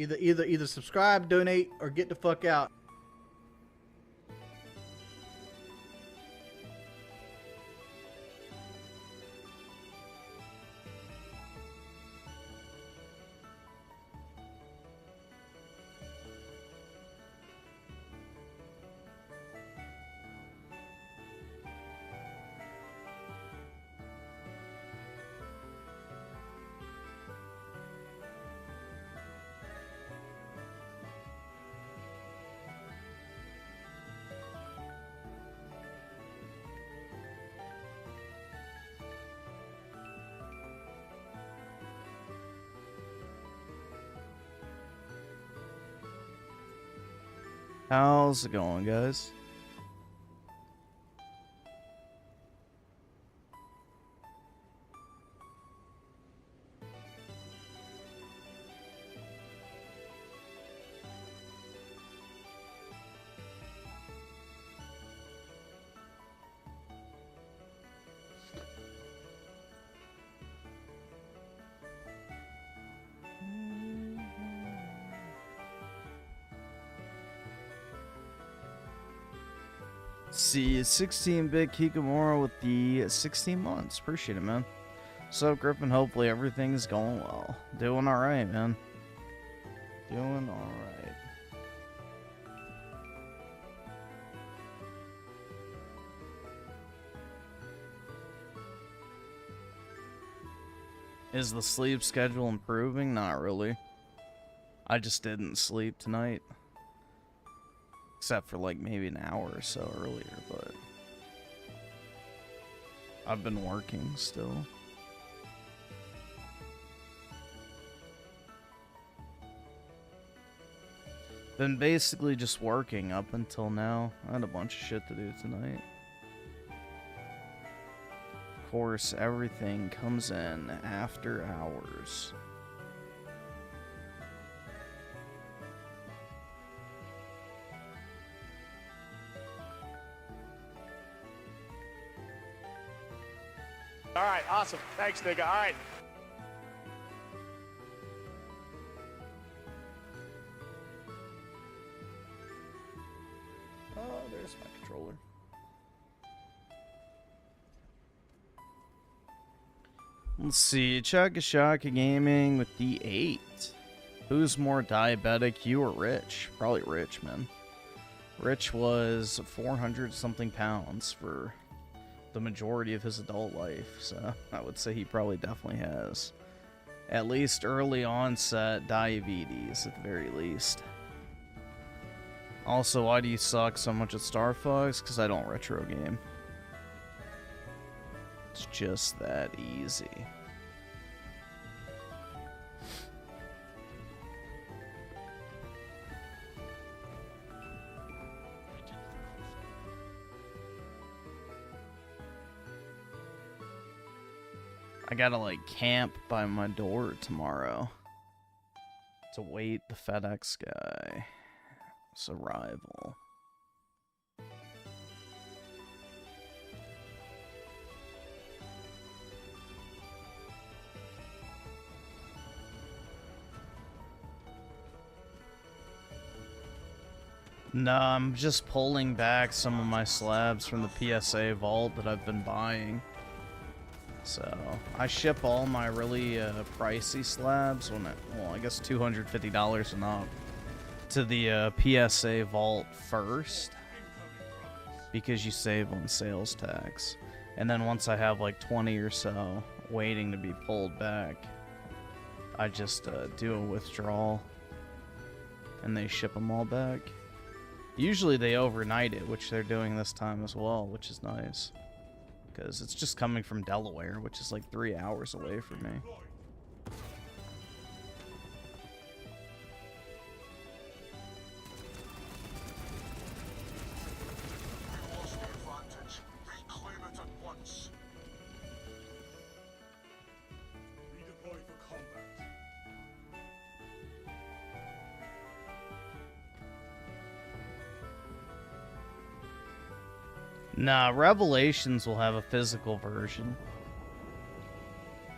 Either subscribe, donate, or get the fuck out. How's it going, guys? See, 16-bit Kikamura with the 16 months. Appreciate it, man. So, Griffin, hopefully everything's going well. Doing alright, man. Doing alright. Is the sleep schedule improving? Not really. I just didn't sleep tonight. Except for like maybe an hour or so earlier, but I've been working still. Been basically just working up until now. I had a bunch of shit to do tonight. Of course, everything comes in after hours. All right, awesome. Thanks, nigga. All right. Oh, there's my controller. Let's see. Griffin Gaming with the 8. Who's more diabetic, you or Rich? Probably Rich, man. Rich was 400-something pounds for the majority of his adult life, so I would say he probably definitely has at least early onset diabetes at the very least. Also, why do you suck so much at Star Fox? Because I don't retro game. It's just that easy. I gotta, like, camp by my door tomorrow to wait the FedEx guy's arrival. No, I'm just pulling back some of my slabs from the PSA vault that I've been buying. So, I ship all my really pricey slabs when well, I guess $250 and up to the PSA vault first, because you save on sales tax. And then once I have like 20 or so waiting to be pulled back, I just do a withdrawal and they ship them all back. Usually they overnight it, which they're doing this time as well, which is nice. Because it's just coming from Delaware, which is like 3 hours away from me. Nah, Revelations will have a physical version.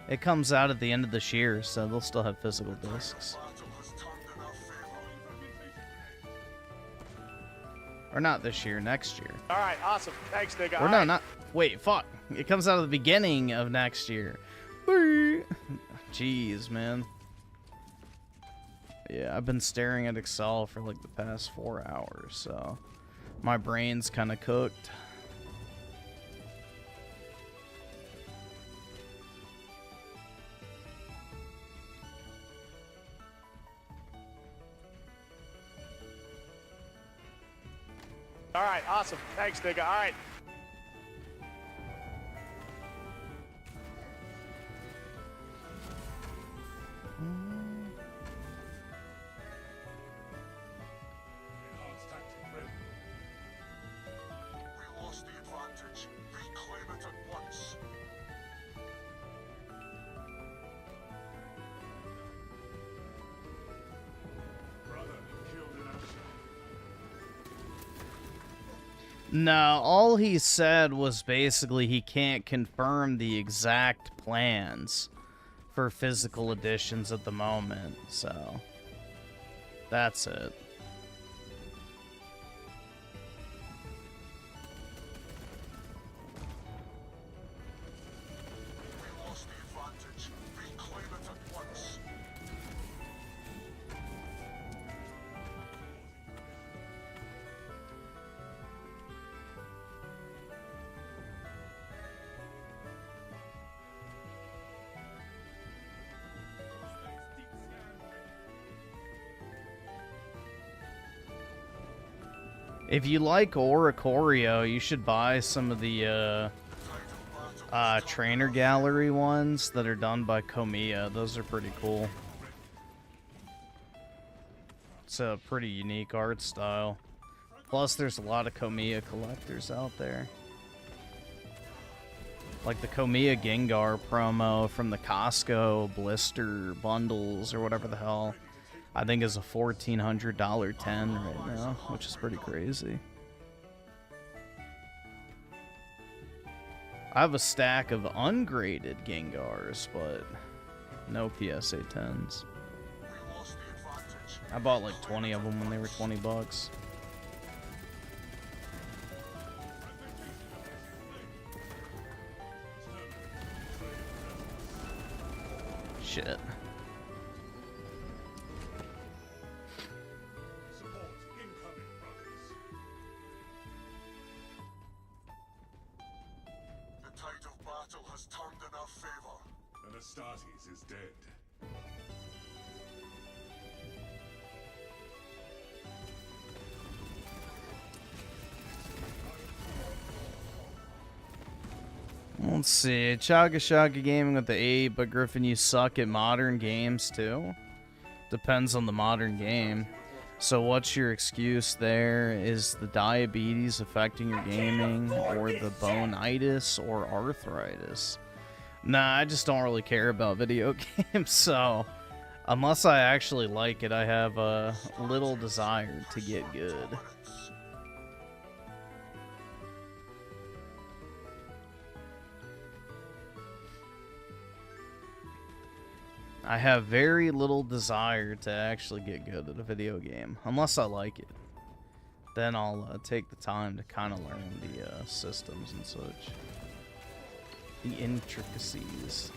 It comes out at the end of this year, so they'll still have physical discs. Or not this year, next year. All right, awesome. Thanks, nigga. Or no, not... Wait, fuck. It comes out at the beginning of next year. Jeez, man. Yeah, I've been staring at Excel for like the past 4 hours, so my brain's kind of cooked. All right, awesome. Thanks, nigga. All right. We lost the advantage. Reclaim it at once. Brother killed in action. No, all he said was basically he can't confirm the exact plans for physical editions at the moment, so that's it. We lost the advantage. Reclaim it at once. If you like Oricorio, you should buy some of the trainer gallery ones that are done by Komiya. Those are pretty cool. It's a pretty unique art style. Plus, there's a lot of Komiya collectors out there. Like the Komiya Gengar promo from the Costco blister bundles or whatever the hell. I think is a $1,400 10 right now, which is pretty crazy. I have a stack of ungraded Gengars, but no PSA 10s. We lost the advantage. I bought like 20 of them when they were 20 bucks. Shit. Support incoming, brothers. The tide of battle has turned in our favor. And Astartes is dead. Let's see. Chaga Shaka Gaming with the 8, but Griffin, you suck at modern games too? Depends on the modern game. So what's your excuse there? Is the diabetes affecting your gaming, or the bonitis, or arthritis? Nah, I just don't really care about video games, so unless I actually like it, I have a little desire to get good. I have very little desire to actually get good at a video game, unless I like it. Then I'll take the time to kind of learn the systems and such. The intricacies.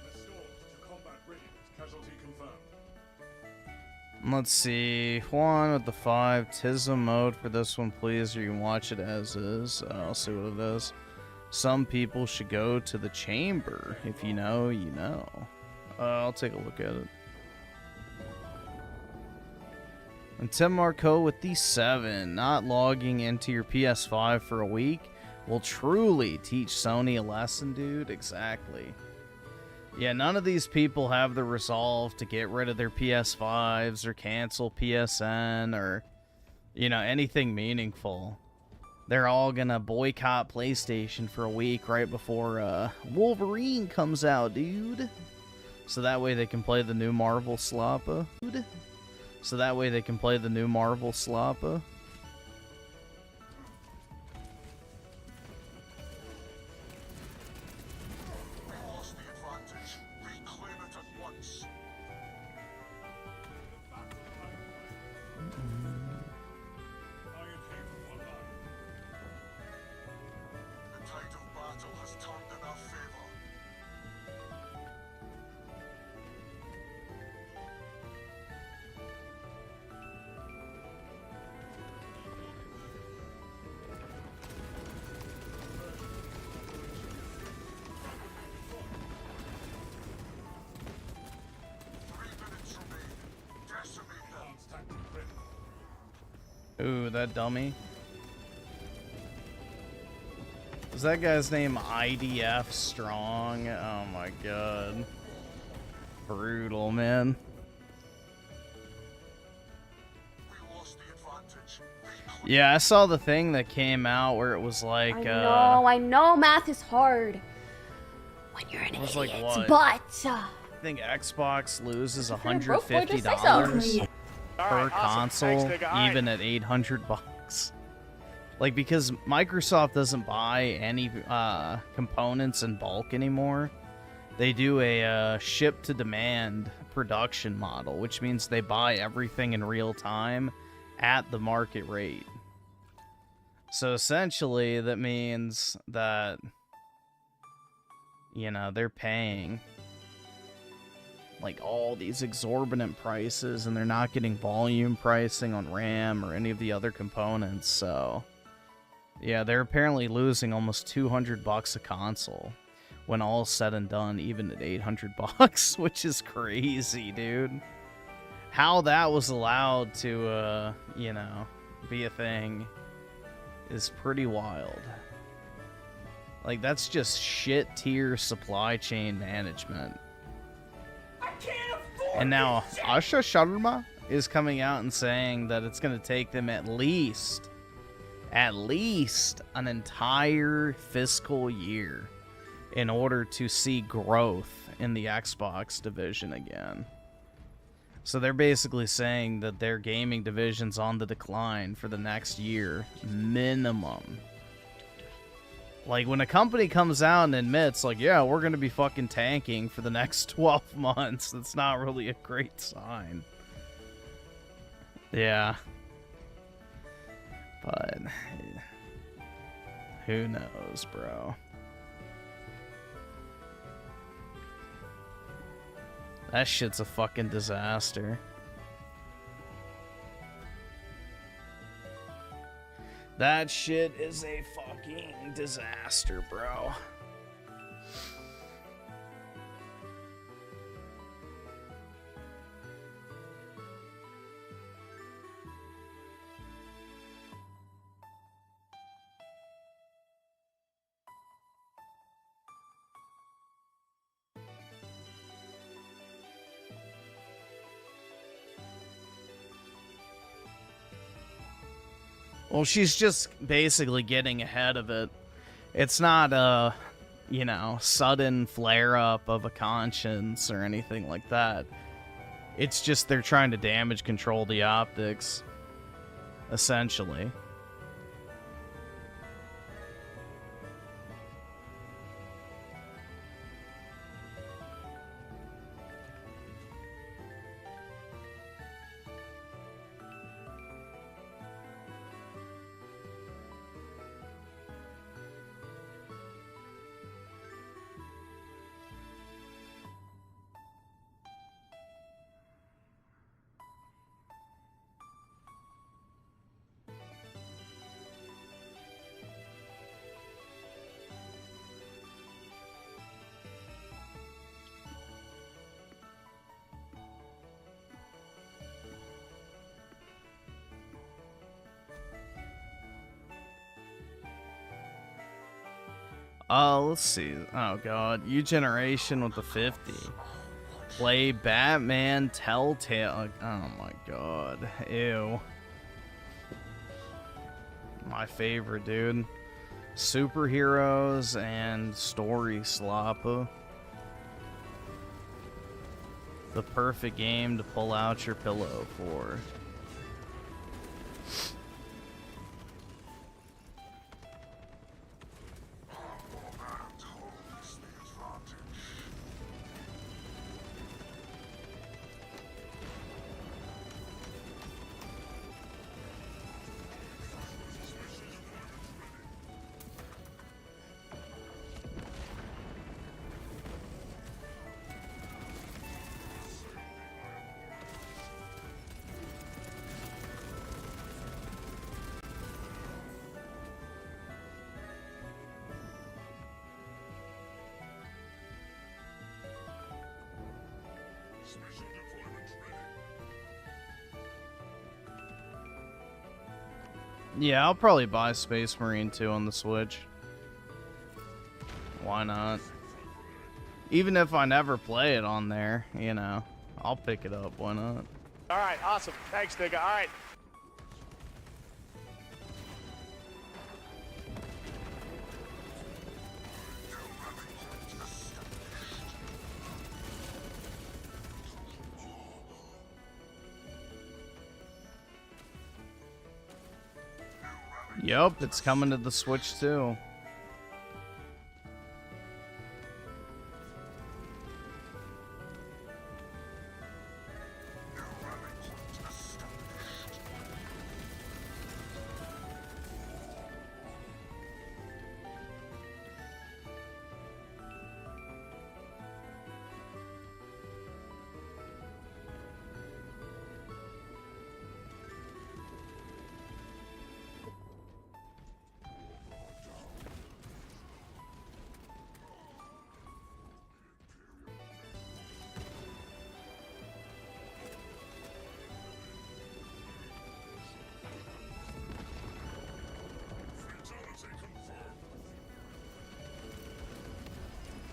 Restored to combat readiness. Casualty confirmed. Let's see. Juan with the 5. Tism mode for this one, please, or you can watch it as is. I'll see what it is. Some people should go to the chamber. If you know, you know. I'll take a look at it. And Tim Marco with the 7. Not logging into your PS5 for a week will truly teach Sony a lesson, dude. Exactly. Yeah, none of these people have the resolve to get rid of their PS5s or cancel PSN or, you know, anything meaningful. They're all gonna boycott PlayStation for a week right before Wolverine comes out, dude. So that way they can play the new Marvel Slappa. So that way they can play the new Marvel Slappa. We lost the advantage. Reclaim it at once. Ooh, that dummy. Is that guy's name IDF Strong? Oh my god. Brutal, man. Yeah, I saw the thing that came out where it was like, I know math is hard when you're an idiot, like what? but I think Xbox loses if you're a broke boy, $150 just say so. per Awesome. console, Thanks, nigga. All right. even at $800. Like, because Microsoft doesn't buy any components in bulk anymore. They do a ship-to-demand production model, which means they buy everything in real time at the market rate. So essentially, that means that, you know, they're paying like all these exorbitant prices, and they're not getting volume pricing on RAM or any of the other components. So yeah, they're apparently losing almost $200 a console when all's said and done, even at $800, which is crazy, dude. How that was allowed to, you know, be a thing is pretty wild. Like, that's just shit tier supply chain management. I can't afford And now this shit. Asha Sharma is coming out and saying that it's going to take them at least an entire fiscal year in order to see growth in the Xbox division again. So they're basically saying that their gaming division's on the decline for the next year, minimum. Like, when a company comes out and admits, like, yeah, we're going to be fucking tanking for the next 12 months, that's not really a great sign. Yeah. But who knows, bro? That shit's a fucking disaster. That shit is a fucking disaster, bro. Well, she's just basically getting ahead of it. It's not a, you know, sudden flare-up of a conscience or anything like that. It's just they're trying to damage control the optics, essentially. Let's see. Oh, God. U Generation with the 50. Play Batman Telltale. Oh, my God. Ew. My favorite, dude. Superheroes and story slop. The perfect game to pull out your pillow for. Special deployment ready. Yeah, I'll probably buy Space Marine 2 on the Switch. Why not? Even if I never play it on there, you know, I'll pick it up. Why not? All right, awesome. Thanks, nigga. All right. Yup, it's coming to the Switch too.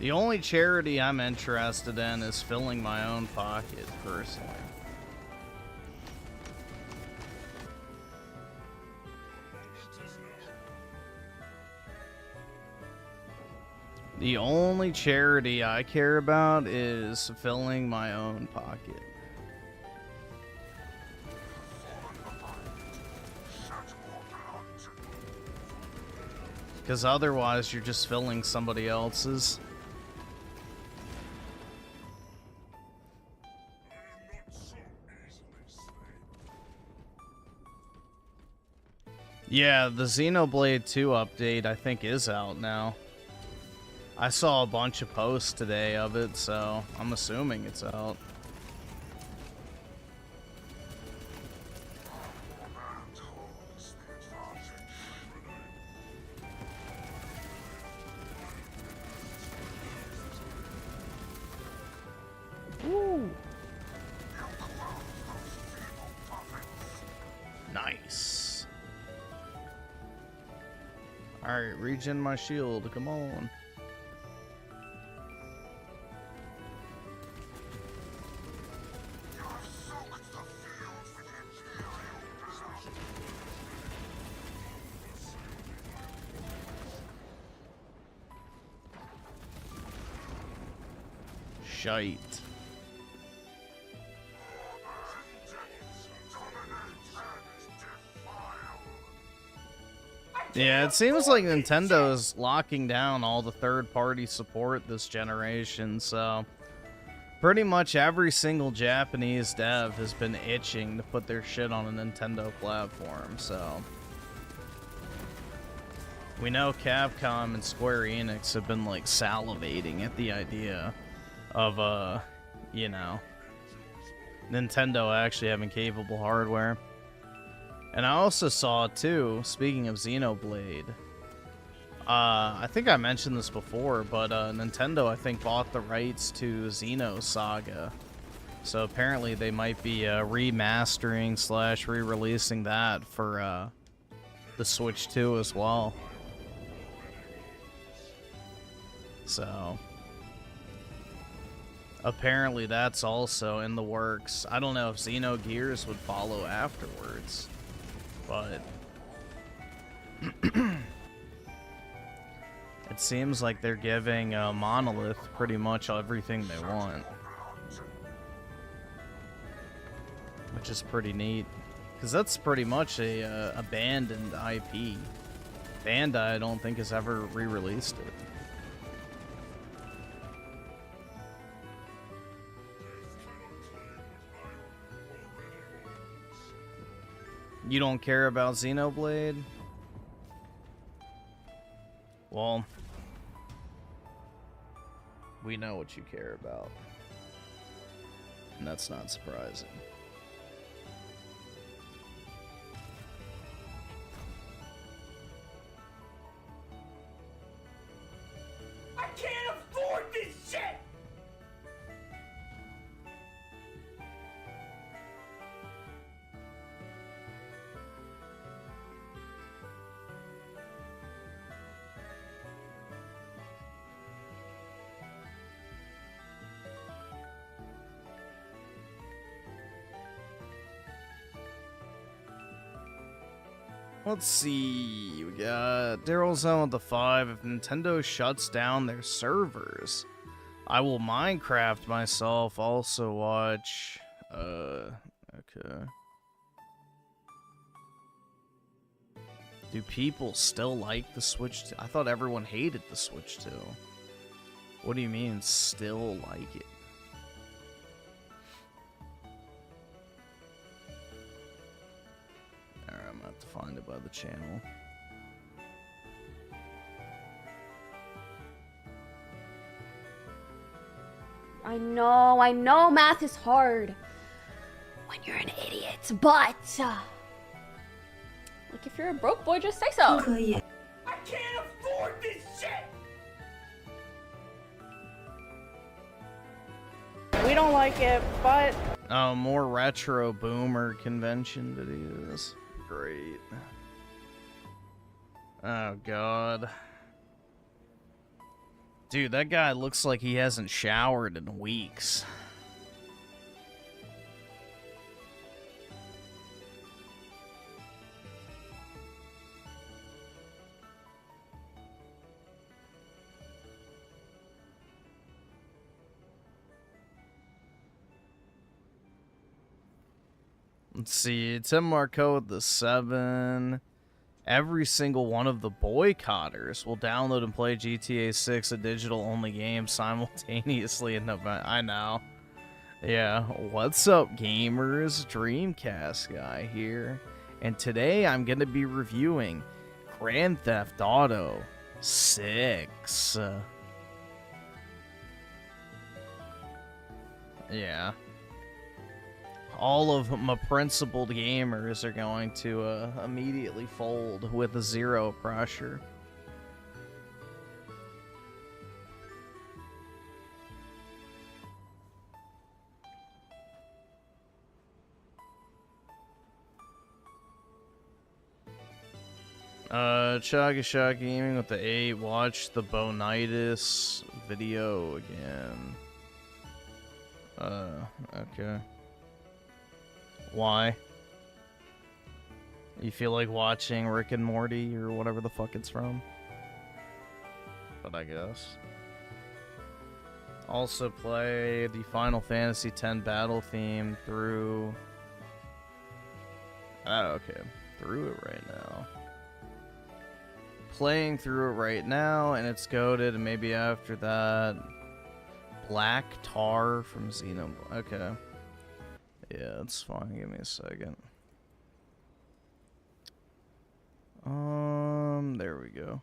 The only charity I'm interested in is filling my own pocket, personally. The only charity I care about is filling my own pocket. Because otherwise, you're just filling somebody else's. Yeah, the Xenoblade 2 update, I think, is out now. I saw a bunch of posts today of it, so I'm assuming it's out. Woo. Nice. Alright, regen my shield, come on. Shite. Yeah, it seems like Nintendo's locking down all the third-party support this generation, so pretty much every single Japanese dev has been itching to put their shit on a Nintendo platform, so we know Capcom and Square Enix have been like salivating at the idea of you know, Nintendo actually having capable hardware. And I also saw, too, speaking of Xenoblade, I think I mentioned this before, but Nintendo, I think, bought the rights to Xenosaga. So apparently they might be remastering / re-releasing that for the Switch 2 as well. So apparently that's also in the works. I don't know if Xenogears would follow afterwards. But it seems like they're giving Monolith pretty much everything they want, which is pretty neat, because that's pretty much a abandoned IP. Bandai, I don't think, has ever re-released it. You don't care about Xenoblade? Well, we know what you care about. And that's not surprising. I can't afford this shit! Let's see. We got Daryl's on with the 5. If Nintendo shuts down their servers, I will Minecraft myself. Also watch. Okay. Do people still like the Switch 2? I thought everyone hated the Switch 2. What do you mean, still like it? Alright, I'm gonna have to find it by the channel. I know math is hard when you're an idiot, but like if you're a broke boy, just say so. I can't afford this shit! We don't like it, but Oh, more retro boomer convention videos. Great. Oh, God. Dude, that guy looks like he hasn't showered in weeks. Let's see, Tim Marco with the 7. Every single one of the boycotters will download and play GTA 6, a digital-only game, simultaneously in November. I know. Yeah, what's up, gamers? Dreamcast guy here. And today I'm going to be reviewing Grand Theft Auto 6. Yeah. All of my principled gamers are going to immediately fold with zero pressure. Chugga Gaming with the 8. Watch the bonitis video again. Okay. Why? You feel like watching Rick and Morty or whatever the fuck it's from? But I guess. Also play the Final Fantasy X battle theme through... Oh, okay. Through it right now. Playing through it right now, and it's goated, and maybe after that... Black Tar from Xenoblade. Okay. Yeah, it's fine. Give me a second. There we go.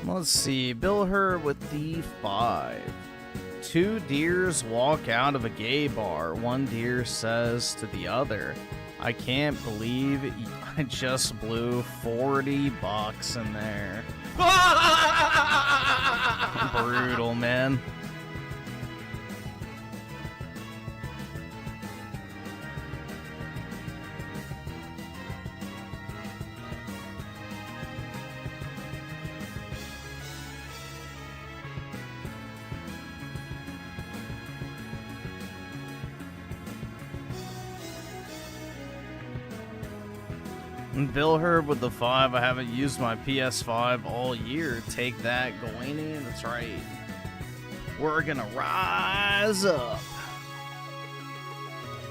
Let's see, Bill Hur with the 5. 2 deers walk out of a gay bar. One deer says to the other, I can't believe I just blew $40 in there. Brutal, man. Bill Herb with the 5. I haven't used my PS5 all year. Take that, Goini. That's right. We're gonna rise up.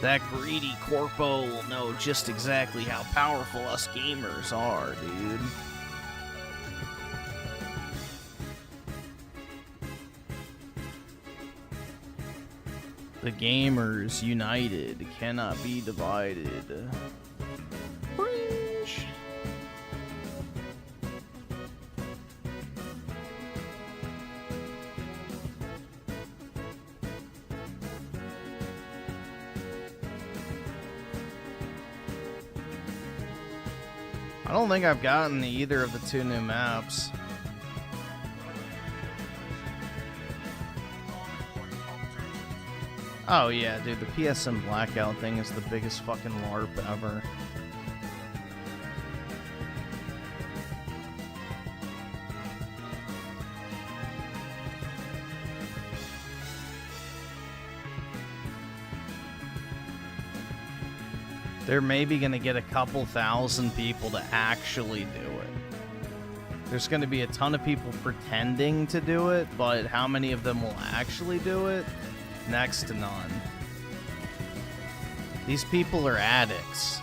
That greedy corpo will know just exactly how powerful us gamers are, dude. The gamers united cannot be divided. I don't think I've gotten either of the 2 new maps. Oh yeah, dude, the PSN Blackout thing is the biggest fucking LARP ever. They're maybe going to get a couple thousand people to actually do it. There's going to be a ton of people pretending to do it, but how many of them will actually do it? Next to none. These people are addicts.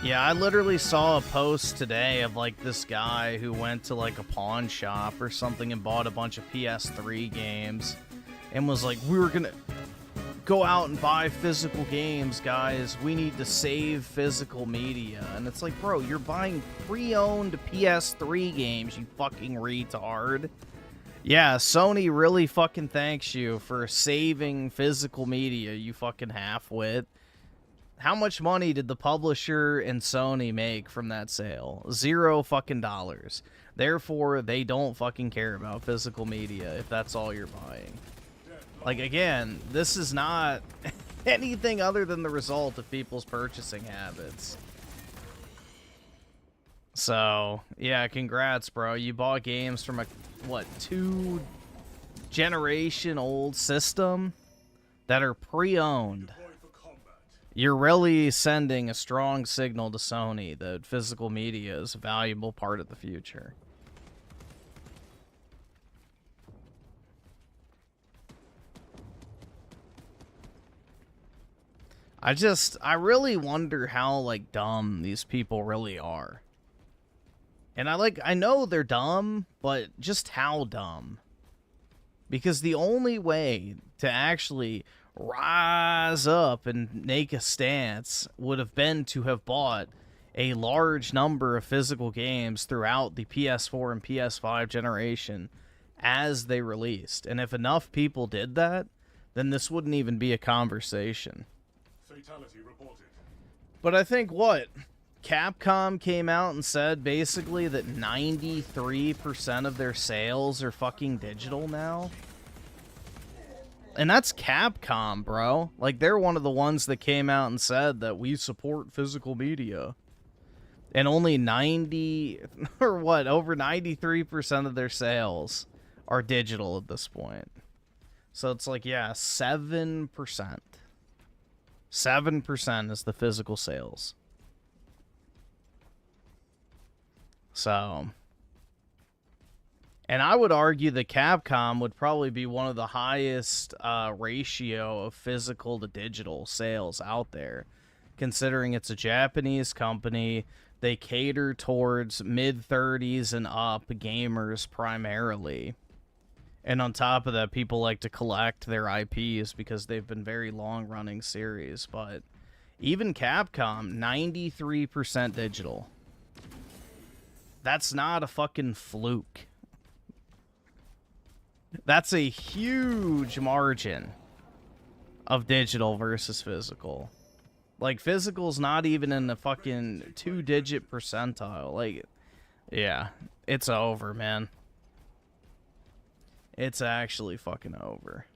Yeah, I literally saw a post today of like this guy who went to like a pawn shop or something and bought a bunch of PS3 games and was like, we were gonna go out and buy physical games, guys. We need to save physical media. And it's like, bro, you're buying pre-owned PS3 games, you fucking retard. Yeah, Sony really fucking thanks you for saving physical media, you fucking half-wit. How much money did the publisher and Sony make from that sale? $0 fucking dollars. Therefore, they don't fucking care about physical media if that's all you're buying. Like, again, this is not anything other than the result of people's purchasing habits. So, yeah, congrats, bro. You bought games from a, what, 2-generation-old system that are pre-owned. You're really sending a strong signal to Sony that physical media is a valuable part of the future. I really wonder how, like, dumb these people really are. And I know they're dumb, but just how dumb. Because the only way to actually rise up and make a stance would have been to have bought a large number of physical games throughout the PS4 and PS5 generation as they released. And if enough people did that, then this wouldn't even be a conversation. Fatality reported. But I think what? Capcom came out and said basically that 93% of their sales are fucking digital now. And that's Capcom, bro. Like, they're one of the ones that came out and said that we support physical media. And only 90, or what, over 93% of their sales are digital at this point. So it's like, yeah, 7%. 7% is the physical sales. So, and I would argue that Capcom would probably be one of the highest ratio of physical to digital sales out there, considering it's a Japanese company. They cater towards mid-30s and up gamers primarily. And on top of that, people like to collect their IPs because they've been very long-running series. But even Capcom, 93% digital. That's not a fucking fluke. That's a huge margin of digital versus physical. Like, physical's not even in the fucking 2-digit percentile. Like, yeah, it's over, man. It's actually fucking over.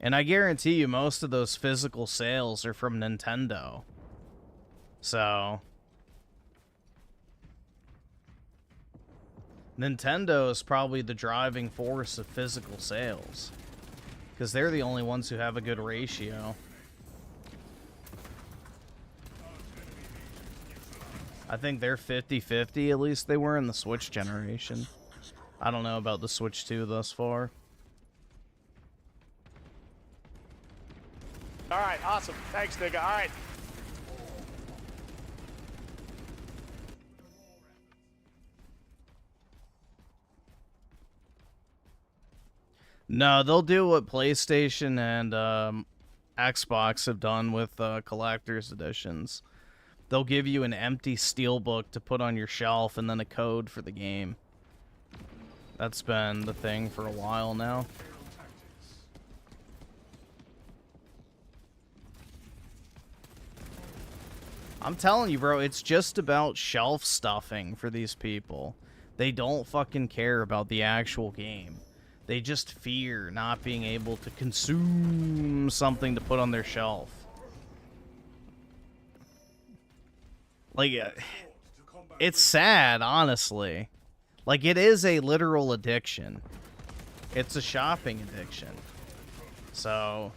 And I guarantee you most of those physical sales are from Nintendo. So Nintendo is probably the driving force of physical sales, because they're the only ones who have a good ratio. I think they're 50-50, at least they were in the Switch generation. I don't know about the Switch 2 thus far. All right, awesome. Thanks, nigga. All right. No, they'll do what PlayStation and Xbox have done with collector's editions. They'll give you an empty steelbook to put on your shelf and then a code for the game. That's been the thing for a while now. I'm telling you, bro, it's just about shelf stuffing for these people. They don't fucking care about the actual game. They just fear not being able to consume something to put on their shelf. Like, it's sad, honestly. Like, it is a literal addiction. It's a shopping addiction. So...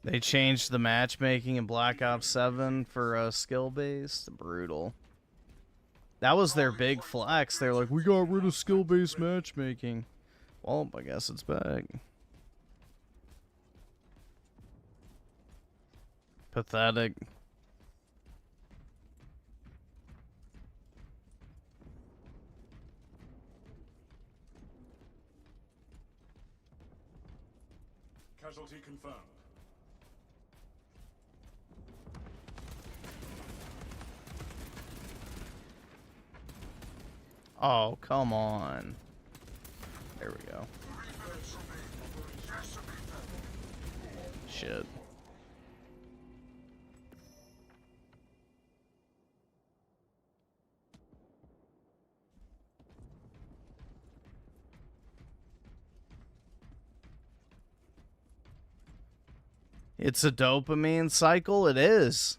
They changed the matchmaking in Black Ops 7 for skill-based. Brutal. That was their big flex. They're like, we got rid of skill-based matchmaking. Well, I guess it's back. Pathetic. Casualty confirmed. Oh, come on. There we go. Shit. It's a dopamine cycle? It is.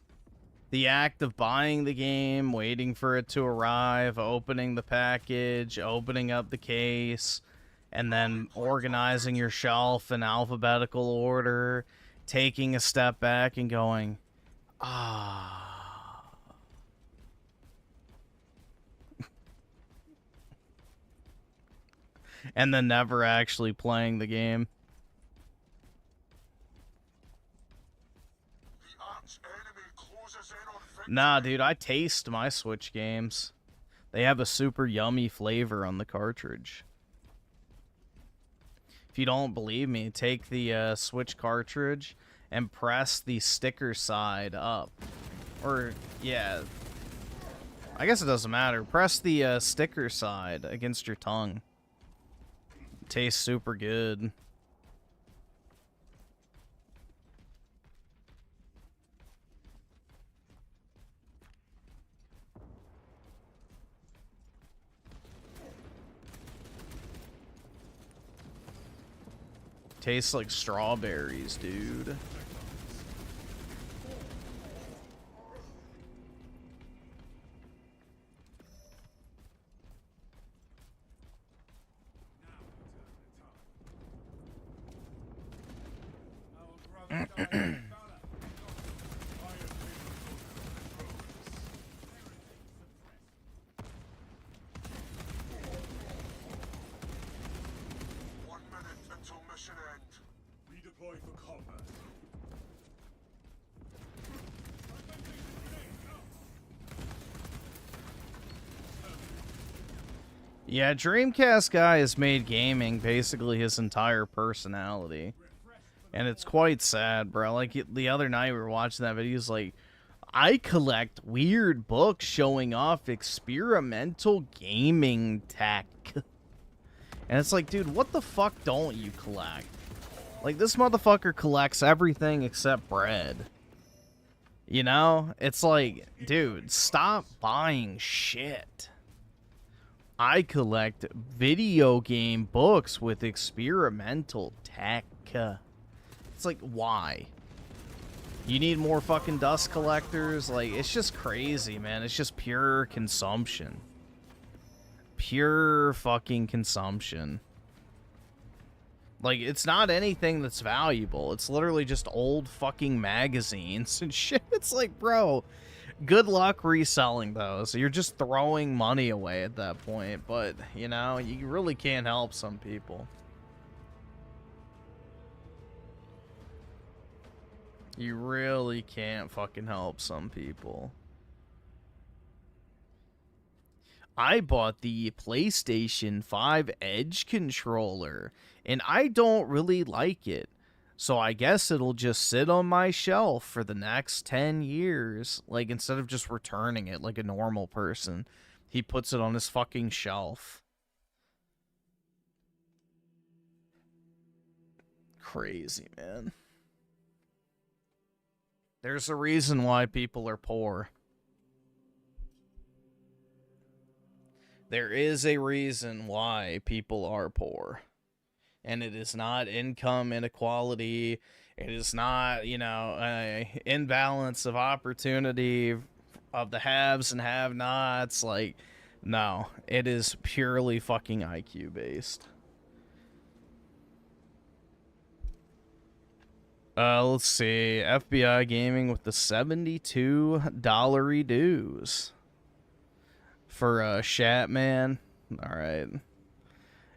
The act of buying the game, waiting for it to arrive, opening the package, opening up the case, and then organizing your shelf in alphabetical order, taking a step back and going, ah. And then never actually playing the game. Nah, dude, I taste my Switch games. They have a super yummy flavor on the cartridge. If you don't believe me, take the Switch cartridge and press the sticker side up. Or, yeah. I guess it doesn't matter. Press the sticker side against your tongue. It tastes super good. Tastes like strawberries, dude. Yeah, Dreamcast guy has made gaming basically his entire personality. And it's quite sad, bro. Like, the other night we were watching that video, he's like, I collect weird books showing off experimental gaming tech. And it's like, dude, what the fuck don't you collect? Like, this motherfucker collects everything except bread. You know? It's like, dude, stop buying shit. I collect video game books with experimental tech. It's like, why? You need more fucking dust collectors? Like, it's just crazy, man. It's just pure consumption. Pure fucking consumption. Like, it's not anything that's valuable. It's literally just old fucking magazines and shit. It's like, bro, good luck reselling those. You're just throwing money away at that point. But, you know, you really can't help some people. You really can't fucking help some people. I bought the PlayStation 5 Edge controller, and I don't really like it. So I guess it'll just sit on my shelf for the next 10 years. Like, instead of just returning it like a normal person, he puts it on his fucking shelf. Crazy, man. There's a reason why people are poor. There is a reason why people are poor. And it is not income inequality. It is not, you know, an imbalance of opportunity of the haves and have-nots. Like, no. It is purely fucking IQ based. Let's see. FBI Gaming with the $72 dues. For Shatman. Alright.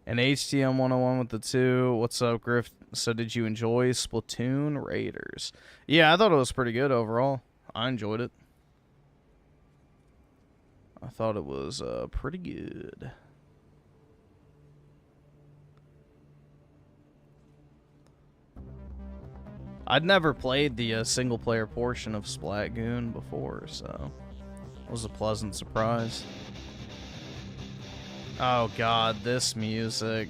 And HTM 101 with the 2. What's up, Griff? So did you enjoy Splatoon Raiders? Yeah, I thought it was pretty good overall. I enjoyed it. I thought it was pretty good. I'd never played the single-player portion of Splatoon before, so it was a pleasant surprise. Oh god, this music.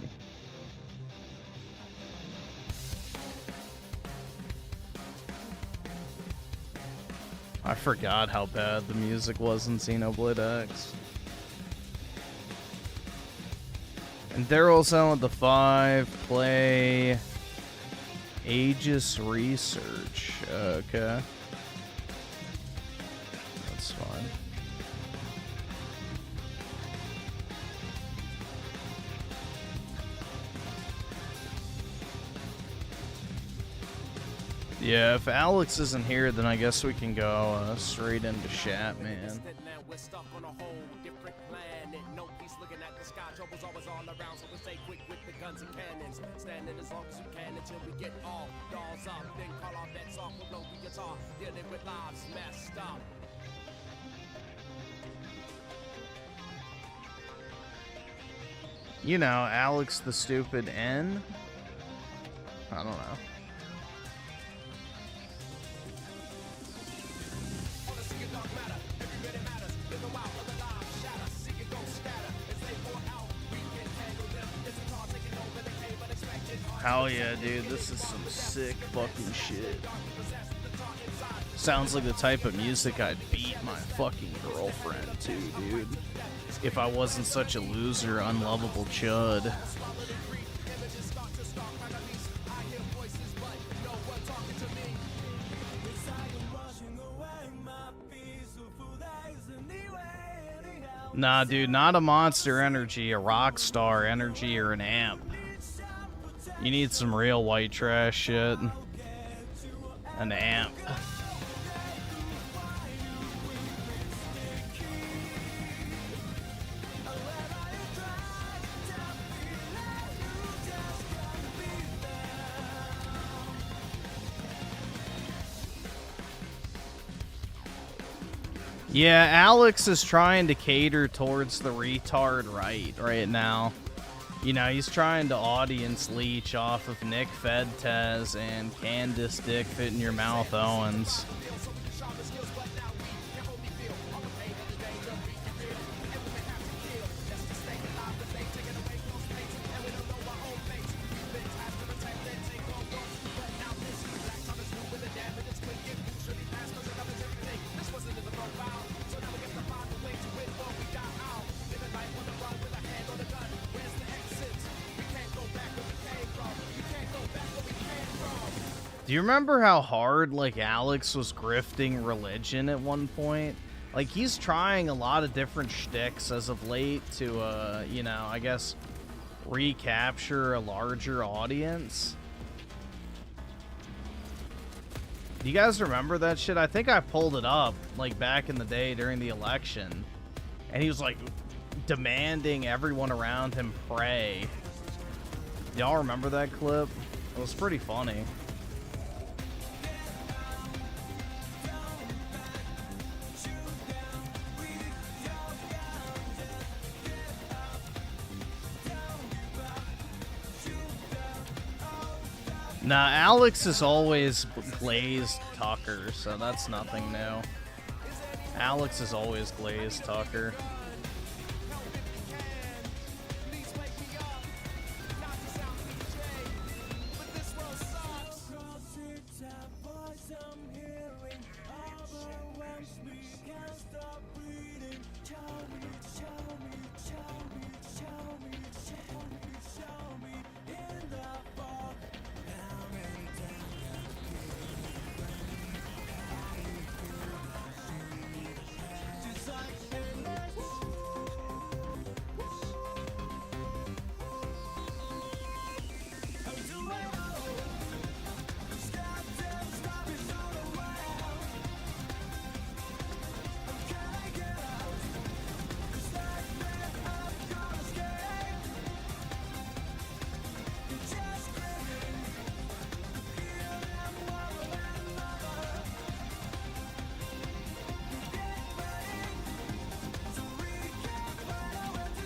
I forgot how bad the music was in Xenoblade X. And Daryl's on with the 5. Play Aegis Research. Okay. That's fine. Yeah, if Alex isn't here, then I guess we can go straight into chat, man. You know, Alex the Stupid N? I don't know. Hell yeah, dude, this is some sick fucking shit. Sounds like the type of music I'd beat my fucking girlfriend to, dude. If I wasn't such a loser, unlovable chud. Nah, dude, not a Monster Energy, a Rockstar Energy, or an amp. You need some real white trash shit. An amp. Yeah, Alex is trying to cater towards the retard right now. You know, he's trying to audience leech off of Nick Fedtez and Candace Dick Fit in Your Mouth Owens. Do you remember how hard, like, Alex was grifting religion at one point? Like, he's trying a lot of different shticks as of late to, you know, I guess, recapture a larger audience. Do you guys remember that shit? I think I pulled it up, like, back in the day during the election. And he was, like, demanding everyone around him pray. Y'all remember that clip? It was pretty funny. Nah, Alex is always glazed Tucker, so that's nothing new. Alex is always glazed Tucker.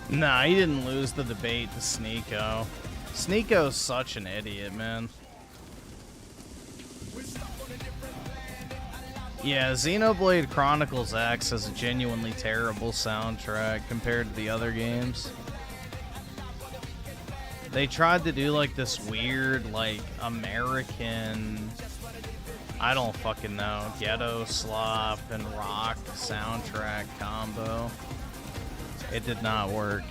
Nah, he didn't lose the debate to Sneeko. Sneeko's such an idiot, man. Yeah, Xenoblade Chronicles X has a genuinely terrible soundtrack compared to the other games. They tried to do like this weird, like, American, I don't fucking know, ghetto slop and rock soundtrack combo. It did not work.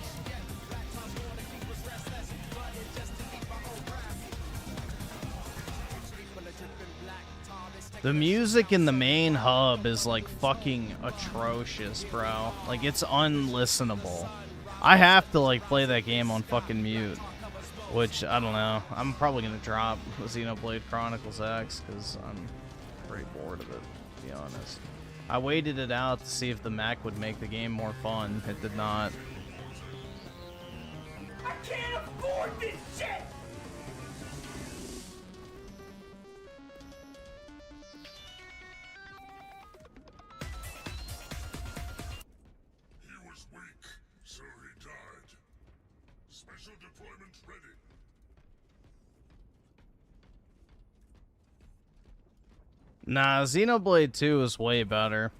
The music in the main hub is like fucking atrocious, bro. Like, it's unlistenable. I have to like play that game on fucking mute, which I don't know. I'm probably gonna drop Xenoblade Chronicles X because I'm pretty bored of it, to be honest. I waited it out to see if the Mac would make the game more fun. It did not. I can't afford this shit! He was weak, so he died. Special deployment ready. Nah, Xenoblade 2 is way better.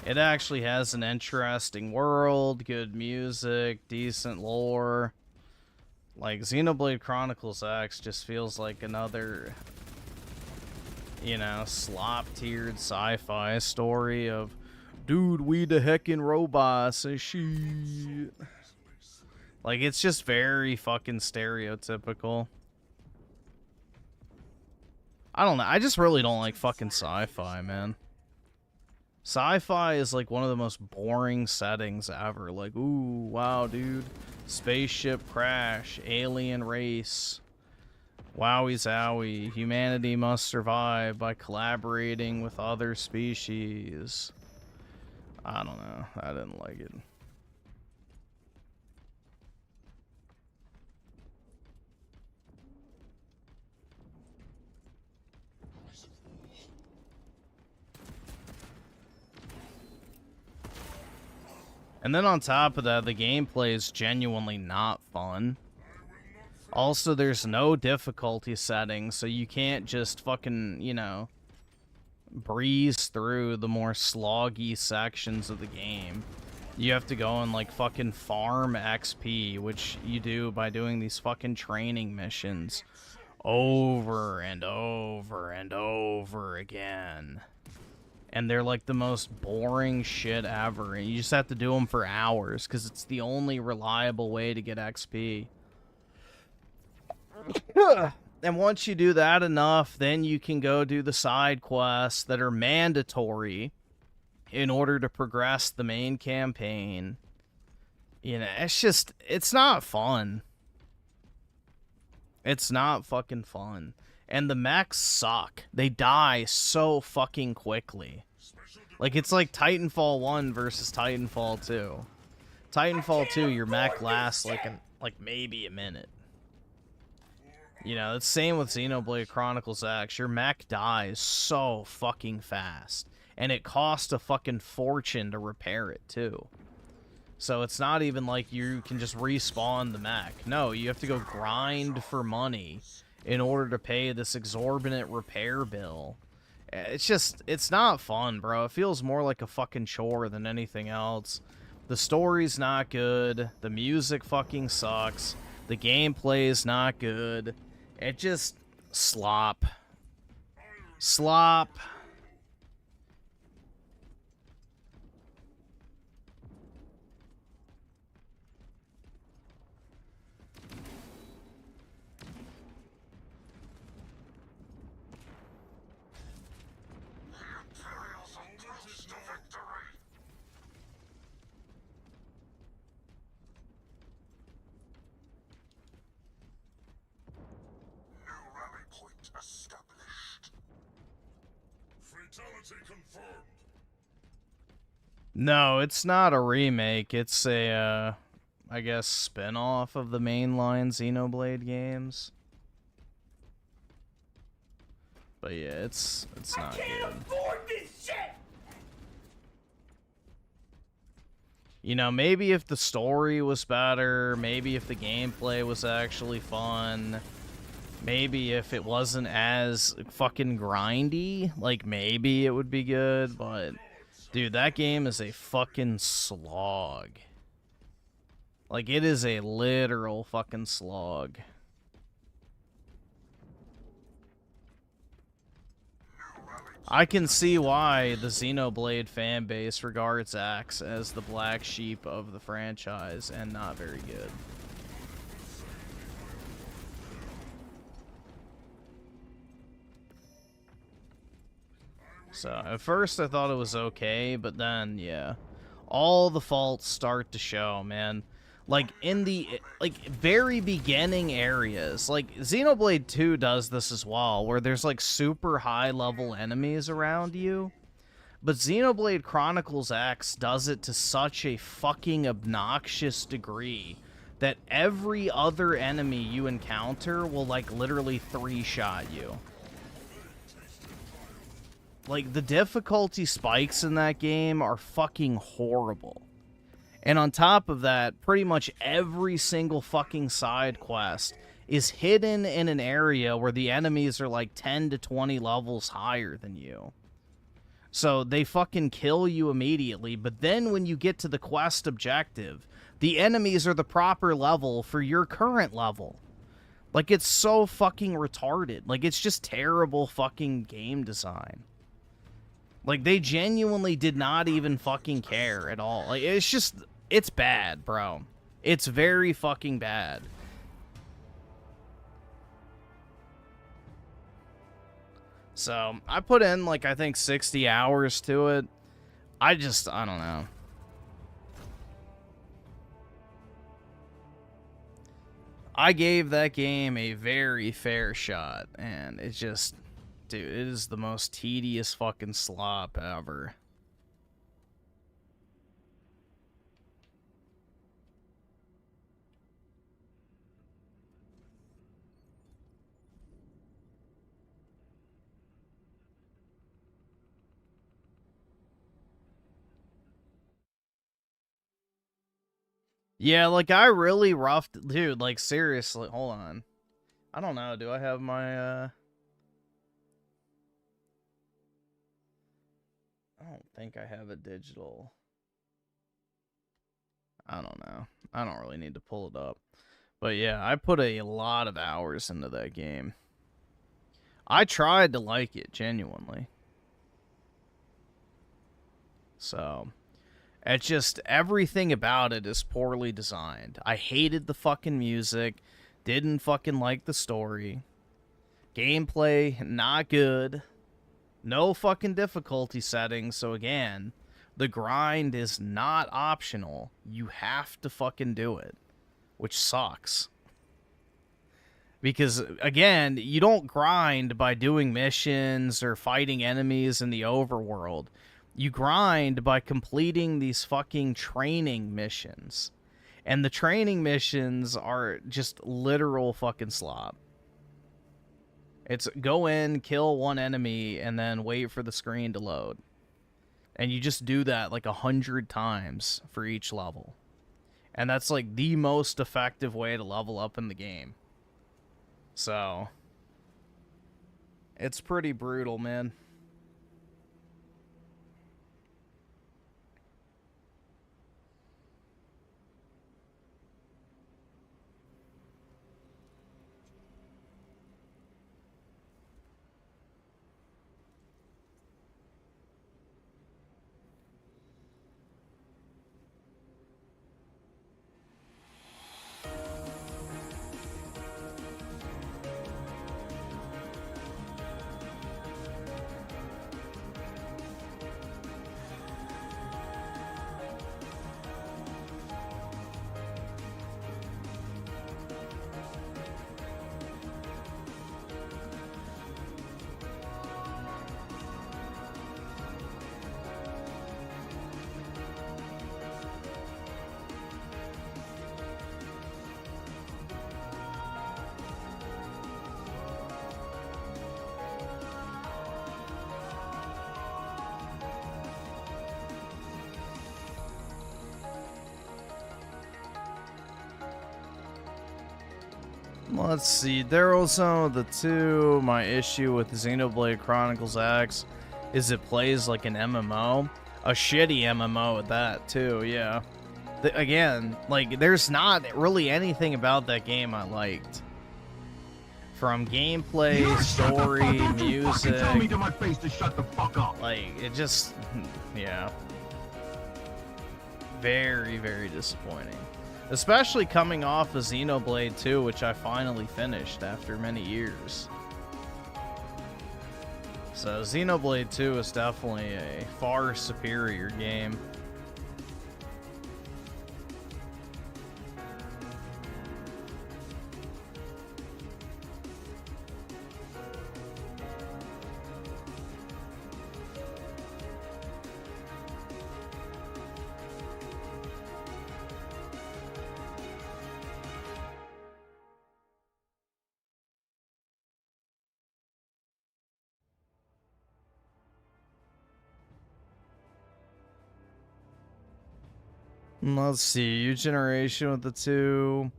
It actually has an interesting world, good music, decent lore. Like, Xenoblade Chronicles X just feels like another, you know, slop-tiered sci-fi story of, dude, we the heckin' robots and shit. Like, it's just very fucking stereotypical. I don't know. I just really don't like fucking sci-fi, man. Sci-fi is like one of the most boring settings ever. Like, ooh, wow, dude. Spaceship crash, alien race. Wowie zowie. Humanity must survive by collaborating with other species. I don't know. I didn't like it. And then on top of that, the gameplay is genuinely not fun. Also, there's no difficulty settings, so you can't just fucking, you know, breeze through the more sloggy sections of the game. You have to go and, like, fucking farm XP, which you do by doing these fucking training missions over and over and over again. And they're like the most boring shit ever. And you just have to do them for hours because it's the only reliable way to get XP. And once you do that enough, then you can go do the side quests that are mandatory in order to progress the main campaign. You know, it's just, it's not fun. It's not fucking fun. And the mechs suck. They die so fucking quickly. Like, it's like Titanfall 1 versus Titanfall 2. Titanfall 2, your mech lasts like maybe a minute. You know, it's the same with Xenoblade Chronicles X. Your mech dies so fucking fast. And it costs a fucking fortune to repair it, too. So it's not even like you can just respawn the mech. No, you have to go grind for money in order to pay this exorbitant repair bill. It's just, it's not fun, bro. It feels more like a fucking chore than anything else. The story's not good. The music fucking sucks. The gameplay's not good. It just... slop. Slop. No, it's not a remake. It's a, I guess, spin-off of the mainline Xenoblade games. But yeah, it's not good. I can't afford this shit! You know, maybe if the story was better, maybe if the gameplay was actually fun, maybe if it wasn't as fucking grindy, like maybe it would be good, but... dude, that game is a fucking slog. Like, it is a literal fucking slog. I can see why the Xenoblade fanbase regards Axe as the black sheep of the franchise and not very good. So, at first I thought it was okay, but then, yeah. All the faults start to show, man. Like, in the, like, very beginning areas. Like, Xenoblade 2 does this as well, where there's, like, super high-level enemies around you. But Xenoblade Chronicles X does it to such a fucking obnoxious degree that every other enemy you encounter will, like, literally three-shot you. Like, the difficulty spikes in that game are fucking horrible. And on top of that, pretty much every single fucking side quest is hidden in an area where the enemies are like 10 to 20 levels higher than you. So they fucking kill you immediately, but then when you get to the quest objective, the enemies are the proper level for your current level. Like, it's so fucking retarded. Like, it's just terrible fucking game design. Like, they genuinely did not even fucking care at all. Like, it's just, it's bad, bro. It's very fucking bad. So, I put in, like, I think 60 hours to it. I don't know. I gave that game a very fair shot, and it just... dude, it is the most tedious fucking slop ever. Yeah, like, I really roughed... dude, like, seriously, hold on. I don't know, do I have my, I don't think I have a digital. I don't know. I don't really need to pull it up. But yeah, I put a lot of hours into that game. I tried to like it, genuinely. So, it's just, everything about it is poorly designed. I hated the fucking music. Didn't fucking like the story. Gameplay, not good. No fucking difficulty settings, so again, the grind is not optional. You have to fucking do it, which sucks. Because, again, you don't grind by doing missions or fighting enemies in the overworld. You grind by completing these fucking training missions. And the training missions are just literal fucking slop. It's go in, kill one enemy, and then wait for the screen to load. And you just do that like 100 times for each level. And that's like the most effective way to level up in the game. So, It's pretty brutal, man. Let's see, there was some of the two. My issue with Xenoblade Chronicles X is it plays like an MMO. A shitty MMO at that, too, yeah. Again, like, there's not really anything about that game I liked. From gameplay, story, music. Tell me to my face to shut the fuck up. Like, it just, yeah. Very, very disappointing. Especially coming off of Xenoblade 2, which I finally finished after many years. So Xenoblade 2 is definitely a far superior game. Let's see, new generation with the two.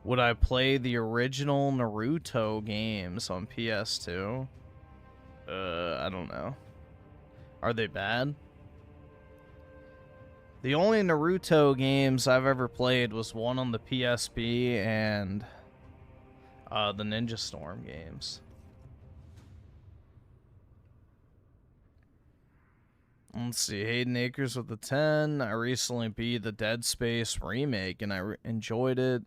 Would I play the original Naruto games on PS2? I don't know. Are they bad? The only Naruto games I've ever played was one on the PSP and the Ninja Storm games. Let's see, Hayden Acres with the 10. I recently beat the Dead Space remake, and I enjoyed it.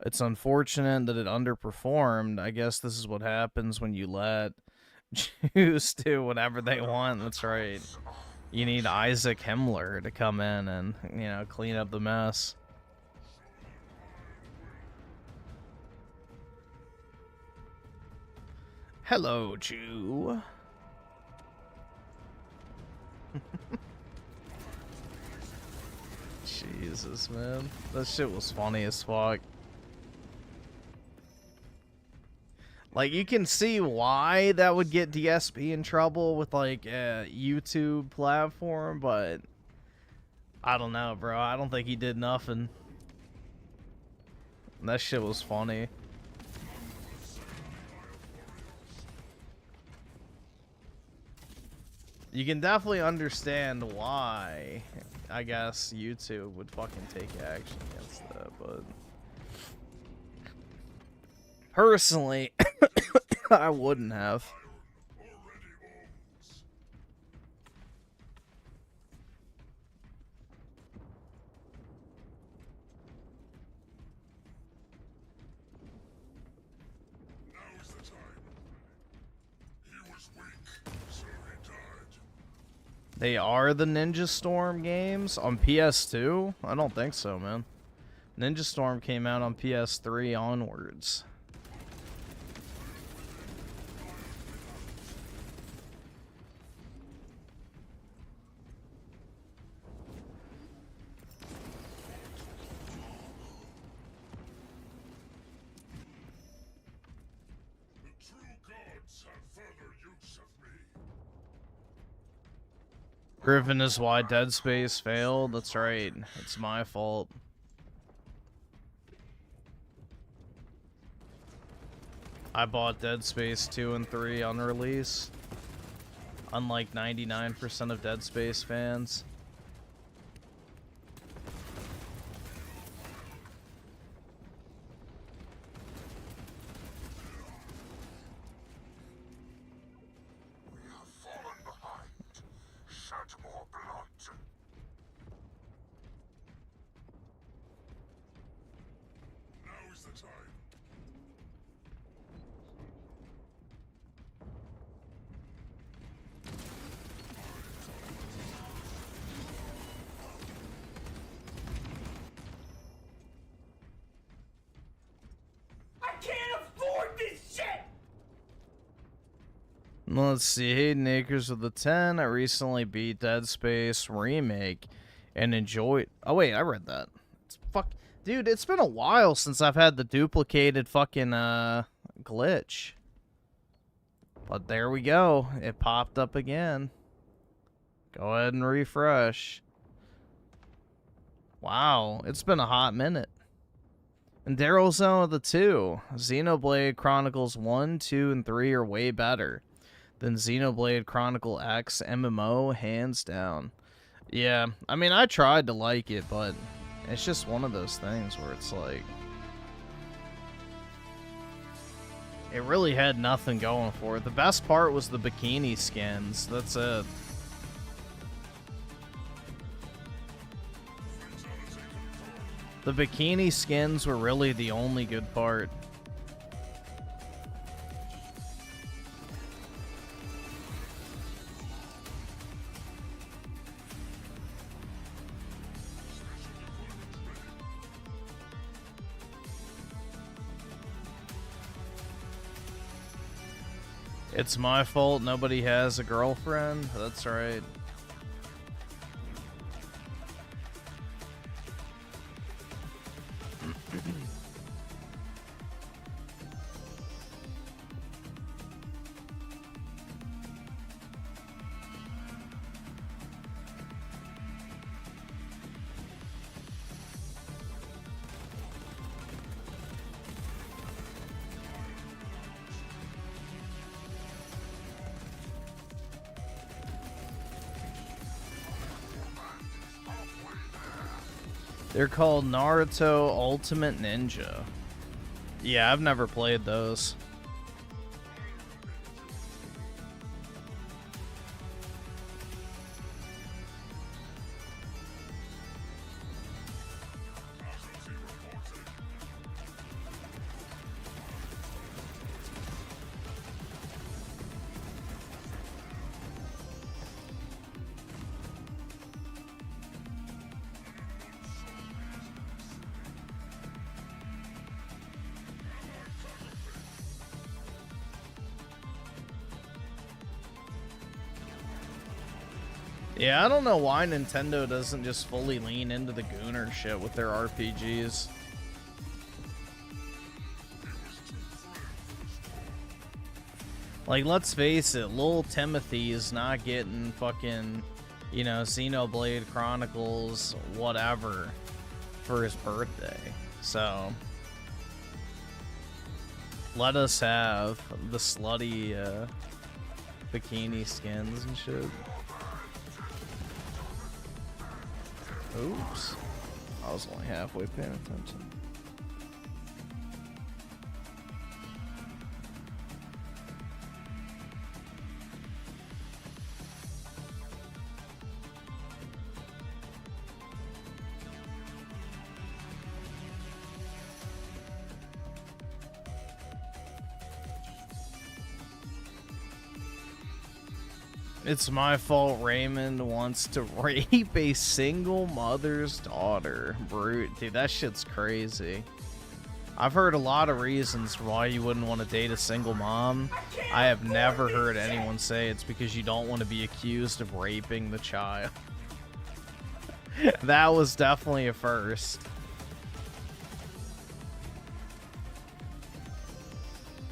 It's unfortunate that it underperformed. I guess this is what happens when you let Jews do whatever they want. That's right. You need Isaac Himmler to come in and, you know, clean up the mess. Hello, Jew. Jesus, man. That shit was funny as fuck. Like, you can see why that would get DSP in trouble with, like, a YouTube platform, but I don't know, bro. I don't think he did nothing. That shit was funny. You can definitely understand why, I guess, YouTube would fucking take action against that, but personally, I wouldn't have. Now's the time. He was weak, so he died. They are the Ninja Storm games on PS2? I don't think so, man. Ninja Storm came out on PS3 onwards. The true gods have further use of me. Griffin is why Dead Space failed. That's right. It's my fault. I bought Dead Space 2 and 3 on release. Unlike 99% of Dead Space fans. We have fallen behind. Shed more blood. Now is the time. I can't afford this shit! Let's see. Hayden Acres with the 10. I recently beat Dead Space Remake and enjoyed. Oh, wait. I read that. Dude, it's been a while since I've had the duplicated fucking glitch. But there we go. It popped up again. Go ahead and refresh. Wow. It's been a hot minute. And Daryl Zone of the 2. Xenoblade Chronicles 1, 2, and 3 are way better than Xenoblade Chronicle X MMO, hands down. Yeah, I mean, I tried to like it, but it's just one of those things where it's like, it really had nothing going for it. The best part was the bikini skins. That's it. The bikini skins were really the only good part. It's my fault nobody has a girlfriend. That's right. They're called Naruto Ultimate Ninja. Yeah, I've never played those. Yeah, I don't know why Nintendo doesn't just fully lean into the Gooner shit with their RPGs. Like, let's face it, Lil Timothy is not getting fucking, you know, Xenoblade Chronicles, whatever, for his birthday. So, let us have the slutty bikini skins and shit. Oops. I was only halfway paying attention. It's my fault Raymond wants to rape a single mother's daughter. Brute. Dude, that shit's crazy. I've heard a lot of reasons why you wouldn't want to date a single mom. I have never heard anyone say it's because you don't want to be accused of raping the child. That was definitely a first.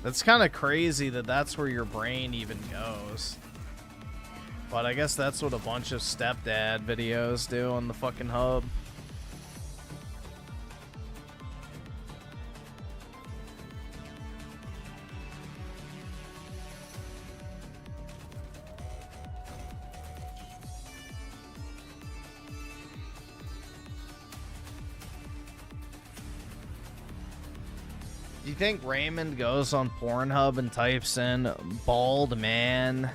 That's kind of crazy that that's where your brain even goes. But I guess that's what a bunch of stepdad videos do on the fucking hub. Do you think Raymond goes on Pornhub and types in bald man,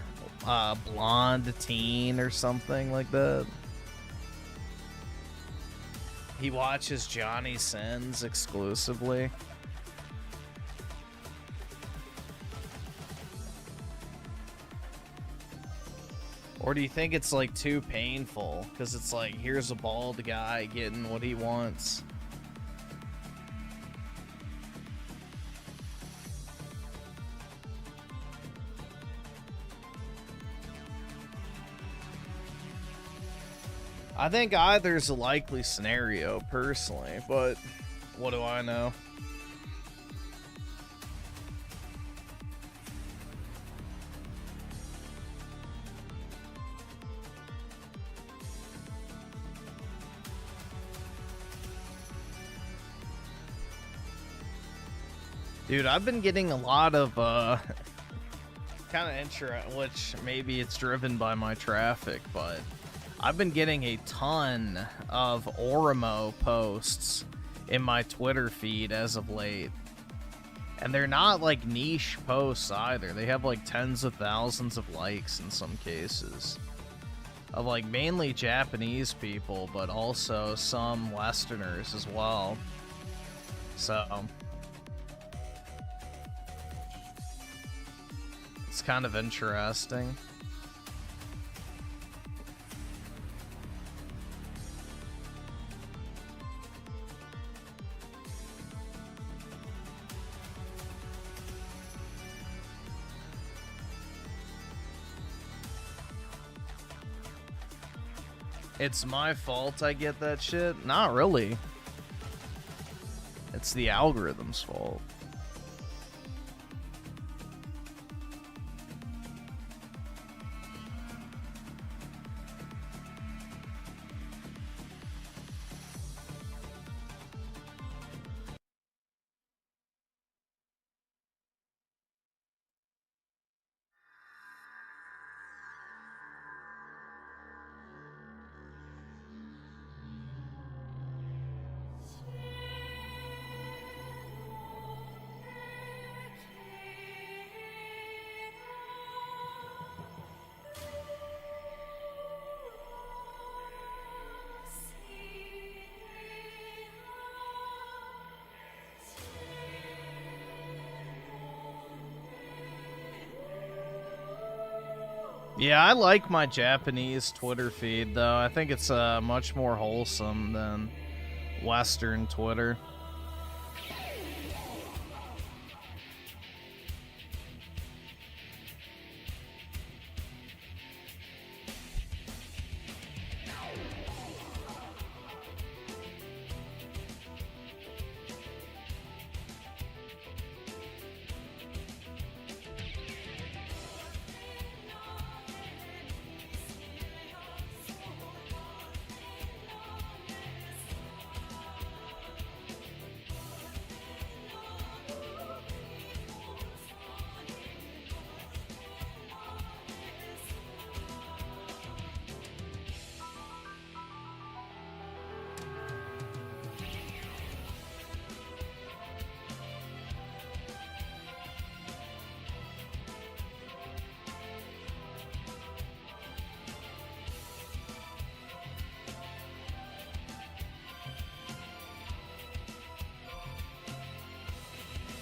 blonde teen or something like that? He watches Johnny Sins exclusively. Or do you think it's like too painful? Because it's like, here's a bald guy getting what he wants. I think either's a likely scenario, personally, but what do I know? Dude, I've been getting a lot of, kind of interest, which maybe it's driven by my traffic, but I've been getting a ton of Orimo posts in my Twitter feed as of late. And they're not like niche posts either. They have like tens of thousands of likes in some cases. Of like mainly Japanese people, but also some Westerners as well. So it's kind of interesting. It's my fault I get that shit? Not really. It's the algorithm's fault. Yeah, I like my Japanese Twitter feed, though. I think it's much more wholesome than Western Twitter.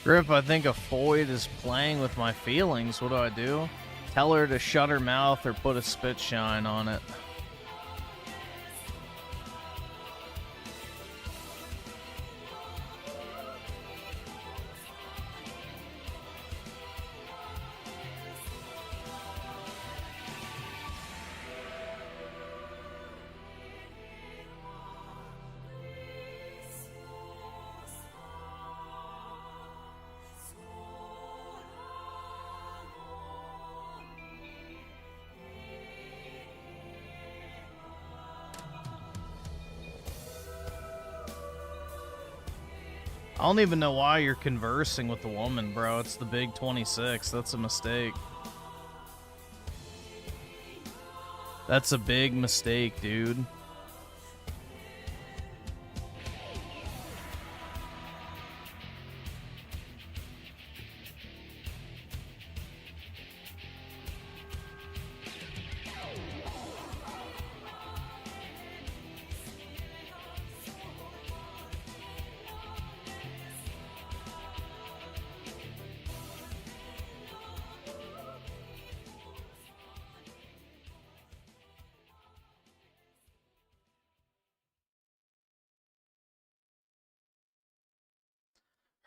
Griff, I think a Foyd is playing with my feelings. What do I do? Tell her to shut her mouth or put a spit shine on it. I don't even know why you're conversing with the woman, bro. It's the big 26. That's a mistake. That's a big mistake, dude.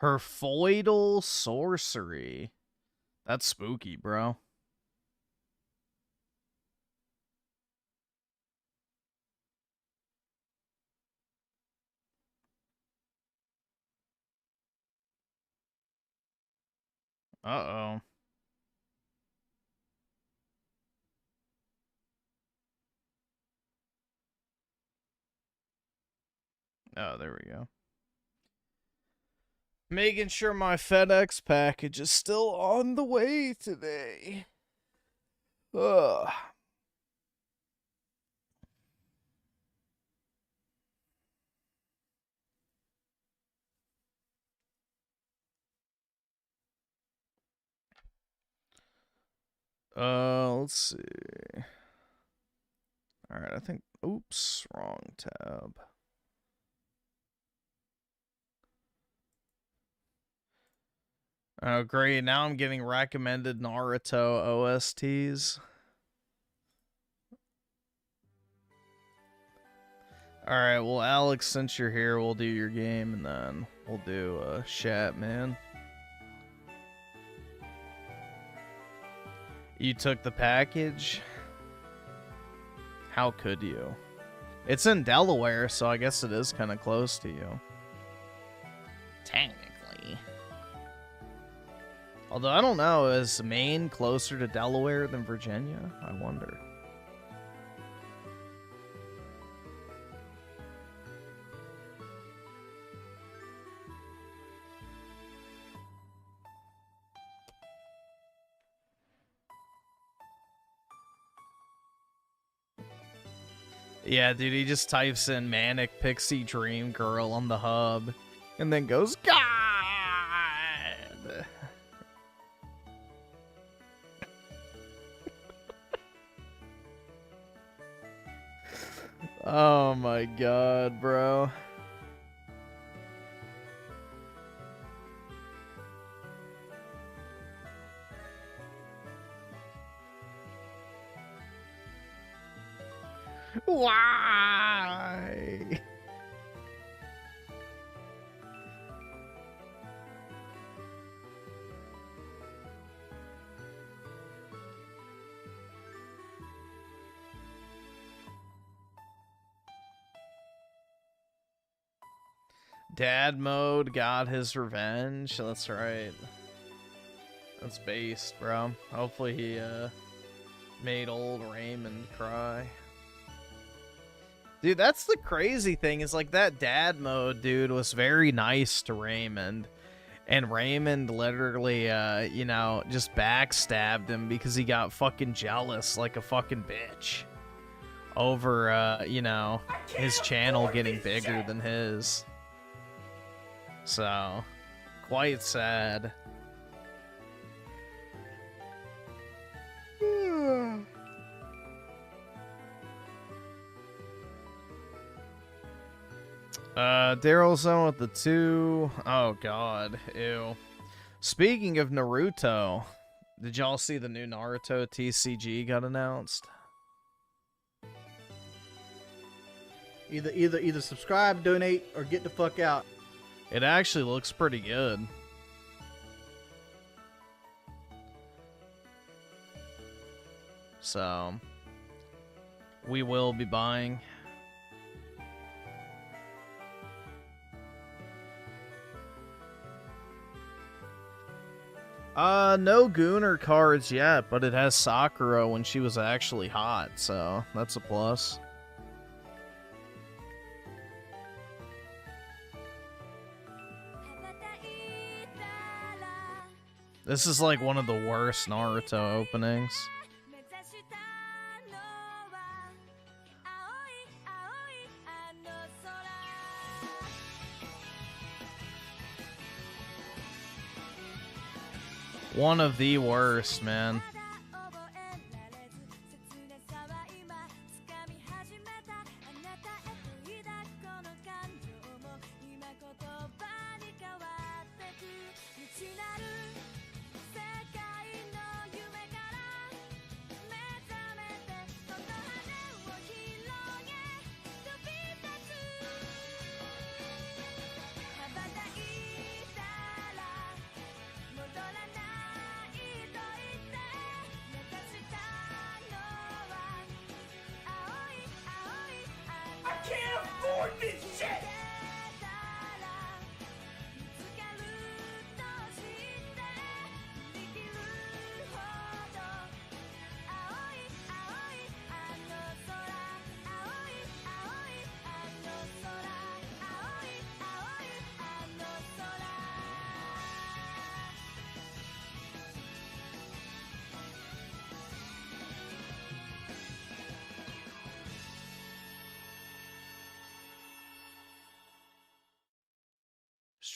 Her foidal sorcery. That's spooky, bro. Uh-oh. Oh, there we go. Making sure my FedEx package is still on the way today. Ugh. Let's see. Alright, I think... Oops, wrong tab. Oh, great. Now I'm getting recommended Naruto OSTs. Alright, well, Alex, since you're here, we'll do your game, and then we'll do chat, man. You took the package? How could you? It's in Delaware, so I guess it is kind of close to you. Technically. Although, I don't know, is Maine closer to Delaware than Virginia? I wonder. Yeah, dude, he just types in Manic Pixie Dream Girl on the hub, and then goes, God! Oh my god, bro. Why? Dad mode got his revenge. That's right. That's based, bro. Hopefully he made old Raymond cry. Dude, that's the crazy thing, is like that dad mode dude was very nice to Raymond. And Raymond literally, you know, just backstabbed him because he got fucking jealous like a fucking bitch. Over, you know, his channel getting bigger than his. So, quite sad. Daryl's on with the 2. Oh god, ew. Speaking of Naruto, did y'all see the new Naruto TCG got announced? Either subscribe, donate, or get the fuck out. It actually looks pretty good. So, we will be buying. No Gooner cards yet, but it has Sakura when she was actually hot, so that's a plus. This is like one of the worst Naruto openings. One of the worst, man.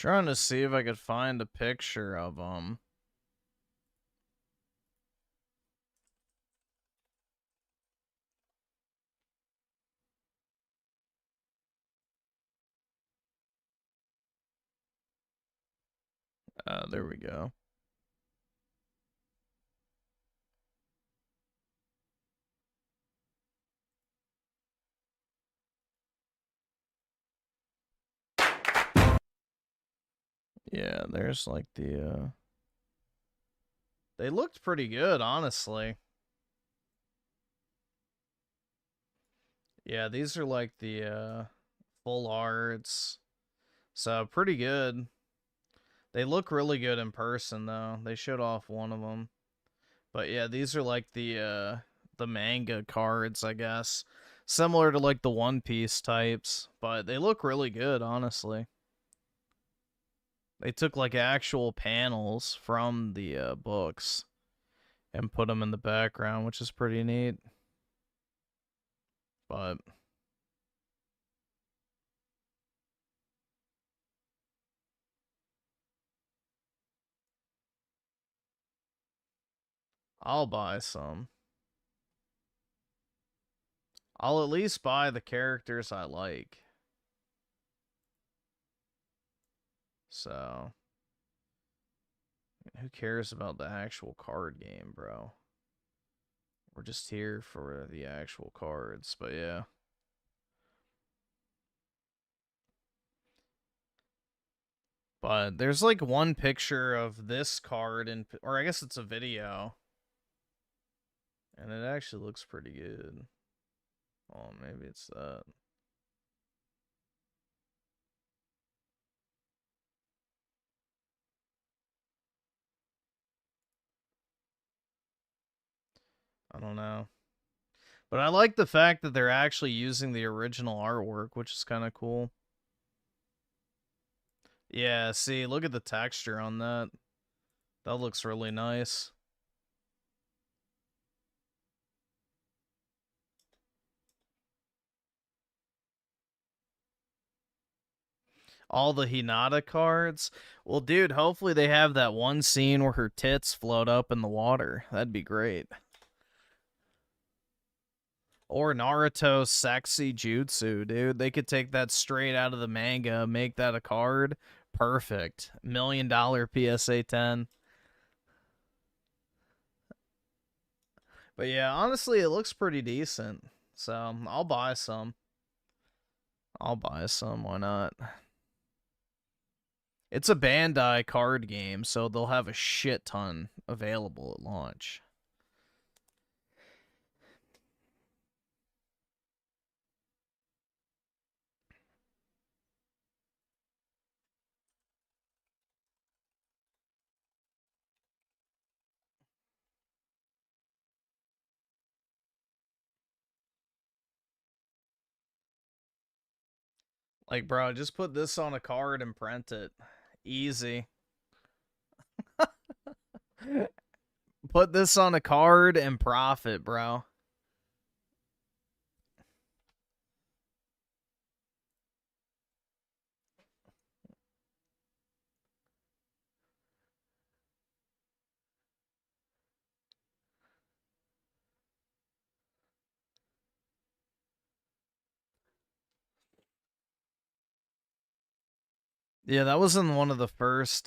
Trying to see if I could find a picture of them. There we go. Yeah, there's like the, they looked pretty good, honestly. Yeah, these are like the, full arts. So, pretty good. They look really good in person, though. They showed off one of them. But yeah, these are like the manga cards, I guess. Similar to like the One Piece types. But they look really good, honestly. They took like actual panels from the books and put them in the background, which is pretty neat. But I'll buy some. I'll at least buy the characters I like. So, who cares about the actual card game, bro? We're just here for the actual cards, but yeah. But there's like one picture of this card, or I guess it's a video. And it actually looks pretty good. Oh, maybe it's that. I don't know. But I like the fact that they're actually using the original artwork, which is kind of cool. Yeah, see, look at the texture on that. That looks really nice. All the Hinata cards. Well, dude, hopefully they have that one scene where her tits float up in the water. That'd be great. Or Naruto's sexy jutsu, dude. They could take that straight out of the manga, make that a card. Perfect. $1 million PSA 10. But yeah, honestly, it looks pretty decent. So, I'll buy some. I'll buy some, why not? It's a Bandai card game, so they'll have a shit ton available at launch. Like, bro, just put this on a card and print it. Easy. Put this on a card and profit, bro. Yeah, that was in one of the first,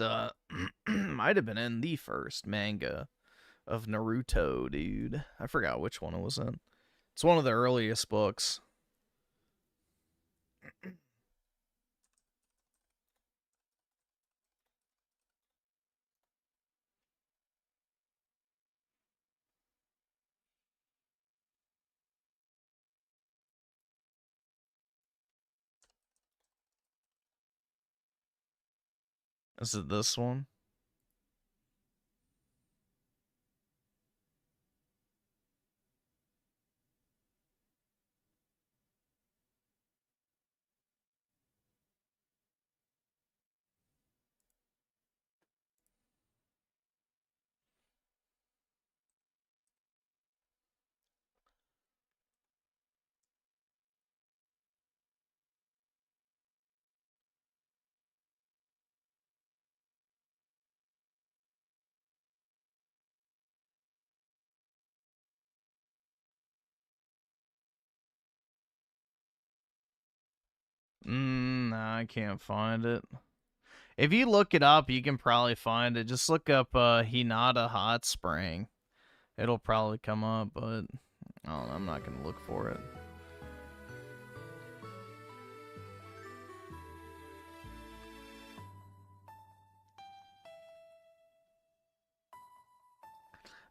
might have been in the first manga of Naruto, dude. I forgot which one it was in. It's one of the earliest books. Is it this one? Nah, I can't find it. If you look it up, you can probably find it. Just look up Hinata Hot Spring. It'll probably come up, but I don't know, I'm not gonna look for it.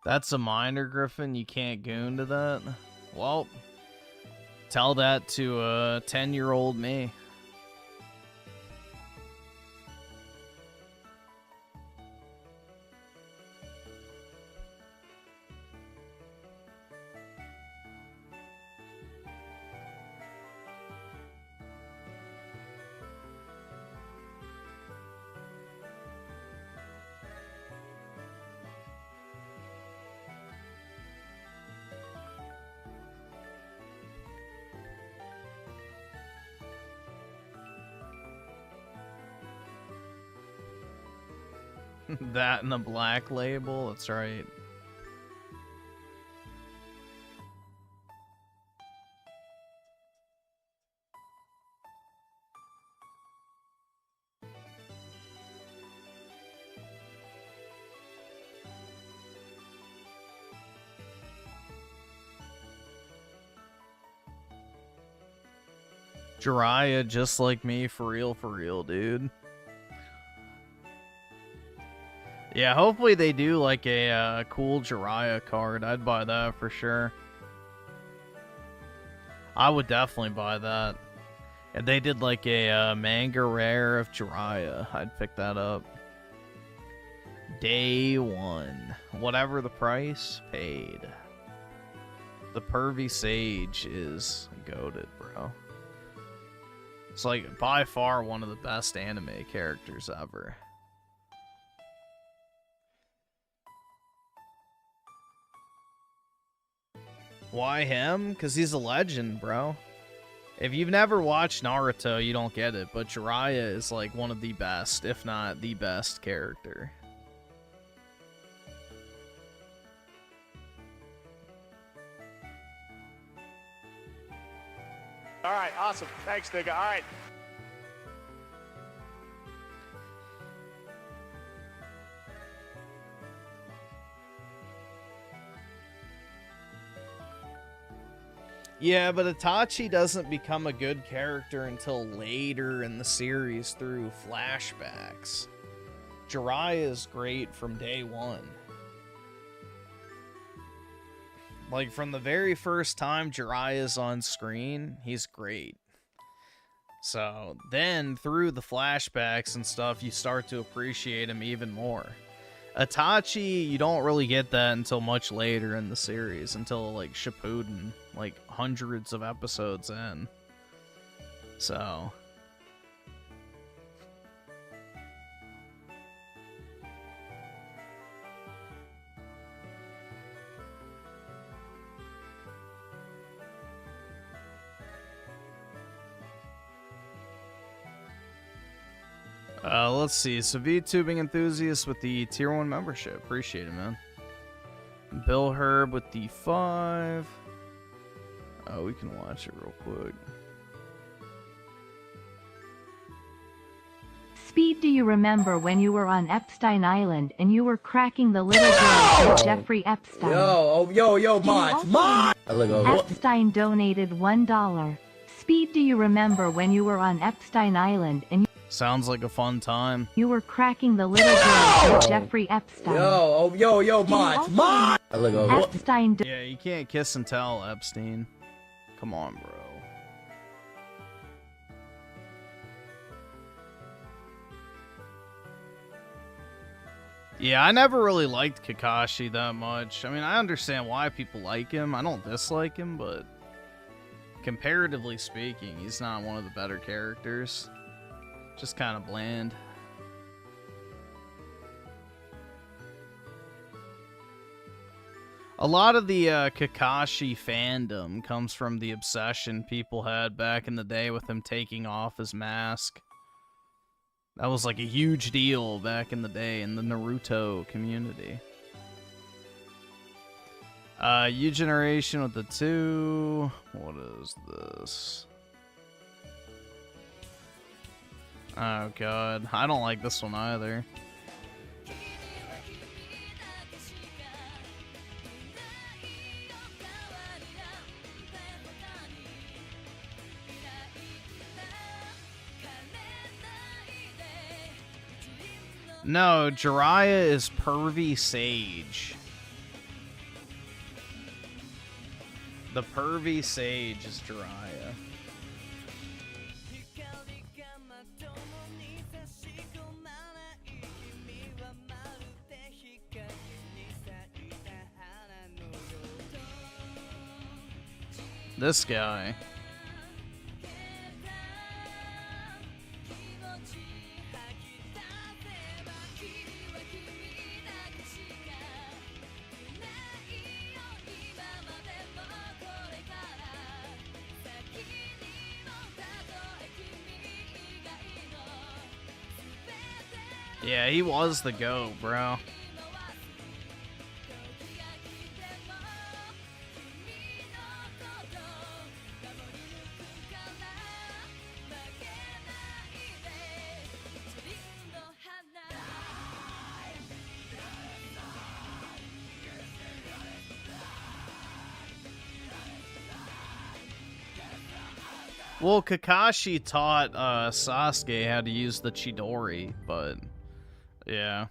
That's a minor, Griffin. You can't goon to that. Well, tell that to a 10-year-old me. That and the black label, that's right. Jiraiya, just like me, for real, dude. Yeah, hopefully they do like a cool Jiraiya card. I'd buy that for sure. I would definitely buy that. If they did like a manga rare of Jiraiya, I'd pick that up. Day one. Whatever the price, paid. The pervy sage is goated, bro. It's like by far one of the best anime characters ever. Why him? Because he's a legend, bro. If you've never watched Naruto, you don't get it, but Jiraiya is like one of the best, if not the best character. All right, awesome. Thanks, nigga. All right. Yeah, but Itachi doesn't become a good character until later in the series through flashbacks. Jiraiya is great from day one. Like, from the very first time Jiraiya is on screen, he's great. So, then, through the flashbacks and stuff, you start to appreciate him even more. Itachi, you don't really get that until much later in the series, until, like, Shippuden, like, hundreds of episodes in. So... let's see. So VTubing enthusiast with the tier 1 membership. Appreciate it, man. Bill Herb with the 5. Oh, we can watch it real quick. Speed, do you remember when you were on Epstein Island and you were cracking the little girl with Jeffrey Epstein? Yo, mods. Epstein donated $1. Speed, do you remember when you were on Epstein Island and Sounds like a fun time. you were cracking the little girl with Jeffrey Epstein? Yo, mods. Epstein Yeah, you can't kiss and tell, Epstein. Come on, bro. Yeah, I never really liked Kakashi that much. I mean, I understand why people like him. I don't dislike him, but comparatively speaking, he's not one of the better characters. Just kind of bland. A lot of the Kakashi fandom comes from the obsession people had back in the day with him taking off his mask. That was like a huge deal back in the day in the Naruto community. U Generation with the 2. What is this? Oh god, I don't like this one either. No, Jiraiya is pervy sage. The pervy sage is Jiraiya. This guy. Yeah, he was the GOAT, bro. Well, Kakashi taught Sasuke how to use the Chidori, but yeah.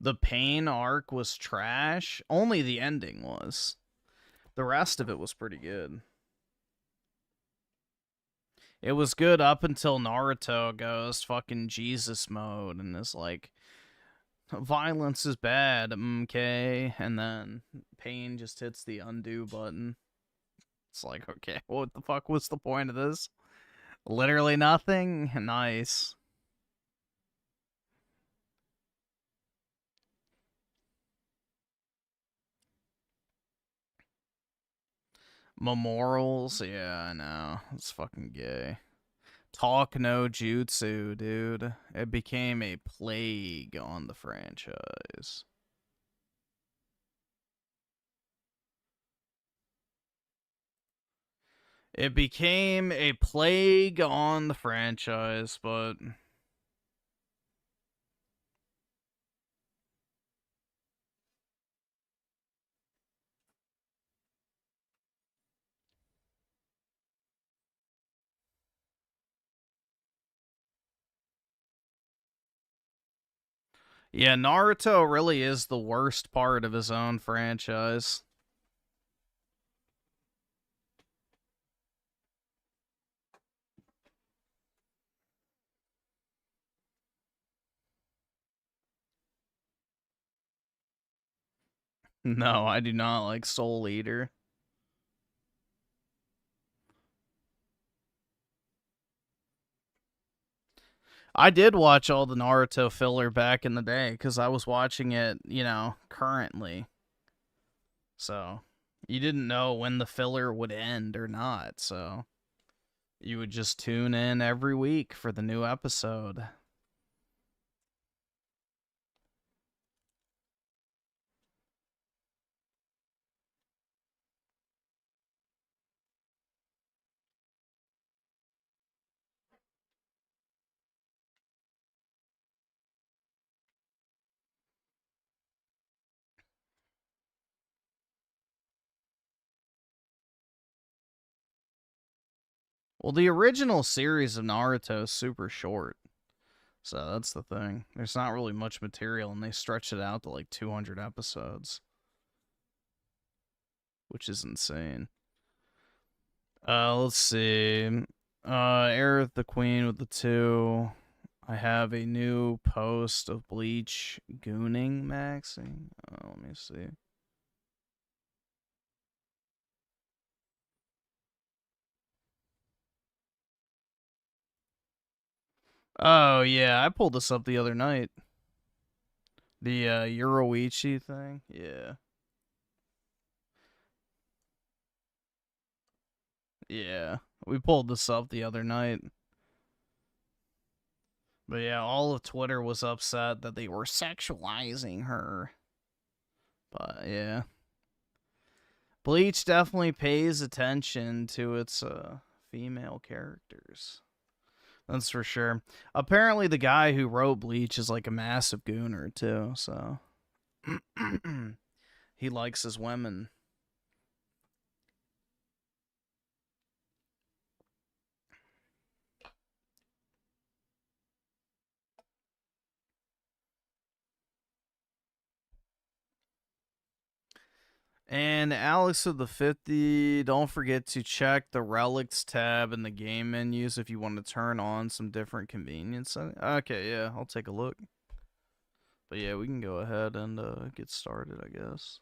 The Pain arc was trash. Only the ending was. The rest of it was pretty good. It was good up until Naruto goes fucking Jesus mode and is like, violence is bad, okay? And then Pain just hits the undo button. It's like, okay, what the fuck was the point of this? Literally nothing? Nice. Memorials? Yeah, I know. It's fucking gay. Talk no jutsu, dude. It became a plague on the franchise. It became a plague on the franchise, but yeah, Naruto really is the worst part of his own franchise. No, I do not like Soul Eater. I did watch all the Naruto filler back in the day because I was watching it, you know, currently. So, you didn't know when the filler would end or not, so you would just tune in every week for the new episode. Well, the original series of Naruto is super short. So that's the thing. There's not really much material, and they stretched it out to like 200 episodes. Which is insane. Let's see. Aerith the Queen with the 2. I have a new post of Bleach gooning maxing. Let me see. Oh, yeah, I pulled this up the other night. The Yoruichi thing, yeah. Yeah, we pulled this up the other night. But yeah, all of Twitter was upset that they were sexualizing her. But yeah. Bleach definitely pays attention to its female characters. That's for sure. Apparently the guy who wrote Bleach is like a massive gooner too, so he likes his women. And Alex of the 50, don't forget to check the relics tab in the game menus if you want to turn on some different convenience. Okay, yeah, I'll take a look. But yeah, we can go ahead and get started, I guess.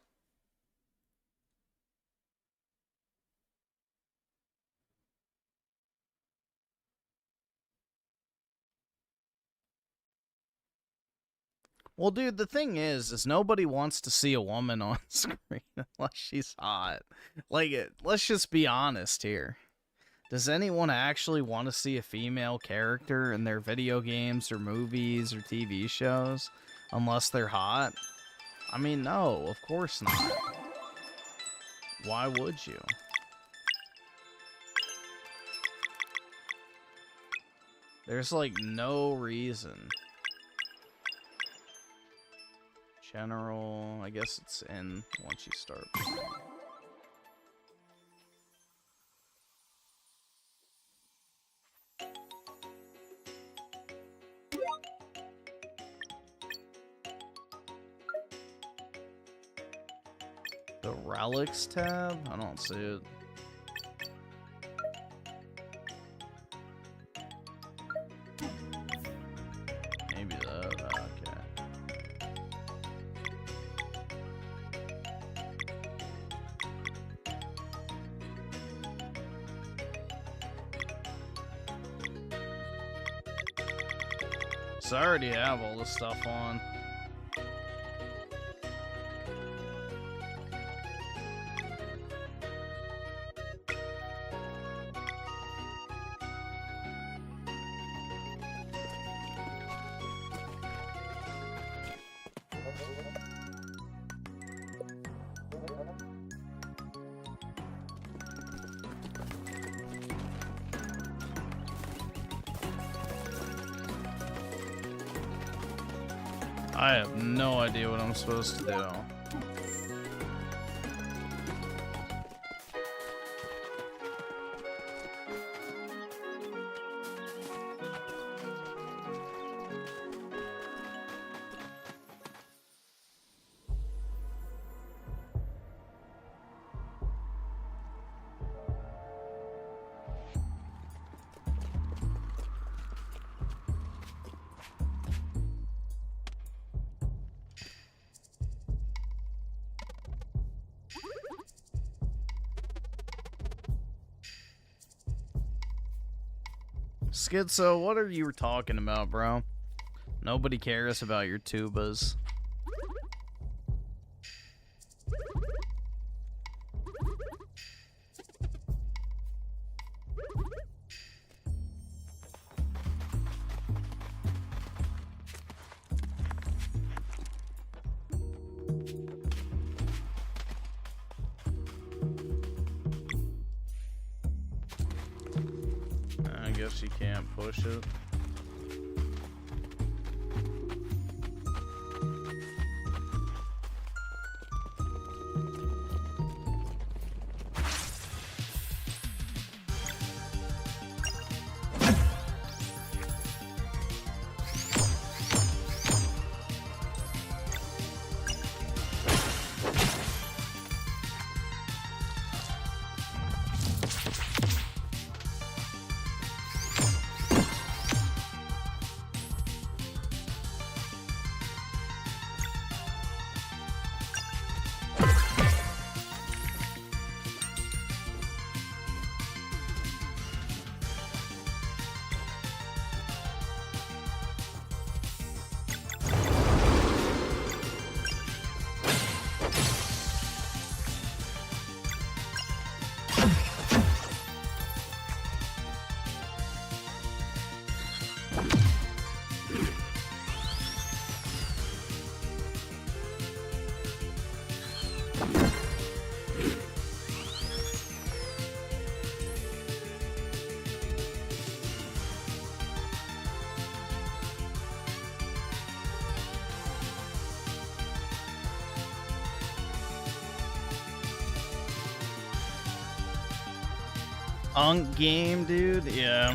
Well, dude, the thing is nobody wants to see a woman on screen unless she's hot. Like, let's just be honest here. Does anyone actually want to see a female character in their video games or movies or TV shows unless they're hot? I mean, no, of course not. Why would you? There's, like, no reason. General, I guess it's in once you start. The relics tab? I don't see it. Maybe that, okay. So I already have all this stuff on. I have no idea what I'm supposed to do. Schizo, what are you talking about, bro? Nobody cares about your tubas. I guess you can't push it. Unk game, dude? Yeah.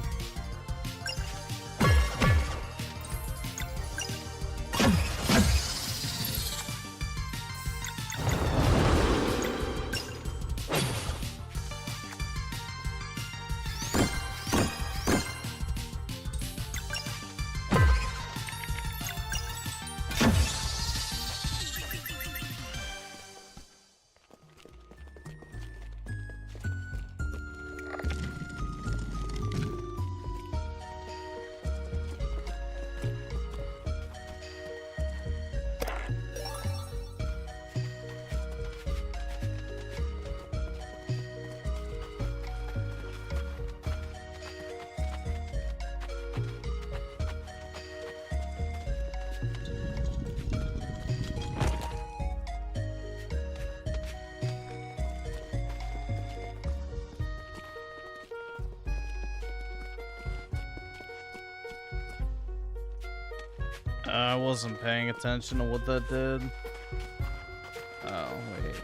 I wasn't paying attention to what that did. Oh, wait.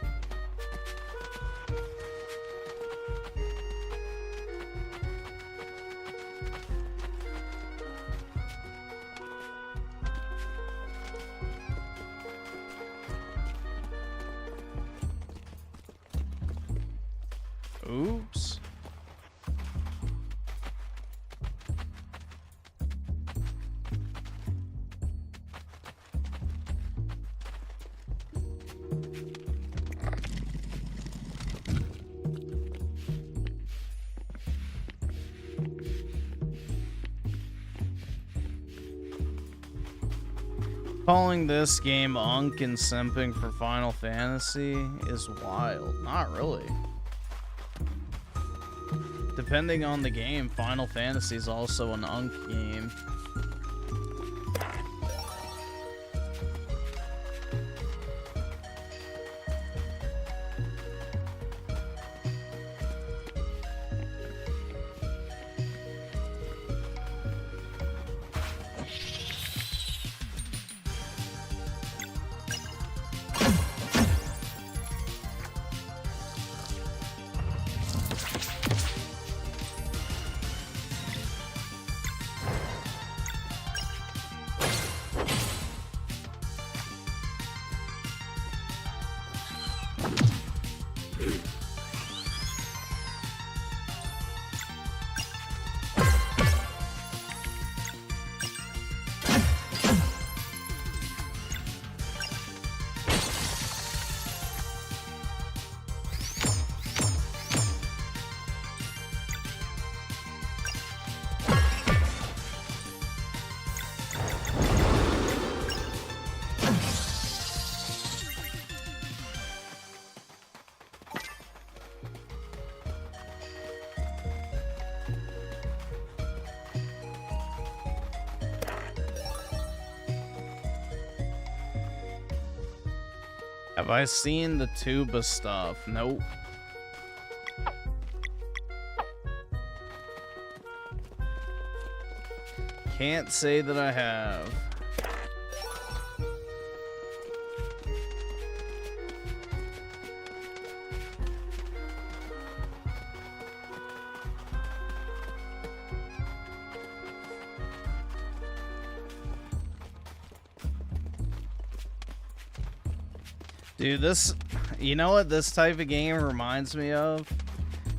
Oops. Calling this game unk and simping for Final Fantasy is wild. Not really. Depending on the game, Final Fantasy is also an unk game. Have I seen the tuba stuff? Nope. Can't say that I have. Dude, this, you know what this type of game reminds me of?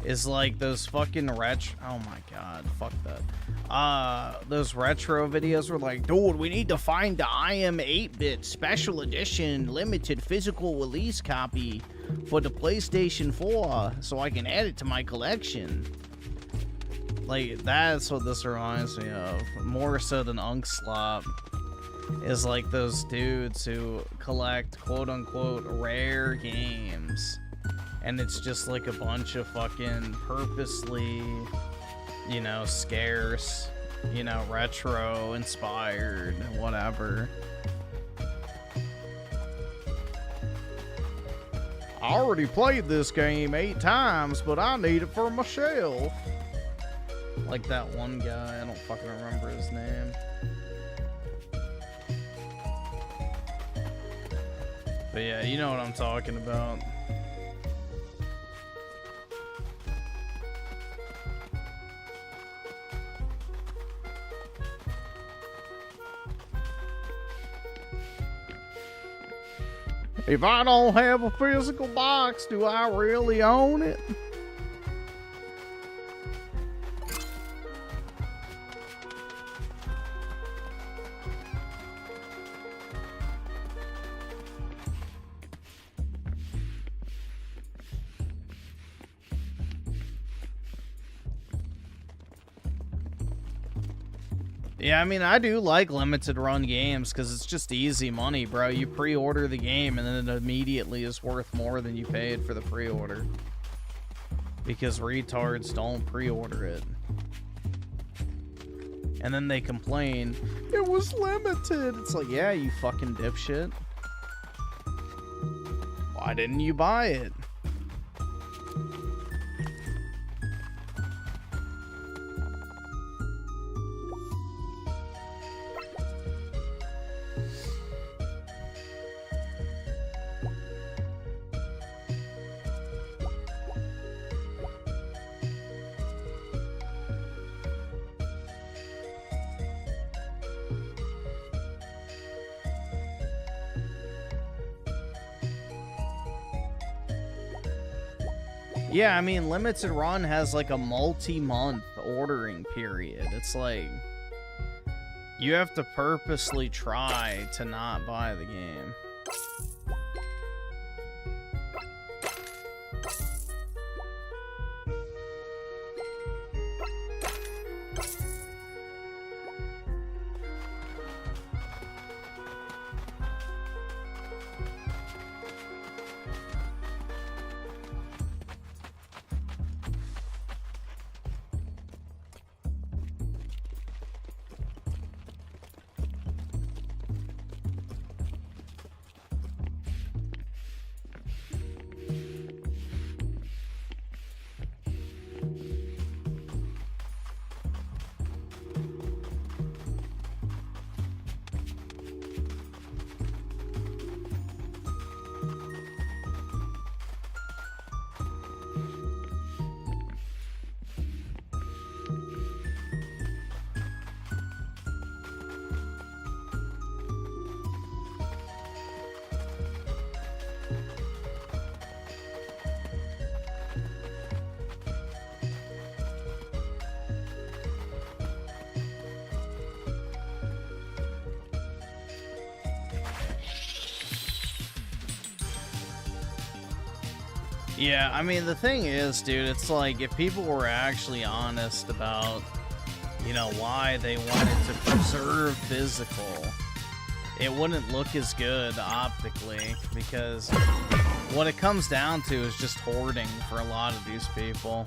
Is like those fucking oh my god, fuck that. Those retro videos were like, dude, we need to find the IM 8-bit special edition limited physical release copy for the PlayStation 4 so I can add it to my collection. Like, that's what this reminds me of. More so than Unk Slop. Is like those dudes who collect quote-unquote rare games, and it's just like a bunch of fucking purposely, you know, scarce, you know, retro inspired, whatever. I already played this game 8 times, but I need it for myself. Like that one guy, I don't fucking remember his name. But yeah, you know what I'm talking about. If I don't have a physical box, do I really own it? Yeah, I mean, I do like limited run games because it's just easy money, bro. You pre-order the game and then it immediately is worth more than you paid for the pre-order. Because retards don't pre-order it. And then they complain, it was limited. It's like, yeah, you fucking dipshit. Why didn't you buy it? Yeah, I mean, Limited Run has like a multi-month ordering period. It's like, you have to purposely try to not buy the game. Yeah, I mean, the thing is, dude, it's like, if people were actually honest about, you know, why they wanted to preserve physical, it wouldn't look as good optically, because what it comes down to is just hoarding for a lot of these people.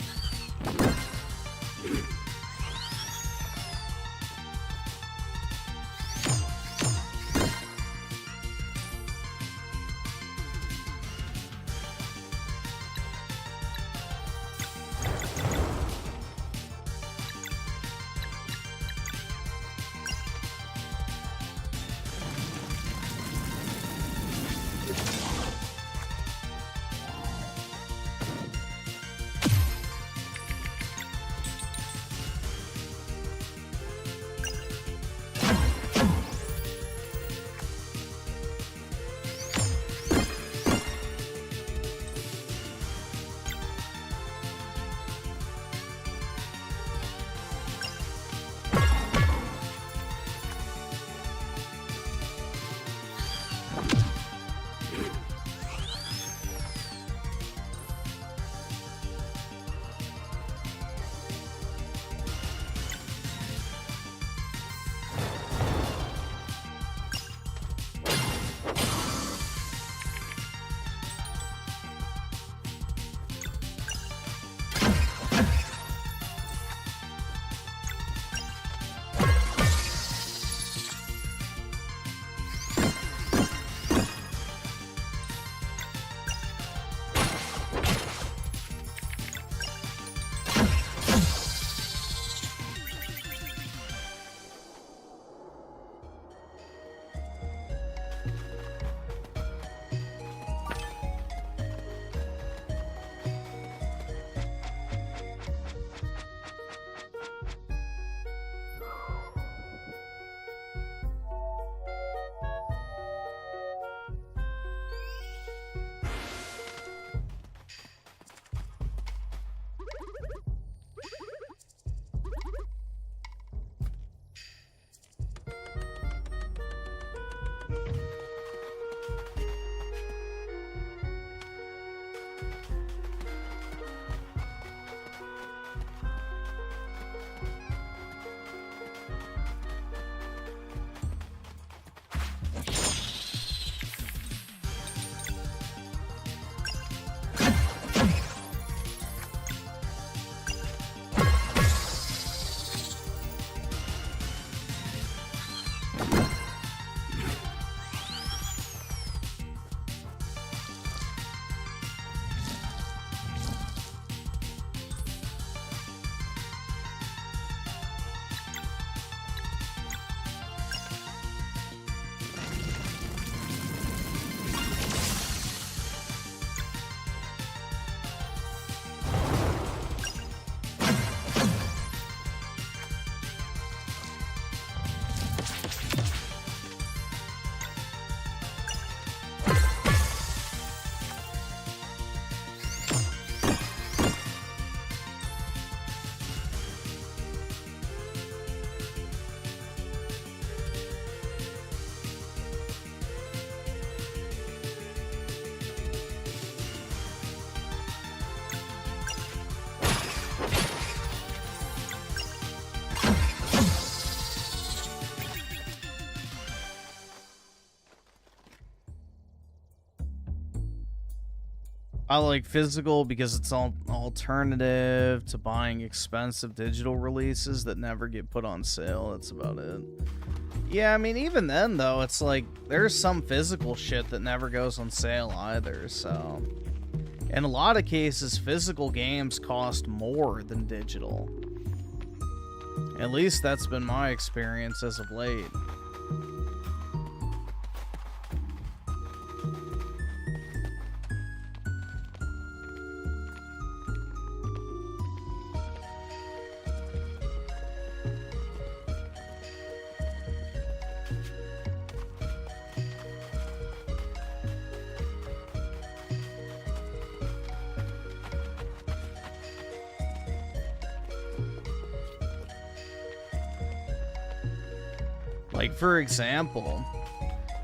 I like physical because it's an alternative to buying expensive digital releases that never get put on sale. That's about it. Yeah, I mean, even then, though, it's like, there's some physical shit that never goes on sale either, so... In a lot of cases, physical games cost more than digital. At least that's been my experience as of late. Like, for example,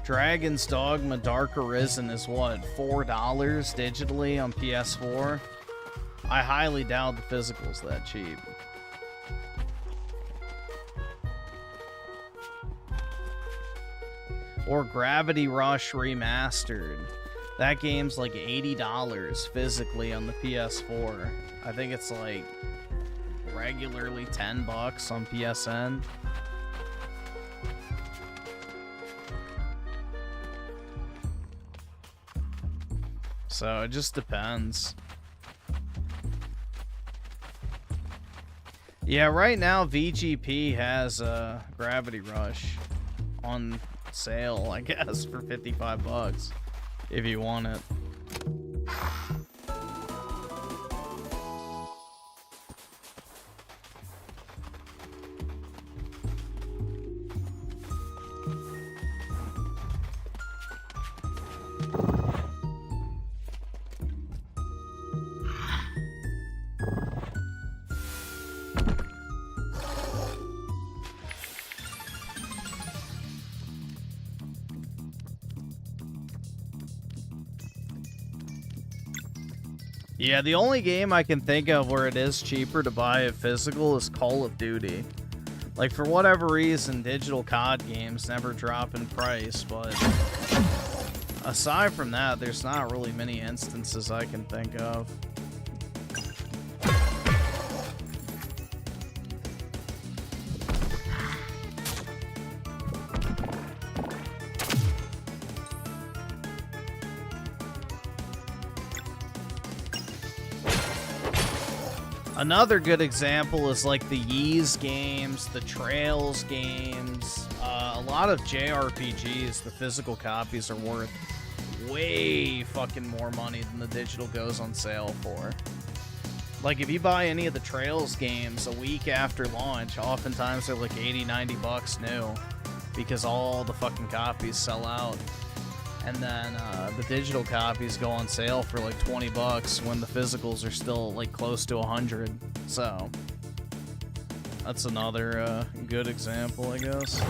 Dragon's Dogma Dark Arisen is what, $4 digitally on PS4? I highly doubt the physical's that cheap. Or Gravity Rush Remastered. That game's like $80 physically on the PS4. I think it's like regularly $10 on PSN. So it just depends. Yeah, right now VGP has Gravity Rush on sale, I guess, for $55 if you want it. Yeah, the only game I can think of where it is cheaper to buy a physical is Call of Duty. Like, for whatever reason, digital COD games never drop in price, but aside from that, there's not really many instances I can think of. Another good example is like the Ys games, the Trails games, a lot of JRPGs, the physical copies are worth way fucking more money than the digital goes on sale for. Like, if you buy any of the Trails games a week after launch, oftentimes they're like $80-90 new, because all the fucking copies sell out. And then the digital copies go on sale for like $20 when the physicals are still like close to 100. So that's another good example, I guess.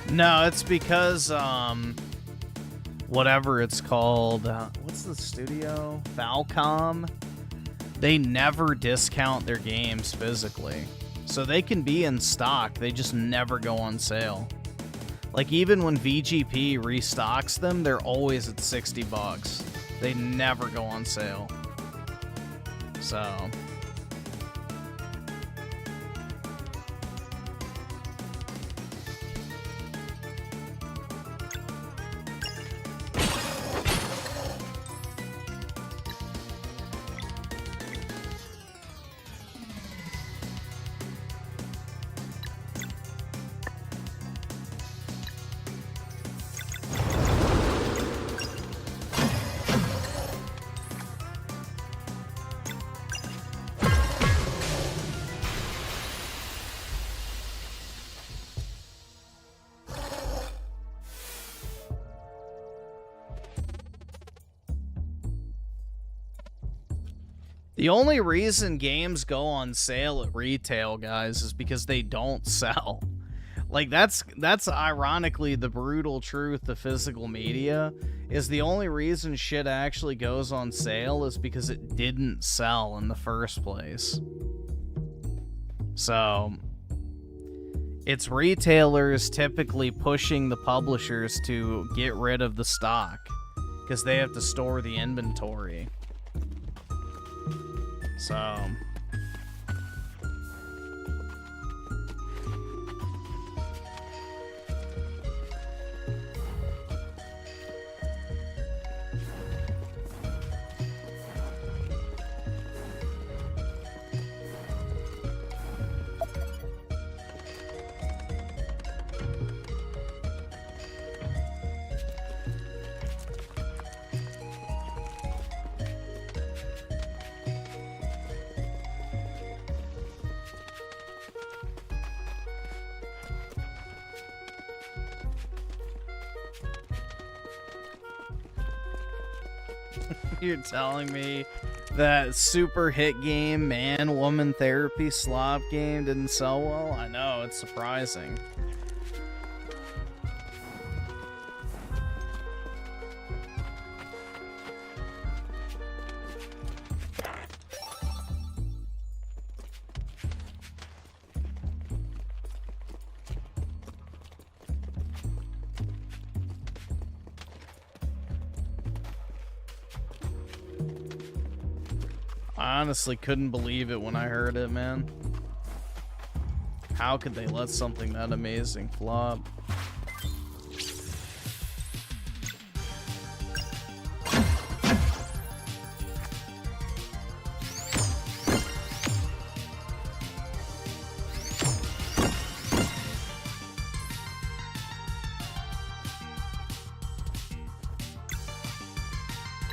No, it's because, whatever it's called, what's the studio? Falcom? They never discount their games physically. So they can be in stock, they just never go on sale. Like, even when VGP restocks them, they're always at $60. They never go on sale. So... The only reason games go on sale at retail, guys, is because they don't sell. Like, that's ironically the brutal truth of physical media, is the only reason shit actually goes on sale is because it didn't sell in the first place. So, it's retailers typically pushing the publishers to get rid of the stock, because they have to store the inventory. So... You're telling me that super hit game, man-woman therapy slop game didn't sell well? I know, it's surprising. I honestly couldn't believe it when I heard it, man. How could they let something that amazing flop?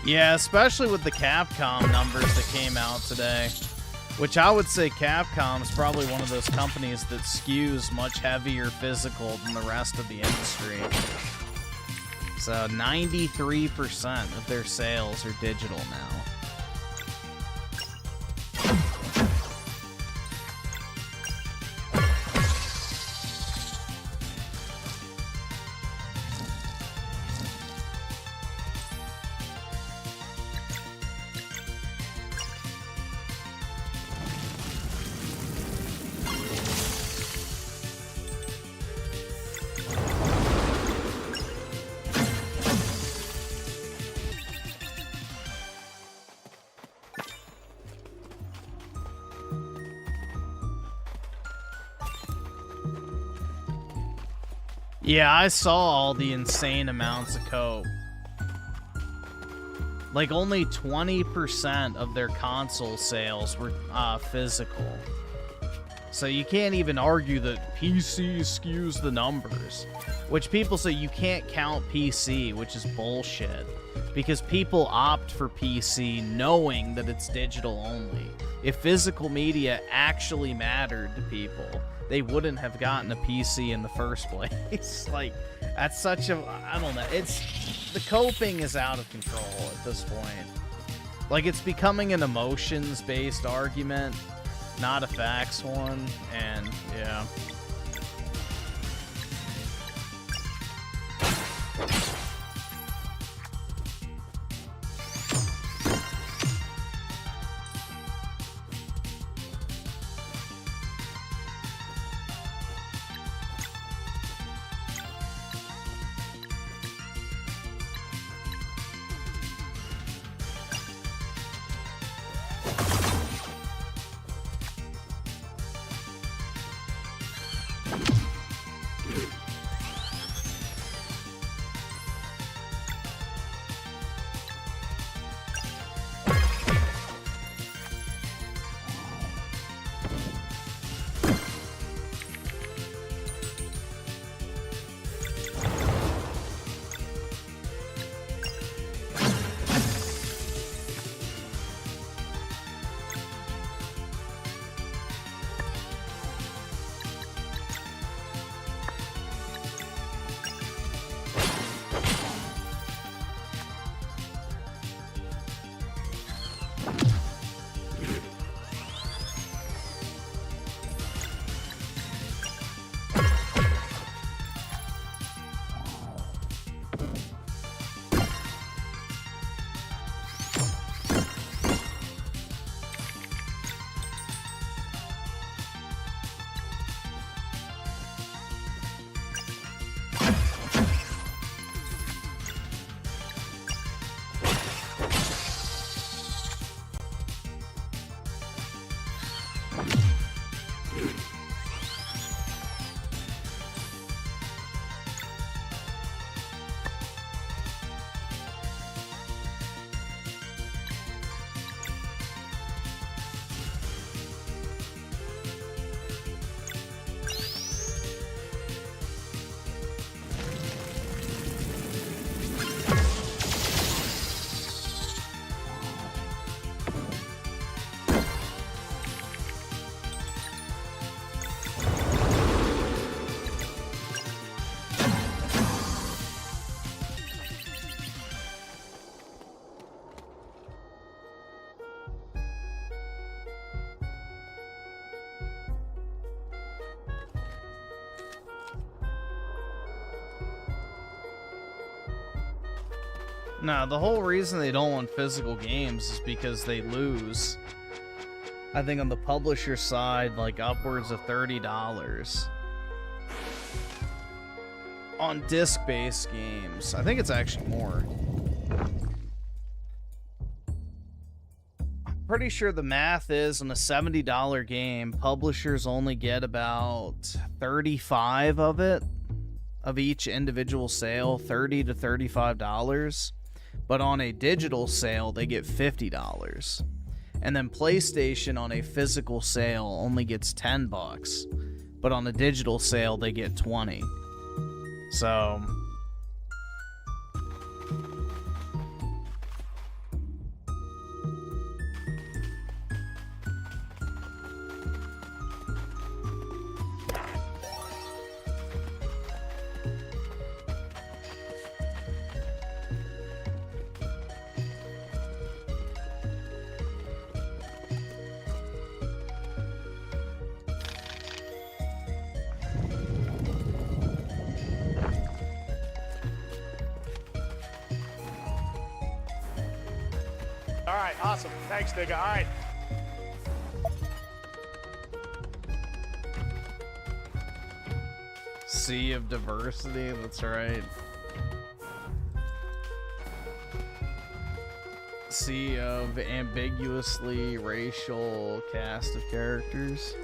Yeah, especially with the Capcom numbers that came out today. Which I would say Capcom's probably one of those companies that skews much heavier physical than the rest of the industry. So 93% of their sales are digital now. Yeah, I saw all the insane amounts of cope. Like, only 20% of their console sales were physical. So you can't even argue that PC skews the numbers. Which people say you can't count PC, which is bullshit. Because people opt for PC knowing that it's digital only. If physical media actually mattered to people, they wouldn't have gotten a PC in the first place. Like, that's such a... I don't know. It's... The coping is out of control at this point. Like, it's becoming an emotions-based argument, not a facts one, and, yeah. No, the whole reason they don't want physical games is because they lose. I think on the publisher side, like upwards of $30. On disc-based games. I think it's actually more. I'm pretty sure the math is on a $70 game, publishers only get about 35 of it, of each individual sale, $30 to $35. But on a digital sale, they get $50. And then PlayStation on a physical sale only gets $10, but on a digital sale, they get 20. So All right, awesome. Thanks, nigga. All right. sea of diversity, that's right. Sea of ambiguously racial cast of characters.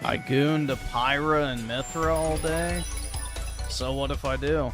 I gooned to Pyra and Mithra all day, so what if I do?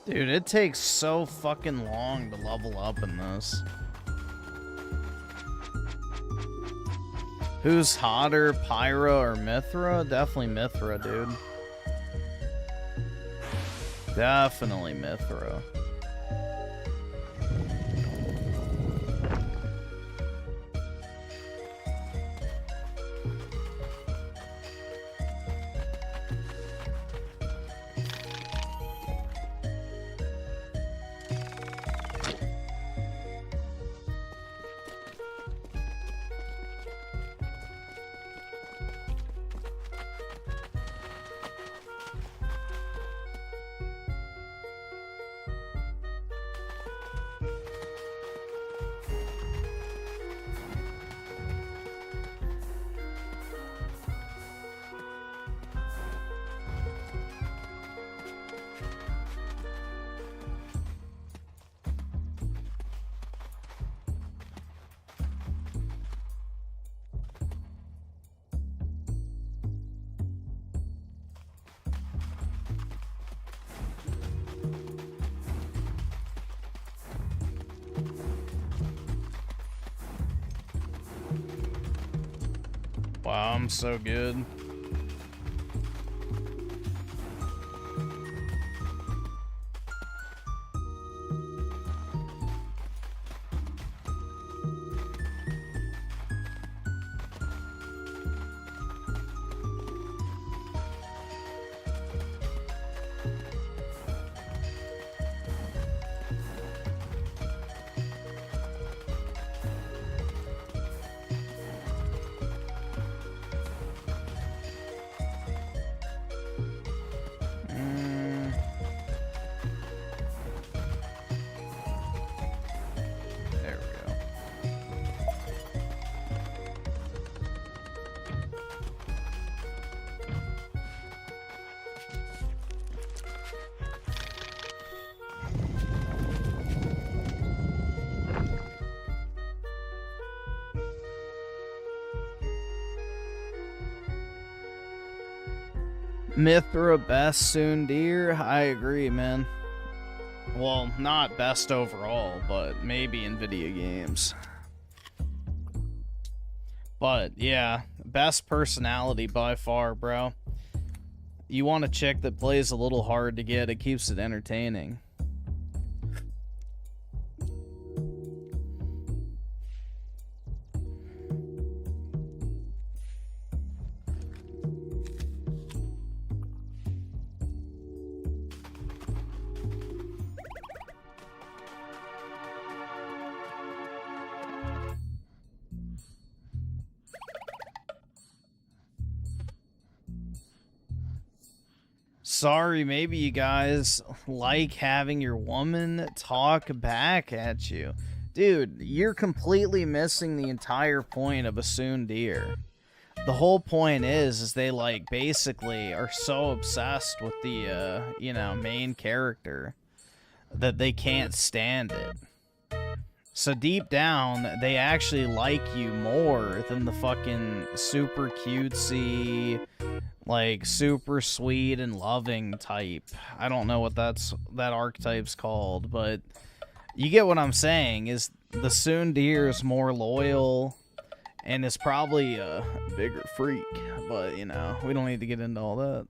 Dude, it takes so fucking long to level up in this. Who's hotter, Pyra or Mithra? Definitely Mithra, dude. Definitely Mithra. Wow, I'm so good. There we go. Mithra best soon, dear. I agree, man. Well, not best overall, but maybe in video games. But yeah, best personality by far, bro. You want a chick that plays a little hard to get, it keeps it entertaining. Sorry, maybe you guys like having your woman talk back at you. Dude, you're completely missing the entire point of a tsundere. The whole point is they like basically are so obsessed with the, you know, main character that they can't stand it. So deep down, they actually like you more than the fucking super cutesy, like super sweet and loving type. I don't know what that archetype's called, but you get what I'm saying. Is the tsundere is more loyal and is probably a bigger freak, but you know, we don't need to get into all that.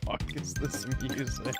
Fuck is this music?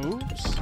Oops.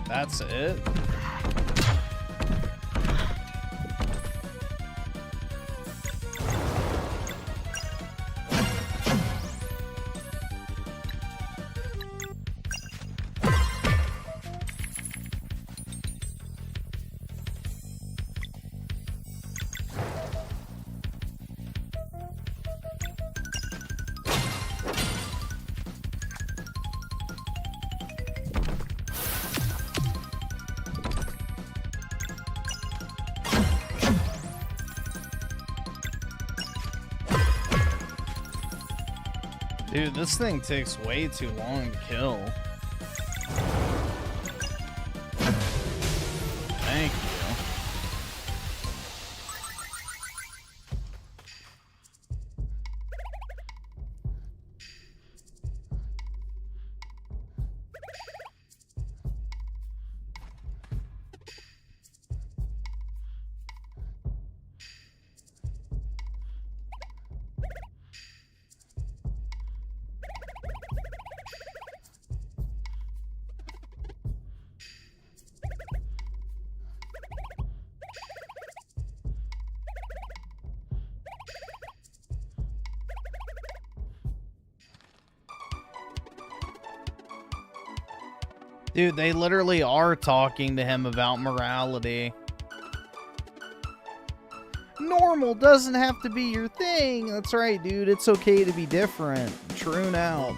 That's it? Dude, this thing takes way too long to kill. Thank you. Dude, they literally are talking to him about morality. Normal doesn't have to be your thing. That's right, dude. It's okay to be different. True out.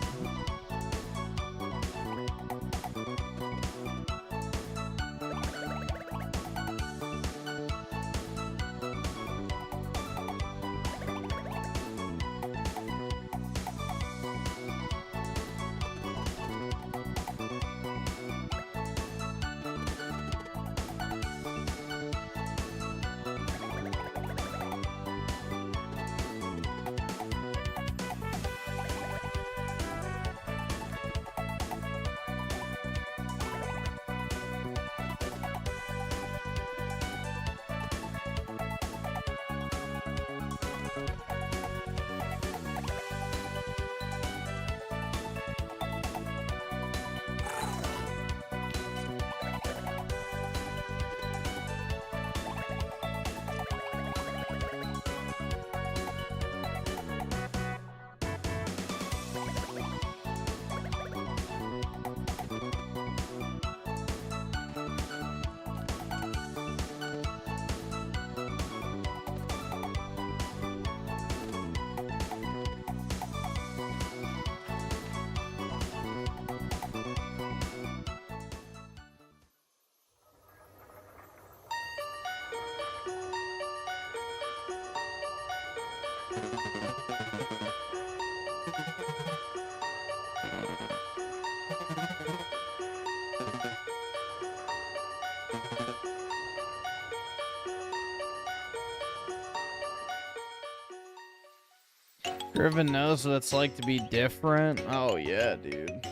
Griffin knows what it's like to be different. Oh yeah, dude.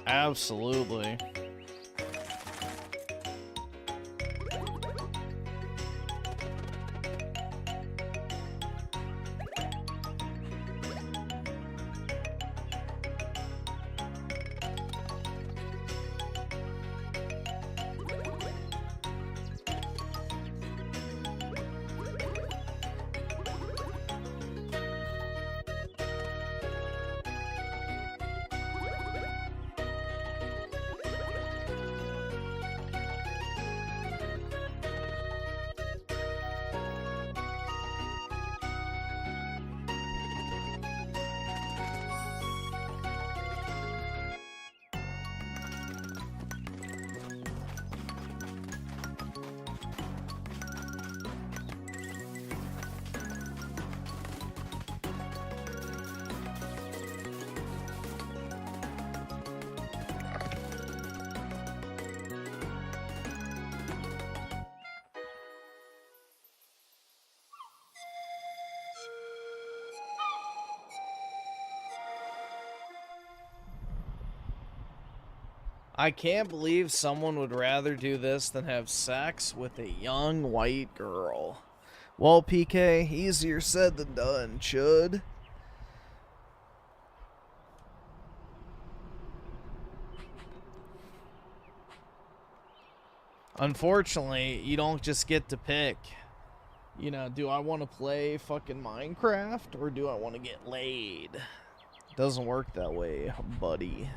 Absolutely. I can't believe someone would rather do this than have sex with a young white girl. Well, PK, easier said than done, chud. Unfortunately, you don't just get to pick. You know, do I want to play fucking Minecraft or do I want to get laid? Doesn't work that way, buddy.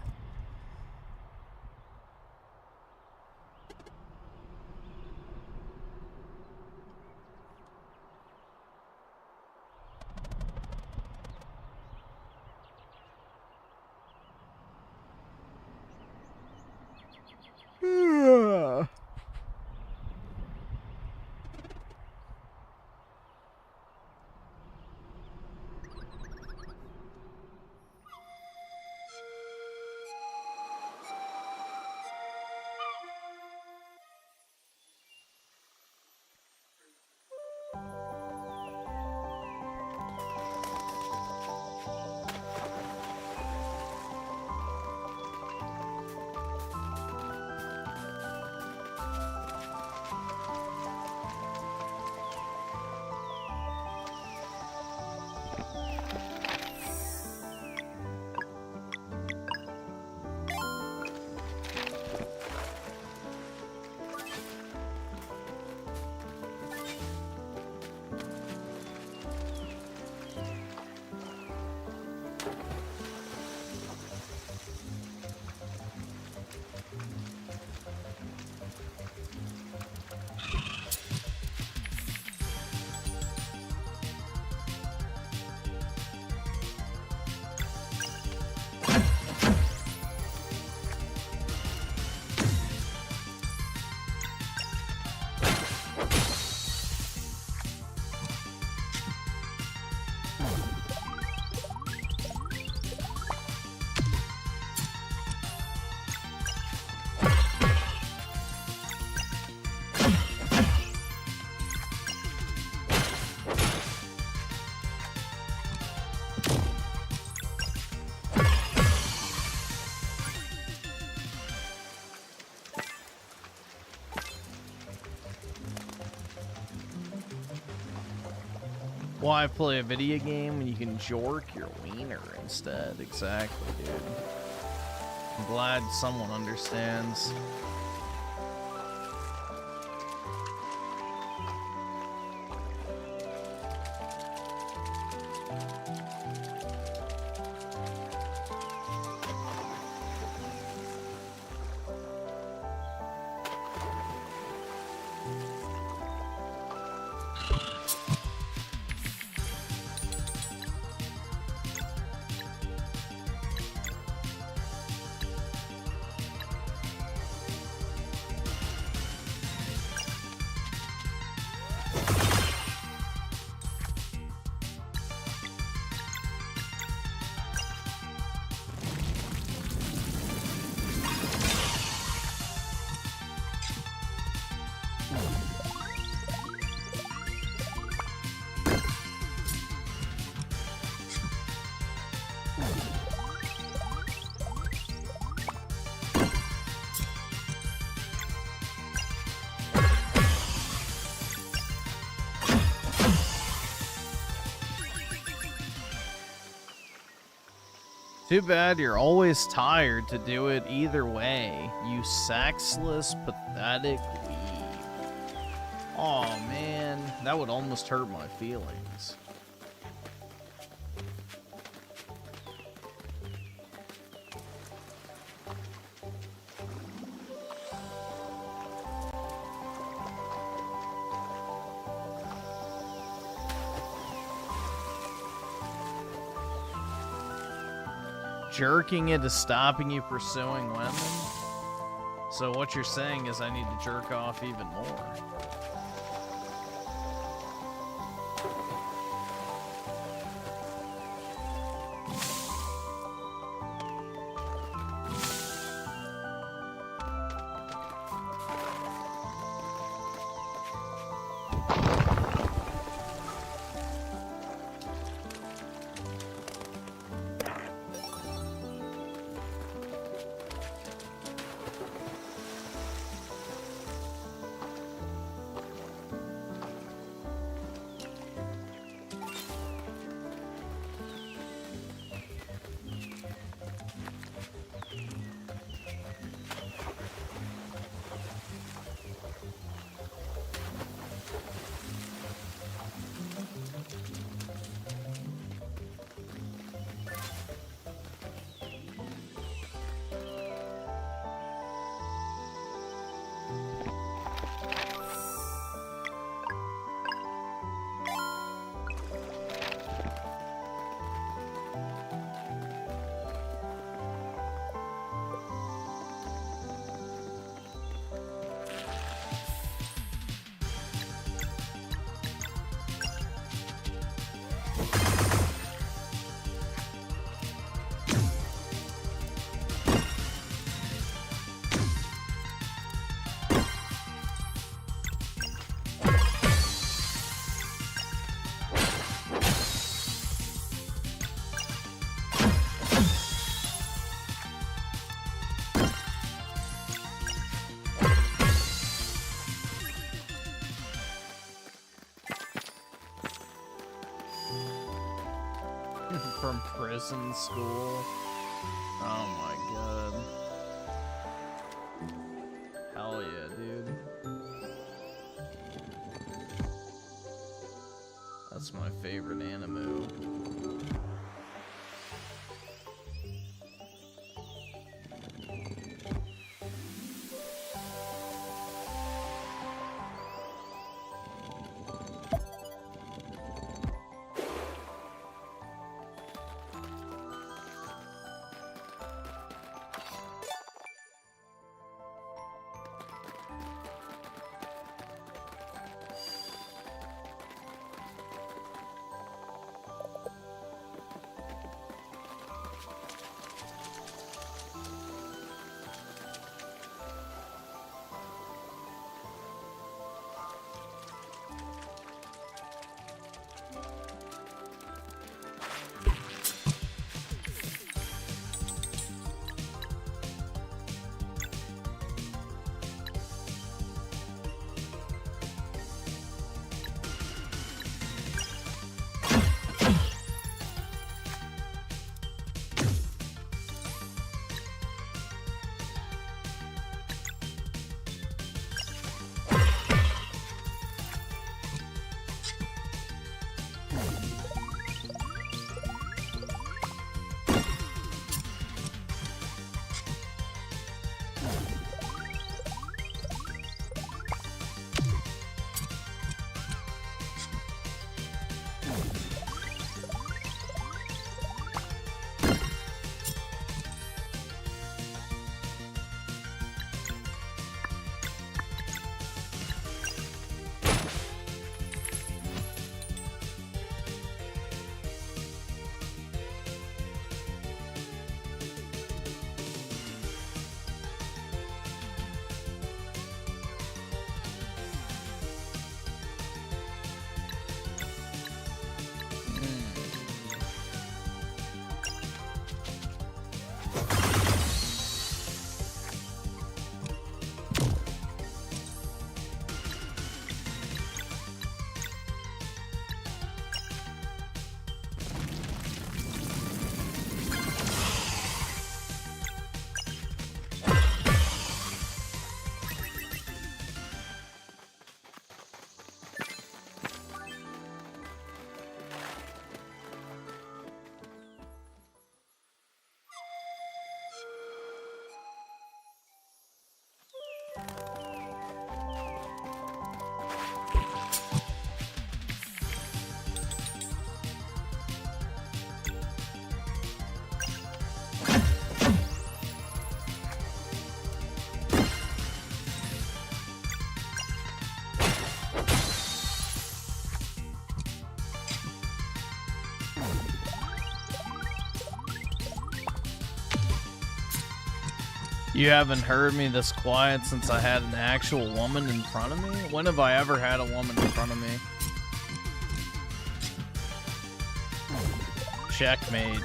Why play a video game when you can jork your wiener instead? Exactly, dude. I'm glad someone understands. Too bad you're always tired to do it either way, you sexless, pathetic weeb. Aw, man, that would almost hurt my feelings. Jerking it is stopping you pursuing women? So what you're saying is I need to jerk off even more. in school. Oh my god. Hell yeah, dude. That's my favorite anime. You haven't heard me this quiet since I had an actual woman in front of me? When have I ever had a woman in front of me? Checkmate.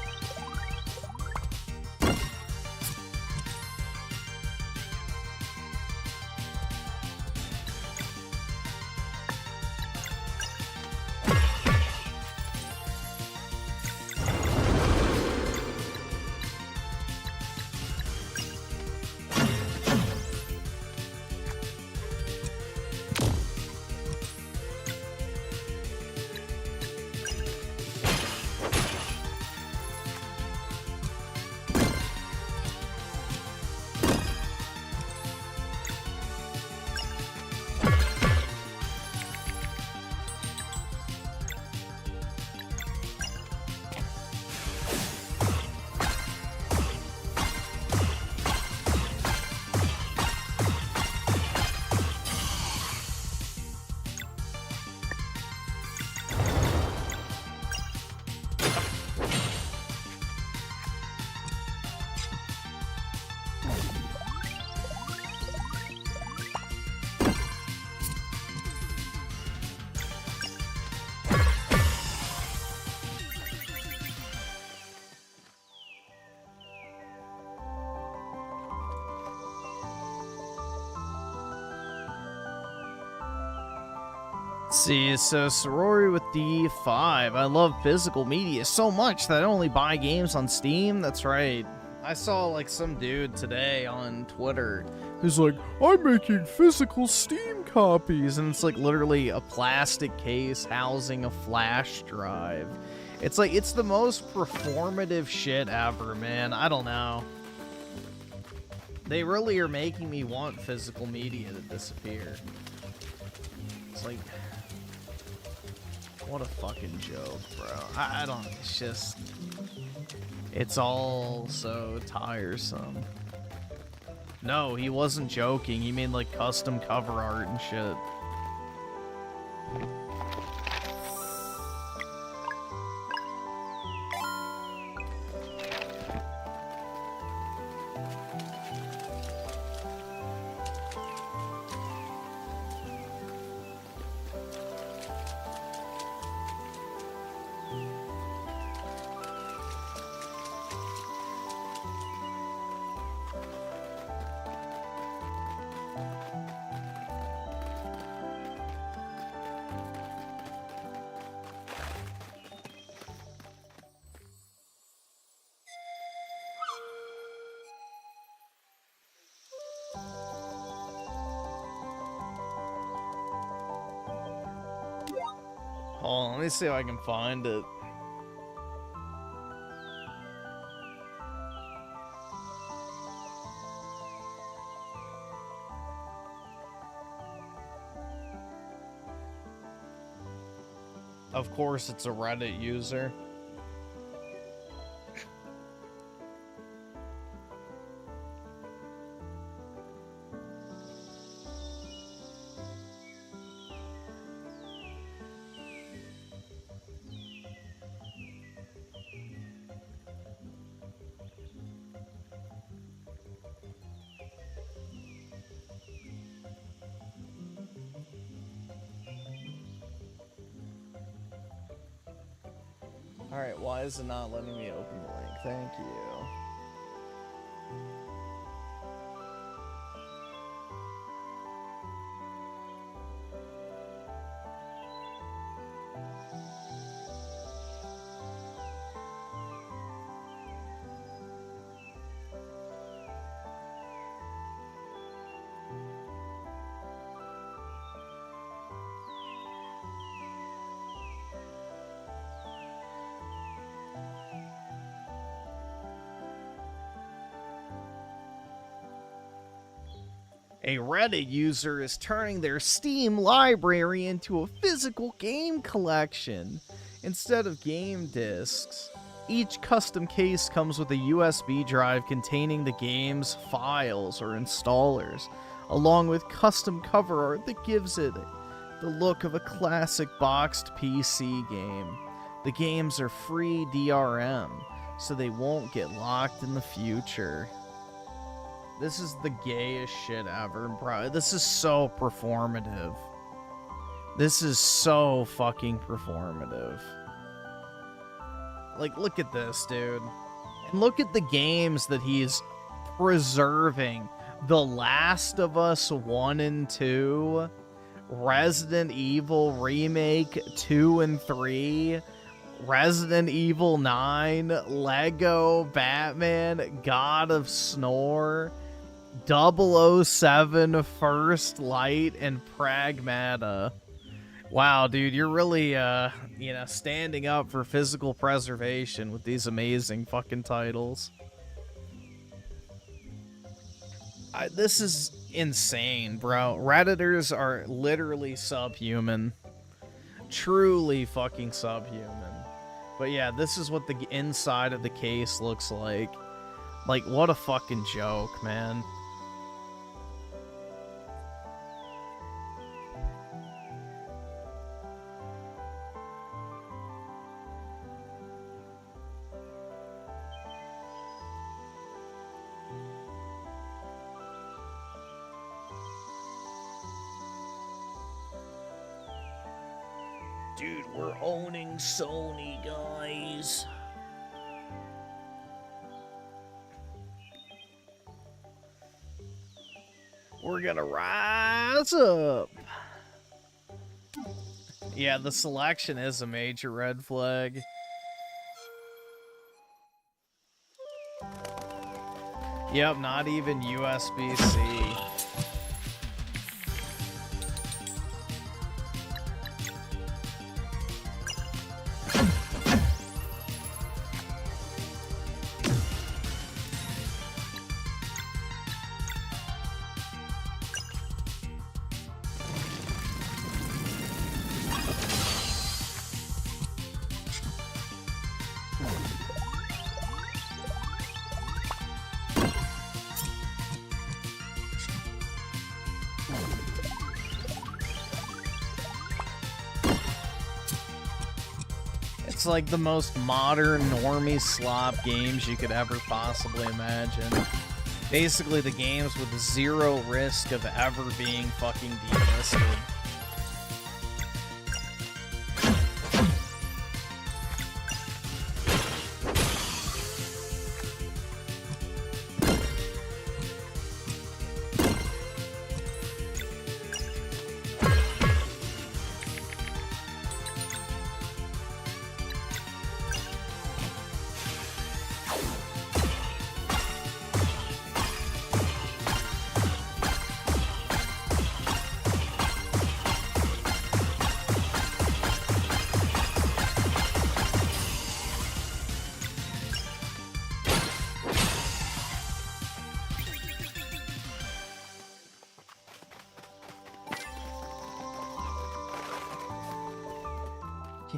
See, so sorority with D5. I love physical media so much that I only buy games on Steam. That's right. I saw like some dude today on Twitter who's like, I'm making physical Steam copies, and it's like literally a plastic case housing a flash drive. It's like, it's the most performative shit ever, man. I don't know. They really are making me want physical media to disappear. It's like, what a fucking joke, bro. I don't, it's just, it's all so tiresome. No, he wasn't joking. He made like custom cover art and shit. Hold on, let me see if I can find it. Of course, it's a Reddit user. Alright, why is it not letting me open the link? Thank you. A Reddit user is turning their Steam library into a physical game collection instead of game discs. Each custom case comes with a USB drive containing the game's files or installers, along with custom cover art that gives it the look of a classic boxed PC game. The games are free DRM, so they won't get locked in the future. This is the gayest shit ever, bro. This is so performative. This is so fucking performative. Like, look at this, dude. And look at the games that he's preserving. The Last of Us 1 and 2, Resident Evil Remake 2 and 3, Resident Evil 9, Lego Batman, God of Snore, 007 First Light, and Pragmata. Wow, dude, you're really, standing up for physical preservation with these amazing fucking titles. This is insane, bro. Redditors are literally subhuman. Truly fucking subhuman. But yeah, this is what the inside of the case looks like. Like, what a fucking joke, man. Dude, we're owning Sony, guys. We're gonna rise up. Yeah, the selection is a major red flag. Yep, not even USB-C. It's like the most modern normie slop games you could ever possibly imagine. Basically the games with zero risk of ever being fucking delisted.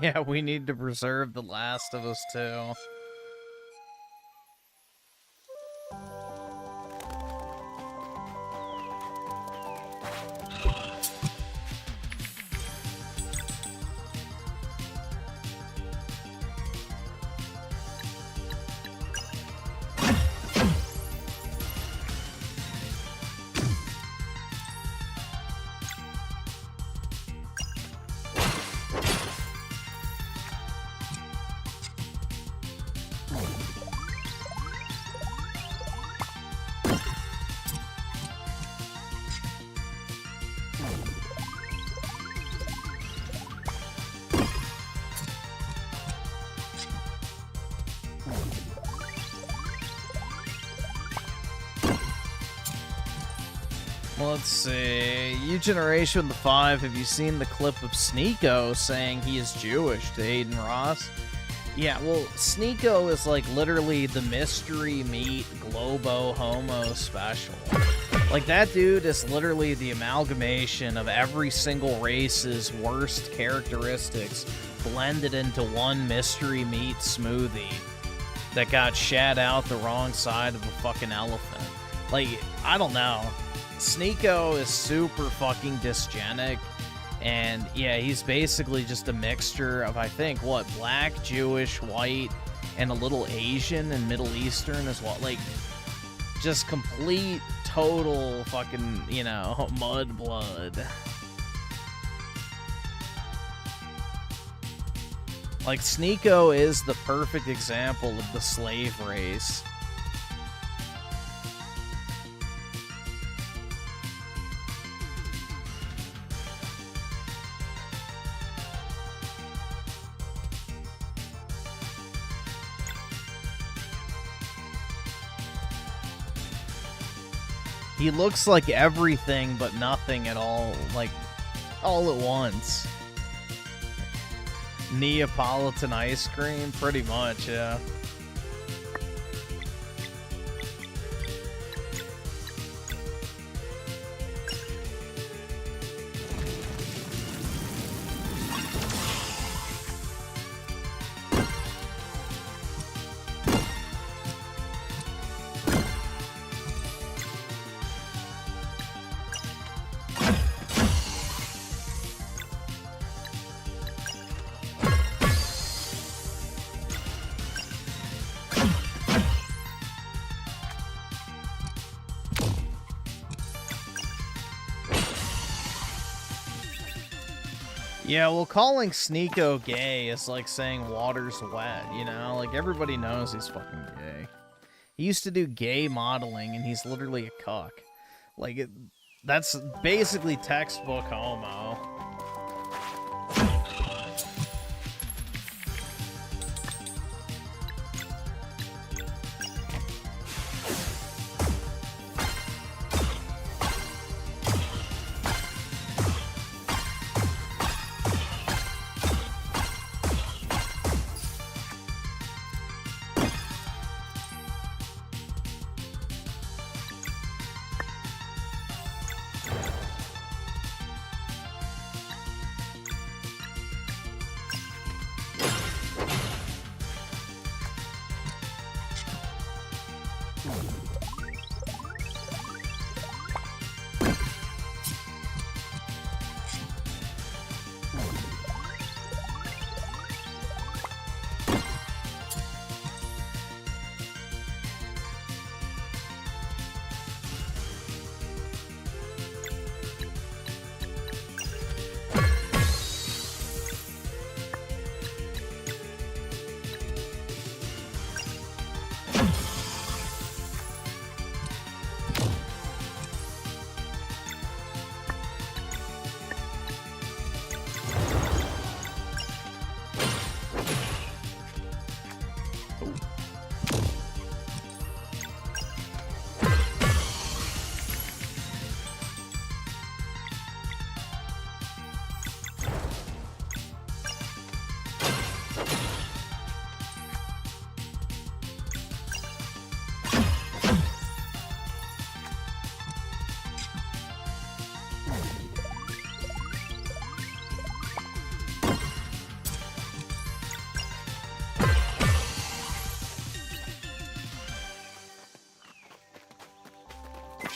Yeah, we need to preserve The Last of Us 2. Let's see. U Generation with the 5. Have you seen the clip of Sneeko saying he is Jewish to Hayden Ross? Yeah, well, Sneeko is like literally the mystery meat Globo Homo special. Like, that dude is literally the amalgamation of every single race's worst characteristics blended into one mystery meat smoothie that got shat out the wrong side of a fucking elephant. Like, I don't know. Sneeko is super fucking dysgenic, and yeah, he's basically just a mixture of, I think, what, black, Jewish, white, and a little Asian and Middle Eastern as well. Like, just complete, total fucking, you know, mud blood. Like, Sneeko is the perfect example of the slave race. He looks like everything but nothing at all, like, all at once. Neapolitan ice cream? Pretty much, yeah. Yeah, well, calling Sneeko gay is like saying water's wet, you know? Like, everybody knows he's fucking gay. He used to do gay modeling, and he's literally a cuck. Like, that's basically textbook homo.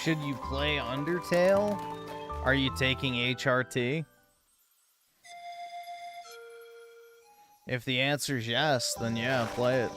Should you play Undertale? Are you taking HRT? If the answer's yes, then yeah, play it.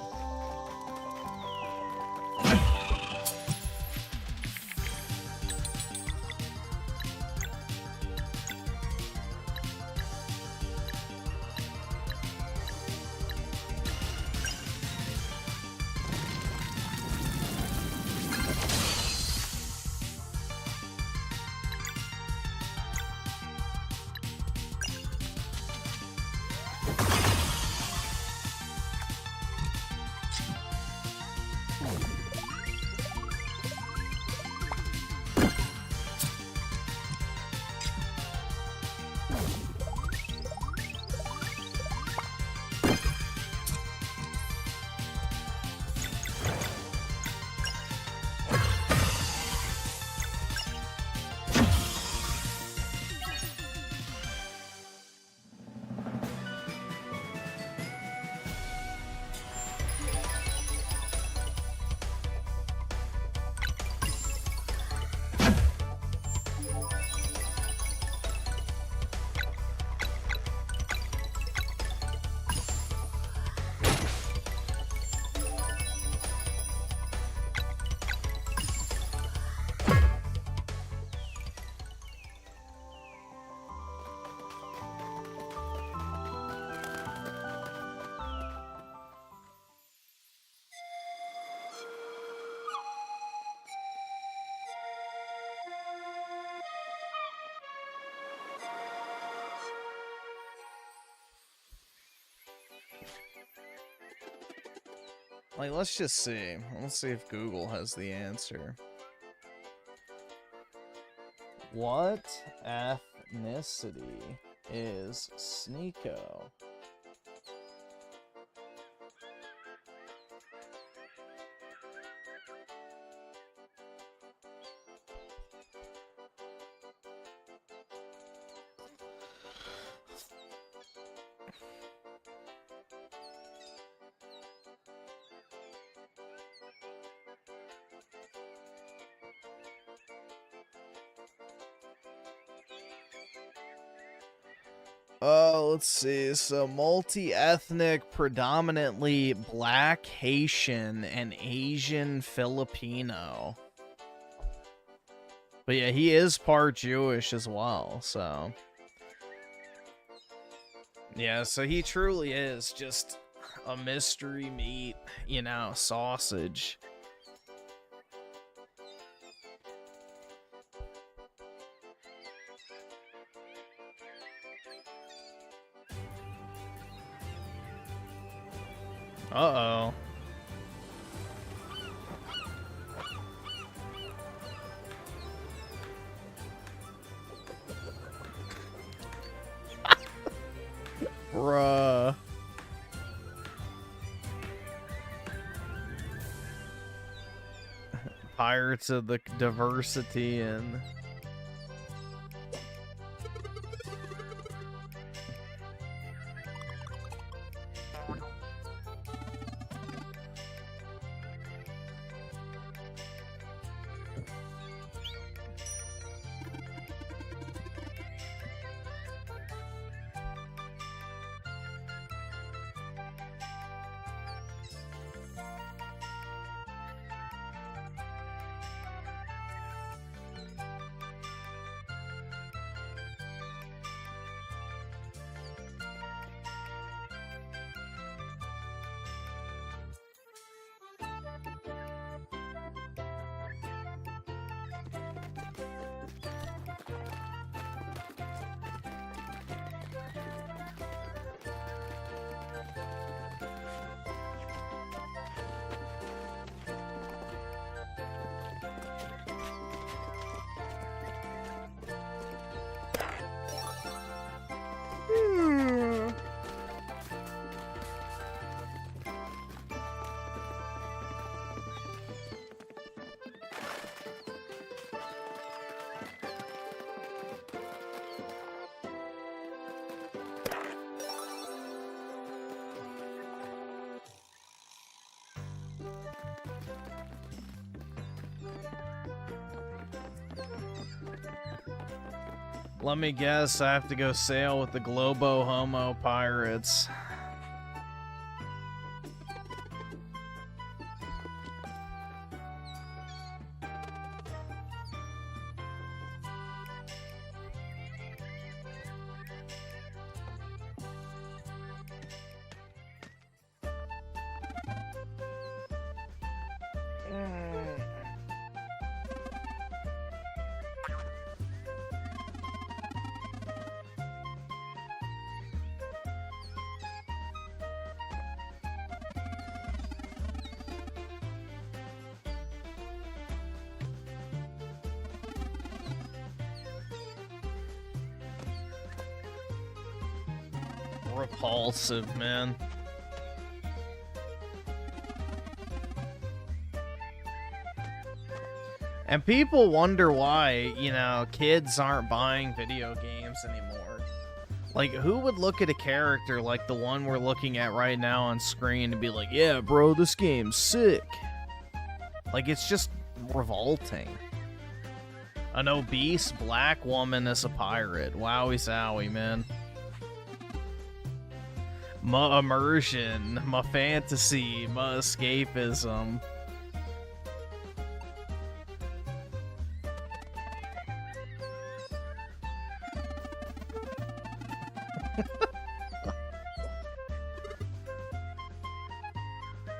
Like, let's just see. Let's see if Google has the answer. What ethnicity is Sneeko? Let's see. So multi-ethnic, predominantly Black, Haitian, and Asian Filipino. But yeah, he is part Jewish as well, so. Yeah, so he truly is just a mystery meat, you know, sausage. Uh-oh. Bruh. Pirates of the Diversity and... Let me guess, I have to go sail with the Globo Homo pirates. Repulsive, man. And people wonder why, you know, kids aren't buying video games anymore. Like, who would look at a character like the one we're looking at right now on screen and be like, yeah, bro, this game's sick? Like, it's just revolting. An obese black woman is a pirate. Wowie zowie, man. My immersion, my fantasy, my escapism.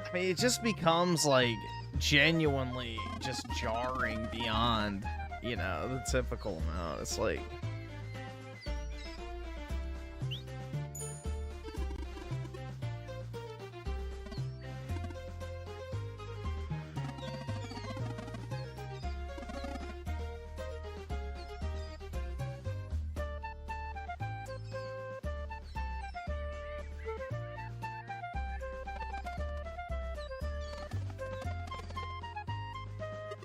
I mean, it just becomes like genuinely just jarring beyond, you know, the typical amount. It's like,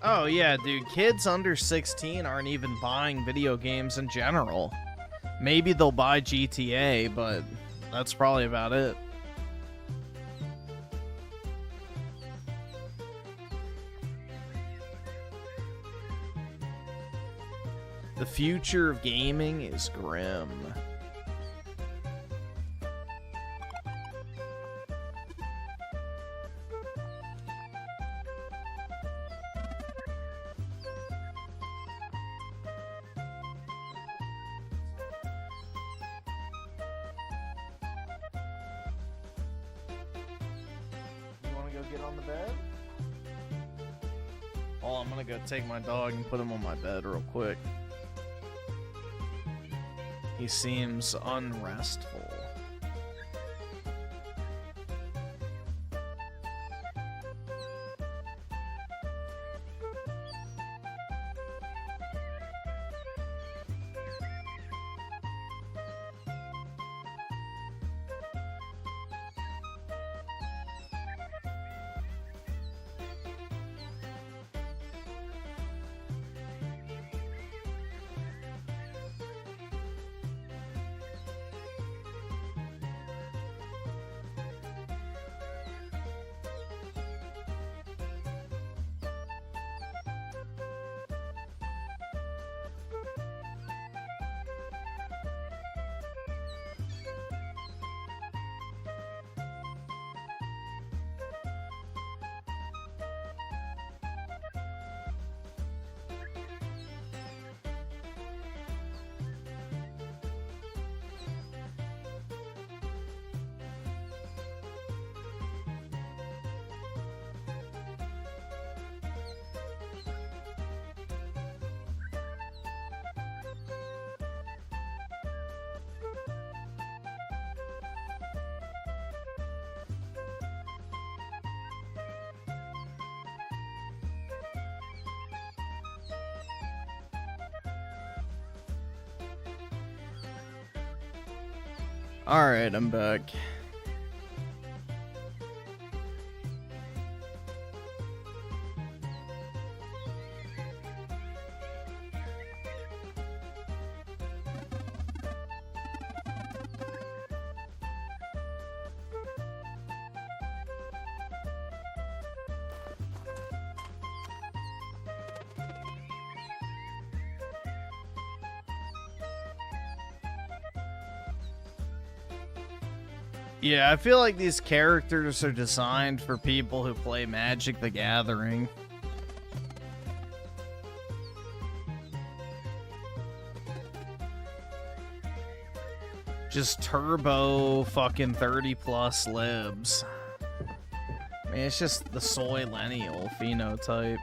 oh yeah, dude, kids under 16 aren't even buying video games in general. Maybe they'll buy GTA, but that's probably about it. The future of gaming is grim. Get on the bed? Oh, I'm gonna go take my dog and put him on my bed real quick. He seems unrestful. Alright, I'm back. Yeah, I feel like these characters are designed for people who play Magic the Gathering. Just turbo fucking 30 plus libs. I mean, it's just the soy lineal phenotype.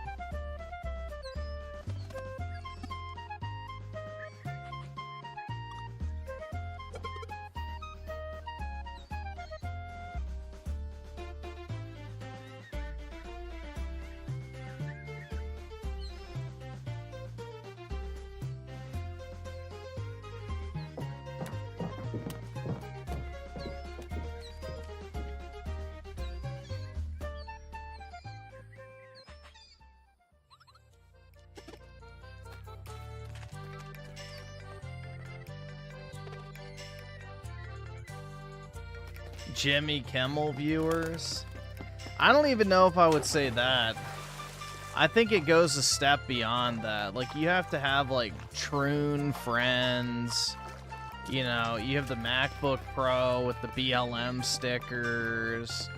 Jimmy Kimmel viewers. I don't even know if I would say that. I think it goes a step beyond that. Like, you have to have, like, Troon friends. You know, you have the MacBook Pro with the BLM stickers.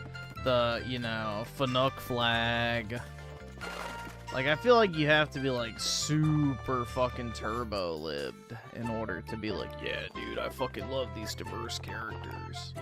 The, you know, Fanuc flag. Like, I feel like you have to be, like, super fucking turbo-libbed in order to be like, yeah, dude, I fucking love these diverse characters.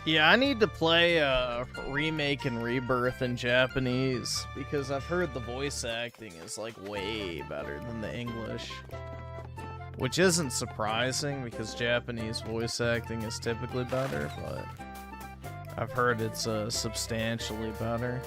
Yeah, I need to play Remake and Rebirth in Japanese because I've heard the voice acting is like way better than the English. Which isn't surprising because Japanese voice acting is typically better, but I've heard it's substantially better.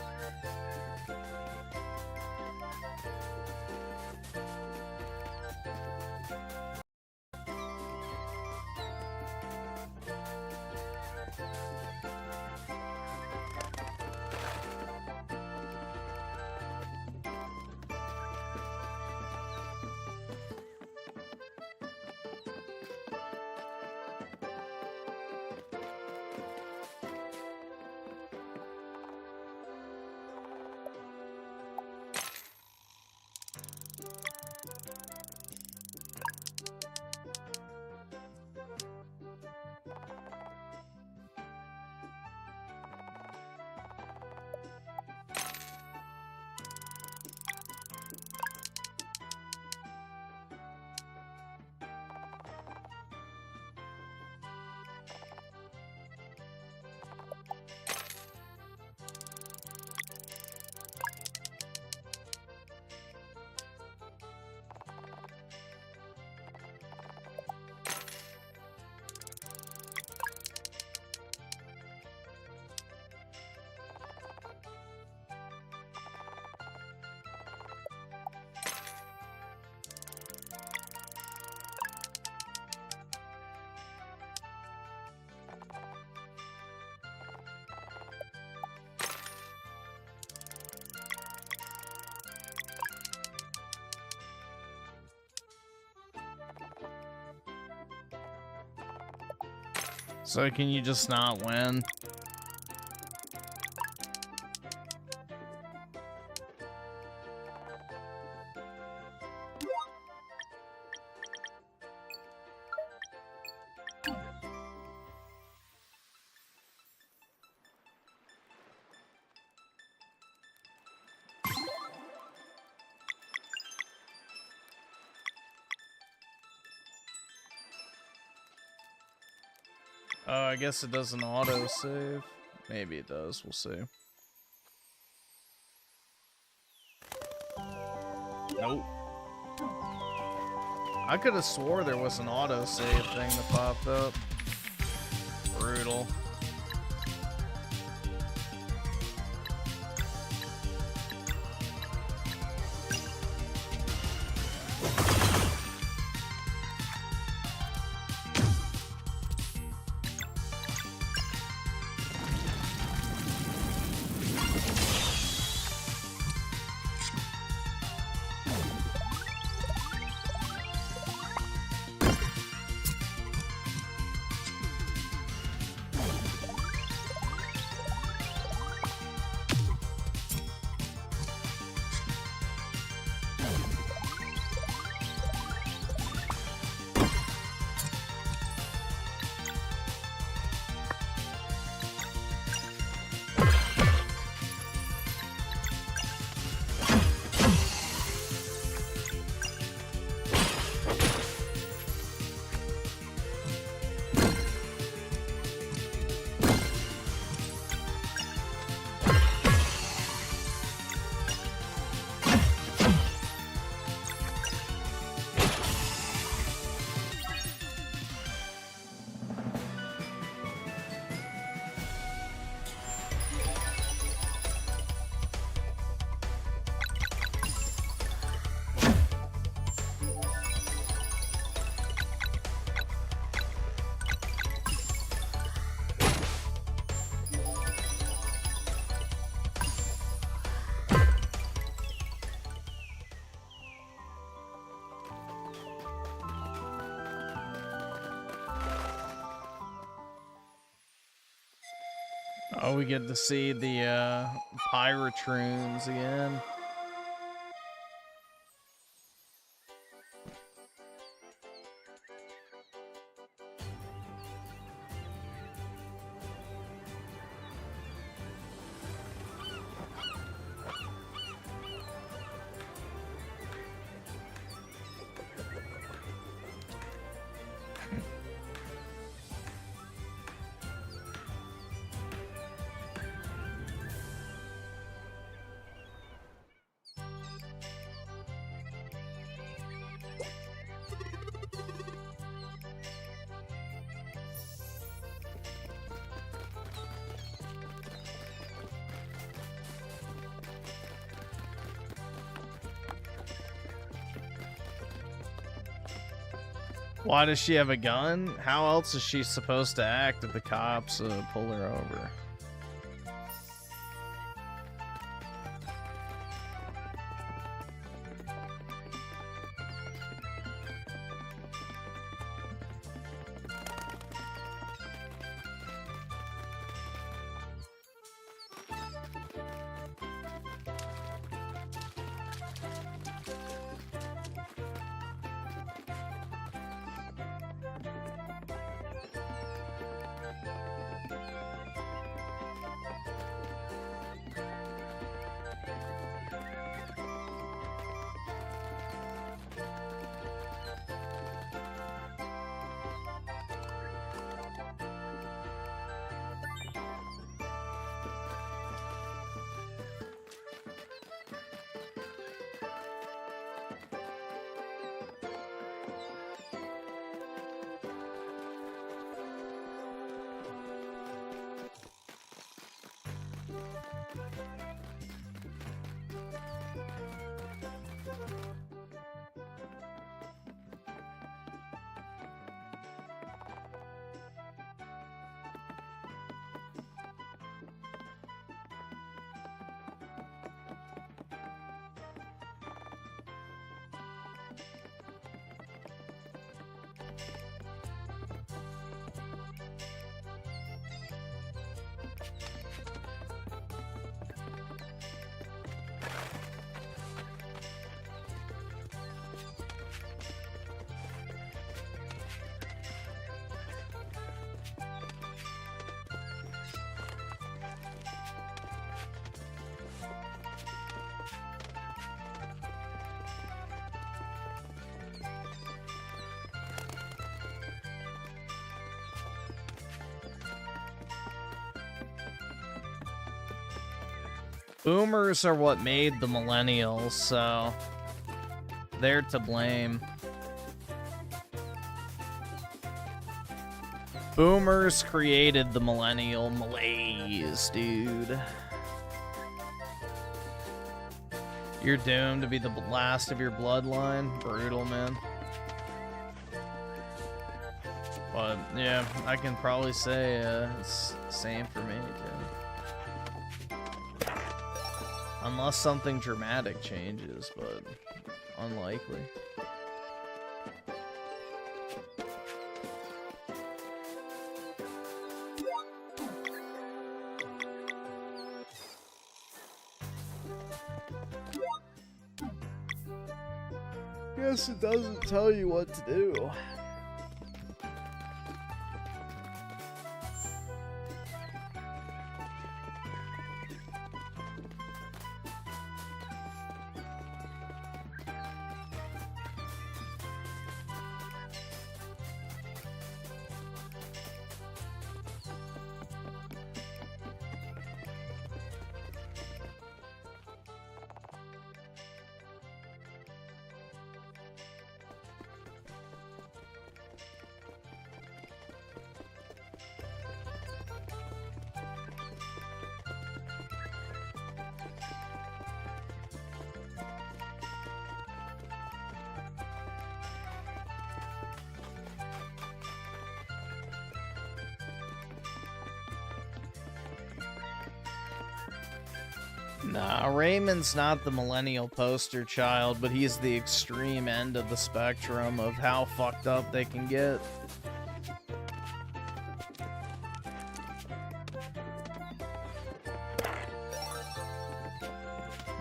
So can you just not win? I guess it doesn't auto save. Maybe it does. We'll see. Nope. I could have swore there was an auto save thing that popped up. Brutal. Oh, we get to see the Pyrotroons again. Why does she have a gun? How else is she supposed to act if the cops pull her over? Boomers are what made the millennials, so they're to blame. Boomers created the millennial malaise, dude. You're doomed to be the last of your bloodline. Brutal, man. But, yeah, I can probably say it's the same for me, too. Unless something dramatic changes, but unlikely. Guess it doesn't tell you what to do. Nah, Raymond's not the millennial poster child, but he's the extreme end of the spectrum of how fucked up they can get.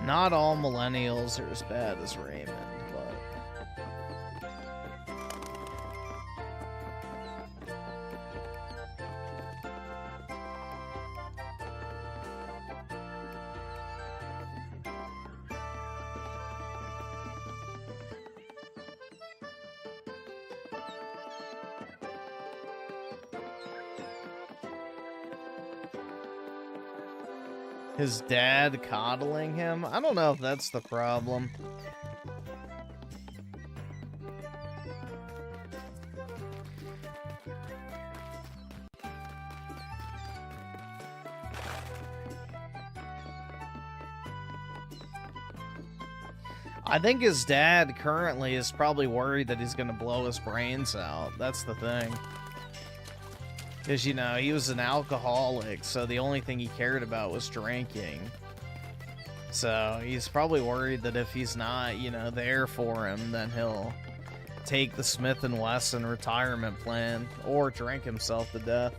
Not all millennials are as bad as Raymond, but... His dad coddling him? I don't know if that's the problem. I think his dad currently is probably worried that he's gonna blow his brains out. That's the thing. Because, you know, he was an alcoholic, so the only thing he cared about was drinking. So he's probably worried that if he's not, you know, there for him, then he'll take the Smith & Wesson retirement plan or drink himself to death.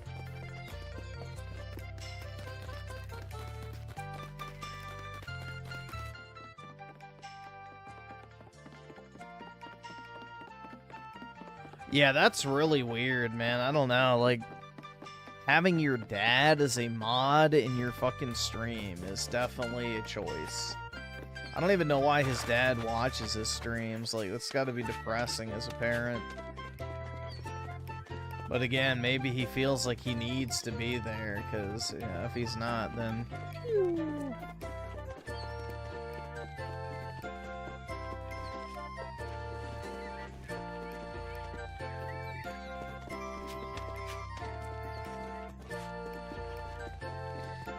Yeah, that's really weird, man. I don't know, like... Having your dad as a mod in your fucking stream is definitely a choice. I don't even know why his dad watches his streams. Like, that's gotta be depressing as a parent. But again, maybe he feels like he needs to be there, because, you know, if he's not, then...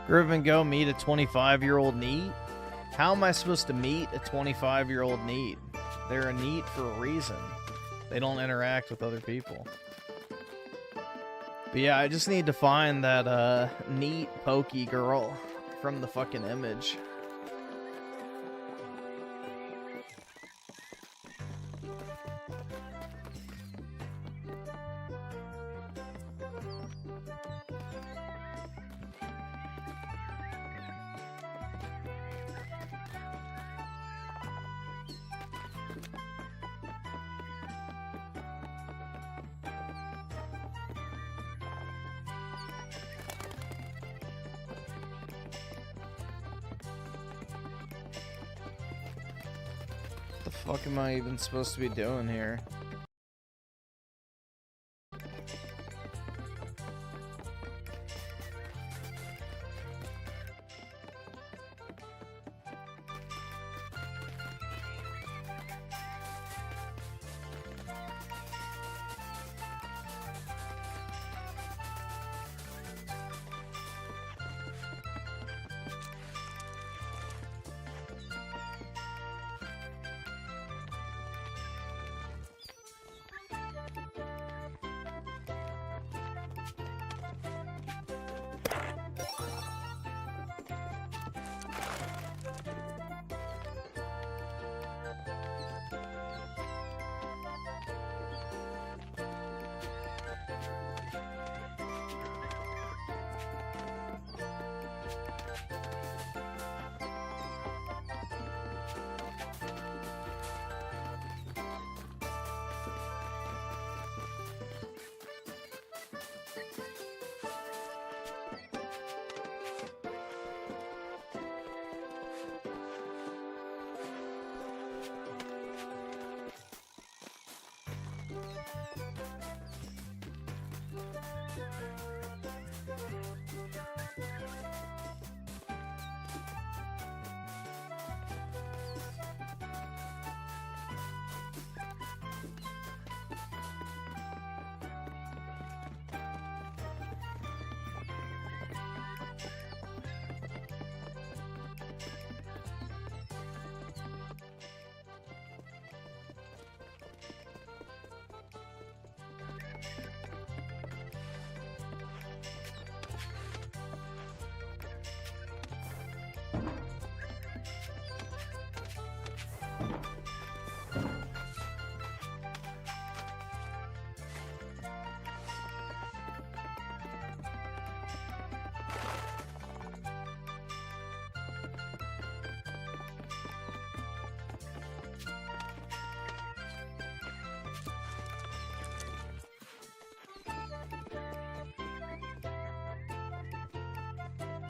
Griffin, go meet a 25-year-old NEET? How am I supposed to meet a 25-year-old NEET? They're a NEET for a reason. They don't interact with other people. But yeah, I just need to find that NEET pokey girl from the fucking image. What am I even supposed to be doing here?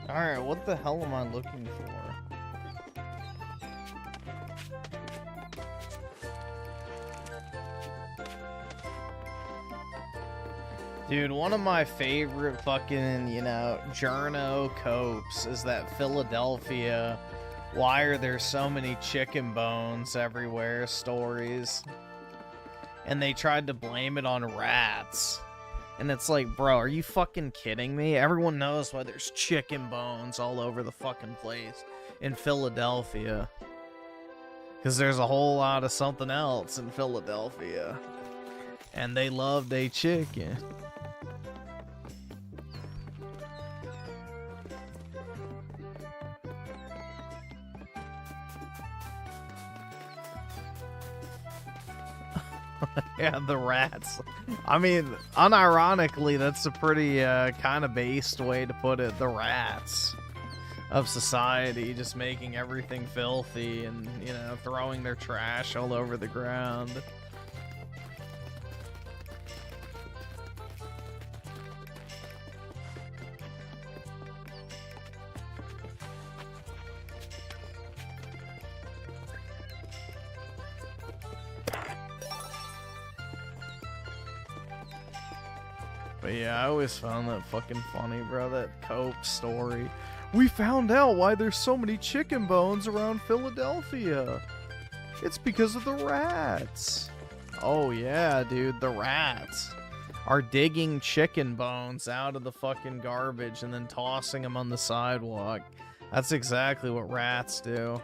Alright, what the hell am I looking for? Dude, one of my favorite fucking, you know, journo copes is that Philadelphia, why are there so many chicken bones everywhere stories. And they tried to blame it on rats. And it's like, bro, are you fucking kidding me? Everyone knows why there's chicken bones all over the fucking place in Philadelphia. Because there's a whole lot of something else in Philadelphia. And they love their chicken. Yeah, the rats. I mean, unironically, that's a pretty kind of based way to put it. The rats of society, just making everything filthy and, you know, throwing their trash all over the ground. But yeah, I always found that fucking funny, bro, that Cope story. We found out why there's so many chicken bones around Philadelphia. It's because of the rats. Oh yeah, dude, the rats are digging chicken bones out of the fucking garbage and then tossing them on the sidewalk. That's exactly what rats do.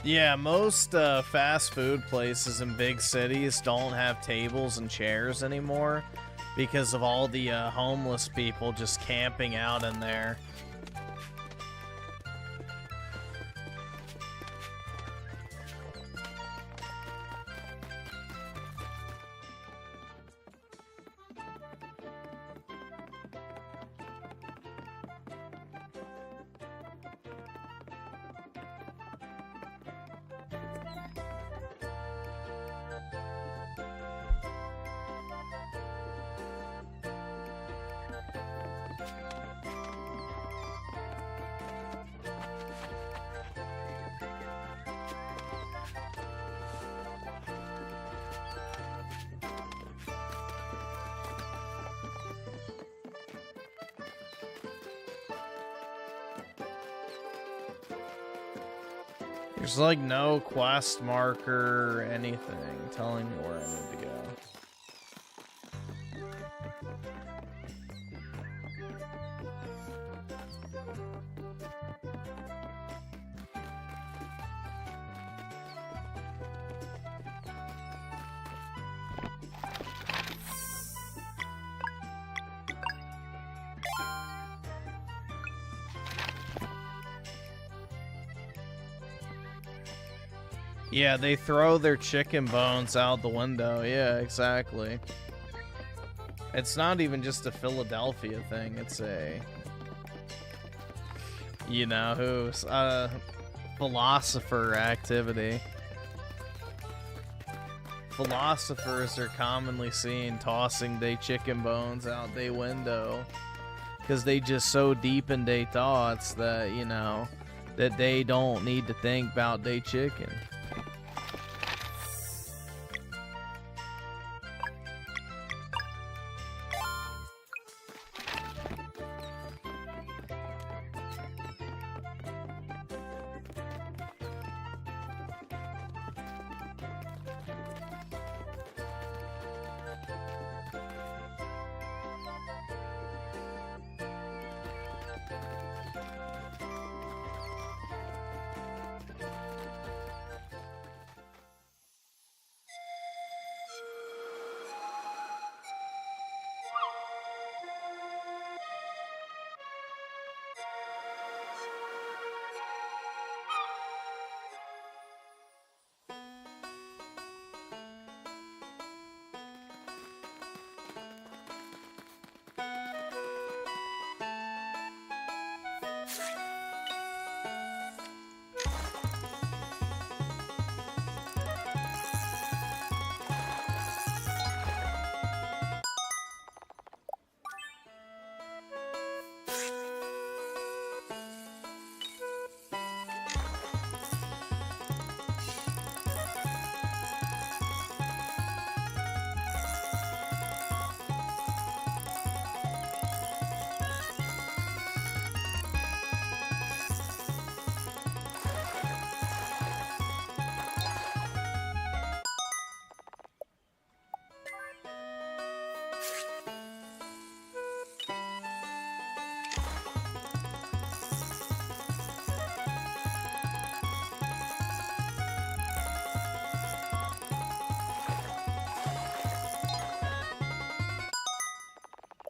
Yeah, most fast food places in big cities don't have tables and chairs anymore because of all the homeless people just camping out in there. There's like no quest marker or anything telling me where I need to go. Yeah, they throw their chicken bones out the window. Yeah, exactly. It's not even just a Philadelphia thing. It's a, you know, who's philosopher activity. Philosophers are commonly seen tossing their chicken bones out their window because they just so deep in their thoughts that, you know, that they don't need to think about their chicken.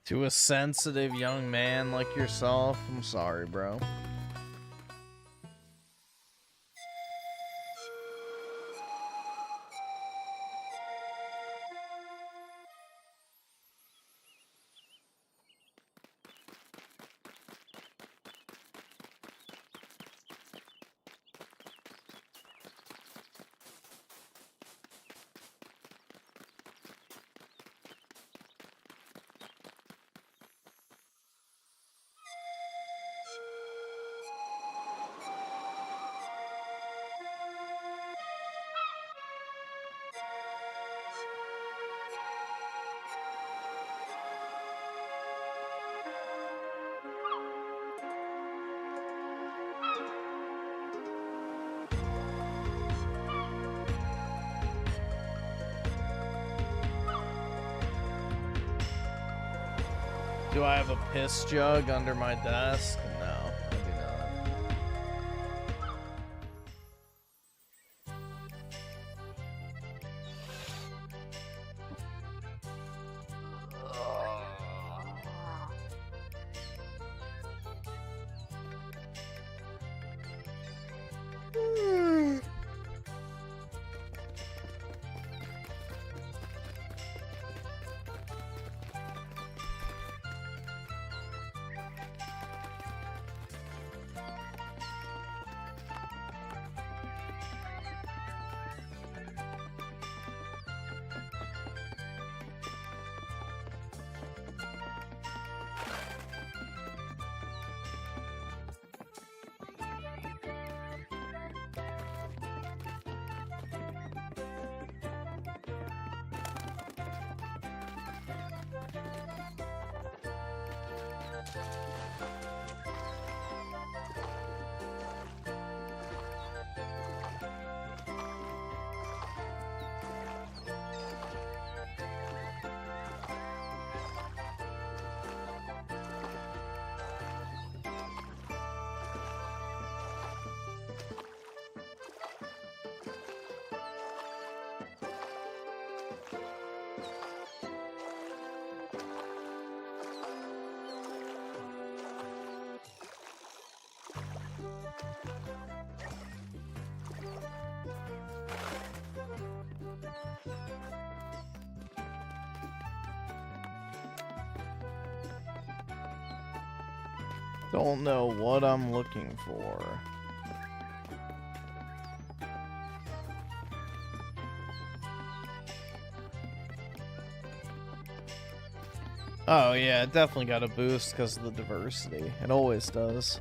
To a sensitive young man like yourself, I'm sorry, bro. Do I have a piss jug under my desk? No, I do not. Don't know what I'm looking for. Oh yeah, it definitely got a boost because of the diversity. It always does.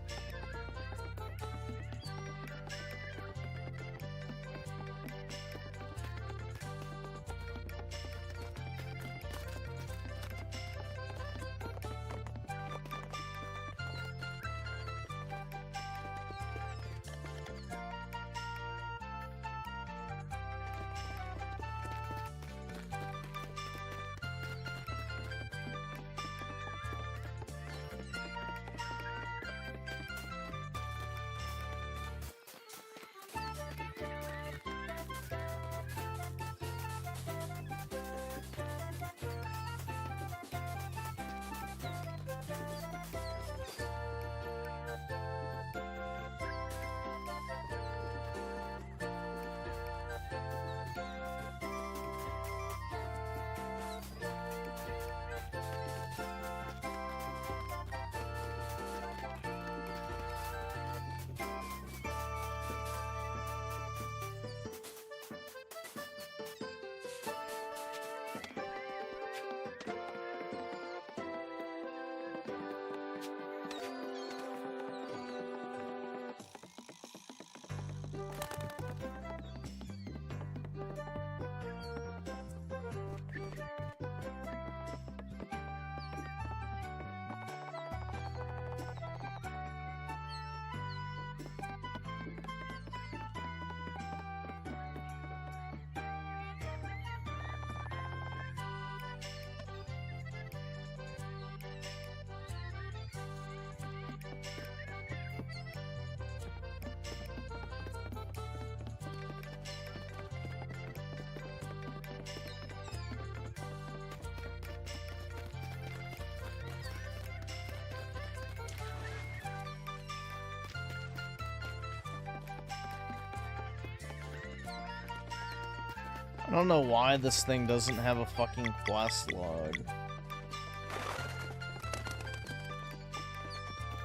I don't know why this thing doesn't have a fucking quest log.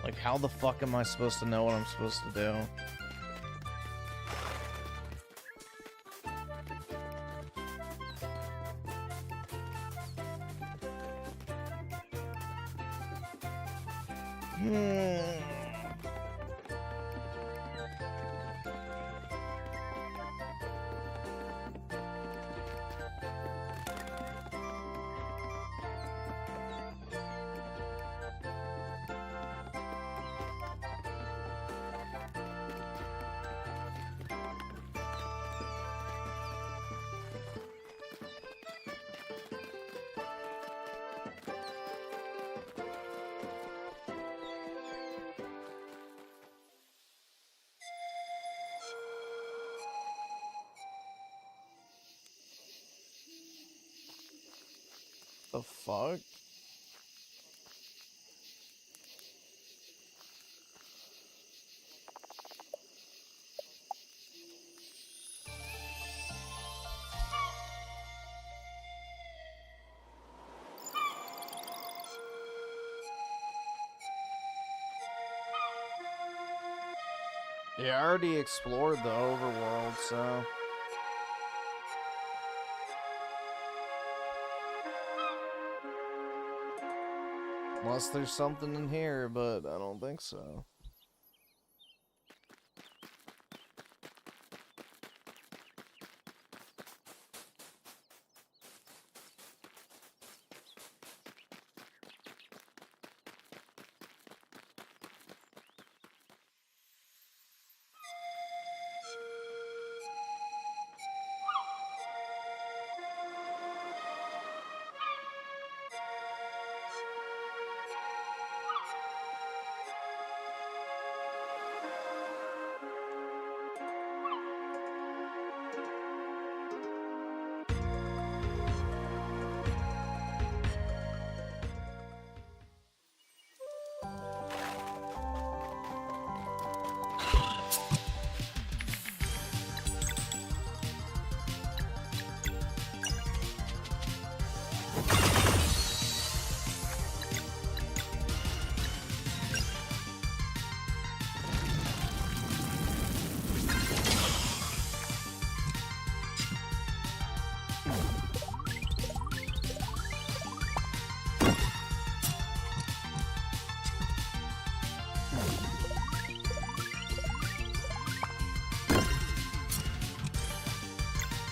Like, how the fuck am I supposed to know what I'm supposed to do? The fuck? Yeah, I already explored the overworld, so... Unless there's something in here, but I don't think so.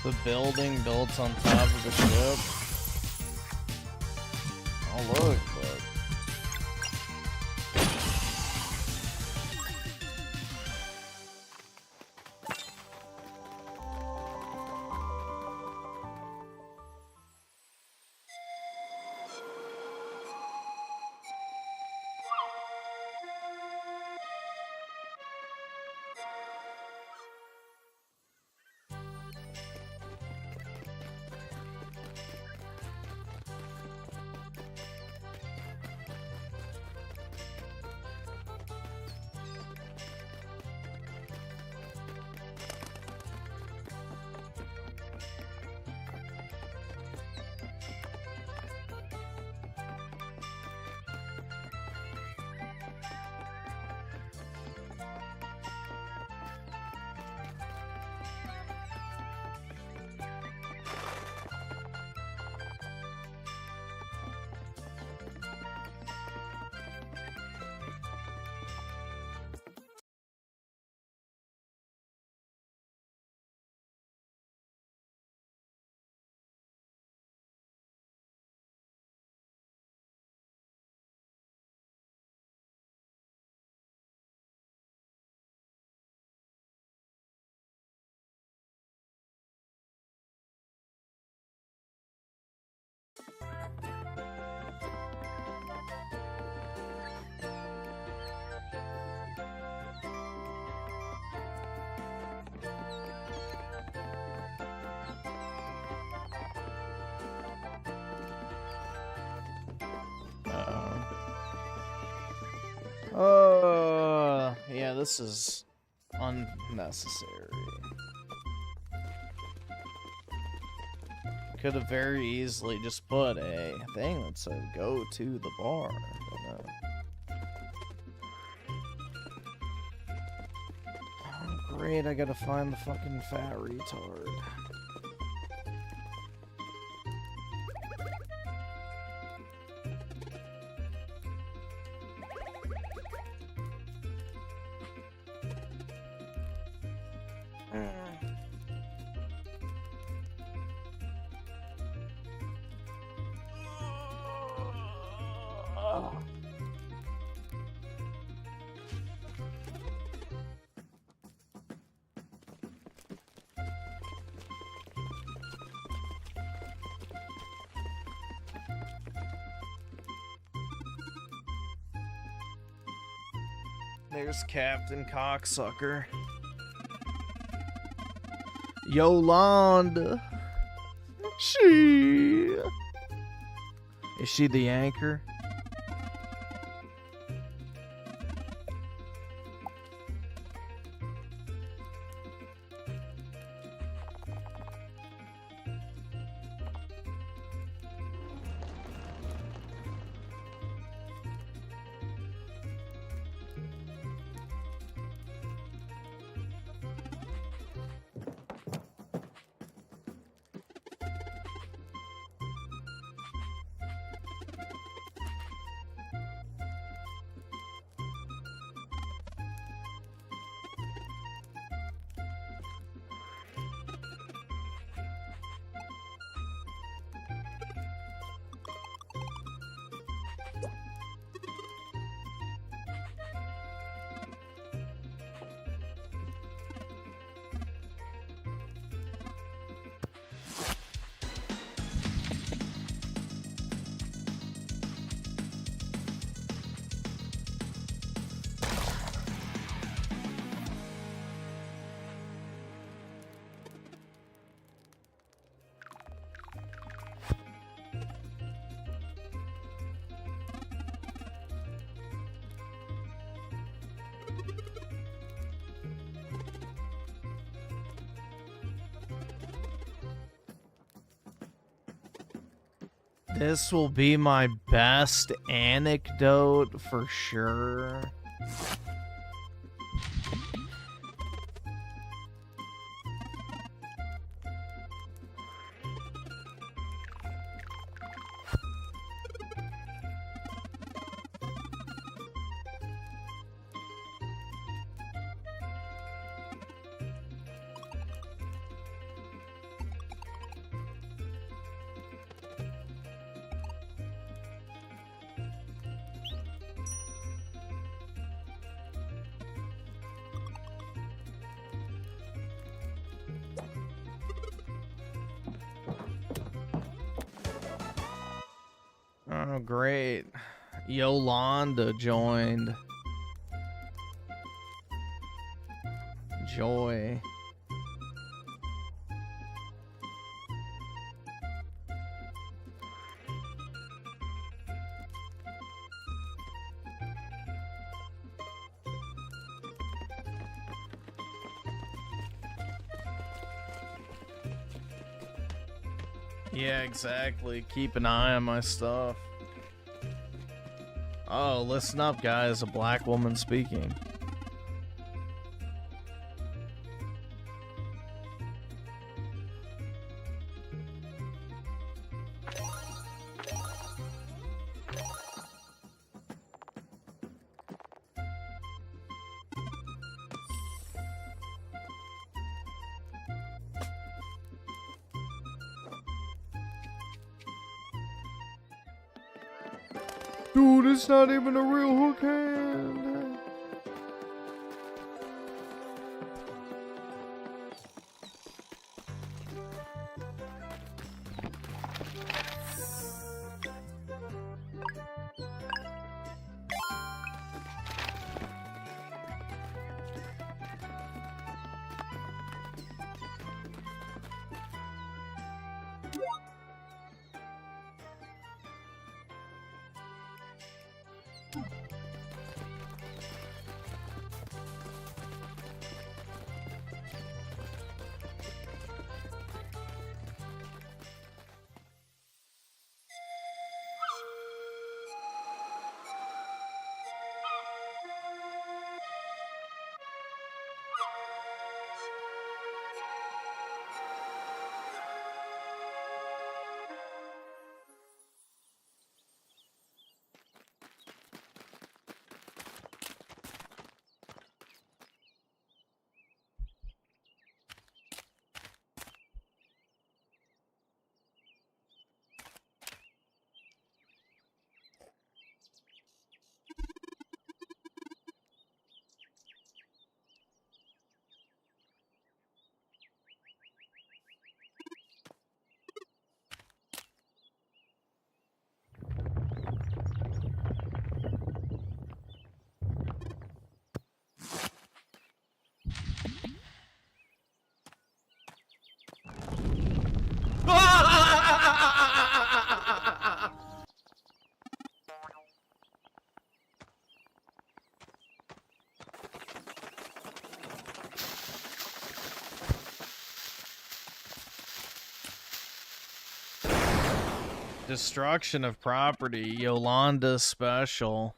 The building built on top of the ship. Oh look, but yeah, this is unnecessary. Could have very easily just put a thing that said go to the bar. But no. Oh, great, I gotta find the fucking fat retard. There's Captain Cocksucker. Yolanda. Is she the anchor? This will be my best anecdote for sure. Oh, great. Yolanda joined. Joy. Yeah, exactly. Keep an eye on my stuff. Oh, listen up, guys. A black woman speaking. Dude, it's not even a real hook hand. Destruction of property, Yolanda special.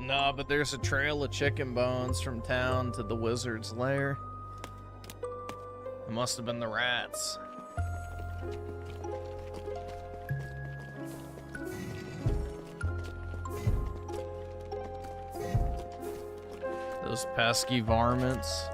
No, but there's a trail of chicken bones from town to the wizard's lair. It must have been the rats. Those pesky varmints.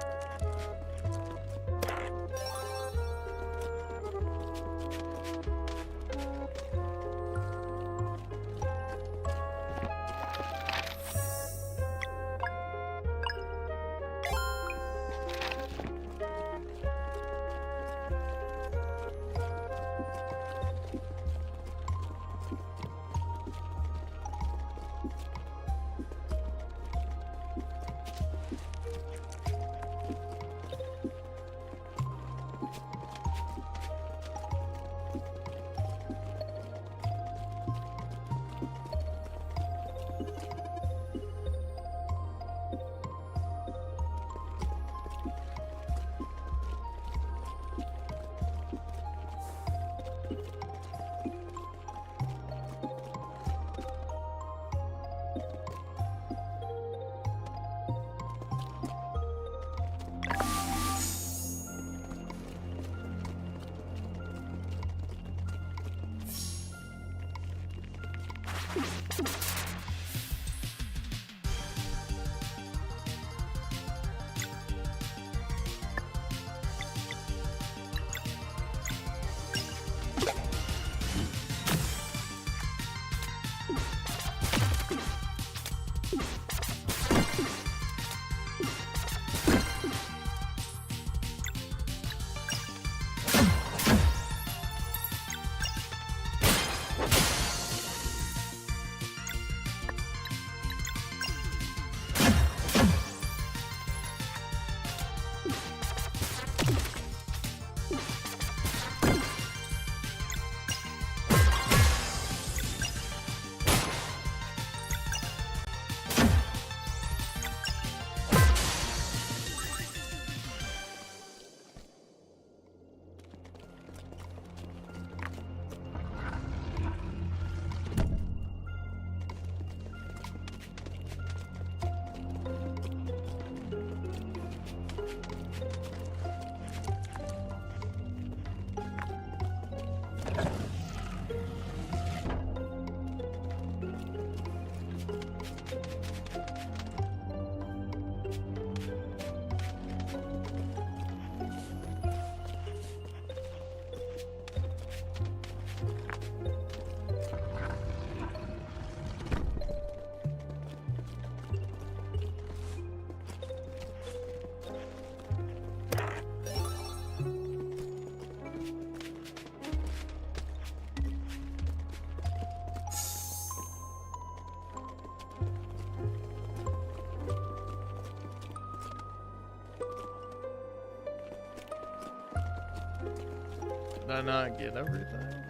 Did I not get everything?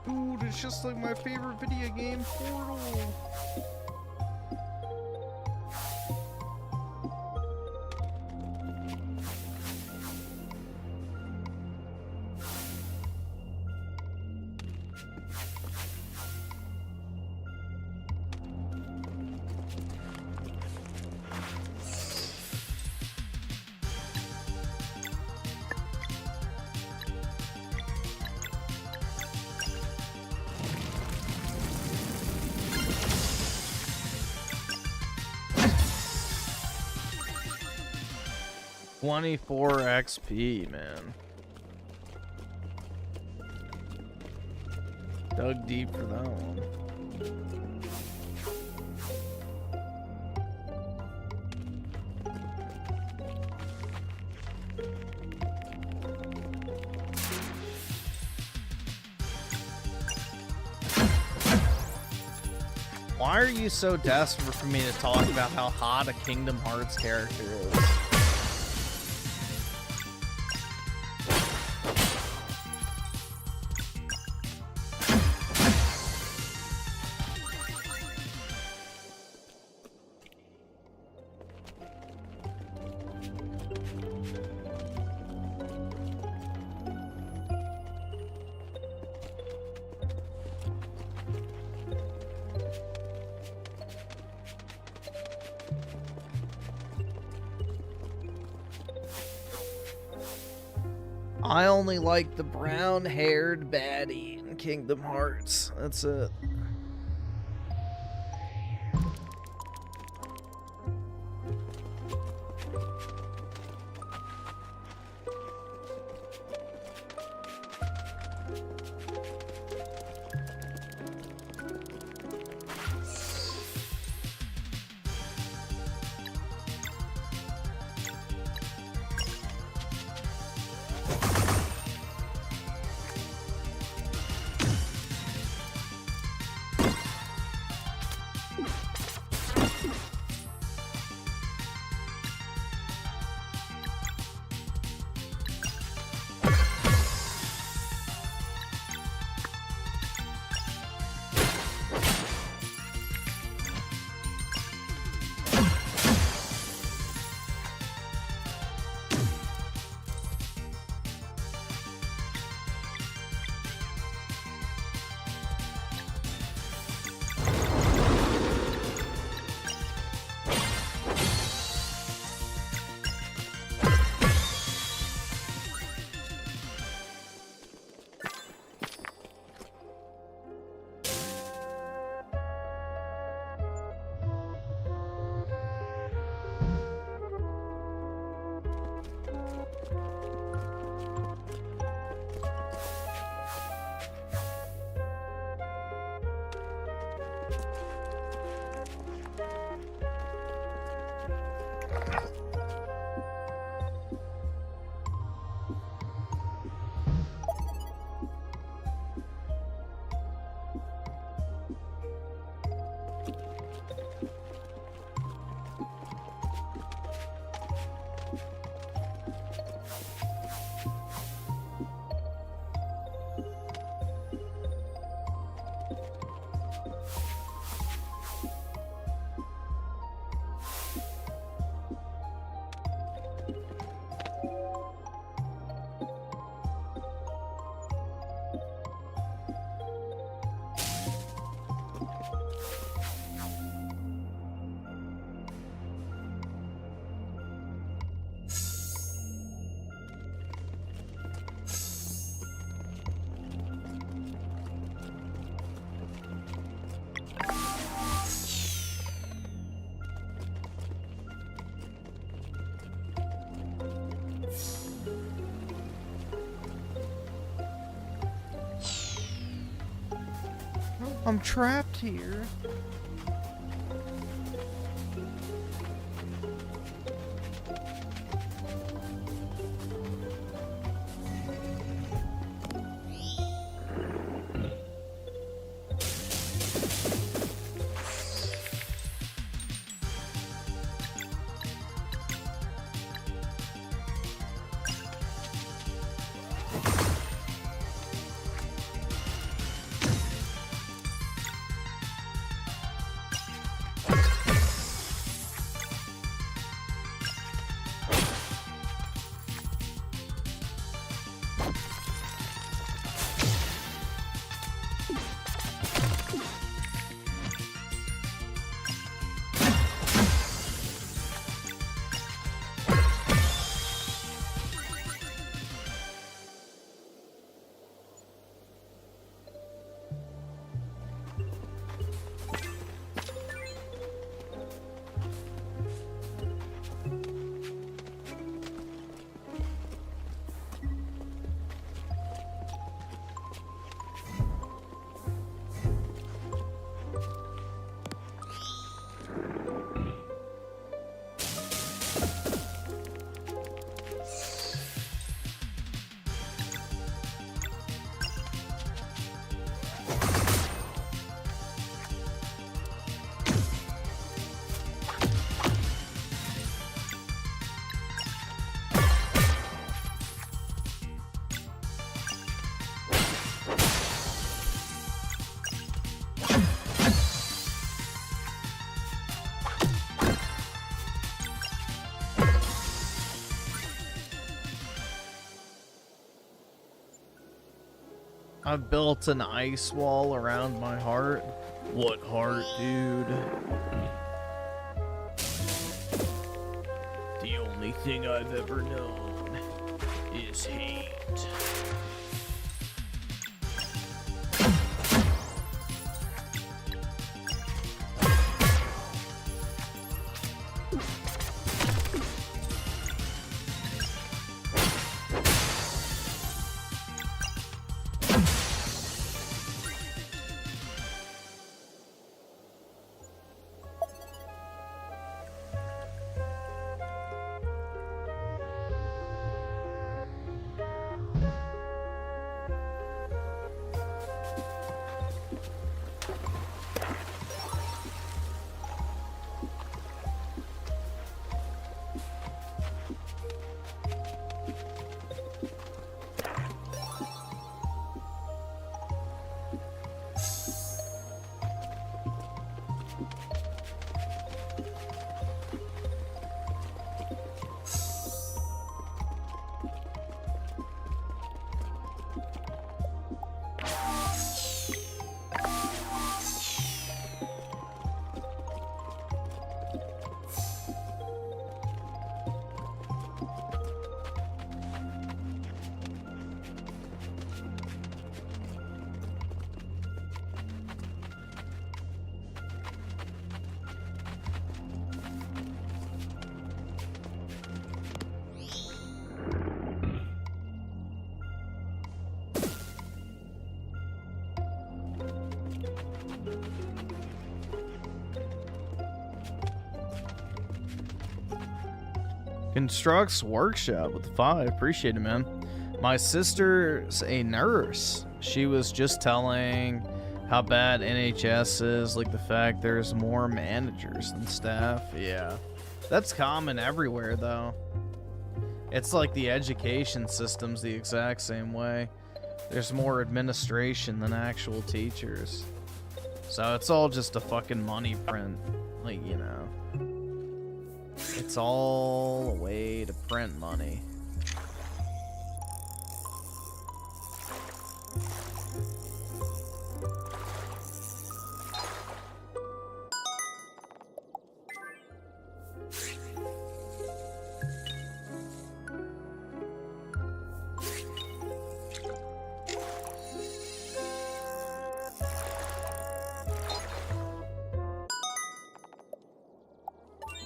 Dude, it's just like my favorite video game, Portal. $24 XP, man. Dug deep for that one. Why are you so desperate for me to talk about how hot a Kingdom Hearts character is? I only like the brown-haired baddie in Kingdom Hearts. That's it. I'm trapped here. I've built an ice wall around my heart. What heart, dude? The only thing I've ever known is hate. Constructs Workshop with 5. Appreciate it, man. My sister's a nurse. She was just telling how bad NHS is, like the fact there's more managers than staff. Yeah. That's common everywhere, though. It's like the education system's the exact same way. There's more administration than actual teachers. So it's all just a fucking money print. Like, you know. It's all a way to print money.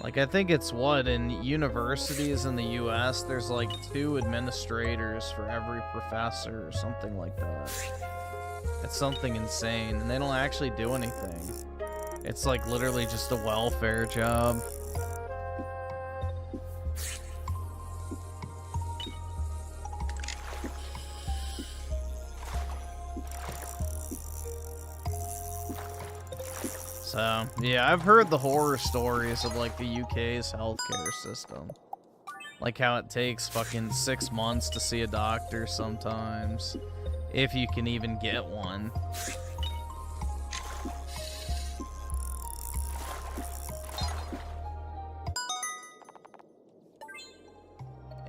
Like, I think it's what, in universities in the US, there's like 2 administrators for every professor or something like that. It's something insane, and they don't actually do anything. It's like literally just a welfare job. So, yeah, I've heard the horror stories of, like, the UK's healthcare system. Like how it takes fucking 6 months to see a doctor sometimes, if you can even get one.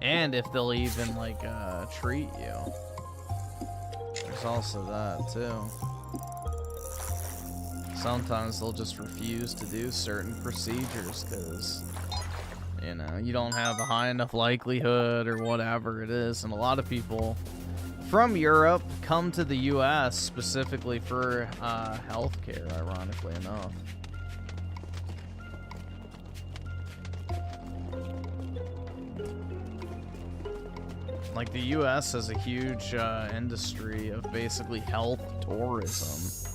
And if they'll even, like, treat you. There's also that, too. Sometimes they'll just refuse to do certain procedures because, you know, you don't have a high enough likelihood or whatever it is. And a lot of people from Europe come to the US specifically for healthcare, ironically enough. Like, the US has a huge industry of basically health tourism.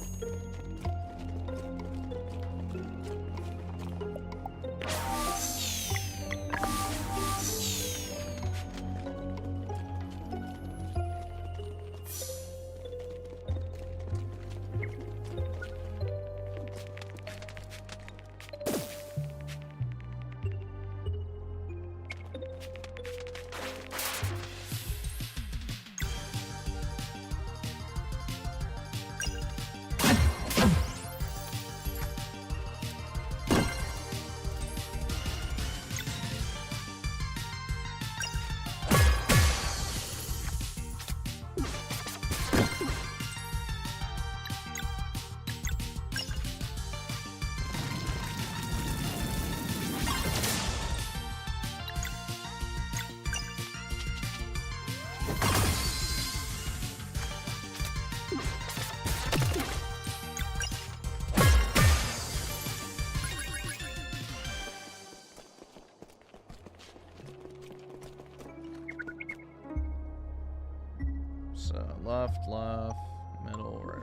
So, left, middle, right.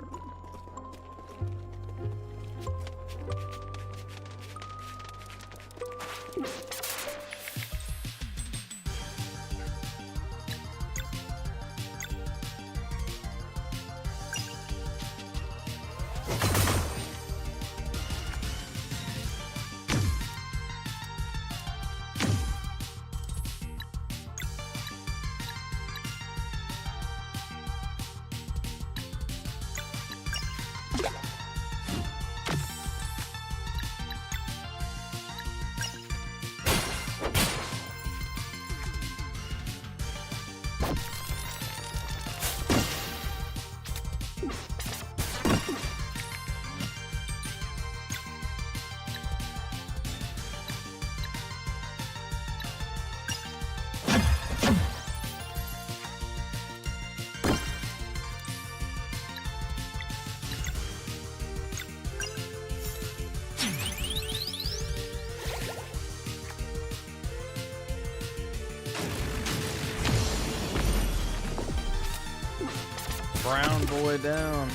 Brown boy down.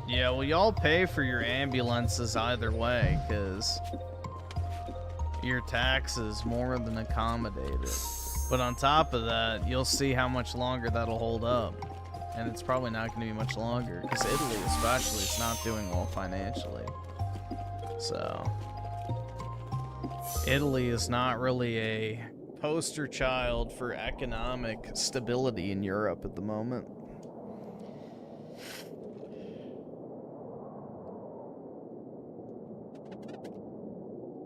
Yeah, well, y'all pay for your ambulances either way, because your taxes more than accommodated. But on top of that, you'll see how much longer that'll hold up. And it's probably not going to be much longer. Because Italy, especially, is not doing well financially. So, Italy is not really a poster child for economic stability in Europe at the moment.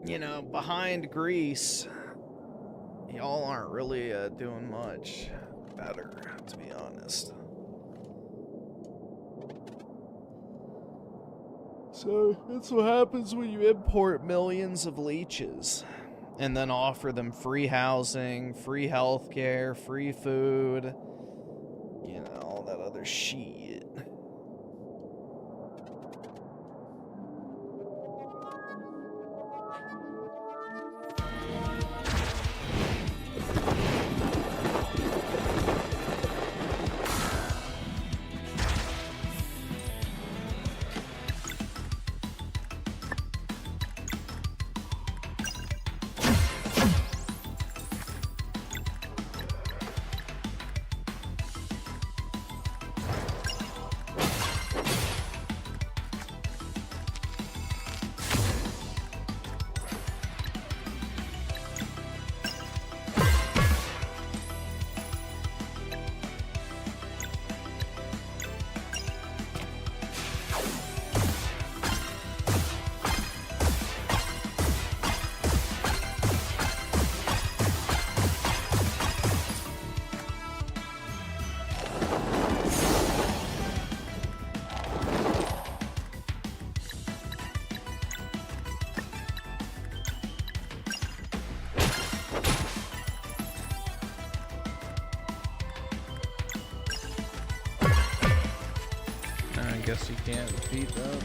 You know, behind Greece, y'all aren't really doing much better, to be honest. So, that's what happens when you import millions of leeches and then offer them free housing, free healthcare, free food, you know, all that other shit. Guess you can't defeat that.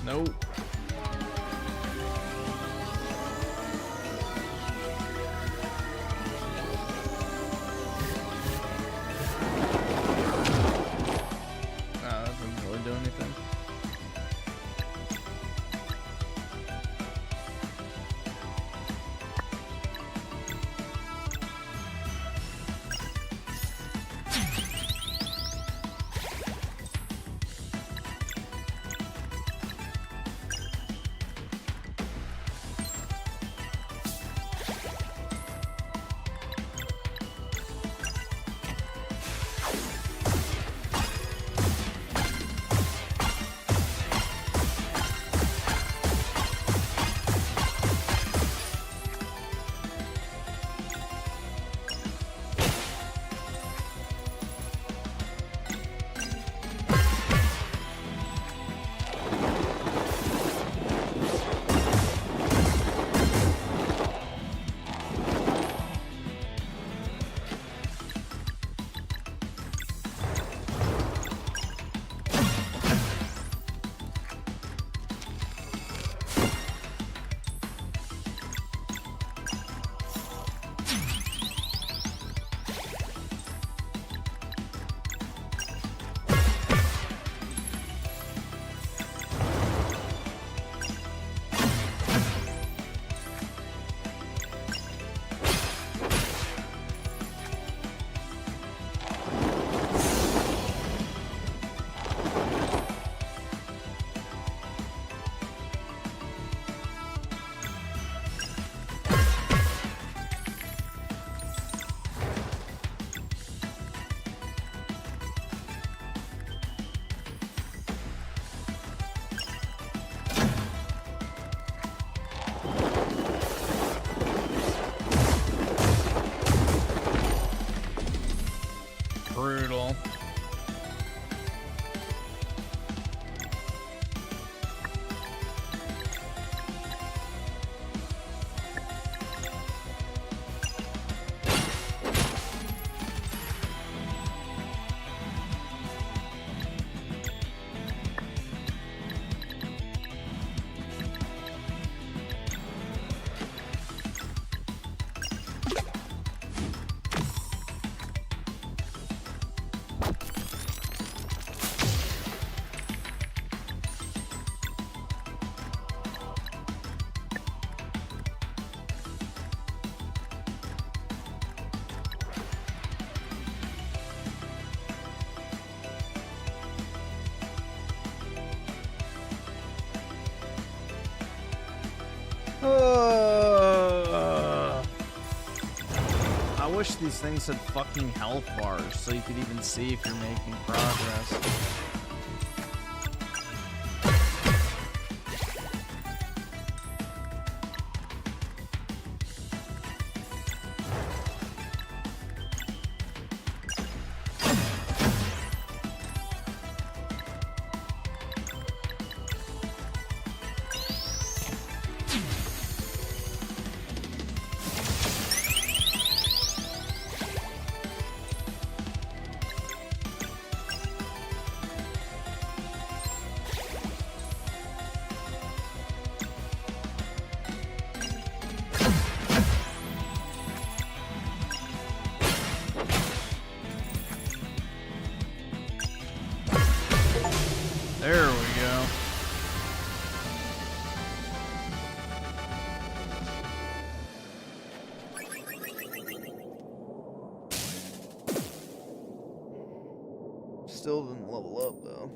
Nope. That doesn't really do anything. I wish these things had fucking health bars so you could even see if you're making progress. There we go. Still didn't level up though.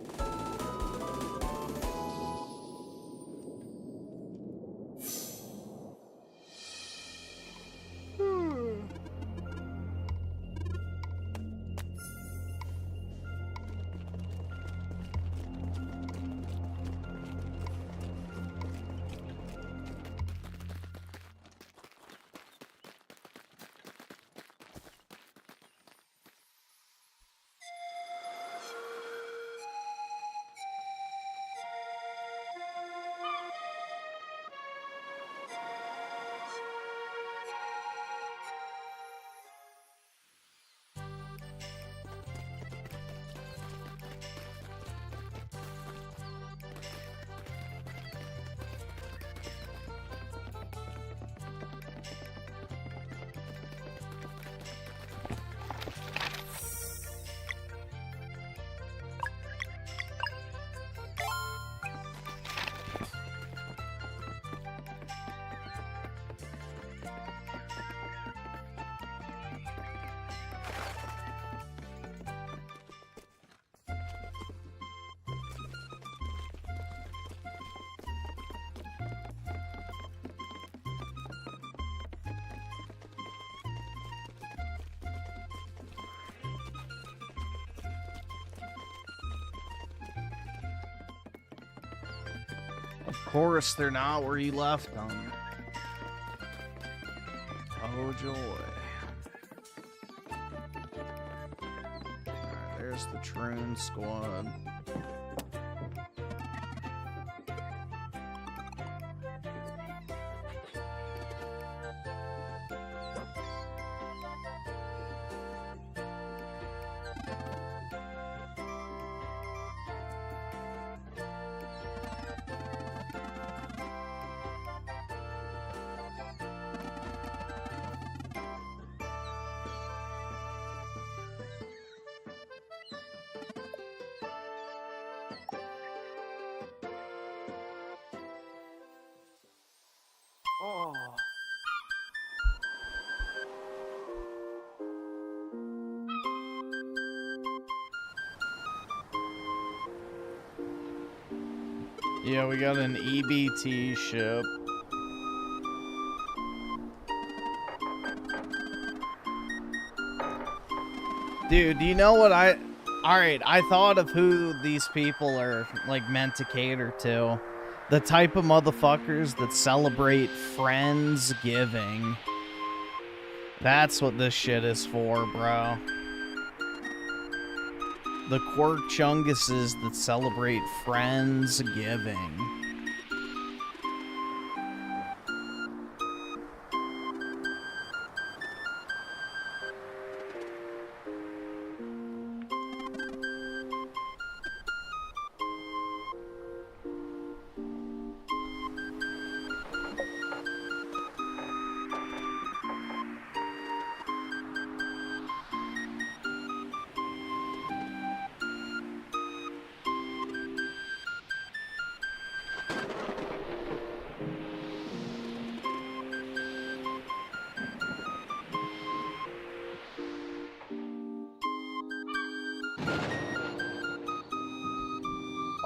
Of course, they're not where you left them. Oh, joy. Alright, there's the Troon squad. Oh. Yeah, we got an EBT ship. Dude, do you know what Alright, I thought of who these people are, like, meant to cater to. The type of motherfuckers that celebrate Friendsgiving. That's what this shit is for, bro. The Quirk Chunguses that celebrate Friendsgiving.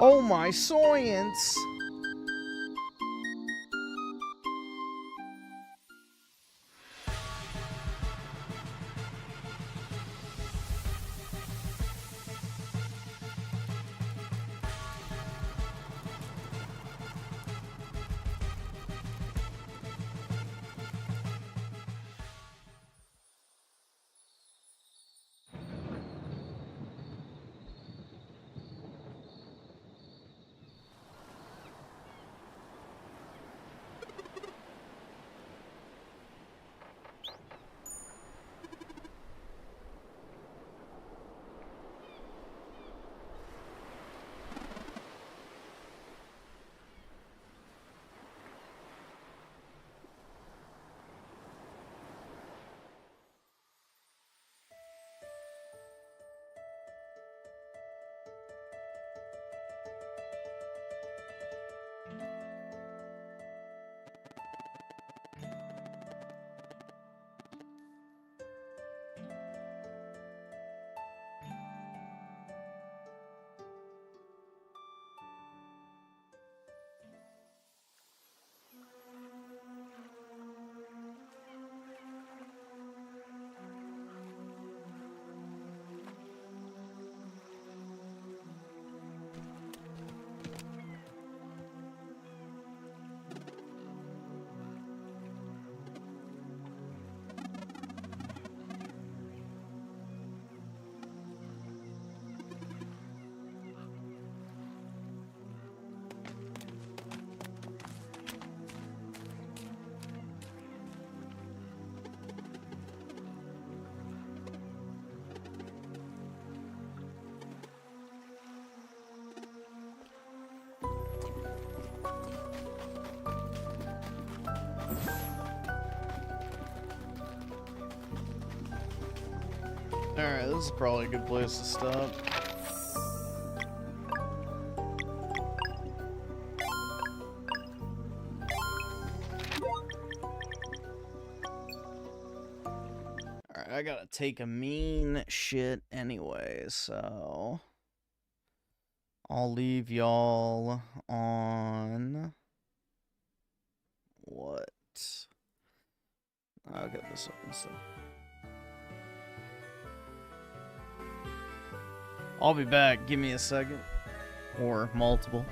Oh my science! Alright, this is probably a good place to stop. Alright, I gotta take a mean shit anyway, so I'll leave y'all on what? I'll get this up instead. I'll be back. Give me a second. Or multiple.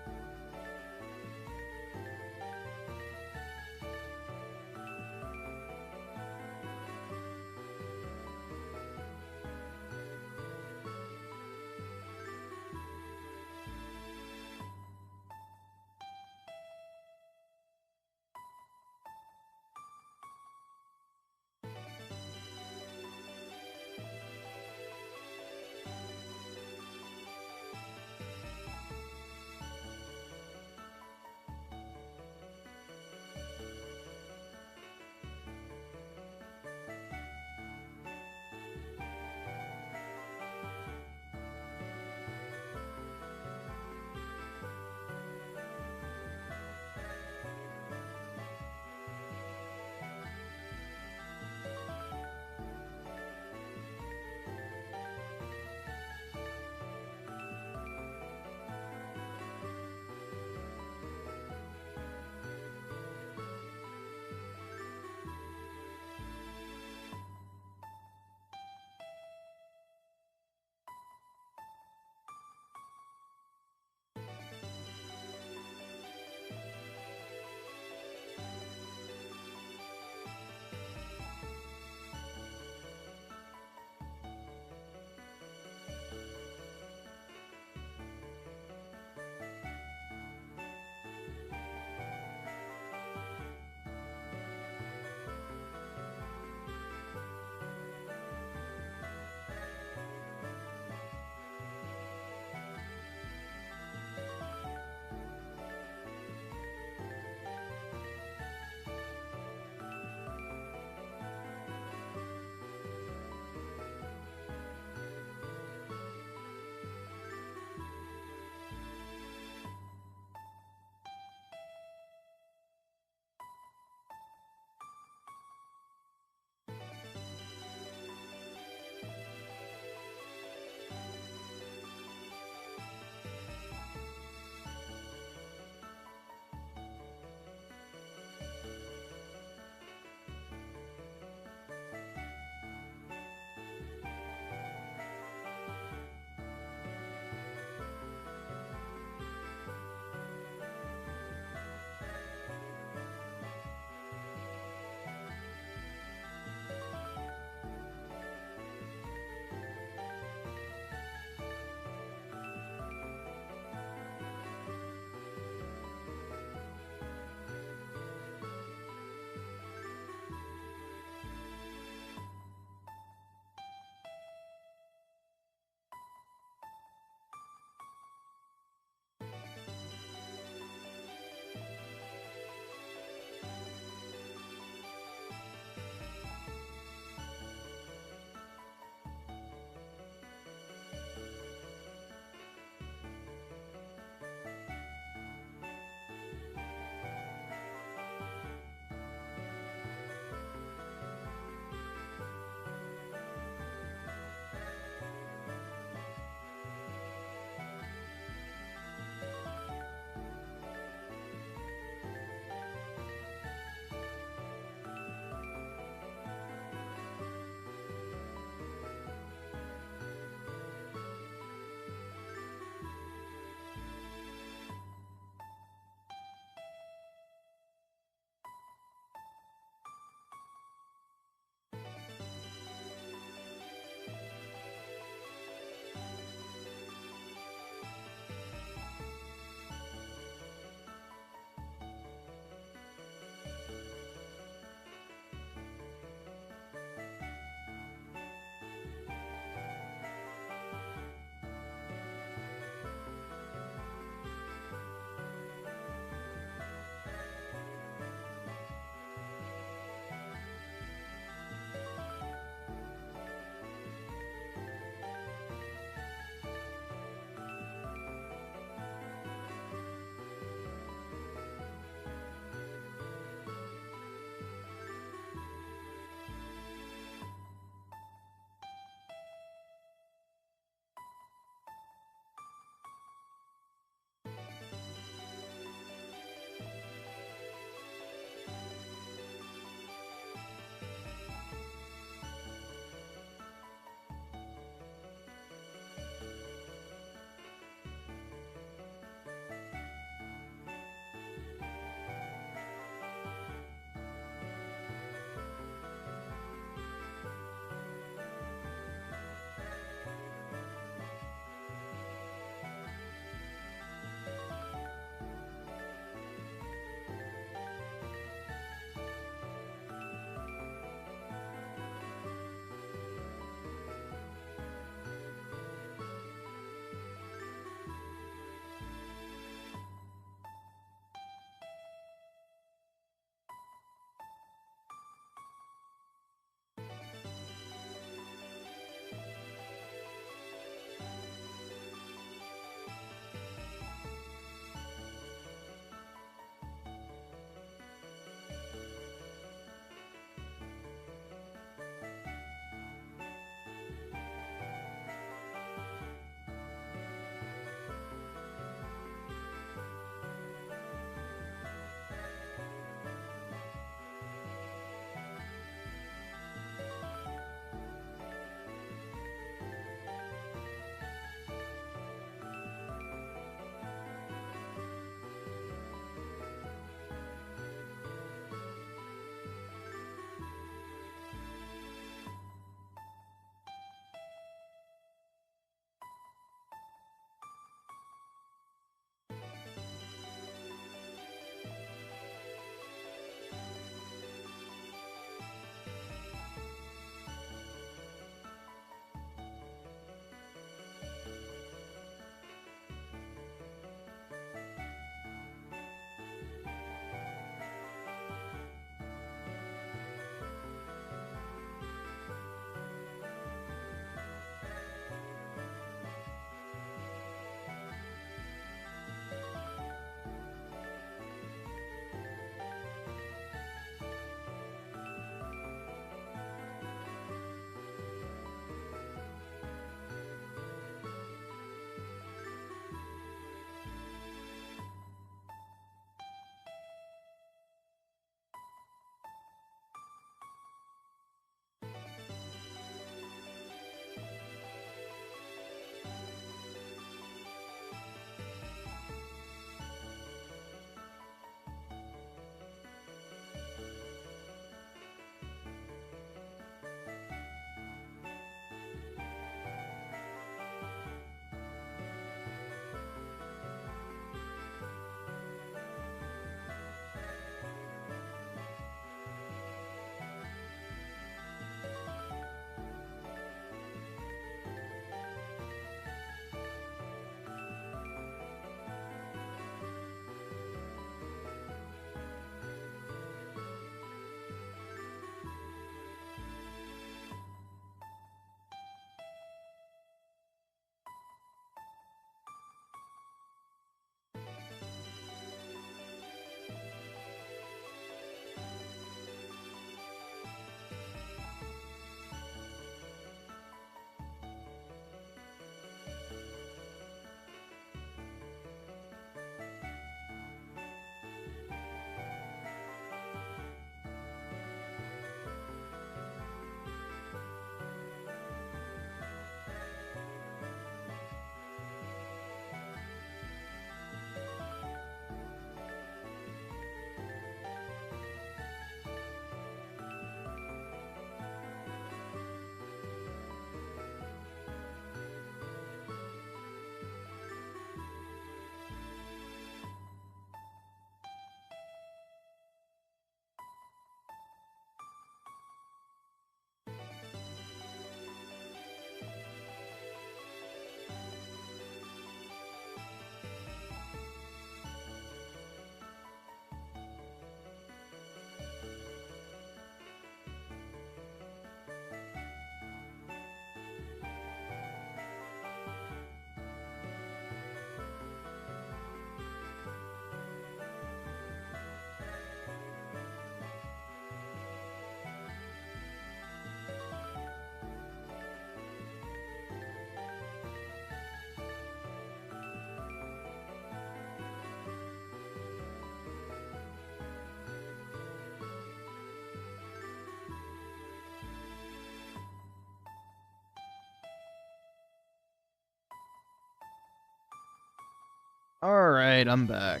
Alright, I'm back.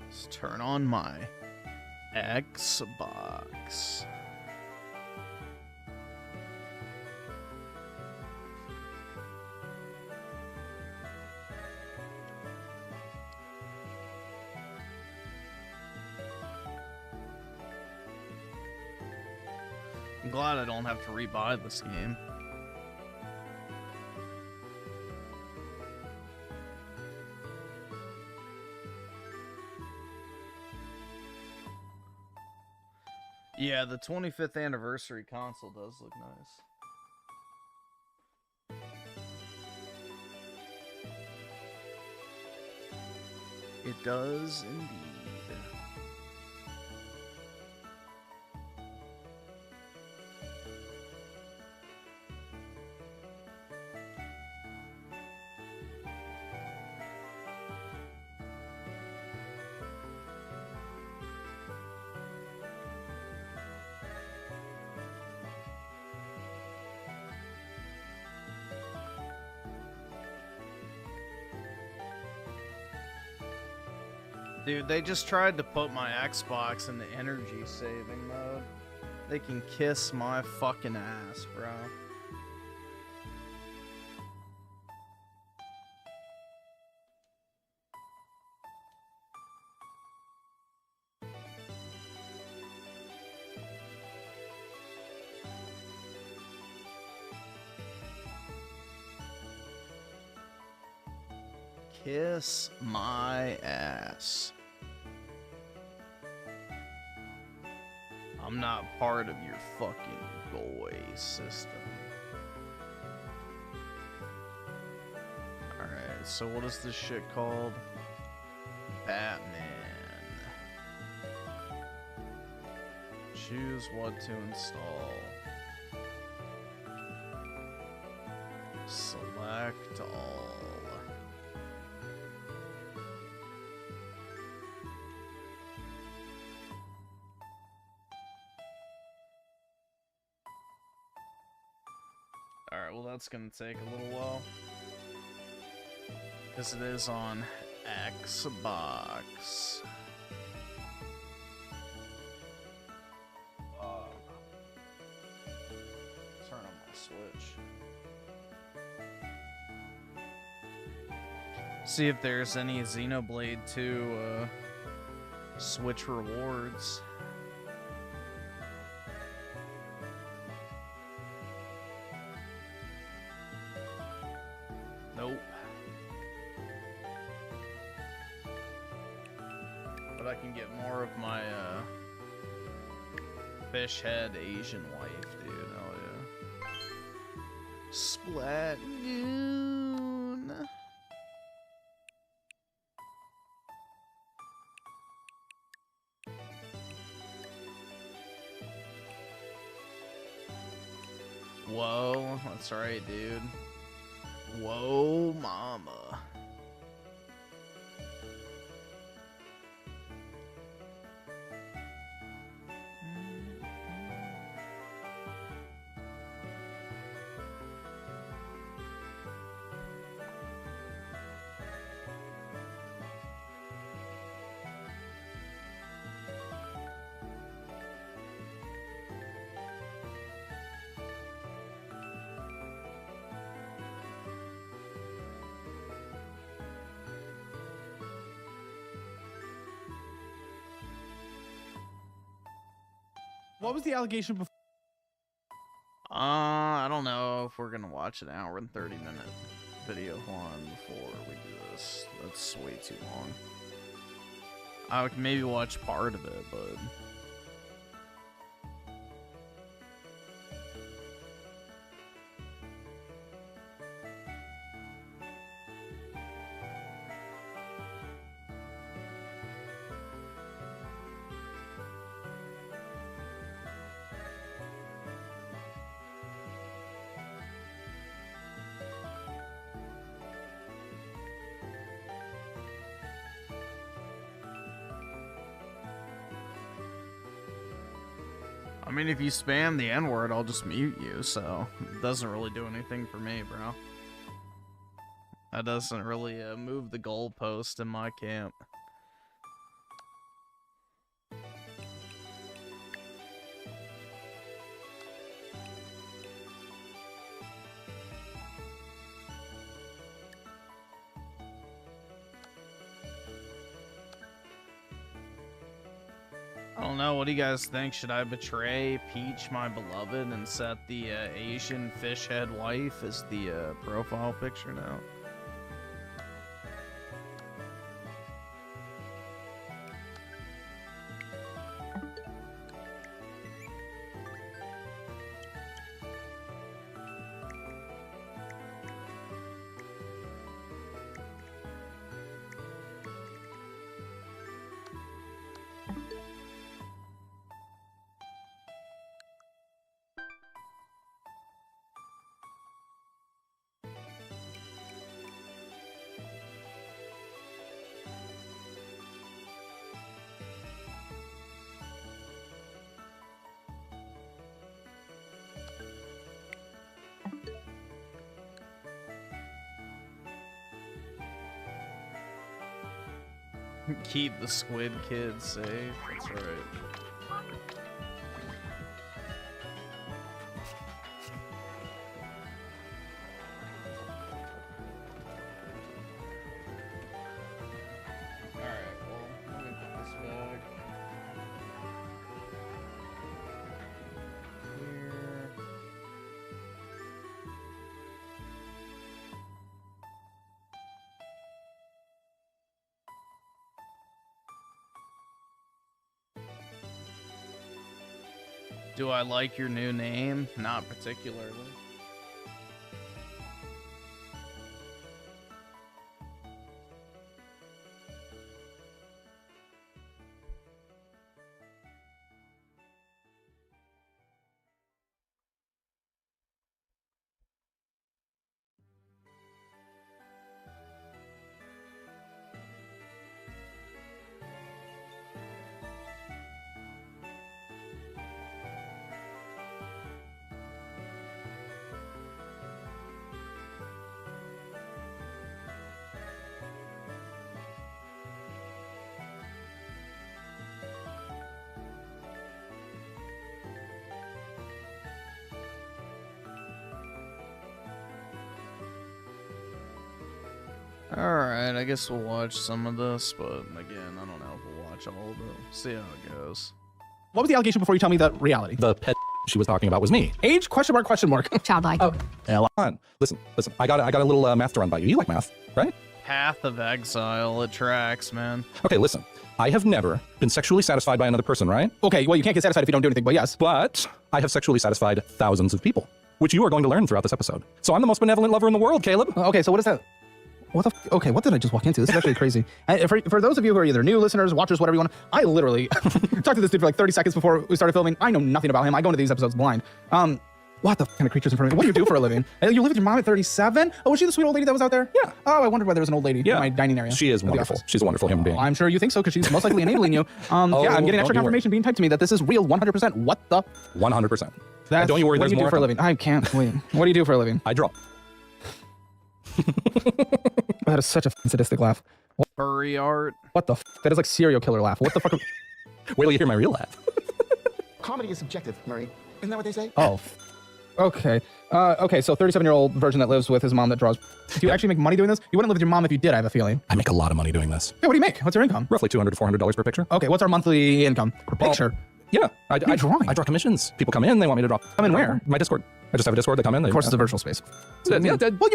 Let's turn on my Xbox. I'm glad I don't have to rebuy this game. Yeah, the 25th anniversary console does look nice. It does indeed. Dude, they just tried to put my Xbox in the energy saving mode. They can kiss my fucking ass, bro. Kiss my ass. I'm not part of your fucking boy system. Alright, so what is this shit called? Batman. Choose what to install. Select all. Alright, well that's gonna take a little while. Because it is on Xbox. Turn on my Switch. See if there's any Xenoblade 2 Switch rewards. Nope. But I can get more of my fish head Asian wife, dude. Oh yeah. Splatoon. Whoa, that's right, dude. Whoa, mama. What was the allegation before? I don't know if we're gonna watch an hour and 30-minute video on before we do this. That's way too long. I would maybe watch part of it, but I mean, if you spam the N-word, I'll just mute you, so it doesn't really do anything for me, bro. That doesn't really move the goalpost in my camp. I don't know, what do you guys think? Should I betray Peach, my beloved, and set the Asian fish head wife as the profile picture now? Keep the squid kids safe. That's right. Alright, well, let me put this back. Here. Do I like your new name? Not particularly. Alright, I guess we'll watch some of this, but again, I don't know if we'll watch all of it. See how it goes. What was the allegation before you tell me the reality? The pet she was talking about was me. Age? Question mark, question mark. Childlike. Oh. Yeah, on. Listen. I got a little math to run by you. You like math, right? Path of Exile, it tracks, man. Okay, listen. I have never been sexually satisfied by another person, right? Okay, well, you can't get satisfied if you don't do anything, but yes. But I have sexually satisfied thousands of people, which you are going to learn throughout this episode. So I'm the most benevolent lover in the world, Caleb. Okay, so what is that? What the okay, what did I just walk into? This is actually crazy. For those of you who are either new listeners, watchers, whatever you want, I literally talked to this dude for like 30 seconds before we started filming. I know nothing about him. I go into these episodes blind. What the kind of creatures in front of me? What do you do for a living? You live with your mom at 37? Oh, was she the sweet old lady that was out there? Yeah. Oh, I wondered why there was an old lady in my dining area. She is wonderful. She's a wonderful human being. I'm sure you think so, because she's most likely enabling you. Yeah, I'm getting extra confirmation being typed to me that this is real 100%. What the? 100%. Don't you worry, what there's do you more do for a living? I can't wait. What do you do for a living? I draw. That is such a sadistic laugh. Furry art. What the That is like serial killer laugh. What the fuck? Wait till you hear my real laugh. Comedy is subjective, Murray. Isn't that what they say? Oh. Okay. Okay, so 37-year-old virgin that lives with his mom that draws. Do you actually make money doing this? You wouldn't live with your mom if you did, I have a feeling. I make a lot of money doing this. Yeah, what do you make? What's your income? Roughly $200 to $400 per picture. Okay, what's our monthly income per picture? Yeah, I draw commissions. People come in, they want me to draw. Come in where? My Discord. I just have a Discord. They come in. Of course, it's a virtual space. Yeah, well, you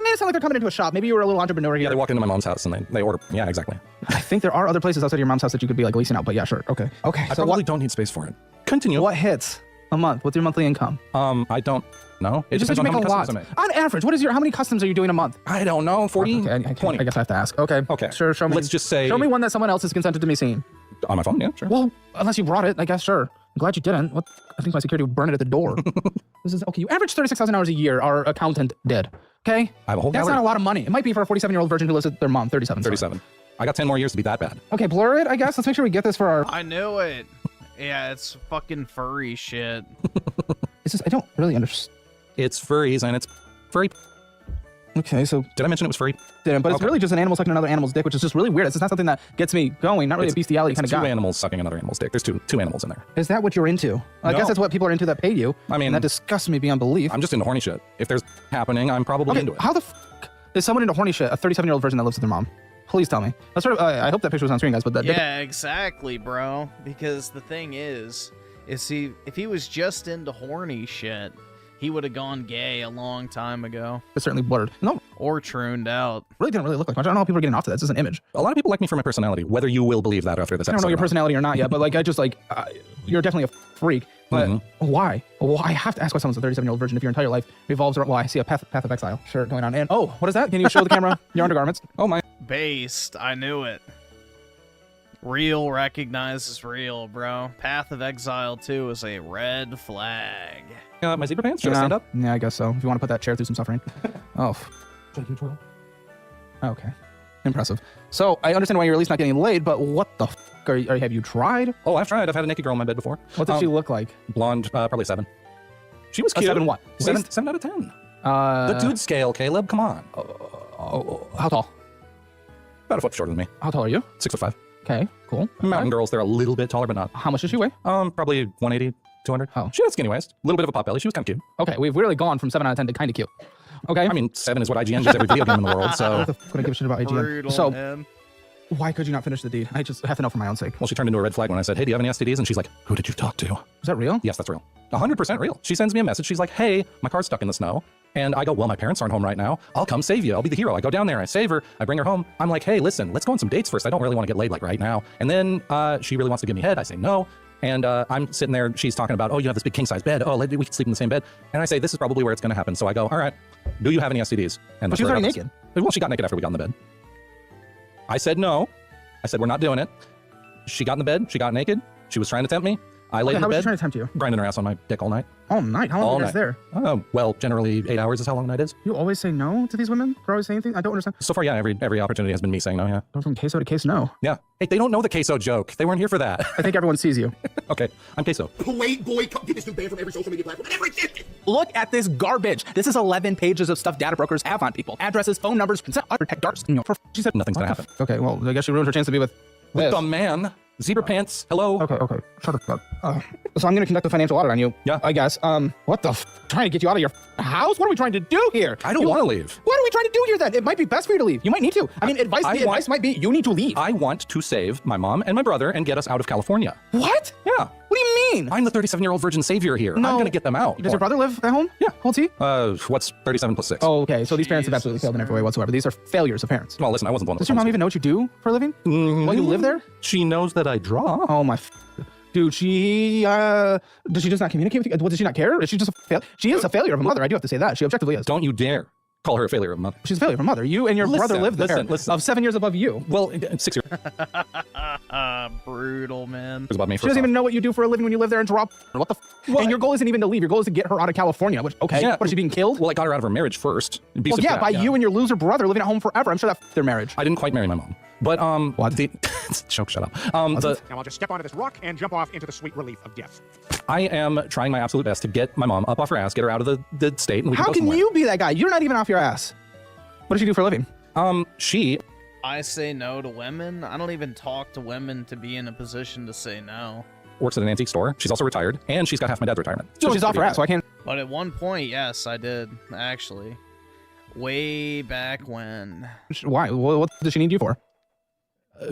made it sound like they're coming into a shop. Maybe you were a little entrepreneur here. Yeah, they walk into my mom's house and they order. Yeah, exactly. I think there are other places outside of your mom's house that you could be like leasing out, but yeah, sure. Okay. Okay. I probably don't need space for it. Continue. What hits a month? What's your monthly income? I don't know. It just says you make a lot. On average, how many customs are you doing a month? I don't know. 40, okay, 20. I guess I have to ask. Okay. Okay. Sure, show me. Let's just say. Show me one that someone else has consented to me seeing. On my phone, yeah, sure. Well, unless you brought it, I guess, sure. I'm glad you didn't. What? I think my security would burn it at the door. This is okay. You average 36,000 hours a year. Our accountant did. Okay. I have a whole. That's not a lot of money. It might be for a 47-year-old virgin who lives with their mom. 37. 37. I got 10 more years to be that bad. Okay, blur it. I guess. Let's make sure we get this for our. I knew it. Yeah, it's fucking furry shit. It's just, I don't really understand. It's furries and it's furry. Okay, so Did I mention it was furry? but it's Okay. really just an animal sucking another animal's dick, which is just really weird. It's just not something that gets me going. Not really a bestiality kind of two guy. animals sucking another animal's dick. There's two animals in there. Is that what you're into? I No. guess that's what people are into that pay you. I mean, and that disgusts me beyond belief. I'm just into horny shit. If there's happening, I'm probably Okay, into it. how the fuck is someone into horny shit? A 37-year-old virgin that lives with their mom. Please tell me. That's sort of. I hope that picture was on screen, guys. But that Yeah, exactly, bro. Because the thing is he if he was just into horny shit, he would have gone gay a long time ago. it's certainly blurred. No, Or trooned out. really didn't really look like much. I don't know how people are getting off to that. It's just an image. A lot of people like me for my personality, whether you will believe that after this I don't episode. know your or not. personality or not yet, but like I just like you're definitely a freak. But why? Well, I have to ask why someone's a 37-year-old virgin if your entire life revolves around. Well, I see a path of exile shirt going on. And oh, what is that? Can you show the camera your undergarments? Oh my. Based. I knew it. Real recognizes real, bro. Path of Exile 2 is a red flag. My zebra pants? Should I stand up? Yeah, I guess so. If you want to put that chair through some suffering. Oh. Okay. Impressive. So I understand why you're at least not getting laid, but what the f have you tried? Oh, I've tried. I've had a naked girl in my bed before. What did she look like? Blonde, probably 7. She was A cute. 7 what? 7 out of 10. The dude scale, Caleb. Come on. How tall? About a foot shorter than me. How tall are you? 6'5". Okay, cool. Mountain girls, they're a little bit taller, but not. How much does she weigh? Probably 180, 200. Oh. She had a skinny waist. A little bit of a pot belly. She was kind of cute. Okay, we've really gone from 7 out of 10 to kind of cute. Okay. I mean, 7 is what IGN gives every video game in the world, so. What the f would I give a shit about AGM? Brutal, So, man. why could you not finish the deed? I just have to know for my own sake. Well, she turned into a red flag when I said, hey, do you have any STDs? And she's like, who did you talk to? Is that real? Yes, that's real. 100% real. She sends me a message. She's like, hey, my car's stuck in the snow. And I go, well, my parents aren't home right now. I'll come save you. I'll be the hero. I go down there. I save her. I bring her home. I'm like, hey, listen, let's go on some dates first. I don't really want to get laid like right now. And then she really wants to give me head. I say no. And I'm sitting there. She's talking about, oh, you have this big king-size bed. Oh, we can sleep in the same bed. And I say, this is probably where it's going to happen. So I go, all right, do you have any STDs? And But she was already naked. Well, she got naked after we got in the bed. I said no. I said, we're not doing it. She got in the bed. She got naked. She was trying to tempt me. I laid in How the was she bed, thank to tempt you? grinding her ass on my dick all night. All night? How long All were you guys night. there? Well, generally 8 hours is how long a night is. You always say no to these women for always saying things? I don't understand. So far, yeah, every opportunity has been me saying no, yeah. Go from queso to case no. Yeah. Hey, they don't know the queso joke. They weren't here for that. I think everyone sees you. Okay, I'm queso. Playboy, get this dude banned from every social media platform. Everything. Look at this garbage. This is 11 pages of stuff data brokers have on people. Addresses, phone numbers, consent, protect darts. She said Nothing's gonna happen. Okay, well, I guess she ruined her chance to be with With this. the man. Zebra pants. Hello. Okay, shut the fuck up. So I'm gonna conduct a financial audit on you. Yeah. I guess. What the trying to get you out of your house? What are we trying to do here? I don't want to leave. What are we trying to do here then? It might be best for you to leave. You might need to. I mean, advice might be you need to leave. I want to save my mom and my brother and get us out of California. What? Yeah. What do you mean? I'm the 37-year-old virgin savior here. No. I'm gonna get them out. Does your brother live at home? Yeah. How old's he? What's 37 plus 6? Oh, okay. So these parents have absolutely failed in every way whatsoever. These are failures of parents. Well, listen, I wasn't the one that Does your mom even know what you do for a living? Well, you live there? She knows that I draw. Oh my, dude. Does she just not communicate with you? Does she not care? Is she just a failure? She is a failure of a mother. I do have to say that. She objectively is. Don't you dare call her a failure of a mother. She's a failure of a mother. You and your brother live there. Of 7 years above you. Well, 6 years. Brutal, man. It was about me She doesn't even know what you do for a living when you live there and drop. What the? And your goal isn't even to leave. Your goal is to get her out of California. Which Yeah. What is she being killed? Well, I got her out of her marriage first. Well, yeah, by you and your loser brother living at home forever. I'm sure that their marriage. I didn't quite marry my mom. But, What? shut up. Now I'll just step onto this rock and jump off into the sweet relief of death. I am trying my absolute best to get my mom up off her ass, get her out of the state, and we How go can somewhere. you be that guy? You're not even off your ass. What does she do for a living? She I say no to women. I don't even talk to women to be in a position to say no. works at an antique store. She's also retired, and she's got half my dad's retirement. So she's off her ass, so I can't. But at one point, yes, I did, actually. Way back when. Why? What does she need you for?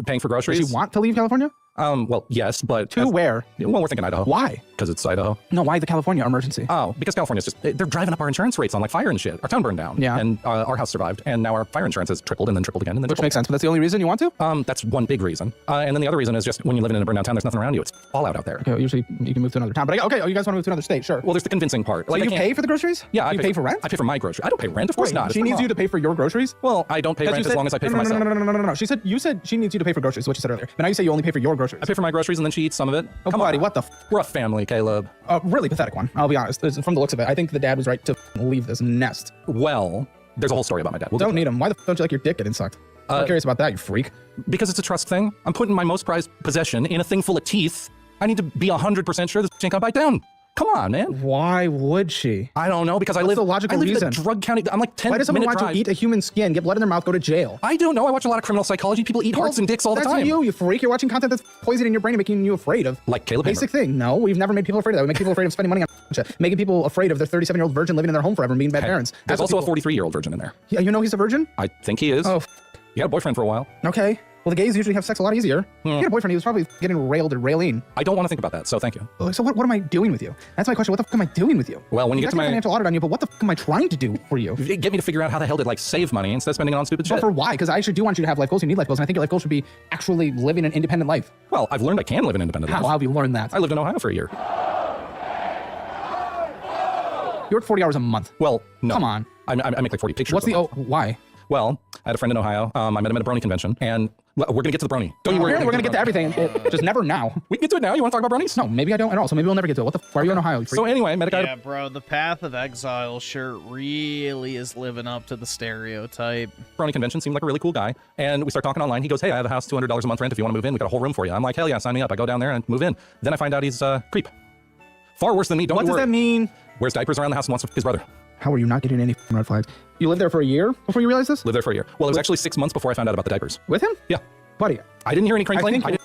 Paying for groceries. Does she want to leave California? Well, yes, but... To where? Well, we're thinking Idaho. Why? Because it's Idaho. No, why the California emergency? Oh, because California's just... They're driving up our insurance rates on, like, fire and shit. Our town burned down. Yeah. And our house survived, and now our fire insurance has tripled and then tripled again and then Which tripled makes sense, but that's the only reason you want to? That's one big reason. And then the other reason is just when you live in a burned down town, there's nothing around you. It's all out there. Okay, well, usually you can move to another town. But you guys want to move to another state, sure. Well, there's the convincing part. So Like, you pay for the groceries? Yeah. You pay for rent? I pay for my groceries. I don't pay rent. Of course Wait, not. It's she my needs mom. you to pay for your groceries? Well, I don't pay rent as long as I pay for myself. No. You said she needs you to pay for groceries, is what you said earlier. But now you say you only pay for your groceries. I pay for my groceries and then she eats some of it. Oh, buddy, what the f? We're a family, Caleb. Really pathetic one, I'll be honest. From the looks of it, I think the dad was right to leave this nest. Well, there's a whole story about my dad. We'll Don't need him. Why the f don't you like your dick getting sucked? I'm curious about that, you freak. Because it's a trust thing. I'm putting my most prized possession in a thing full of teeth. I need to be 100% sure this ain't gonna bite down. Come on, man. Why would she? I don't know, because What's the logical I live reason? in the drug county. I'm like 10 Why does someone minute want drive. to eat a human skin, get blood in their mouth, go to jail? I don't know. I watch a lot of criminal psychology. People eat hearts and dicks all the time. That's you freak. You're watching content that's poisoning your brain and making you afraid of. Like Caleb Basic Hammer. thing. No, we've never made people afraid of that. We make people afraid of spending money on shit. Making people afraid of their 37-year-old virgin living in their home forever and being bad parents. There's That's also what a 43-year-old virgin in there. Yeah, you know he's a virgin? I think he is. Oh, He had a boyfriend for a while. okay. Well, the gays usually have sex a lot easier. He had a boyfriend. He was probably getting railed and railing. I don't want to think about that, so thank you. So what am I doing with you? That's my question. What the fuck am I doing with you? Well, when you get to my financial audit on you, but what the fuck am I trying to do for you? Get me to figure out how the hell to like save money instead of spending it on stupid But shit. for why? Because I actually do want you to have life goals. You need life goals, and I think your life goals should be actually living an independent life. Well, I've learned I can live an independent life. How have you learned that? I lived in Ohio for a year. You work 40 hours a month. Well, no. Come on. I make like 40 pictures. What's the why? Well, I had a friend in Ohio. I met him at a brony convention, and we're gonna get to the brony. Don't you worry. We're gonna get to everything. Just never now. We can get to it now. You want to talk about bronies? No, maybe I don't at all. So maybe we'll never get to it. What the fuck are you in Ohio? So anyway, I met a guy. Yeah, bro, the path of exile sure really is living up to the stereotype. Brony convention, seemed like a really cool guy, and we start talking online. He goes, "Hey, I have a house, $200 a month rent. If you want to move in, we got a whole room for you." I'm like, "Hell yeah, sign me up." I go down there and move in. Then I find out he's a creep. Far worse than me. Don't What you does worry. that mean? Wears diapers around the house and wants his brother. How are you not getting any red flags? You lived there for a year before you realized this? Lived there for a year. Well, it was actually 6 months before I found out about the diapers. With him? Yeah. Buddy. I didn't hear any crinkling. think-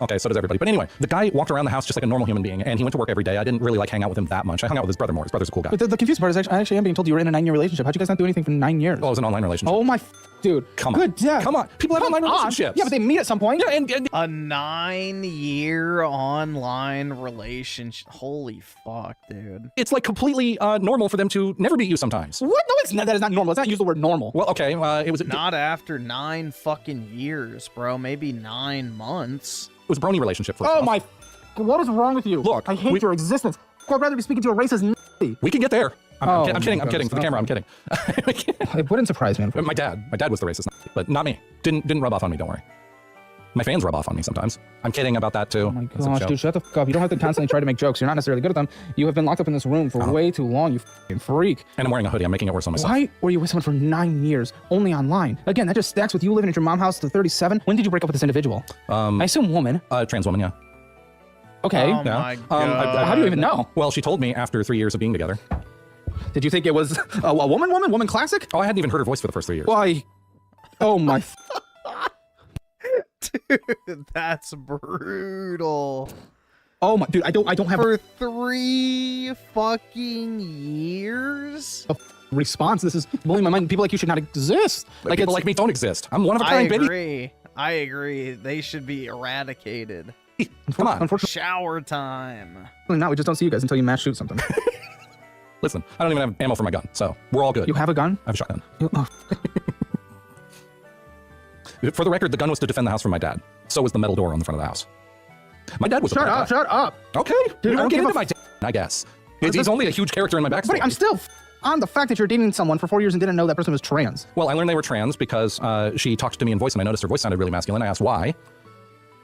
Okay, so does everybody. But anyway, the guy walked around the house just like a normal human being, and he went to work every day. I didn't really like hang out with him that much. I hung out with his brother more. His brother's a cool guy. But the confusing part is I actually am being told you were in a 9-year relationship. How'd you guys not do anything for 9 years? Oh, it was an online relationship. Oh my, dude. Come on. Good death. Come on. People have online relationships. Yeah, but they meet at some point. Yeah, and A 9-year online relationship. Holy fuck, dude. it's like completely normal for them to never meet you sometimes. What? No, it's not. That is not normal. Let's not use the word normal. Well, okay, it was Not after 9 fucking years, bro. Maybe 9 months. it was a brony relationship. First Oh off. my. What is wrong with you? Look, I hate your existence. I'd rather be speaking to a racist n***y. We can get there. I'm Oh, kidding. my I'm kidding. For the camera, I'm kidding. It wouldn't surprise me. My dad was the racist, but not me. Didn't rub off on me. Don't worry. My fans rub off on me sometimes. I'm kidding about that too. Oh my It's a gosh, joke. dude, shut the fuck up. You don't have to constantly try to make jokes. You're not necessarily good at them. You have been locked up in this room for way too long, you fucking freak. And I'm wearing a hoodie. I'm making it worse on myself. Why were you with someone for 9 years, only online? Again, that just stacks with you living at your mom's house to 37. When did you break up with this individual? I assume woman. Trans woman, yeah. Okay. Oh Yeah. my I- god. How do you even know? Well, she told me after 3 years of being together. Did you think it was a woman classic? Oh, I hadn't even heard her voice for the first 3 years. Why? Oh my. Dude, that's brutal. Oh my, dude, I don't have For 3 fucking years? a response. This is blowing my mind. People like you should not exist. Like people like me don't exist. I'm one of a kind, baby. I agree. They should be eradicated. Come on. Unfortunately Shower time. not. We just don't see you guys until you mass shoot something. Listen, I don't even have ammo for my gun, so we're all good. You have a gun? I have a shotgun. Oh. For the record, the gun was to defend the house from my dad. So was the metal door on the front of the house. My dad was a Shut bad up, guy. shut up. Okay, Dude, we I don't don't get give into a my dad, I guess. He's only a huge character in my backstory. Buddy, I'm still on the fact that you're dating someone for 4 years and didn't know that person was trans. Well, I learned they were trans because she talked to me in voice and I noticed her voice sounded really masculine. I asked why.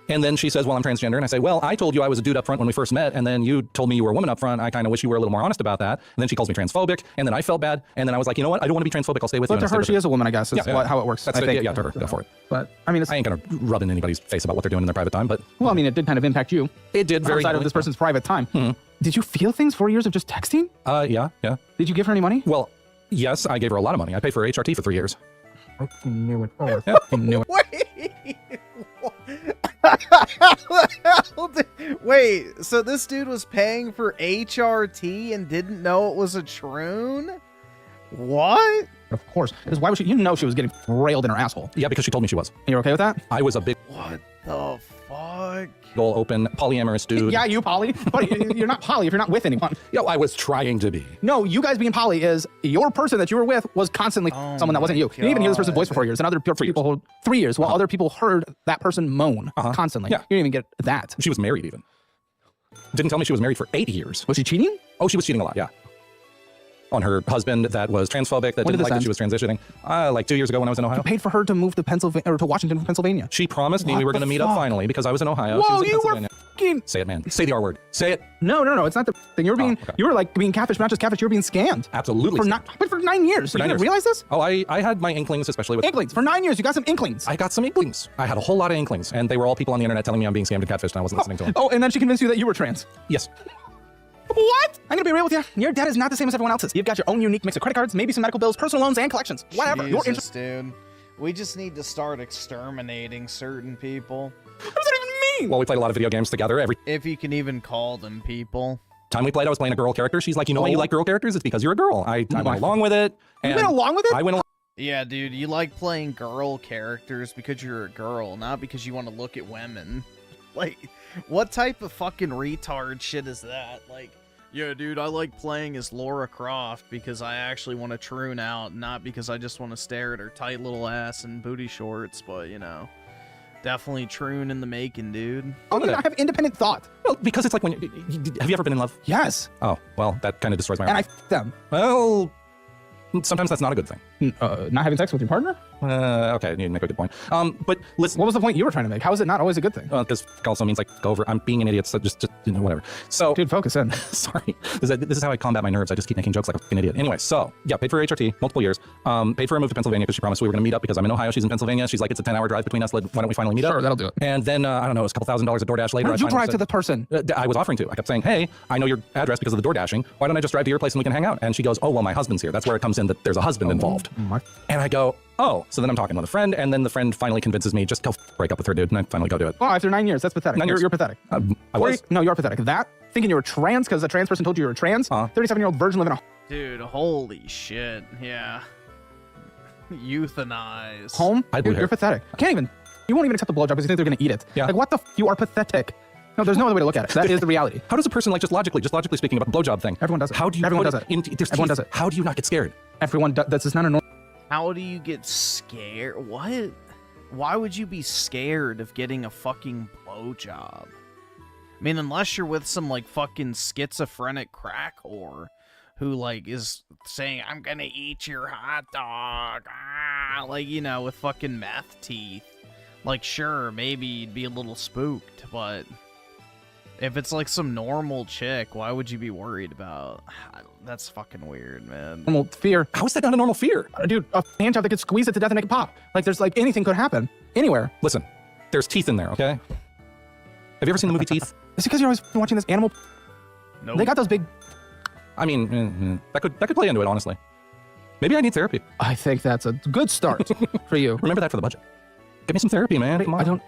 And then she says, well, I'm transgender. And I say, well, I told you I was a dude up front when we first met. And then you told me you were a woman up front. I kind of wish you were a little more honest about that. And then she calls me transphobic. And then I felt bad. And then I was like, you know what? I don't want to be transphobic. I'll stay with you. But to her, she is a woman, I guess. Is how it works. That's I think. Yeah, to her. Go for it. But I mean, it's, I ain't going to rub in anybody's face about what they're doing in their private time. But well, I mean, it did kind of impact you. it did very outside of this person's private time. Did you feel things 4 years of just texting? Yeah. Did you give her any money? Well, yes, I gave her a lot of money. I paid for HRT for 3 years. I knew it. Oh, I fucking knew it. Wait. Wait, so this dude was paying for HRT and didn't know it was a troon? What? Of course. Because why would she? You know she was getting railed in her asshole. Yeah, because she told me she was. And you're okay with that? I was a big, What the fuck? old, open, polyamorous dude. Yeah, you poly. But you're not poly if you're not with anyone. Yo, I was trying to be. No, you guys being poly is your person that you were with was constantly someone that wasn't you. You didn't even hear this person's voice for 4 years, and other people heard 3 years, while other people heard that person moan constantly. Yeah. You didn't even get that. She was married even. Didn't tell me she was married for 8 years. Was she cheating? Oh, she was cheating a lot, yeah. on her husband that was transphobic, that didn't like that she was transitioning. Like 2 years ago when I was in Ohio. You paid for her to move to Pennsylvania or to Washington, Pennsylvania. She promised me we were going to meet up finally because I was in Ohio. Whoa, she was in you were Pennsylvania. fucking... Say it, man. Say the R word. Say it. No, it's not the thing. You were being, you were like being catfish, not just catfish. You were being scammed. Absolutely. For 9 years. So you didn't realize this? Oh, I had my inklings, especially with inklings. For 9 years, you got some inklings. I got some inklings. I had a whole lot of inklings, and they were all people on the internet telling me I'm being scammed and catfished, and I wasn't listening to them. Oh, and then she convinced you that you were trans. Yes. What? I'm gonna be real with you. Your debt is not the same as everyone else's. You've got your own unique mix of credit cards, maybe some medical bills, personal loans, and collections. Whatever. Jesus, dude. We just need to start exterminating certain people. What does that even mean? Well, we played a lot of video games together. If you can even call them people. Time we played, I was playing a girl character. She's like, you know why you like girl characters? It's because you're a girl. I went along with it. You went along with it? I went along. Yeah, dude, you like playing girl characters because you're a girl, not because you want to look at women. Like, what type of fucking retard shit is that? Like, yeah, dude, I like playing as Lara Croft because I actually want to troon out, not because I just want to stare at her tight little ass and booty shorts, but, you know, definitely troon in the making, dude. Oh, you have independent thought. Well, because it's like when have you ever been in love? Yes. Oh, well, that kind of destroys my And I f***ed them. Well, sometimes that's not a good thing. Not having sex with your partner? Okay, you make a good point. But listen. What was the point you were trying to make? How is it not always a good thing? Because also means like go over. I'm being an idiot, so just you know, whatever. So, dude, focus in. Sorry, this is how I combat my nerves. I just keep making jokes like a fucking idiot. Anyway, so yeah, paid for her HRT multiple years. Paid for a move to Pennsylvania because she promised we were going to meet up because I'm in Ohio, she's in Pennsylvania. She's like, it's a 10-hour drive between us. Why don't we finally meet up? Sure, that'll do it. And then I don't know, it was a couple $1,000s of DoorDash later. How did you drive to the person? I was offering to. I kept saying, hey, I know your address because of the door dashing. Why don't I just drive to your place and we can hang out? And she goes, oh well, my husband's here. That's where it comes in that there's a husband involved. And I go, oh, so then I'm talking with a friend, and then the friend finally convinces me, just go break up with her, dude, and I finally go do it. Oh, after 9 years, that's pathetic. 9 years. You're pathetic. I was? No, you're pathetic. That, thinking you were trans because a trans person told you you were trans, 37-year-old virgin living a... Dude, holy shit, yeah. Euthanize. Home? Dude, you're pathetic. I can't even... You won't even accept the blowjob because you think they're gonna eat it. Yeah. Like, what the f... You are pathetic. No, there's no other way to look at it. That is the reality. How does a person, like, just logically speaking about the blowjob thing? Everyone does it. How do you Everyone does it. Everyone does it. How do you not get scared? Everyone does. That's just not a normal... How do you get scared? What? Why would you be scared of getting a fucking blowjob? I mean, unless you're with some, like, fucking schizophrenic crack whore who, like, is saying, I'm gonna eat your hot dog, like, you know, with fucking meth teeth. Like, sure, maybe you'd be a little spooked, but if it's, like, some normal chick, why would you be worried about? That's fucking weird, man. Normal fear. How is that not a normal fear? Dude, a hand job that could squeeze it to death and make it pop. Like, there's, like, anything could happen. Anywhere. Listen, there's teeth in there, okay? Have you ever seen the movie Teeth? Is it because you're always watching this animal? Nope. They got those big... I mean, that could play into it, honestly. Maybe I need therapy. I think that's a good start for you. Remember that for the budget. Get me some therapy, man. Come on. I don't...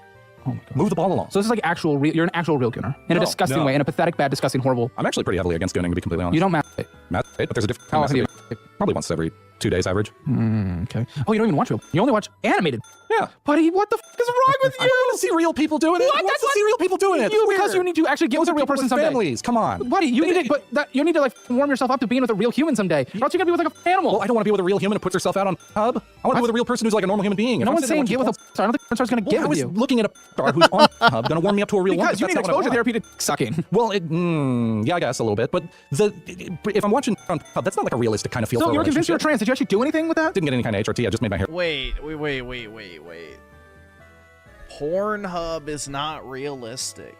Oh my God. Move the ball along. So this is like actual real... You're an actual real gooner. In a disgusting way. In a pathetic, bad, disgusting, horrible... I'm actually pretty heavily against gooning, to be completely honest. You don't masturbate. Masturbate, but there's a different... How often do you masturbate? Probably once every 2 days average. Okay. Oh, you don't even watch real... You only watch animated. Yeah. Buddy, what the f*** is wrong with you? I want to see real people doing it. What? I want to see real people doing it. Because you need to actually get with a real person someday. Families, come on. Buddy, you need to... you need to, like, warm yourself up to being with a real human someday. Or else you're gonna be with, like, an animal. Well, I don't want to be with a real human who puts herself out on Hub. I want to be with a real person who's like a normal human being. No one's saying get with a... I don't think a star's gonna get with you. I was looking at a star who's on Hub, gonna warm me up to a real woman. Because you need exposure therapy to sucking. Well, yeah, I guess a little bit. But if I'm watching on Hub, that's not like a realistic kind of feel for a relationship. So you're convinced you're trans. Did you actually do anything with that? Didn't get any kind of HRT. I just made my hair. Wait. Pornhub is not realistic,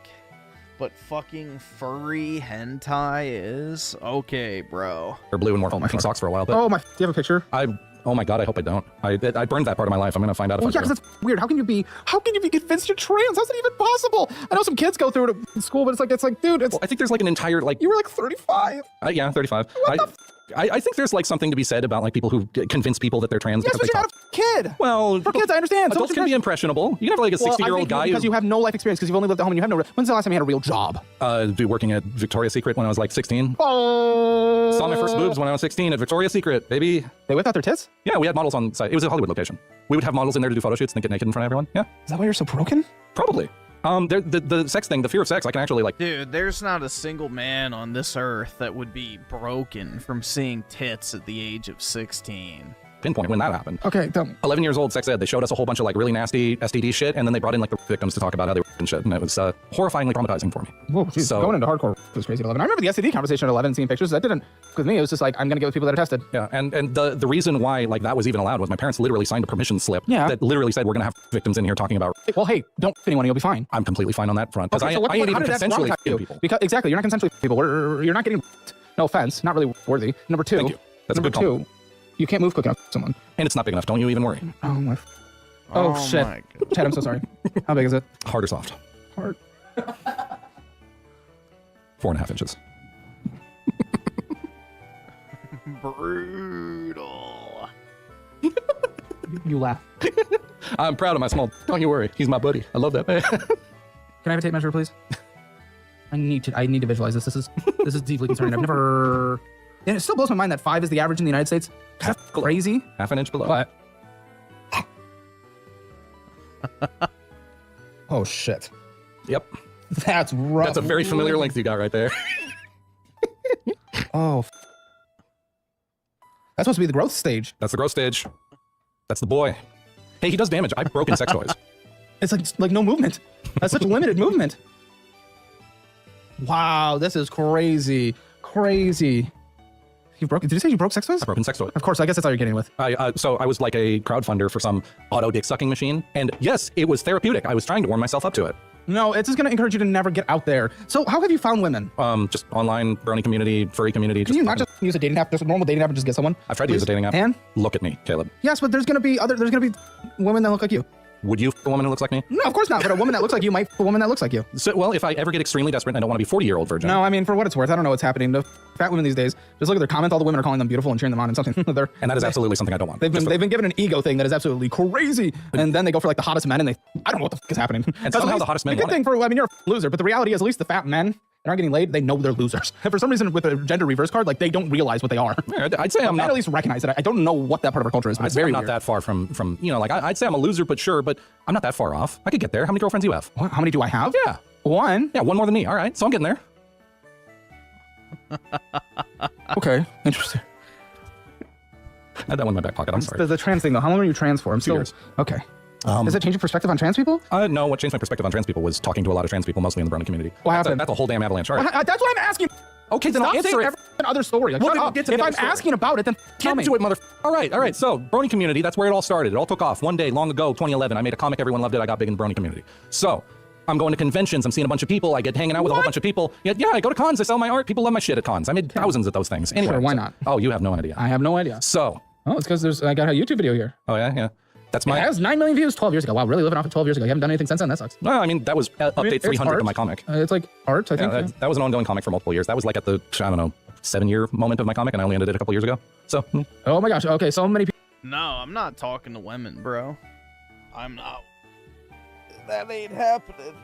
but fucking furry hentai is? Okay, bro. They're blue and wore pink socks for a while, but... Oh my... Do you have a picture? Oh my God, I hope I don't. I burned that part of my life. I'm gonna find out if I do. Yeah, because that's weird. How can you be convinced you're trans? How's that even possible? I know some kids go through it in school, but it's like, dude, it's... Well, I think there's like an entire, like... You were like 35. Yeah, 35. What the I think there's like something to be said about like people who convince people that they're trans. Yes, but you're not a kid. Well, for kids, I understand. Adults can be impressionable. You can have like a 60-year-old guy because you have no life experience because you've only lived at home and you have no. When's the last time you had a real job? Working at Victoria's Secret when I was like 16. Oh. Saw my first boobs when I was 16 at Victoria's Secret, baby. They whipped out their tits? Yeah, we had models on site. It was a Hollywood location. We would have models in there to do photo shoots and get naked in front of everyone. Yeah. Is that why you're so broken? Probably. The sex thing, the fear of sex, I can actually like... Dude, there's not a single man on this earth that would be broken from seeing tits at the age of 16. pinpoint when that happened. Okay, tell me. 11 years old, sex ed. They showed us a whole bunch of like really nasty STD shit, and then they brought in like the victims to talk about how they were and shit, and it was horrifyingly traumatizing for me. Whoa, geez, So- going into hardcore was crazy at 11. I remember the STD conversation at 11, seeing pictures. That didn't, with me, it was just like, I'm gonna get with people that are tested. Yeah, and the reason why like that was even allowed was my parents literally signed a permission slip that literally said we're gonna have victims in here talking about. Well, hey, don't f anyone, you'll be fine. I'm completely fine on that front because Okay, so I ain't even how did that consensually traumatize you? f***ing people. Because exactly, you're not consensually f***ing people. You're not getting. No offense, not really worthy. Number two. Thank you. That's a number good compliment. two. You can't move quick enough for someone. And it's not big enough. Don't you even worry. Oh my. Oh, shit. my Chad, I'm so sorry. How big is it? Hard or soft? Hard. 4.5 inches. Brutal. You laugh. I'm proud of my small. Don't you worry. He's my buddy. I love that man. Can I have a tape measure, please? I need to visualize this. This is deeply concerning. I've never. And it still blows my mind that 5 is the average in the United States. That's crazy. Half an inch below. But. Oh shit. Yep. That's rough. That's a very familiar length you got right there. Oh. That's supposed to be the growth stage. That's the growth stage. That's the boy. Hey, he does damage. I've broken sex toys. It's like no movement. That's such limited movement. Wow, this is crazy. Crazy. Did you say you broke sex toys? I've broken sex toys. Of course, I guess that's all you're getting with. So I was like a crowdfunder for some auto dick sucking machine. And yes, it was therapeutic. I was trying to warm myself up to it. No, it's just going to encourage you to never get out there. So how have you found women? Just online, brony community, furry community. Can you not just use a dating app, just a normal dating app and just get someone? I've tried to use a dating app. And? Look at me, Caleb. Yes, but there's going to be women that look like you. Would you f a woman who looks like me? No, of course not. But a woman that looks like you might f a woman that looks like you. So, well, if I ever get extremely desperate and I don't want to be 40-year-old virgin. No, I mean, for what it's worth, I don't know what's happening to fat women these days. Just look at their comments. All the women are calling them beautiful and cheering them on and something. And that is absolutely something I don't want. They've been given an ego thing that is absolutely crazy. And then they go for like the hottest men and I don't know what the f is happening. And somehow the hottest men The good thing for, I mean, you're a loser, but the reality is at least the fat men that aren't getting laid, they know they're losers. And for some reason with a gender reverse card, like they don't realize what they are. Yeah, I'd say I'm not. At least recognize it. I don't know what that part of our culture is, but it's very I'm not that far from you know, like I'd say I'm a loser, but sure, but I'm not that far off. I could get there. How many girlfriends do you have? What? How many do I have? Yeah. One. Yeah, one more than me. All right, so I'm getting there. Okay, interesting. I had that one in my back pocket. I'm sorry. The trans thing though, how long were you trans for? I'm 2 years. Okay. Does it change your perspective on trans people? No, what changed my perspective on trans people was talking to a lot of trans people, mostly in the brony community. What happened? That's a whole damn avalanche. All right. That's what I'm asking. Okay, then Stop I'll answer saying it. every other story. Like, Well, shut then up. get to If the I'm other story. asking about it, then tell me. Get to it, mother. All right. So, brony community, that's where it all started. It all took off. One day, long ago, 2011, I made a comic. Everyone loved it. I got big in the brony community. So, I'm going to conventions. I'm seeing a bunch of people. I get hanging out with a whole bunch of people. Yeah, I go to cons. I sell my art. People love my shit at cons. I made thousands of those things. Anyway, Sure, why not? Oh, you have no idea. I have no idea. So. Oh, it's because I got a YouTube video here. Oh, yeah. That's It my. has 9 million views 12 years ago. Wow, really living off of 12 years ago. You haven't done anything since then. That sucks. Well, I mean, that was update it's 300 art. of my comic. It's like art, I think. Yeah, that was an ongoing comic for multiple years. That was like at the, I don't know, 7-year moment of my comic, and I only ended it a couple years ago. So. Oh my gosh. Okay, so many people. No, I'm not talking to women, bro. I'm not. That ain't happening.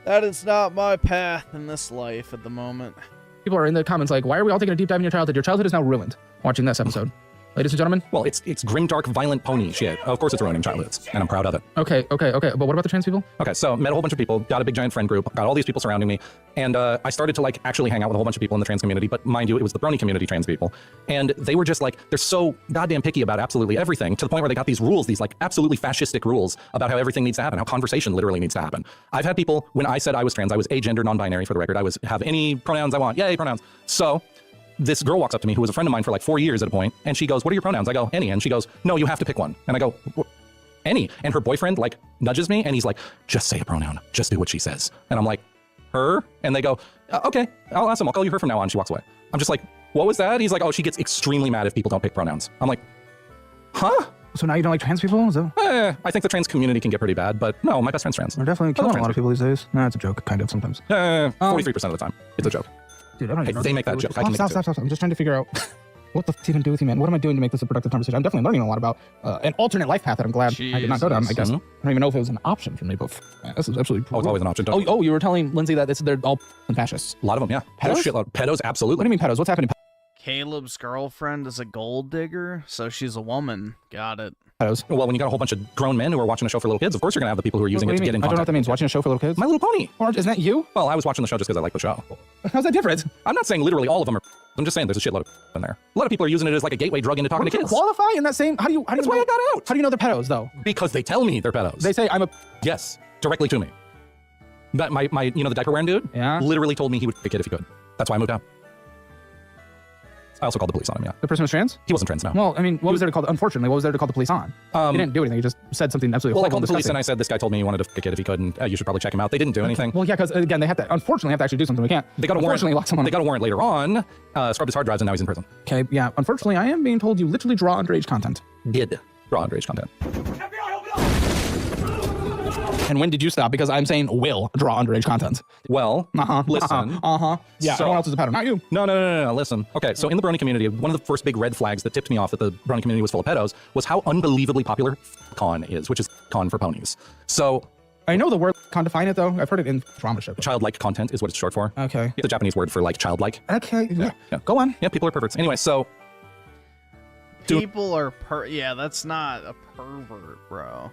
That is not my path in this life at the moment. People are in the comments like, why are we all taking a deep dive in your childhood? Your childhood is now ruined watching this episode. Ladies and gentlemen. Well, it's grim, dark, violent pony shit. Of course it's ruining childhoods, and I'm proud of it. Okay. But what about the trans people? Okay, so met a whole bunch of people, got a big giant friend group, got all these people surrounding me, and I started to like actually hang out with a whole bunch of people in the trans community, but mind you, it was the brony community trans people. And they were just like, they're so goddamn picky about absolutely everything, to the point where they got these rules, these like absolutely fascistic rules about how everything needs to happen, how conversation literally needs to happen. I've had people, when I said I was trans, I was agender, non-binary for the record, have any pronouns I want, yay, pronouns. So, this girl walks up to me who was a friend of mine for like 4 years at a point, and she goes, what are your pronouns? I go, any. And she goes, no, you have to pick one. And I go, any. And her boyfriend like nudges me, and he's like, just say a pronoun. Just do what she says. And I'm like, her? And they go, okay, I'll ask him. I'll call you her from now on. She walks away. I'm just like, what was that? He's like, oh, she gets extremely mad if people don't pick pronouns. I'm like, huh? So now you don't like trans people? Is that... I think the trans community can get pretty bad, but no, my best friend's trans. We're definitely killing a lot of people these days. No, it's a joke, kind of, sometimes. 43% of the time. It's a joke. Dude, I don't even know. They make that joke. I can Stop. I'm just trying to figure out what the f to even do with you, man. What am I doing to make this a productive conversation? I'm definitely learning a lot about an alternate life path that I'm glad I did not go down, I guess. I don't even know if it was an option for me, but man, this is absolutely... Oh, it's always an option. Oh, you were telling Lindsay that they're all fascists. A lot of them, yeah. Pedos? Shitload. Pedos, absolutely. What do you mean pedos? What's happening? Caleb's girlfriend is a gold digger, so she's a woman. Got it. Pedos. Well, when you got a whole bunch of grown men who are watching a show for little kids, of course you're going to have the people who are using it to get in I don't know what contact. that means. Watching a show for little kids? My Little Pony. Or isn't that you? Well, I was watching the show just because I like the show. How's that different? I'm not saying literally all of them are, I'm just saying there's a shitload of in there. A lot of people are using it as like a gateway drug into talking to kids. Qualify in that same? How do you? That's why I got out. How do you know they're pedos though? Because they tell me they're pedos. They say I'm a. Yes, directly to me. That my you know the diaper wearing dude. Yeah. Literally told me he would pick it if he could. That's why I moved out. I also called the police on him. Yeah. The person was trans? He wasn't trans. No. Well, I mean, what was there to call? Unfortunately, what was there to call the police on? He didn't do anything. He just said something absolutely. Well, I horrible called the police disgusting. and I said this guy told me he wanted to pick it if he could, and you should probably check him out. They didn't do anything. Well, yeah, because again, they have to. Unfortunately, have to actually do something. We can't. They got a warrant. Lock someone. They got a warrant later on. Scrubbed his hard drives, and now he's in prison. Okay, yeah. Unfortunately, I am being told you literally draw underage content. Did draw underage content. And when did you stop? Because I'm saying will draw underage content. Well, listen. Yeah, So- everyone else is a pattern, not you. No. Listen. Okay, so in the brony community, one of the first big red flags that tipped me off that the brony community was full of pedos was how unbelievably popular con is, which is con for ponies. So I know the word. Can't define it though. I've heard it in drama shows. childlike content is what it's short for. Okay. It's a Japanese word for like childlike. Okay. Yeah. Yeah. Go on. Yeah, people are perverts. Anyway, so People are yeah, that's not a pervert, bro.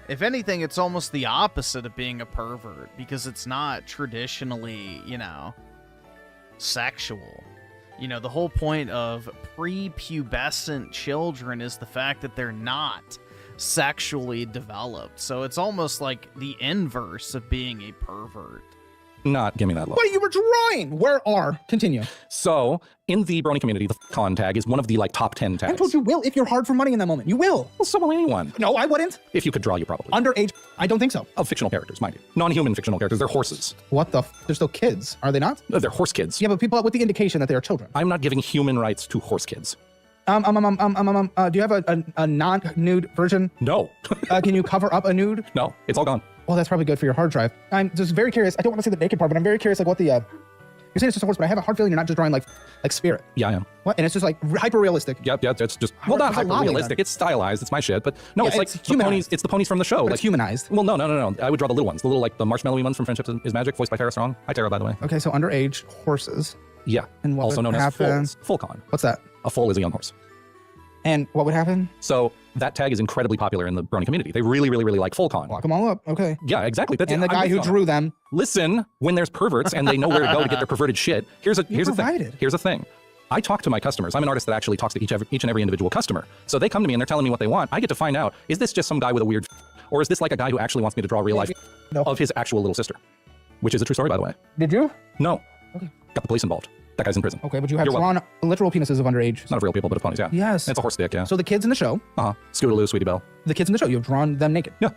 If anything, it's almost the opposite of being a pervert because it's not traditionally, you know, sexual. You know, the whole point of prepubescent children is the fact that they're not sexually developed. So it's almost like the inverse of being a pervert. not give me that look. But you were drawing. Where are? Continue. So in the brony community, the con tag is one of the like top 10 tags. I told you will if you're hard for money in that moment. You will. Well, so will anyone. No, I wouldn't. If you could draw, you probably. Underage? I don't think so. Of fictional characters, mind you. Non-human fictional characters. They're horses. What the? They're still kids, are they not? They're horse kids. Yeah, but people with the indication that they are children. I'm not giving human rights to horse kids. Do you have a non-nude version? No. Can you cover up a nude? No, it's all gone. Well, that's probably good for your hard drive. I'm just very curious. I don't want to say the naked part, but I'm very curious, like what the, you're saying it's just a horse, but I have a hard feeling you're not just drawing like spirit. Yeah, I am. What? And it's just like hyper realistic. Yep, it's just, well, not There's a lot hyper in realistic. there. It's stylized. It's my shit. But no, Yeah, it's like it's the ponies. humanized. It's the ponies from the show. But Like it's humanized. Well, no. I would draw the little ones. The little, like the marshmallowy ones from Friendship is Magic, voiced by Tara Strong. Hi, Tara, by the way. Okay, so underage horses. Yeah. And what also would known happen? as foals. Full con. What's that? A foal is a young horse. And what would happen? So that tag is incredibly popular in the brony community. They really like full con. Lock them all up. Okay. Yeah, exactly. That's And the guy who drew them. Listen, when there's perverts and they know where to go to get their perverted shit, here's a thing. Here's a thing. I talk to my customers. I'm an artist that actually talks to each and every individual customer. So they come to me and they're telling me what they want. I get to find out, is this just some guy with a weird or is this like a guy who actually wants me to draw real life of his actual little sister? Which is a true story, by the way. Did you? No. Okay. Got the police involved. That guy's in prison. Okay, but you have You're drawn literal penises of underage. Not of real people, but of ponies, yeah. Yes. It's a horse dick, yeah. So the kids in the show. Scootaloo, Sweetie Belle. The kids in the show, you've drawn them naked. Yeah.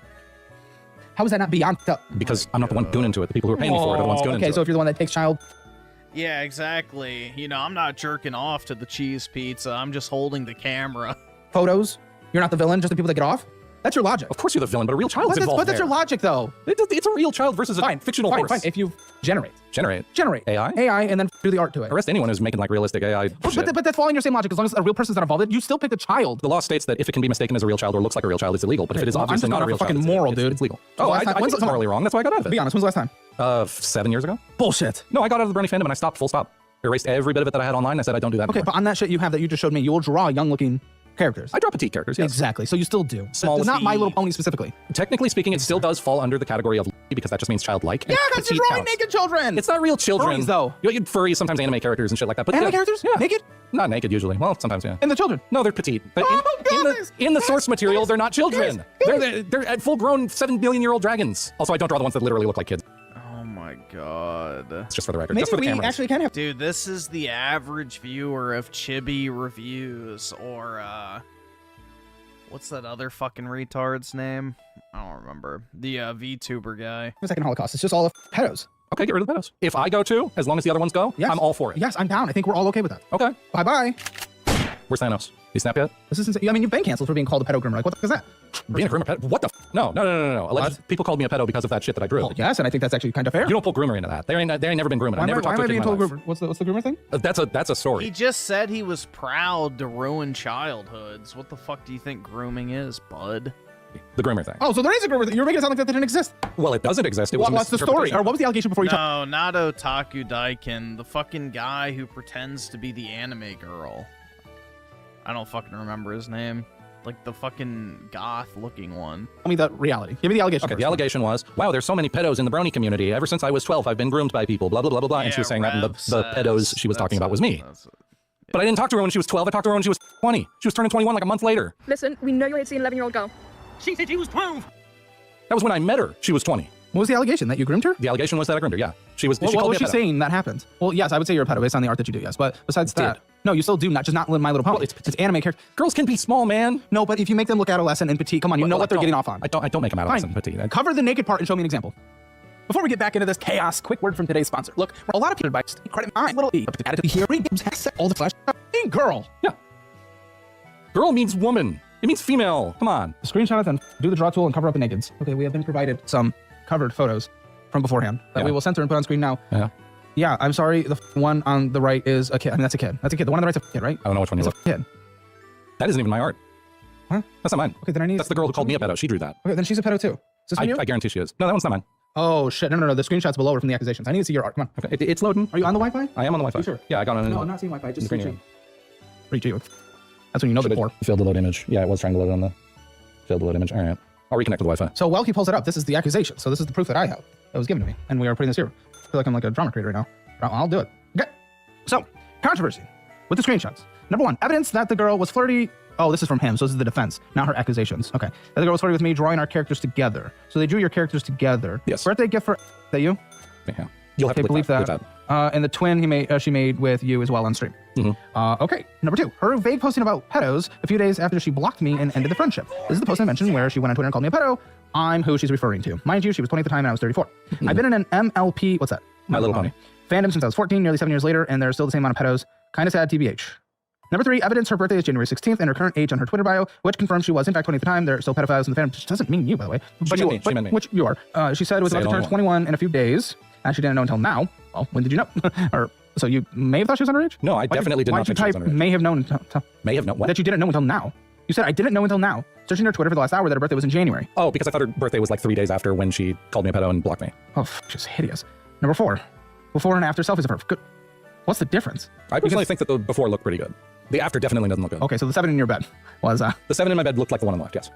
How is that not beyond up? Because I'm not the one gooning to it. The people who are paying me for it are the ones gooning to it. Okay, so if you're the one that takes child. Yeah, exactly. You know, I'm not jerking off to the cheese pizza. I'm just holding the camera. Photos. You're not the villain, just the people that get off. That's your logic. Of course you're the villain, but a real child's involved But that's your logic, though. It's a real child versus a fictional horse. Fine. If you generate AI, and then do the art to it. Arrest anyone who's making like realistic AI shit. But that's following your same logic. As long as a real person's not involved, you still pick the child. The law states that if it can be mistaken as a real child or looks like a real child, it's illegal. But if it is obviously not a real child, it's legal. Oh, I think it's morally wrong. That's why I got out of it. Be honest. When's the last time? 7 years ago. Bullshit. No, I got out of the brony fandom and I stopped. Full stop. Erased every bit of it that I had online. I said I don't do that. Okay, anymore. but on that shit you have that you just showed me, you will draw young-looking characters. I draw petite characters. Yes. Exactly. So you still do. Small It's not with My the- Little Pony specifically. Technically speaking, it still does fall under the category of because that just means childlike. Yeah, because you're drawing naked children. It's not real children. Furries, though. You're furries, sometimes anime characters and shit like that. But Anime characters? Yeah. Naked? Not naked usually. Well, sometimes yeah. And the children? No, they're petite. But in the source material, they're not children. They're at full-grown 7 billion-year-old dragons. Also, I don't draw the ones that literally look like kids. Oh my god. It's just for the record. Maybe just for the we cameras. actually can have. Dude, this is the average viewer of Chibi reviews or what's that other fucking retard's name? I don't remember. The VTuber guy. The second Holocaust. It's just all of pedos. Okay, get rid of the pedos. If I go too, as long as the other ones go, Yes. I'm all for it. Yes, I'm down. I think we're all okay with that. Okay. Bye-bye. Where's Thanos? He snap yet? This is insane. I mean, you've been canceled for being called a pedo groomer. Like, what the fuck is that? Being a groomer pedo? What the No. People called me a pedo because of that shit that I drew. Well, yes, and I think that's actually kind of fair. You don't pull groomer into that. They ain't never been grooming. Why I never am talked to I a kid being in my told life. groomer? What's the groomer thing? That's a story. He just said he was proud to ruin childhoods. What the fuck do you think grooming is, bud? The groomer thing. Oh, so there is a groomer thing. You're making it sound like that didn't exist. Well, it doesn't exist. It was What's the story? Or what was the allegation before you No, not Otaku Daikin. The fucking guy who pretends to be the anime girl. I don't fucking remember his name. Like the fucking goth-looking one. Tell me the reality. Give me the allegation. Okay, first. the allegation was, wow, there's so many pedos in the brony community. Ever since I was 12, I've been groomed by people, blah, blah, blah, blah, blah. And she was saying that, and the pedos she was talking about was me. But I didn't talk to her when she was 12. I talked to her when she was 20. She was turning 21 like a month later. Listen, we know you hate seeing an 11-year-old girl. She said she was 12. That was when I met her. She was 20. What was the allegation? That you groomed her? The allegation was that I groomed her, yeah. She was, Well, she what called was me she a pedo. saying that happened? Well, yes, I would say you're a pedo based on the art that you do, yes. But besides that, Did. no, you still do, not just not My Little Pony. Well, it's anime character. Girls can be small, man. No, but if you make them look adolescent and petite, come on, you know what they're getting off on. I don't make them adolescent petite. Cover the naked part and show me an example. Before we get back into this chaos, quick word from today's sponsor. Look, a lot of people advice credit mine. Little E, added to the hearing, all the flash. Girl. Yeah. Girl means woman. It means female. Come on. Screenshot it, then do the draw tool and cover up the nakeds. Okay, we have been provided some covered photos from beforehand that we will censor and put on screen now. Yeah. Yeah, I'm sorry. The one on the right is a kid. I mean, that's a kid. That's a kid. The one on the right's a kid, right? I don't know which one is is a kid. That isn't even my art. Huh? That's not mine. Okay, then I need. That's the girl who called me a pedo. She drew that. Okay, then she's a pedo too. Is this from you? I guarantee she is. No, that one's not mine. Oh shit! No. The screenshots below are from the accusations. I need to see your art. Come on. Okay, it's loading. Are you on the Wi-Fi? I am on the Wi-Fi. You sure? Yeah, I got on. No, I'm not seeing Wi-Fi. Just screen. Reach you. That's when you know the core. Failed to load image. Yeah, it was trying to load on the failed to load image. All right, I'll reconnect to the Wi-Fi. So while he pulls it up, this is the accusation. So this is the proof that I have that was given to me, and we are putting this here. I feel like I'm like a drama creator right now. I'll do it. Okay. So controversy with the screenshots. Number one, evidence that the girl was flirty. Oh, this is from him. So this is the defense, not her accusations. Okay. That the girl was flirty with me, drawing our characters together. So they drew your characters together. Yes. Birthday gift for that you? Yeah. You'll have to believe that. And the twin she made with you as well on stream. Okay. Number two, her vague posting about pedos a few days after she blocked me and ended the friendship. This is the post I mentioned where she went on Twitter and called me a pedo. I'm who she's referring to. Mind you, she was 20 at the time and I was 34. I've been in an MLP, what's that? My Little Pony. Fandom since I was 14, nearly 7 years later, and there's still the same amount of pedos. Kind of sad, TBH. Number three, evidence her birthday is January 16th and her current age on her Twitter bio, which confirms she was in fact 20 at the time. There are still pedophiles in the fandom, which doesn't mean you, by the way. She meant me. Which you are. She said it was about to turn 21 in a few days. And she didn't know until now. Well, when did you know? So you may have thought she was underage? No, I definitely did not think she was underage. May have known until may have known what? That you didn't know until now. You said I didn't know until now. Searching her Twitter for the last hour that her birthday was in January. Oh, because I thought her birthday was like 3 days after when she called me a pedo and blocked me. Oh, just hideous. Number four, before and after selfies of her. Good. What's the difference? I personally think that the before looked pretty good. The after definitely doesn't look good. Okay, so the 7 in your bed was the 7 in my bed looked like the one on the left. Yes.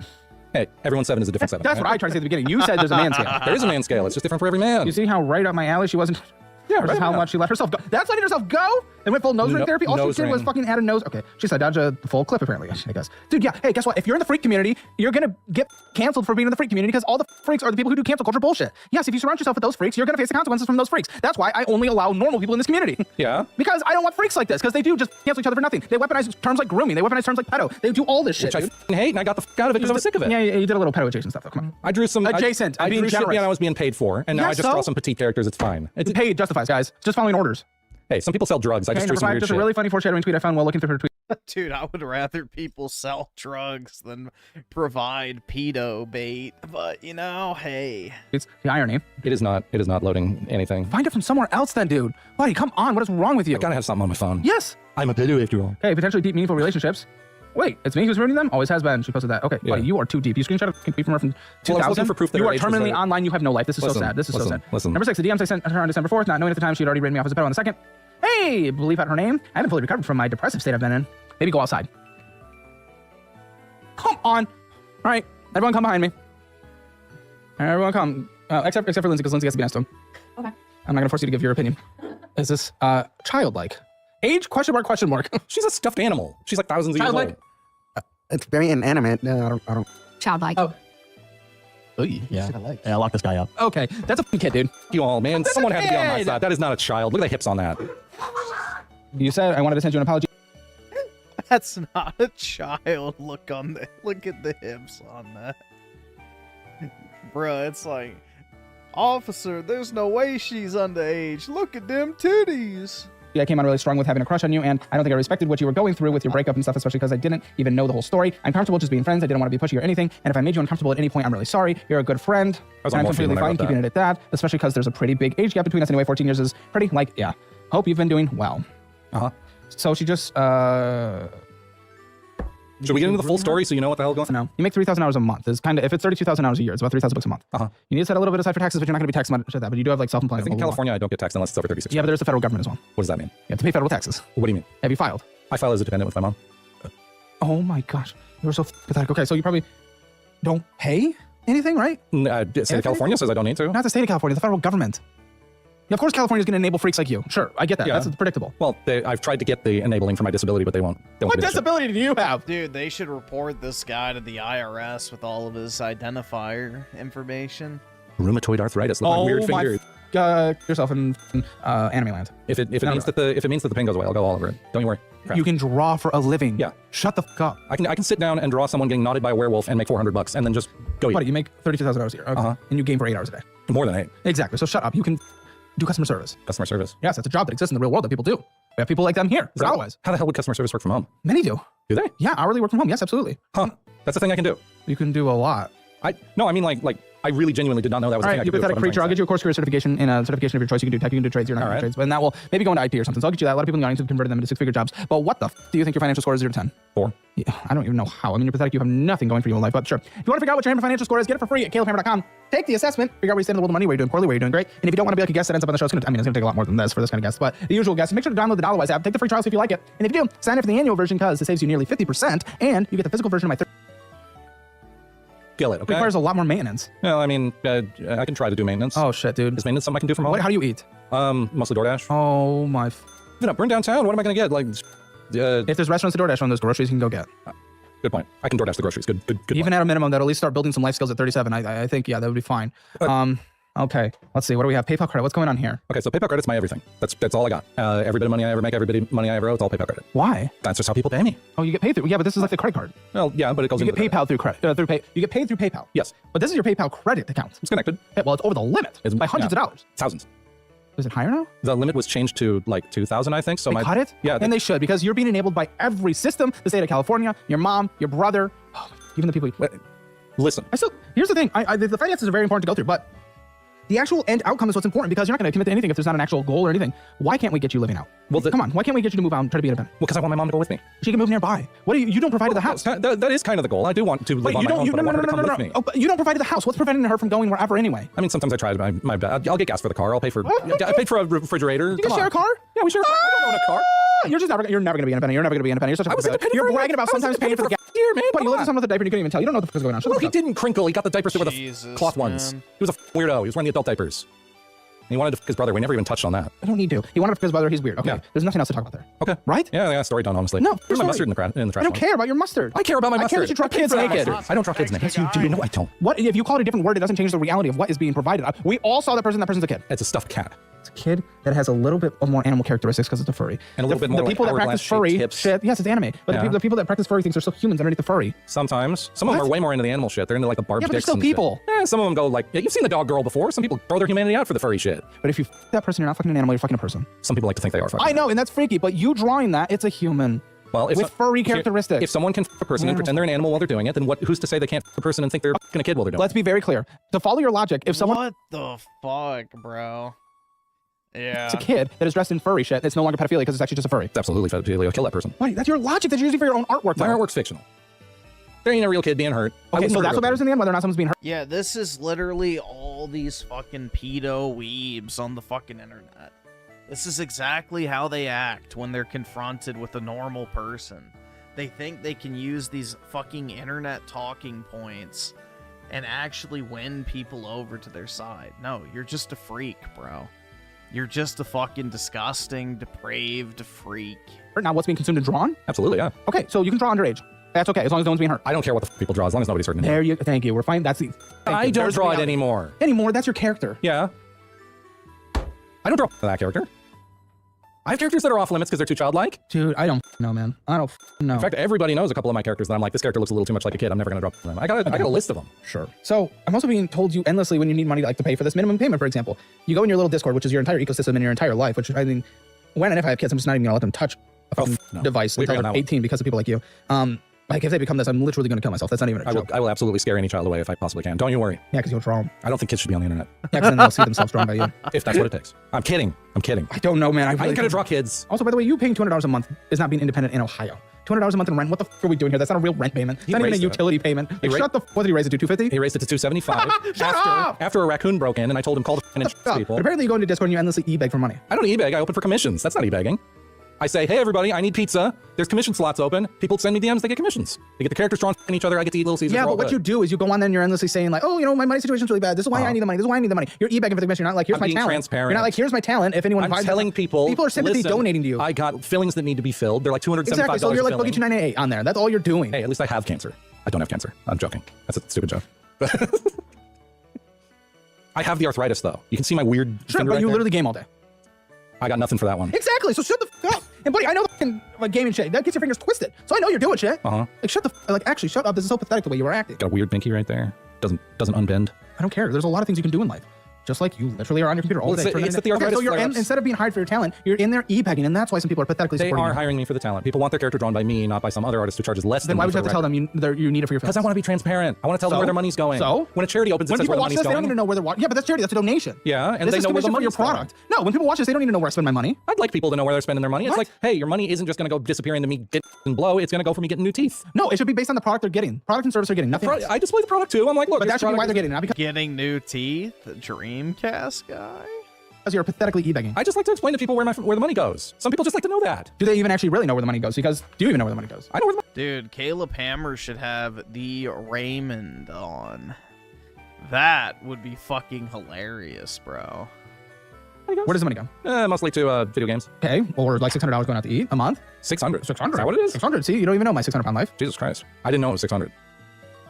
Hey, everyone's 7 is a different 7. That's what I tried to say at the beginning. You said there's a man scale. There is a man scale. It's just different for every man. You see how right up my alley she wasn't? Yeah, right. How much she let herself go. That's letting herself go and went full nose ring therapy. All she did was fucking add a nose. Okay, she said dodge a full clip apparently, I guess. Dude, yeah. Hey, guess what? If you're in the freak community, you're gonna get canceled for being in the freak community because all the freaks are the people who do cancel culture bullshit. Yes, if you surround yourself with those freaks, you're gonna face the consequences from those freaks. That's why I only allow normal people in this community. Yeah. Because I don't want freaks like this because they do just cancel each other for nothing. They weaponize terms like grooming. They weaponize terms like pedo. They do all this shit. Which I hate, and I got the fuck out of it because I was sick of it. Yeah, you did a little pedo adjacent stuff though. Come on. I drew some adjacent. I drew shit I was being paid for, and now I just draw some petite characters. It's fine. It's paid justifies, guys. Just following orders. Hey, some people sell drugs. I just drew some weird just shit. a really funny foreshadowing tweet I found while looking through her tweet. Dude, I would rather people sell drugs than provide pedo bait. But you know, hey, it's the irony. It is not loading anything. Find it from somewhere else, then, dude. Buddy, come on. What is wrong with you? I gotta have something on my phone. Yes. I'm a pedo after all. Okay, potentially deep, meaningful relationships. Wait, it's me who's ruining them? Always has been. She posted that. Okay, buddy, you are too deep. You screenshot a tweet from her from 2000. For proof that you are terminally online. You have no life. This is so sad. This is so sad. Listen. Number 6, the DMs I sent her on December 4th, not knowing at the time she had already written me off as a pedo on the 2nd. Hey, believe out her name. I haven't fully recovered from my depressive state I've been in. Maybe go outside. Come on. All right, everyone come behind me. Everyone come. Except for Lindsay, because Lindsay has to be next to him. Okay. I'm not going to force you to give your opinion. Is this childlike? Age? Question mark. She's a stuffed animal. She's like thousands of years old. It's very inanimate. No, I don't. Childlike. Oh. Yeah, I lock this guy up. Okay, that's a kid, dude. You all, man. Someone had to be on my side. That is not a child. Look at the hips on that. You said I wanted to send you an apology. That's not a child. Look at the hips on that. Bruh, it's like, officer, there's no way she's underage. Look at them titties. I came on really strong with having a crush on you, and I don't think I respected what you were going through with your breakup and stuff, especially because I didn't even know the whole story. I'm comfortable just being friends. I didn't want to be pushy or anything, and if I made you uncomfortable at any point, I'm really sorry. You're a good friend, and I'm completely fine keeping it at that, especially because there's a pretty big age gap between us anyway. 14 years is pretty, yeah. Hope you've been doing well. So she just, Should we get into the full story so you know what the hell is going on? No. You make 3,000 hours a month. It's kind of, if it's 32,000 hours a year, it's about 3,000 bucks a month. You need to set a little bit aside for taxes, but you're not going to be taxed much at that. But you do have like self-employment. I think in California, I don't get taxed unless it's over 36. Yeah, but there's the federal government as well. What does that mean? You have to pay federal taxes. What do you mean? Have you filed? I file as a dependent with my mom. Oh my gosh, you're so pathetic. Okay, so you probably don't pay anything, right? State of California says I don't need to. Not the state of California, the federal government. Yeah, of course, California's going to enable freaks like you. Sure, I get that. Yeah. That's predictable. Well, I've tried to get the enabling for my disability, but they won't. What disability do you have? Dude, they should report this guy to the IRS with all of his identifier information. Rheumatoid arthritis. Look, my weird fingers. Yourself in anime land. If it means that the pain goes away, I'll go all over it. Don't you worry. Crap. You can draw for a living. Yeah. Shut the fuck up. I can sit down and draw someone getting knotted by a werewolf and make $400 and then just go eat. Buddy, you make $32,000 a year. Okay. And you game for 8 hours a day. More than 8. Exactly. So shut up. You can do customer service. Customer service. Yes, that's a job that exists in the real world that people do. We have people like them here. But otherwise, how the hell would customer service work from home? Many do. Do they? Yeah, hourly work from home. Yes, absolutely. Huh. That's the thing I can do. You can do a lot. No, I mean like I really genuinely did not know that was a thing I could do. You pathetic creature. I'll get you a course career certification in a certification of your choice. You can do tech, you can do trades, you're not going to trades. But that will maybe go into IT or something. So I'll get you that. A lot of people in the audience have converted them into 6-figure jobs. But what the do you think your financial score is 0 to 10? 4. Yeah, I don't even know how. I mean, you're pathetic. You have nothing going for you in life. But sure. If you want to figure out what your Hammer financial score is, get it for free at calebhammer.com. Take the assessment, figure out where you stand in the world of money, where you're doing poorly, where you're doing great. And if you don't want to be like a guest that ends up on the show, it's going to take a lot more than this for this kind of guest. But the usual guest, make sure to download the Dollarwise app. Take the free trial if you like it. And if you do, sign up for the annual version because it saves you nearly 50%. And you get the physical version of my Kill it, okay? It requires a lot more maintenance. Well, I mean, I can try to do maintenance. Oh, shit, dude. Is maintenance something I can do from home? How do you eat? Mostly DoorDash. Oh, my... We're in downtown. What am I going to get? Like, if there's restaurants to DoorDash on, there's groceries you can go get. Good point. I can DoorDash the groceries. Good Even point. at a minimum, that'll at least start building some life skills at 37. I think, yeah, that would be fine. Okay, let's see. What do we have? PayPal credit. What's going on here? Okay, so PayPal credit's my everything. That's all I got. Every bit of money I ever make, every bit of money I ever owe, it's all PayPal credit. Why? That's just how people pay me. Oh, you get paid through. Yeah, but this is like the credit card. Well, yeah, but it goes. You get PayPal through credit. You get paid through PayPal. Yes, but this is your PayPal credit account. It's connected. Yeah, well, it's over the limit. It's by hundreds of dollars. Thousands. Is it higher now? The limit was changed to like 2,000, I think. So they cut it? Yeah, and they should because you're being enabled by every system. The state of California, your mom, your brother, even the people. Listen. Here's the thing. The finances are very important to go through, but the actual end outcome is what's important because you're not going to commit to anything if there's not an actual goal or anything. Why can't we get you living out? Well, come on. Why can't we get you to move out and try to be independent? Well, because I want my mom to go with me. She can move nearby. What do you don't provide the house? That is kind of the goal. I do want to live on my own, but I want her to come with me. Oh, but you don't provide the house. What's preventing her from going wherever anyway? I mean, sometimes I try my best. I'll get gas for the car. I'll pay for. I paid for a refrigerator. You can share a car? Yeah, we share. I don't own a car. You're never going to be independent. You're never going to be independent. You're such a You're bragging about sometimes paying for the gas. Here, man. But you live with someone with a diaper and you couldn't even tell. You don't know what the fuck is going on. Well, he didn't crinkle. He got the diapers that were the cloth ones. He was a weirdo. He was wearing the adult diapers. He wanted to fuck his brother. We never even touched on that. I don't need to. He wanted to fuck his brother. He's weird. Okay. Yeah. There's nothing else to talk about there. Okay. Right? Yeah, story done, honestly. No. There's my mustard in the trash. I don't care about your mustard. I care about my mustard. I care that you draw kids naked. I don't draw kids naked. Yes, you do. No, I don't. What if you call it a different word? It doesn't change the reality of what is being provided. We all saw that person. That person's a kid. It's a stuffed cat. It's a kid that has a little bit of more animal characteristics because it's a furry. And a little bit more the people that practice furry shit. Yes, it's anime. But the people that practice furry things are still humans underneath the furry. Sometimes. Some of them are way more into the animal shit. They're into like the barb sticks. Yeah, but they're still people. Yeah, some of them go like, you've seen the dog girl before. Some people throw their humanity out for the furry shit. But if you f that person, you're not fucking an animal. You're fucking a person. Some people like to think they are fucking. I know, and that's freaky. But you drawing that, it's a human. Well, with furry characteristics. If someone can f a person and pretend they're an animal while they're doing it, then who's to say they can't f a person and think they're fucking a kid while they're doing it? Let's be very clear. To follow your logic, if someone... What the fuck, bro? Yeah. It's a kid that is dressed in furry shit. It's no longer pedophilia because it's actually just a furry. It's absolutely pedophilia. Kill that person. Wait, that's your logic that you're using for your own artwork. My artwork's fictional. There ain't a real kid being hurt. Okay, so that's what matters in the end, whether or not someone's being hurt. Yeah, this is literally all these fucking pedo weebs on the fucking internet. This is exactly how they act when they're confronted with a normal person. They think they can use these fucking internet talking points and actually win people over to their side. No, you're just a freak, bro. You're just a fucking disgusting, depraved freak. Now, what's being consumed and drawn? Absolutely, yeah. Okay, so you can draw underage. That's okay, as long as no one's being hurt. I don't care what the f people draw, as long as nobody's hurting. There you, thank you. We're fine. That's the. I don't draw it anymore. Anymore? That's your character. Yeah. I don't draw that character. I have characters that are off limits because they're too childlike. Dude, I don't know, man. I don't know. In fact, everybody knows a couple of my characters that I'm like, this character looks a little too much like a kid. I'm never gonna draw them. I got a list of them. Sure. So I'm also being told you endlessly when you need money to pay for this minimum payment, for example. You go in your little Discord, which is your entire ecosystem in your entire life, which I mean, when and if I have kids, I'm just not even gonna let them touch a fucking device until they're 18 because of people like you. Like if they become this, I'm literally gonna kill myself. That's not even a joke. I will absolutely scare any child away if I possibly can. Don't you worry. Yeah, because you'll draw them. I don't think kids should be on the internet. Yeah, because then they'll see themselves drawn by you. If that's what it takes. I'm kidding. I'm kidding. I don't know, man. I ain't gonna draw kids. Also, by the way, you paying $200 a month is not being independent in Ohio. $200 a month in rent. What the f are we doing here? That's not a real rent payment. It's not even a utility payment. Like, shut the f. What did he raise it to? 250? He raised it to 275. After a raccoon broke in and I told him call the insurance people. But apparently you go into Discord and you endlessly e-beg for money. I don't e-beg. I open for commissions. That's not e-begging. I say, hey, everybody, I need pizza. There's commission slots open. People send me DMs, they get commissions. They get the characters drawn in each other. I get to eat Little Caesars. Yeah, but what you do is you go on there and you're endlessly saying like, oh, you know, my money situation's really bad. This is why I need the money. This is why I need the money. You're e-begging for the commission. You're not like, here's my talent. Transparent. You're not like, here's my talent. If anyone I'm telling people are sympathy listen, donating to you. I got fillings that need to be filled. They're like $275. Exactly. So you're like Boogie 298 on there. That's all you're doing. Hey, at least I have cancer. I don't have cancer. I'm joking. That's a stupid joke. I have the arthritis though. You can see my weird. Sure, finger but right you there. literally game all day. I got nothing for that one. Exactly. So shut the fuck up. And buddy, I know like gaming shit. That gets your fingers twisted. So I know you're doing shit. Like shut the actually shut up. This is so pathetic the way you were acting. Got a weird pinky right there. Doesn't unbend. I don't care. There's a lot of things you can do in life. Just like you literally are on your computer all day. It's the arthritis so you're instead of being hired for your talent, you're in there e-pegging, and that's why some people are pathetically They supporting are you. hiring me for the talent. People want their character drawn by me, not by some other artist who charges less Then than why me would you for have to tell them you need it for your Because film? I want to be transparent. I want to tell them where their money's going. So? When a charity opens, When it says people where watch the this, money's they don't going. need to know where they're watching. Yeah, but that's charity. That's a donation. Yeah, and this they is know where the commission for money's your product. No, when people watch this, they don't need to know where I spend my money. I'd like people to know where they're spending their money. It's like, hey, your money isn't just going to go disappearing to me getting blow. It's going to go for me getting new teeth. No, it should be based on the product they're getting. Product and service they're getting. Nothing else. I display the product too. I'm like, look, but that should be why they're getting it. Not because Getting new teeth? Dreamcast guy? you're pathetically e-begging. I just like to explain to people where the money goes. Some people just like to know that. Do they even actually really know where the money goes? Because do you even know where the money goes? I know where the Dude, Caleb Hammer should have the Raymond on. That would be fucking hilarious, bro. Where does the money go? Mostly to video games. Okay, or like $600 going out to eat a month? 600. 600. Is that what it is? 600. See, you don't even know my 600-pound life. Jesus Christ. I didn't know it was 600.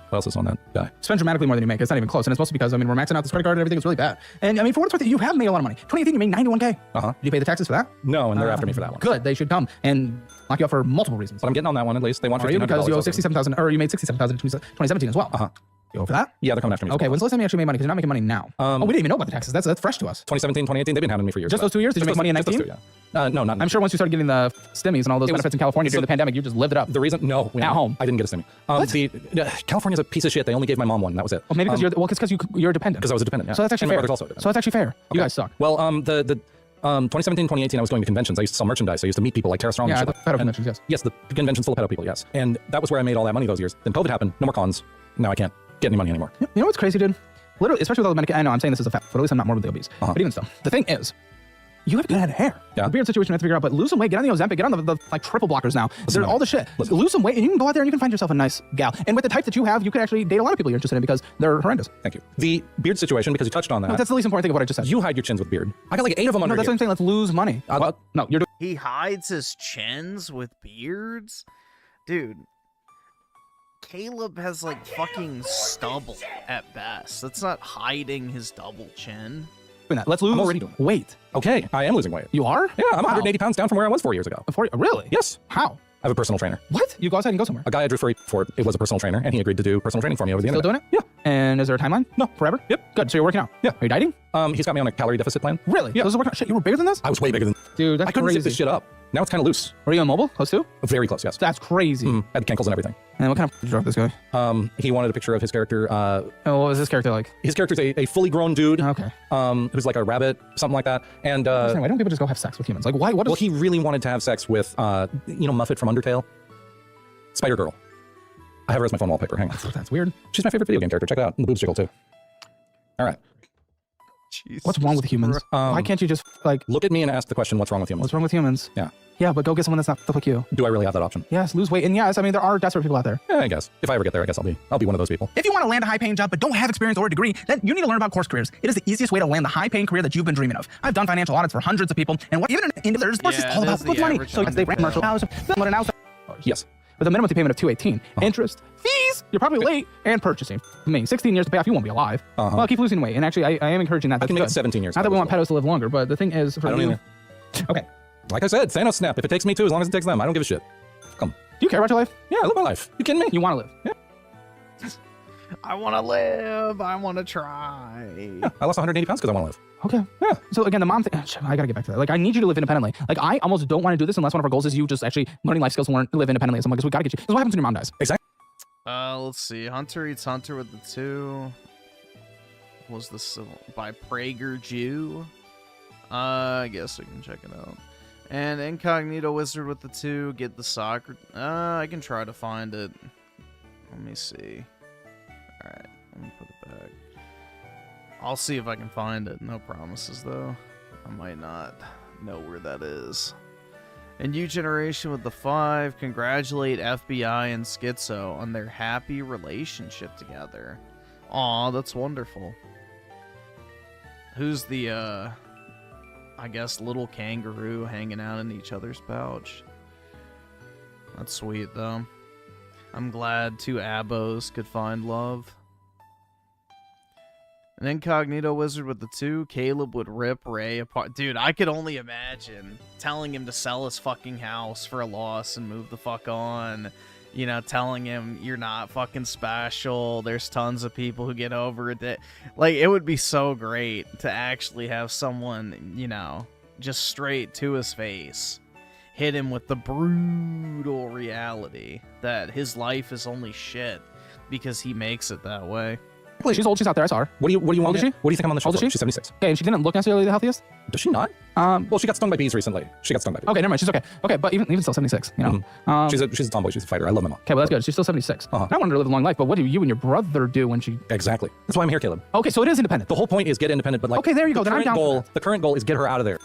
What else is on that guy? Spend dramatically more than you make. It's not even close. And it's mostly because, I mean, we're maxing out this credit card and everything is really bad. And I mean, for what it's worth, you have made a lot of money. 2018, you made 91K. Did you pay the taxes for that? No, and they're after me for that one. Good. They should come and lock you up for multiple reasons. But I'm getting on that one at least. They want $1,500 because you owe also. 67,000, or you made 67,000 in 2017 as well. You owe for that? Yeah, they're coming after me. Okay, when's the last time you actually made money? Because you're not making money now. Oh, we didn't even know about the taxes. That's fresh to us. 2017, 2018, they've been hounding me for years. Just those 2 years? Did you make money in 19? No, not. I'm sure once you started getting the stimmies and all those benefits in California during the pandemic, you just lived it up. The reason, no, at home. I didn't get a stimmy. California's a piece of shit. They only gave my mom one. And that was it. Well, maybe because you're a dependent. Because I was a dependent. Yeah. So that's actually and fair. my brother's also a dependent. So that's actually fair. You guys suck. Well, the 2017, 2018, I was going to conventions. I used to sell merchandise. I used to meet people like Tara Strong. Yeah, and the pedo conventions, yes. Yes, the conventions full of pedo people, yes. And that was where I made all that money those years. Then COVID happened. No more cons. Now I can't get any money anymore. You know what's crazy, dude? Literally, especially with all the medication. I know I'm saying this as a fact, but at least I'm not morbidly obese. But even so, the thing is, you have good head of hair. Yeah. The beard situation we have to figure out, but lose some weight, get on the Ozempic, get on the like triple blockers now. There's all the shit. Lose some weight, and you can go out there and you can find yourself a nice gal. And with the type that you have, you could actually date a lot of people you're interested in because they're horrendous. Thank you. The beard situation, because you touched on that. No, that's the least important thing of what I just said. You hide your chins with beard. I got like 8 of them under No, that's here. what I'm saying. Let's lose money. Well, no, you're doing. He hides his chins with beards? Dude. Caleb has like fucking stubble at best. That's not hiding his double chin. That. Let's lose. I'm already doing it. Weight. Okay, I am losing weight. You are? Yeah, I'm 180 pounds down from where I was 4 years ago. Really? Yes. How? I have a personal trainer. What? You go outside and go somewhere. A guy I drew for it was a personal trainer, and he agreed to do personal training for me over the Still internet. doing it? Yeah. And is there a timeline? No. Forever? Yep. Good. So you're working out? Yeah. Are you dieting? He's got me on a calorie deficit plan. Really? Yeah. This is working out. Shit, you were bigger than this? I was way bigger than. Dude, that's I couldn't crazy. zip this shit up. Now it's kind of loose. Were you on mobile? Close to? Very close, yes. That's crazy. Had cankles and everything. And what kind of drug this guy? He wanted a picture of his character. Oh, what was this character like? His character's a fully grown dude. Okay. Who's like a rabbit, something like that. And why don't people just go have sex with humans? Like, why? What? Well, he really wanted to have sex with, Muffet from Undertale, Spider Girl. I have her as my phone wallpaper. Hang on. That's weird. She's my favorite video game character. Check it out. And the boobs jiggle too. All right. What's wrong with humans? Why can't you just like look at me and ask the question, "What's wrong with humans?" What's wrong with humans? Yeah. Yeah, but go get someone that's not like you. Do I really have that option? Yes, lose weight. And yes, I mean there are desperate people out there. Yeah, I guess. If I ever get there, I guess I'll be one of those people. If you want to land a high-paying job but don't have experience or a degree, then you need to learn about Course Careers. It is the easiest way to land the high-paying career that you've been dreaming of. I've done financial audits for hundreds of people, and even in there's just all about what's money. So they rent commercial house, Yes. With a minimum payment of $218, interest, fees, you're probably late, and purchasing. I mean, 16 years to pay off, you won't be alive. Well, keep losing weight. And actually, I am encouraging that. I can make it 17 years. Not that we want pedos to live longer, but the thing is, for you. Okay. Like I said, Thanos snap. If it takes me too, as long as it takes them, I don't give a shit. Come. Do you care about your life? Yeah, I live my life. You kidding me? You want to live? Yeah. I want to live. I want to try. Yeah, I lost 180 pounds because I want to live. Okay. Yeah. So again, the mom thing, I gotta get back to that. Like, I need you to live independently. Like, I almost don't want to do this unless one of our goals is you just actually learning life skills and live independently. So I'm like, we gotta get you. This is what happens when your mom dies. Exactly. Let's see. Hunter Eats Hunter with the 2. Was this by Prager U? I guess we can check it out. And Incognito Wizard with the 2. Get the soccer. I can try to find it. Let me see. Alright, let me put it back. I'll see if I can find it. No promises, though. I might not know where that is. And New Generation with the 5, congratulate FBI and Schizo on their happy relationship together. Aw, that's wonderful. Who's the, I guess, little kangaroo hanging out in each other's pouch? That's sweet, though. I'm glad 2 abos could find love. An incognito wizard with the 2, Caleb would rip Ray apart. Dude, I could only imagine telling him to sell his fucking house for a loss and move the fuck on. You know, telling him you're not fucking special. There's tons of people who get over it. Like, it would be so great to actually have someone, you know, just straight to his face hit him with the brutal reality that his life is only shit because he makes it that way. She's old. She's out there. I saw her. What do you want? Old is she? What do you think I'm on the show? Old is she? She's 76. Okay, and she didn't look necessarily the healthiest. Does she not? Well, she got stung by bees recently. She got stung by bees. Okay, never mind. She's okay. Okay, but even still 76. You know, she's a tomboy. She's a fighter. I love my mom. Okay, well that's good. She's still 76. I wanted her to live a long life, but what do you and your brother do when she? Exactly. That's why I'm here, Caleb. Okay, so it is independent. The whole point is get independent, but like. Okay, there you go. Then I'm down for that. The current goal is get her out of there.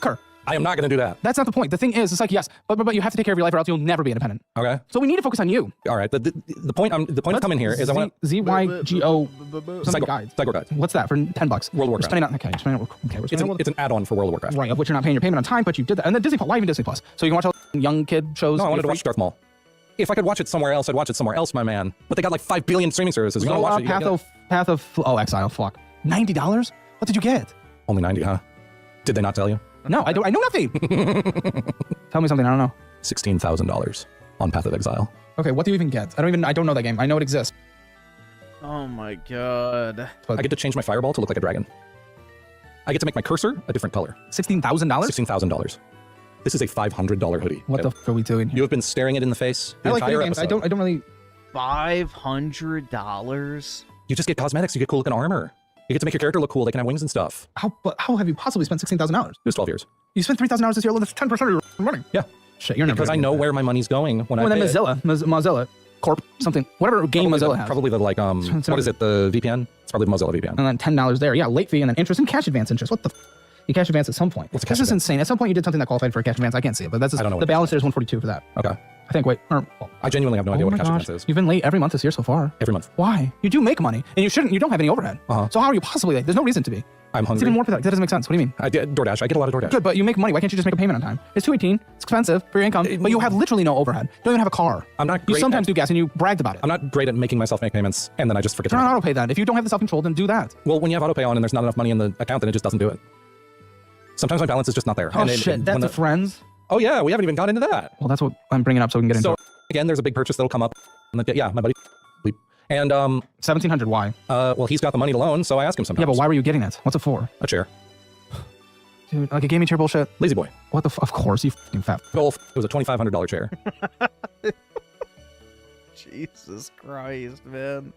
I am not going to do that. That's not the point. The thing is, it's like, yes, but you have to take care of your life or else you'll never be independent. Okay. So we need to focus on you. All right. The point I'm coming here is I want ZYGO guides. Psycho guides. What's that for $10? World of Warcraft. It's an add-on for World of Warcraft. Right, of which you're not paying your payment on time, but you did that. And then Disney Plus. Why even Disney Plus? So you can watch all young kid shows. No, I wanted to watch Darth Maul. If I could watch it somewhere else, I'd watch it somewhere else, my man. But they got like 5 billion streaming services. You want to watch it? Path of Exile. Fuck. $90? What did you get? Only 90, huh? Did they not tell you? No, I know nothing. Tell me something I don't know. $16,000 on Path of Exile. Okay, what do you even get? I don't know that game. I know it exists. Oh my god. I get to change my fireball to look like a dragon. I get to make my cursor a different color. $16,000? $16,000. This is a $500 hoodie. What the f are we doing? You have been staring it in the face. I like video games. I don't really. $500? You just get cosmetics. You get cool looking armor. You get to make your character look cool. They can have wings and stuff. How have you possibly spent $16,000? It was 12 years. You spent $3,000 this year. That's 10% of your money. Yeah. Shit, you're never. Because I know where my money's going when I then pay Mozilla Corp, something, whatever game Mozilla has. Probably the like what is it? The VPN? It's probably the Mozilla VPN. And then $10 there. Yeah, late fee and then interest and cash advance interest. What the? You cash advance at some point. What's a cash This is insane. At some point you did something that qualified for a cash advance. I can't see it, but that's I don't know the balance there is 142 for that. Okay. I think. Wait. I genuinely have no idea what a cash advance is. You've been late every month this year so far. Every month. Why? You do make money, and you shouldn't. You don't have any overhead. So how are you possibly late? There's no reason to be. I'm hungry. It's even more pathetic. That doesn't make sense. What do you mean? I did DoorDash. I get a lot of DoorDash. Good, but you make money. Why can't you just make a payment on time? It's $218. It's expensive for your income, but you have literally no overhead. You don't even have a car. I'm not. You sometimes do gas, and you bragged about it. I'm not great at making myself make payments, and then I just forget to. Turn on auto pay then. If you don't have the self-control, then do that. Well, when you have auto pay on and there's not enough money in the account, then it just doesn't do it. Sometimes my balance is just not there. Oh shit, that's a friends. Oh yeah, we haven't even got into that. Well, that's what I'm bringing up so we can get into. So again, there's a big purchase that'll come up. And yeah, my buddy. And $1,700. Why? Well, he's got the money to loan, so I ask him sometimes. Yeah, but why were you getting it? What's it for? A chair. Dude, like a gaming chair bullshit. Lazy boy. What the? Of course, you fucking fat. Well, it was a $2,500 chair. Jesus Christ, man.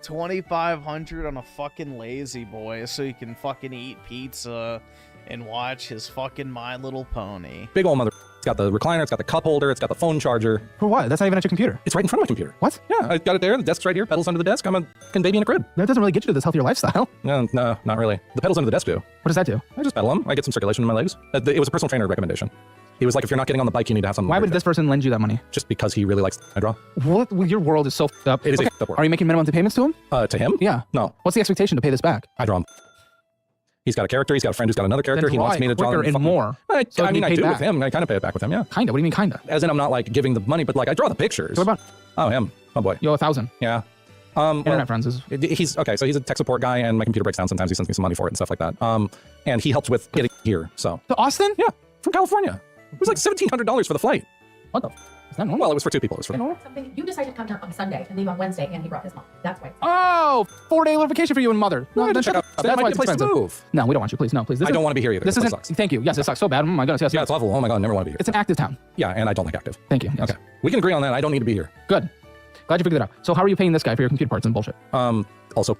$2,500 on a fucking lazy boy so he can fucking eat pizza and watch his fucking My Little Pony. Big old mother. It's got the recliner, it's got the cup holder, it's got the phone charger. For what? That's not even at your computer. It's right in front of my computer. What? Yeah, I got it there. The desk's right here. Pedals under the desk. I'm a fucking baby in a crib. That doesn't really get you to this healthier lifestyle. No, not really. The pedals under the desk do. What does that do? I just pedal them. I get some circulation in my legs. It was a personal trainer recommendation. He was like, if you're not getting on the bike, you need to have something. Why would this person lend you that money? Just because he really likes I draw. What? Your world is so f***ed up. It is a f***ed up world. Are you making minimum payments to him? To him? Yeah. No. What's the expectation to pay this back? I draw him. He's got a character. He's got a friend who's got another character. He wants me to draw quicker them and more. I So mean, you I paid do back. with him. I kind of pay it back with him, yeah. Kinda? What do you mean kinda? As in, I'm not like giving the money, but like I draw the pictures. What about? Oh, him. Oh boy. You owe 1,000. Yeah. Internet friends is. He's okay. So he's a tech support guy, and my computer breaks down sometimes. He sends me some money for it and stuff like that. And he helps with getting here. So. To Austin? Yeah, from California. It was like $1,700 for the flight. What the? Is that normal? Well, it was for two people. It was for something you decided to come down on Sunday and leave on Wednesday, and he brought his mom. That's why. Oh, 4-day little vacation for you and mother. No, to then check shut out. up. That's why it's expensive. Move. No, we don't want you. Please, no, please. I don't want to be here either. This place isn't. sucks. Thank you. Yes, it sucks so bad. Oh my goodness. Yes. Yeah, it's awful. Oh my god, I never want to be here. It's an active town. Yeah, and I don't like active. Thank you. Yes. Okay, we can agree on that. I don't need to be here. Good. Glad you figured it out. So how are you paying this guy for your computer parts and bullshit? Also,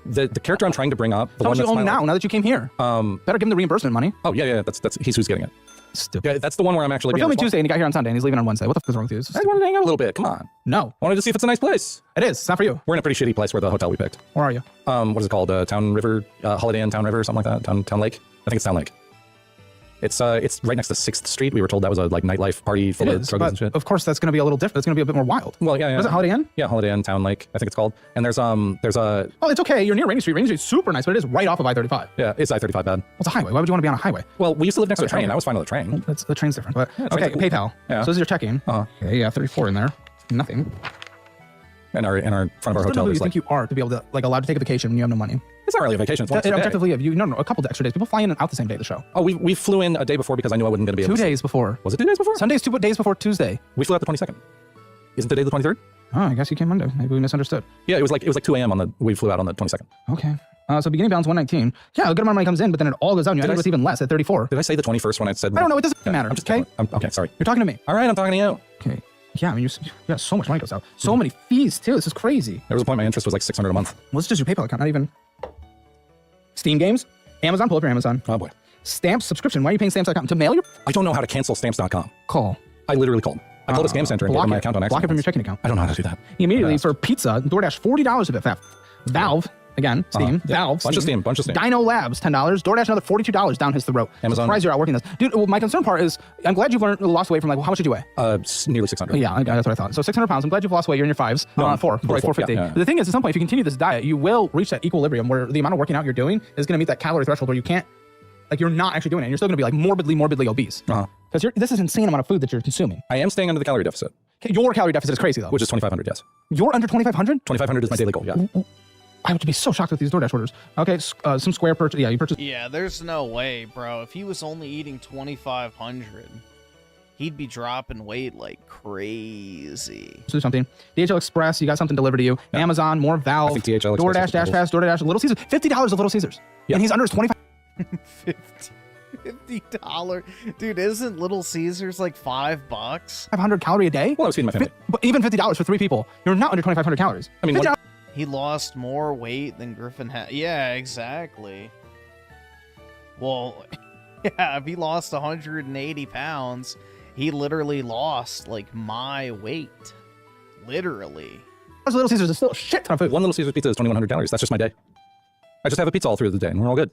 the character I'm trying to bring up. How much you own now that you came here? Better give him the reimbursement money. Oh yeah. That's he's who's getting it. Stupid. Yeah, that's the one where I'm actually. We're filming Tuesday and he got here on Sunday and he's leaving on Wednesday. What the fuck is wrong with you? I just wanted to hang out a little bit. Come on. No. I wanted to see if it's a nice place. It is. It's not for you. We're in a pretty shitty place where the hotel we picked. Where are you? What is it called? Town River, Holiday Inn Town River, something like that. Town Lake. I think it's Town Lake. It's right next to 6th Street. We were told that was a like nightlife party full of drugs and shit. Of course, that's going to be a little different. It's going to be a bit more wild. Well, yeah. Was it Holiday Inn? Yeah, Holiday Inn, Town Lake, I think it's called. And there's a. Oh, it's okay. You're near Rainy Street. Rainy Street's super nice, but it is right off of I-35. Yeah, it's I-35 bad. Well, it's a highway. Why would you want to be on a highway? Well, we used to live next to a train. I was fine with a train. Well, the train's different. But yeah, okay, cool. PayPal. Yeah. So this is your checking. Okay, yeah, 34 in there. Nothing. In our front of our hotel. Who do you think you are to be able to like allowed to take a vacation when you have no money? It's not really a vacation. It's objectively, you no, a couple of extra days. People fly in and out the same day of the show. Oh, we flew in a day before because I knew I wasn't going to be able to. 2 days before. Was it 2 days before? Sunday's 2 days before Tuesday. We flew out the 22nd. Isn't today the 23rd? Oh, I guess you came Monday. Maybe we misunderstood. Yeah, it was like 2 a.m. we flew out on the 22nd. Okay. So beginning balance 119. Yeah, a good amount of money comes in, but then it all goes out. And you end up with even less at 34. Did I say the 21st when I said? I don't know. It doesn't matter. I'm just okay. Okay, sorry. You're talking to me. All right, I'm talking to you. Okay. Yeah, I mean, you got so much money goes out. So many fees too. This is crazy. There was a point my interest was like $600 a month. Well, it's just your PayPal account, not even. Steam games, Amazon. Pull up your Amazon. Oh boy. Stamps subscription. Why are you paying Stamps.com to mail your? I don't know how to cancel Stamps.com. Call. I literally called. I called a scam center and gave them my account on accident. Block it from your checking account. I don't know how to do that. Immediately for pizza, DoorDash $40 of it theft. Valve. Again, Steam, Valve, bunch of Steam. Dino Labs, $10. DoorDash, another $42 down his throat. Amazon. Surprised you're outworking this. Dude, well, my concern part is, I'm glad you've lost weight from like, well, how much did you weigh? Nearly 600. Yeah, that's what I thought. So 600 pounds. I'm glad you've lost weight. You're in your fives. No, 450. Yeah. But the thing is, at some point, if you continue this diet, you will reach that equilibrium where the amount of working out you're doing is going to meet that calorie threshold where you can't, like, you're not actually doing it. And you're still going to be like morbidly obese. Because this is an insane amount of food that you're consuming. I am staying under the calorie deficit. Your calorie deficit is crazy, though. Which is 2,500, yes. You're under 2,500? 2,500 is my daily goal, yeah. I would be so shocked with these DoorDash orders. Okay, some Square purchase. Yeah, you purchased. Yeah, there's no way, bro. If he was only eating 2,500, he'd be dropping weight like crazy. Do something. DHL Express, you got something delivered to you. Yeah. Amazon, more Valve. I think DHL Express. DoorDash, Dash Pass, DoorDash, Little Caesars. $50 of Little Caesars. Yeah. And he's under his 25. $50. Dude, isn't Little Caesars like $5? 500 calorie a day? Well, I was feeding my family. But even $50 for 3 people, you're not under 2,500 calories. I mean, he lost more weight than Griffin had. Yeah, exactly. Well, yeah, if he lost 180 pounds, he literally lost like my weight. Literally. Little Caesars is still a shit ton of food. One Little Caesars pizza is 2,100 calories. That's just my day. I just have a pizza all through the day, and we're all good.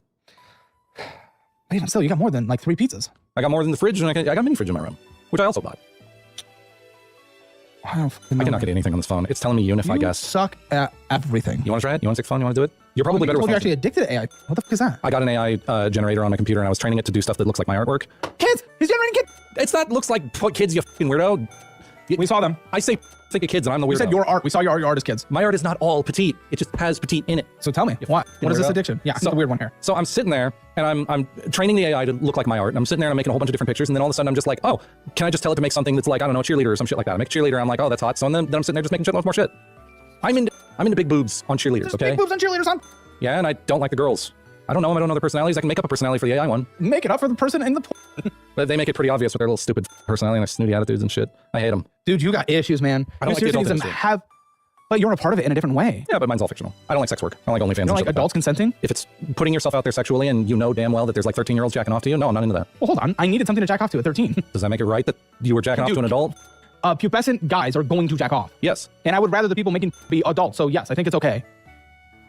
But even still, you got more than like 3 pizzas. I got more than the fridge, and I got a mini fridge in my room, which I also bought. I cannot get anything on this phone. It's telling me Unif, I guess. Suck at everything. You want to try it? You want to take the phone? You want to do it? You're probably better with You're actually addicted to AI. What the fuck is that? I got an AI generator on my computer, and I was training it to do stuff that looks like my artwork. Kids! He's generating kids! It's not looks like kids, you fucking weirdo. We saw them. I say think of kids, and I'm the weirdo. You said your art. We saw your art as kids. My art is not all petite. It just has petite in it. So tell me, what is this addiction? Yeah, so, the weird one here. So I'm sitting there, and I'm training the AI to look like my art, and I'm sitting there and I'm making a whole bunch of different pictures, and then all of a sudden I'm just like, oh, can I just tell it to make something that's like, I don't know, a cheerleader or some shit like that? I make a cheerleader, I'm like, oh, that's hot. So then I'm sitting there just making shit loads more shit. I'm into big boobs on cheerleaders, There's okay? Big boobs on cheerleaders, huh? Yeah, and I don't like the girls. I don't know them. I don't know their personalities. I can make up a personality for the AI one. Make it up for the person in the... But they make it pretty obvious with their little stupid personality and their snooty attitudes and shit. I hate them. Dude, you got issues, man. I don't like the adult industry. But you're a part of it in a different way. Yeah, but mine's all fictional. I don't like sex work. I don't like OnlyFans. You don't like adults consenting? If it's putting yourself out there sexually and you know damn well that there's like 13-year-olds jacking off to you, no, I'm not into that. Well, hold on. I needed something to jack off to at 13. Does that make it right that you were jacking off to an adult? Pubescent guys are going to jack off. Yes. And I would rather the people making be adults. So yes, I think it's okay.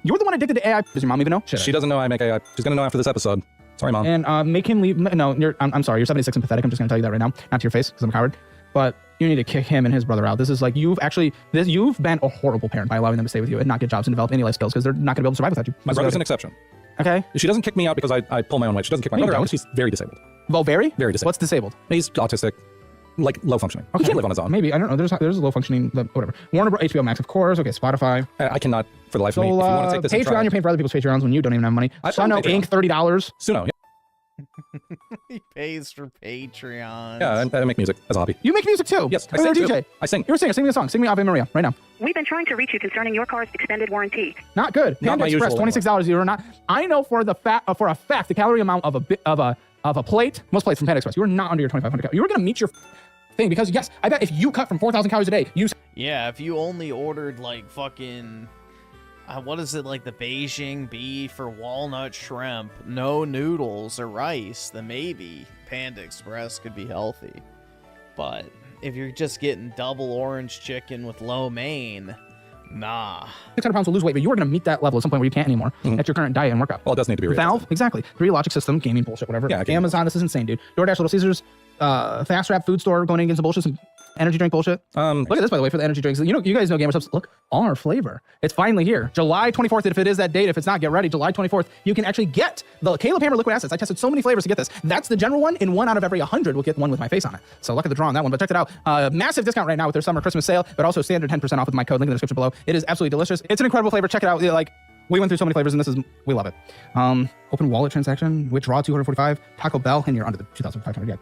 You're the one addicted to AI. Does your mom even know? She doesn't know I make AI. She's gonna know after this episode. Sorry, Mom. And make him leave. No, I'm sorry. You're 76 and pathetic. I'm just gonna tell you that right now. Not to your face, because I'm a coward. But you need to kick him and his brother out. This is like you've been a horrible parent by allowing them to stay with you and not get jobs and develop any life skills because they're not gonna be able to survive without you. My brother's an exception. Okay. She doesn't kick me out because I pull my own weight. She doesn't kick my brother out because he's very disabled. Well, very? Very disabled. What's disabled? He's autistic. Like low functioning. Okay. He can't live on his own. Maybe. I don't know. There's a low functioning, whatever. Warner Bros. HBO Max, of course. Okay, Spotify. I cannot for the life of me. If you want to take this Patreon, you're paying for other people's Patreons when you don't even have money. Suno Inc. $30. Suno, yeah. He pays for Patreon. Yeah, I make music as a hobby. You make music too? Yes, You're a DJ. I sing. You're a singer. Sing me a song. Sing me Ave Maria right now. We've been trying to reach you concerning your car's extended warranty. Not good. Not Panda my Express, usual $26. You're not. I know for a fact the calorie amount of a plate, most plates from Panda Express. You're not under your 2,500 calories. You're gonna meet your thing because yes, I bet if you cut from 4,000 calories a day, Yeah, if you only ordered like fucking. What is it, like the Beijing beef or walnut shrimp, no noodles or rice, then maybe Panda Express could be healthy. But if you're just getting double orange chicken with lo mein, Nah. 600 pounds will lose weight, but you are going to meet that level at some point where you can't anymore at your current diet and workout. Well, it does need to be Valve, exactly. 3 logic system, gaming bullshit, whatever. Yeah, Amazon, this is insane, dude. DoorDash, Little Caesars, Fast Wrap, Food Store, going against the bullshit, some energy drink bullshit. Look at this, by the way, for the energy drinks. You know, you guys know Gamer Subs. Look, our flavor. It's finally here. July 24th, if it is that date. If it's not, get ready. July 24th, you can actually get the Caleb Hammer Liquid Assets. I tested so many flavors to get this. That's the general one, and 1 out of every 100 will get one with my face on it. So luck of the draw on that one, but check it out. Massive discount right now with their summer Christmas sale, but also standard 10% off with my code. Link in the description below. It is absolutely delicious. It's an incredible flavor. Check it out. Like, we went through so many flavors, and we love it. Open wallet transaction, withdraw 245, Taco Bell, and you're under the 2,500. Yeah,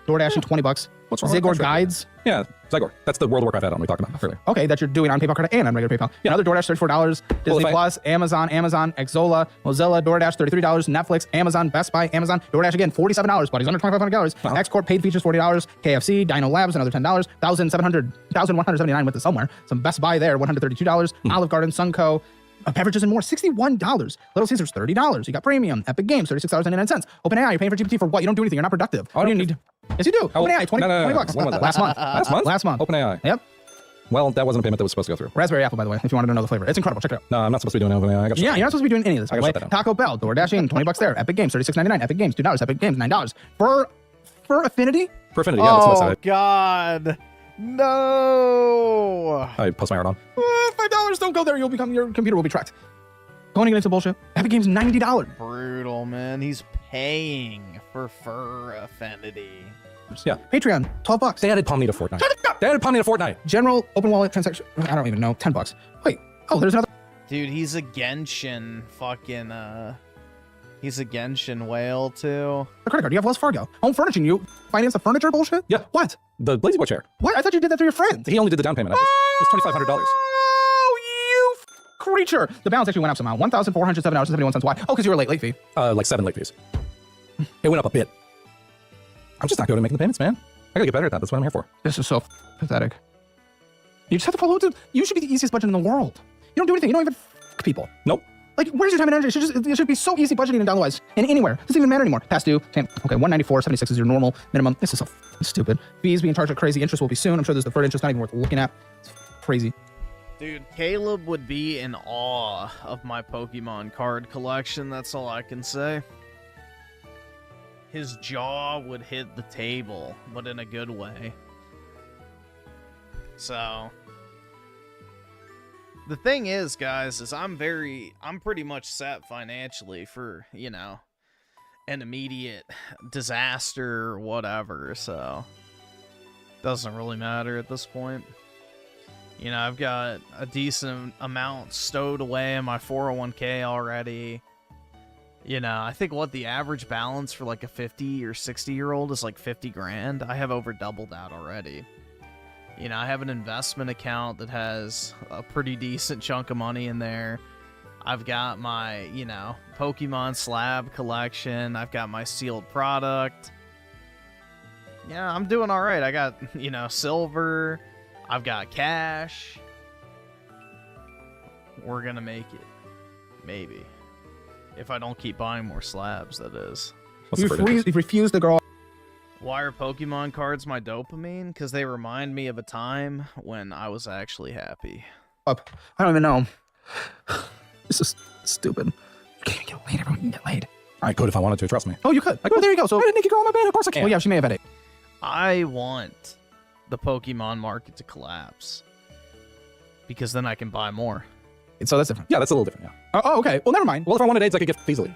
DoorDash, $20. What's wrong? Zigor Guides. Yeah, Zygor. That's the World of Warcraft add-on we talked about earlier. Okay, that you're doing on PayPal card and on regular PayPal. Yeah. Another DoorDash, $34. Disney Plus, Amazon, Xzola, Mozilla, DoorDash, $33. Netflix, Amazon, Best Buy, Amazon, DoorDash again, $47. Buddies under 2,500 calories. X-Corp paid features, $40. KFC, Dino Labs, another $10. 1,179 with it somewhere. Some Best Buy there, $132. Olive Garden, Sunco. Beverages and more, $61. Little Caesars, $30. You got Premium. Epic Games, $36.99. OpenAI, you're paying for GPT for what? You don't do anything. You're not productive. What do you need? Yes, you do. OpenAI, 20 bucks. Last month. Last month. OpenAI. Yep. Well, that wasn't a payment that was supposed to go through. Raspberry Apple, by the way, if you wanted to know the flavor. It's incredible. Check it out. No, I'm not supposed to be doing OpenAI. Yeah, you're not supposed to be doing any of this. By the way. Taco Bell, DoorDashing, $20 there. Epic Games, $36.99. Epic Games, $2. Epic Games, $9. For Affinity? For Affinity, yeah, that's Oh, God. No. I post my art on. $5. Don't go there. Your computer will be tracked. Going into bullshit. Epic Games, $90. Brutal, man. He's paying for fur affinity. Yeah. Patreon, $12. They added Pomni to Fortnite. They added Pomni to Fortnite. General open wallet transaction. I don't even know. $10. Wait. Oh, there's another. Dude, he's a Genshin fucking he's a Genshin whale too. A credit card. You have Wells Fargo. Home furnishing. You finance the furniture bullshit? Yeah. What? The Lazy Boy chair. What? I thought you did that through your friend. He only did the down payment. It was $2,500. Creature. The balance actually went up somehow. $1,407.71. Why? Oh, because you were late fee. Like 7 late fees. It went up a bit. I'm just not good at making the payments, man. I gotta get better at that. That's what I'm here for. This is so pathetic. You just have to follow it. You should be the easiest budget in the world. You don't do anything. You don't even people. Nope. Like, where's your time and energy? It should be so easy budgeting and downwise. And anywhere. It doesn't even matter anymore. Past due. Same. Okay, $194.76 is your normal minimum. This is so stupid. Fees being charged at crazy. Interest will be soon. I'm sure there's deferred interest not even worth looking at. It's crazy. Dude, Caleb would be in awe of my Pokemon card collection, that's all I can say. His jaw would hit the table, but in a good way. So, the thing is, guys, is I'm pretty much set financially for, you know, an immediate disaster or whatever, so doesn't really matter at this point. You know, I've got a decent amount stowed away in my 401k already. You know, I think what the average balance for like a 50 or 60-year-old is like 50 grand. I have over doubled that already. You know, I have an investment account that has a pretty decent chunk of money in there. I've got my, you know, Pokemon slab collection. I've got my sealed product. Yeah, I'm doing all right. I got, you know, silver. I've got cash. We're gonna make it. Maybe. If I don't keep buying more slabs, that is. You refuse the girl. Why are Pokemon cards my dopamine? Because they remind me of a time when I was actually happy. I don't even know. This is stupid. You can't get laid. Everyone can get laid. I could if I wanted to, trust me. Oh, you could. Oh, there you go. So, I didn't make you girl on my bed. Of course I can. Well, yeah, she may have had it. I want the Pokemon market to collapse. Because then I can buy more. So that's different. Yeah, that's a little different, yeah. Oh, okay. Well, never mind. Well, if I wanted AIDS, I could gift easily.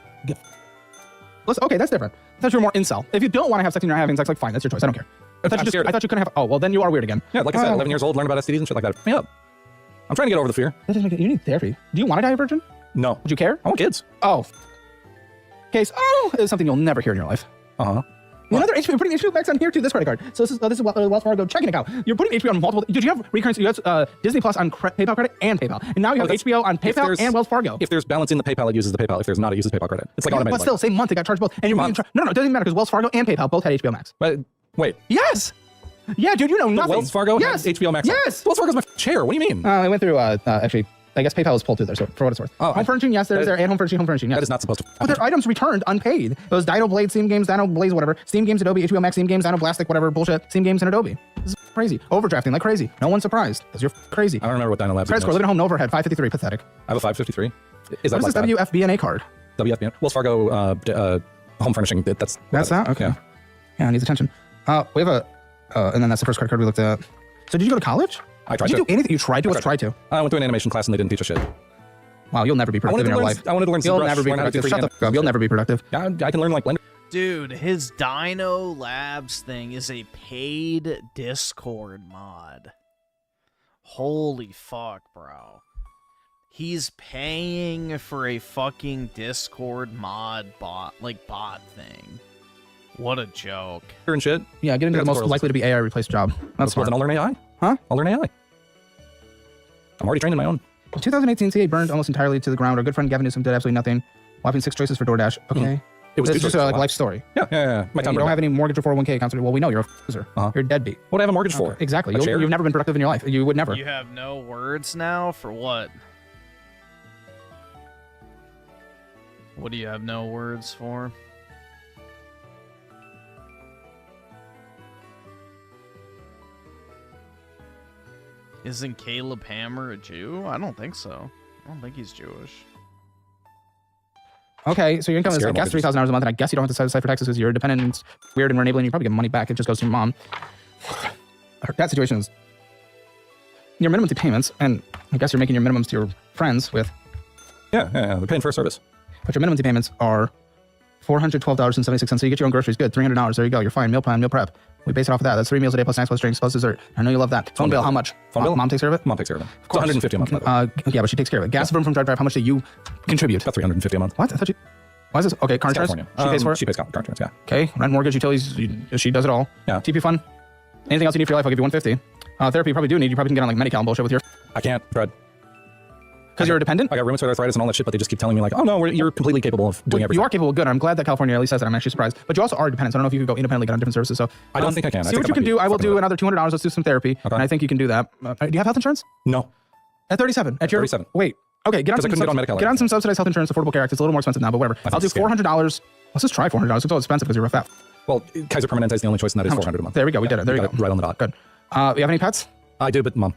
Listen, okay, that's different. I thought you were more incel. If you don't want to have sex and you're having sex, like, fine, that's your choice. I don't care. I thought you couldn't have. Oh, well, then you are weird again. Yeah, like I said, 11 years old, learn about STDs and shit like that. Pick me up. I'm trying to get over the fear. You need therapy. Do you want to die a virgin? No. Would you care? I want kids. Oh. Case. Oh, it's something you'll never hear in your life. Uh-huh. Another HBO, putting HBO Max on here too. This credit card. So this is Wells Fargo checking account. You're putting HBO on multiple. Did you have recurrence? You have Disney Plus on PayPal credit and PayPal, and now you have HBO on PayPal and Wells Fargo. If there's balance in the PayPal, it uses the PayPal. If there's not, it uses PayPal credit. It's like automated. But still, same month they got charged both. And you're being no, it doesn't even matter because Wells Fargo and PayPal both had HBO Max. But wait. Yes. Yeah, dude, you know nothing. Wells Fargo has HBO Max. Yes. Wells Fargo's my chair. What do you mean? I went through actually I guess PayPal is pulled through there, so for what it's worth. Oh, home furnishing, yes, there's there, and home furnishing, yes. That is not supposed to. But their items returned unpaid. Those Dino Blade, Steam Games, Dino Blaze, whatever. Steam Games, Adobe, HBO Max, Steam Games, Dino Blastic, whatever bullshit. Steam Games and Adobe. This is crazy. Overdrafting like crazy. No one's surprised because you're crazy. I don't remember what Dino Labs Credit is. score, living at home, no overhead, 553, pathetic. I have a 553. Is What that is this WFBNA card? WFBN? Wells Fargo home furnishing. That's that? Okay. Yeah, it needs attention. We have and then that's the first credit card we looked at. So did you go to college? I tried Did you to. do anything? You tried to? Let's try to. I went to an animation class and they didn't teach a shit. Wow, you'll never be productive in your life. I wanted to learn You'll ZBrush, never be learn how to do productive. Shut the 3D fuck up. You'll never be productive. Yeah, I can learn like Blender. Dude, his Dino Labs thing is a paid Discord mod. Holy fuck, bro. He's paying for a fucking Discord mod bot thing. What a joke. And shit. Yeah, get into the most likely to be AI replaced job. That's smart. Then I'll learn AI. Huh? I'll learn AI. I'm already trained in my own. 2018 CA burned almost entirely to the ground. Our good friend Gavin Newsom did absolutely nothing. Whopping 6 choices for DoorDash. Okay. It was it's just like a life story. Yeah. My you don't have any mortgage or 401k accounts. Well, we know you're a loser. You're a deadbeat. What do I have a mortgage for? Exactly. You've never been productive in your life. You would never. You have no words now for what? What do you have no words for? Isn't Caleb Hammer a Jew? I don't think so. I don't think he's Jewish. Okay, so your income is, I guess, $3,000 a month, and I guess you don't have to set aside for taxes because you're dependent and it's weird and we're enabling. You probably get money back. It just goes to your mom. That situation is your minimum to payments, and I guess you're making your minimums to your friends with. Yeah, they're paying for a service. But your minimum to payments are $412.76. So you get your own groceries. Good, $300. There you go. You're fine. Meal plan, meal prep. We base it off of that. That's 3 meals a day plus snacks plus drinks plus dessert. I know you love that. Phone bill, how much? Phone bill? Mom takes care of it? Mom takes care of it. It's 150 a month. Yeah, but she takes care of it. Gas from Drive, how much do you contribute? About 350 a month. What? I thought you. Why is this? Okay, car insurance? California. She pays for it? She pays car insurance, yeah. Okay, rent, mortgage, utilities, she does it all. Yeah. TP fund. Anything else you need for your life, I'll give you 150. Therapy you probably do need. You probably can get on like Medi-Cal and bullshit with your. I can't, Fred. Because you're a dependent? I got rheumatoid arthritis and all that shit, but they just keep telling me like, oh no, you're completely capable of doing everything. You are capable. Good. I'm glad that California at least says that. I'm actually surprised. But you also are dependent. So I don't know if you could go independently get on different services. So I don't think I can. See what you can do. I will do another $200. Let's do some therapy. Okay. And I think you can do that. Do you have health insurance? No. At 37. At your 37. Wait. Okay. Get on some subsidized health insurance, Affordable Care Act. It's a little more expensive now, but whatever. I'll do $400. Let's just try $400. It's so expensive because you're a fat. Well, Kaiser Permanente is the only choice, and that is $400 a month. There we go. We did it. There you go. Right on the dot. Good. You have any pets? I do, but mom.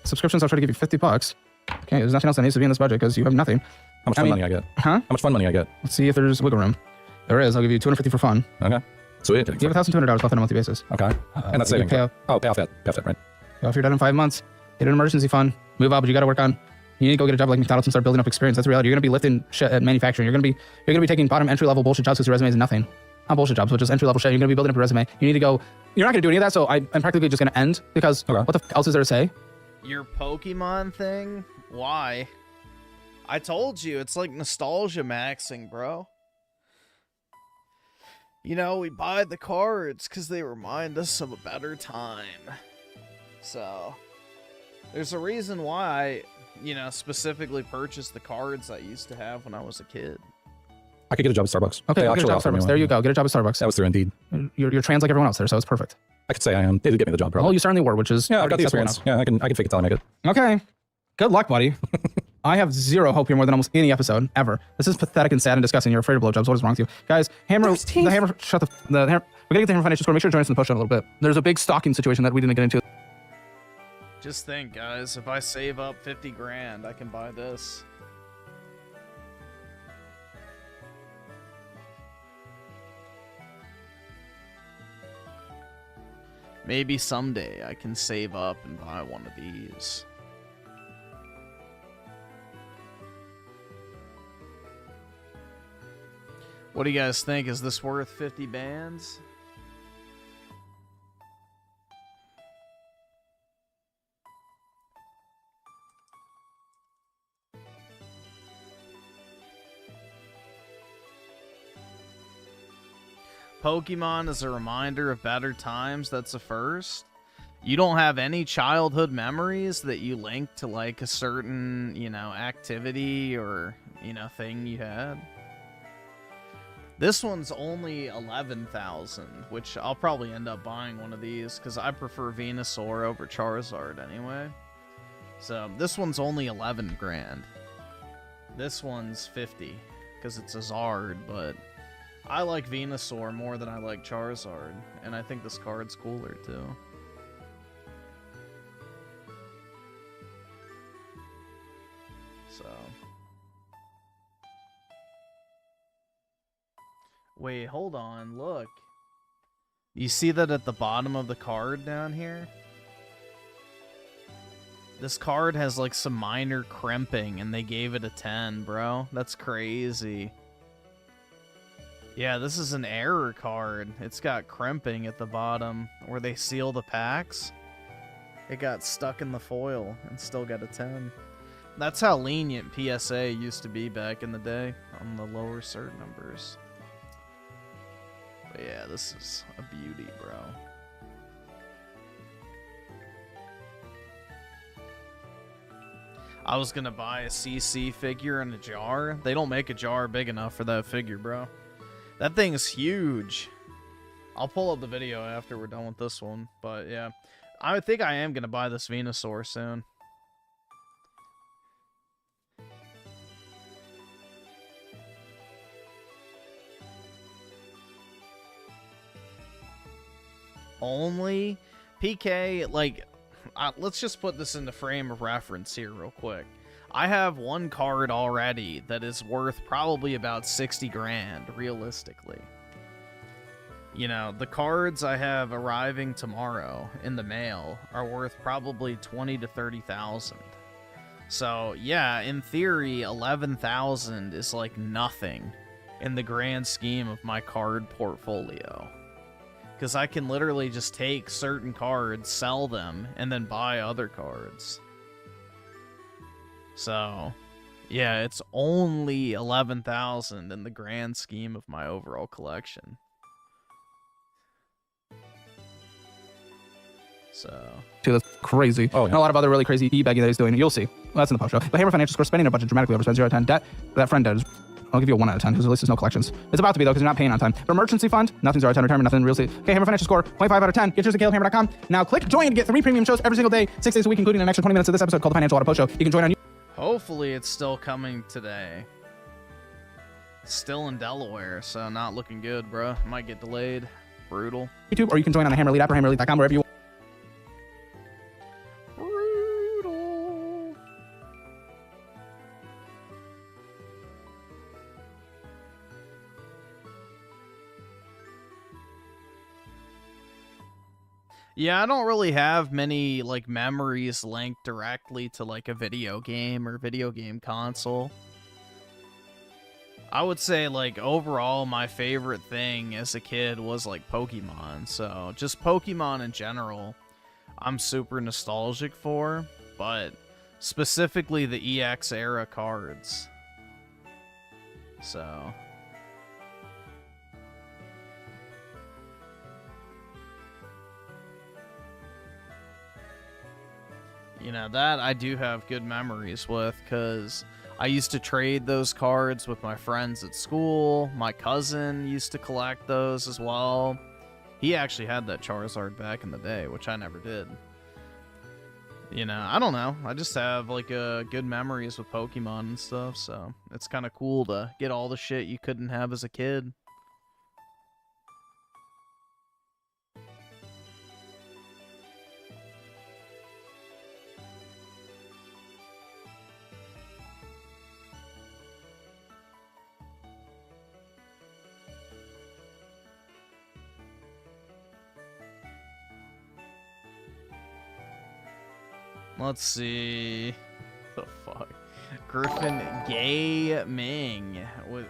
Subscriptions, I'll try to give you $50. Okay, there's nothing else that needs to be in this budget because you have nothing. How much fun money I get? Huh? How much fun money I get? Let's see if there's wiggle room. There is. I'll give you $250 for fun. Okay. Sweet. You have $1,200 left on a monthly basis. Okay. And that's saving. Pay off that, right? Pay off your debt in 5 months. Get an emergency fund. Move out, but you got to work on. You need to go get a job like McDonald's and start building up experience. That's the reality. You're going to be lifting shit at manufacturing. You're going to be taking bottom entry level bullshit jobs because your resume is nothing. Not bullshit jobs, but just entry level shit. You're going to be building up your resume. You need to go. You're not going to do any of that. So I'm practically just going to end because what the else is there to say? Your Pokemon thing? Why? I told you, it's like nostalgia maxing, bro. You know, we buy the cards because they remind us of a better time. So, there's a reason why I, specifically purchased the cards I used to have when I was a kid. I could get a job at Starbucks. Okay, get a job at Starbucks. There you go. Get a job at Starbucks. That was through Indeed. You're trans like everyone else there, so it's perfect. I could say I am. They did get me the job, probably. Well, you certainly were, which is I've got the experience. Yeah, I can fake it till I make it. Okay. Good luck, buddy. I have zero hope here more than almost any episode ever. This is pathetic and sad and disgusting. You're afraid of blowjobs. What is wrong with you? Guys, the hammer, shut the hammer. We're gonna get the hammer financial score. Make sure to join us in the post chat a little bit. There's a big stalking situation that we didn't get into. Just think, guys, if I save up 50 grand, I can buy this. Maybe someday I can save up and buy one of these. What do you guys think? Is this worth 50 bands? Pokemon is a reminder of better times. That's a first. You don't have any childhood memories that you link to like a certain, activity or, thing you had. This one's only 11,000, which I'll probably end up buying one of these because I prefer Venusaur over Charizard anyway. So this one's only 11 grand. This one's 50 because it's a Zard, but I like Venusaur more than I like Charizard, and I think this card's cooler too. So wait, hold on, look. You see that at the bottom of the card down here? This card has like some minor crimping and they gave it a 10, bro. That's crazy. Yeah, this is an error card. It's got crimping at the bottom where they seal the packs. It got stuck in the foil and still got a 10. That's how lenient PSA used to be back in the day on the lower cert numbers. But yeah, this is a beauty, bro. I was gonna buy a CC figure in a jar. They don't make a jar big enough for that figure, bro. That thing is huge. I'll pull up the video after we're done with this one. But yeah, I think I am gonna buy this Venusaur soon. Only PK, like, let's just put this in the frame of reference here real quick. I have one card already that is worth probably about 60 grand, realistically. You know, the cards I have arriving tomorrow in the mail are worth probably 20 to 30,000. So, yeah, in theory, 11,000 is like nothing in the grand scheme of my card portfolio. Because I can literally just take certain cards, sell them, and then buy other cards. So, yeah, it's only 11,000 in the grand scheme of my overall collection. So, Dude, that's crazy. Oh, yeah. And a lot of other really crazy e-begging that he's doing. You'll see. Well, that's in the post show. But Hammer Financial Score, spending a budget dramatically overspent 0 out of 10. Debt, that friend debt is, I'll give you a 1 out of 10 because at least there's no collections. It's about to be though because you're not paying on time. For emergency fund, nothing 0 out of 10. Retirement, nothing real estate. Okay, Hammer Financial Score, 25 out of 10. Get yours at CalebHammer.com. Now click join to get 3 premium shows every single day, 6 days a week, including an extra 20 minutes of this episode called the Financial Audit Post Show. You can join on hopefully it's still coming today. Still in Delaware, so not looking good, bro. Might get delayed. Brutal. YouTube, or you can join on the Hammer Elite app or HammerElite.com, wherever you want. Yeah, I don't really have many, like, memories linked directly to, like, a video game or video game console. I would say, like, overall, my favorite thing as a kid was, like, Pokemon. So, just Pokemon in general, I'm super nostalgic for, but specifically the EX era cards. So... you know, that I do have good memories with, because I used to trade those cards with my friends at school. My cousin used to collect those as well. He actually had that Charizard back in the day, which I never did. You know, I don't know. I just have, like, good memories with Pokemon and stuff, so it's kind of cool to get all the shit you couldn't have as a kid. Let's see. The fuck? Griffin Gaming with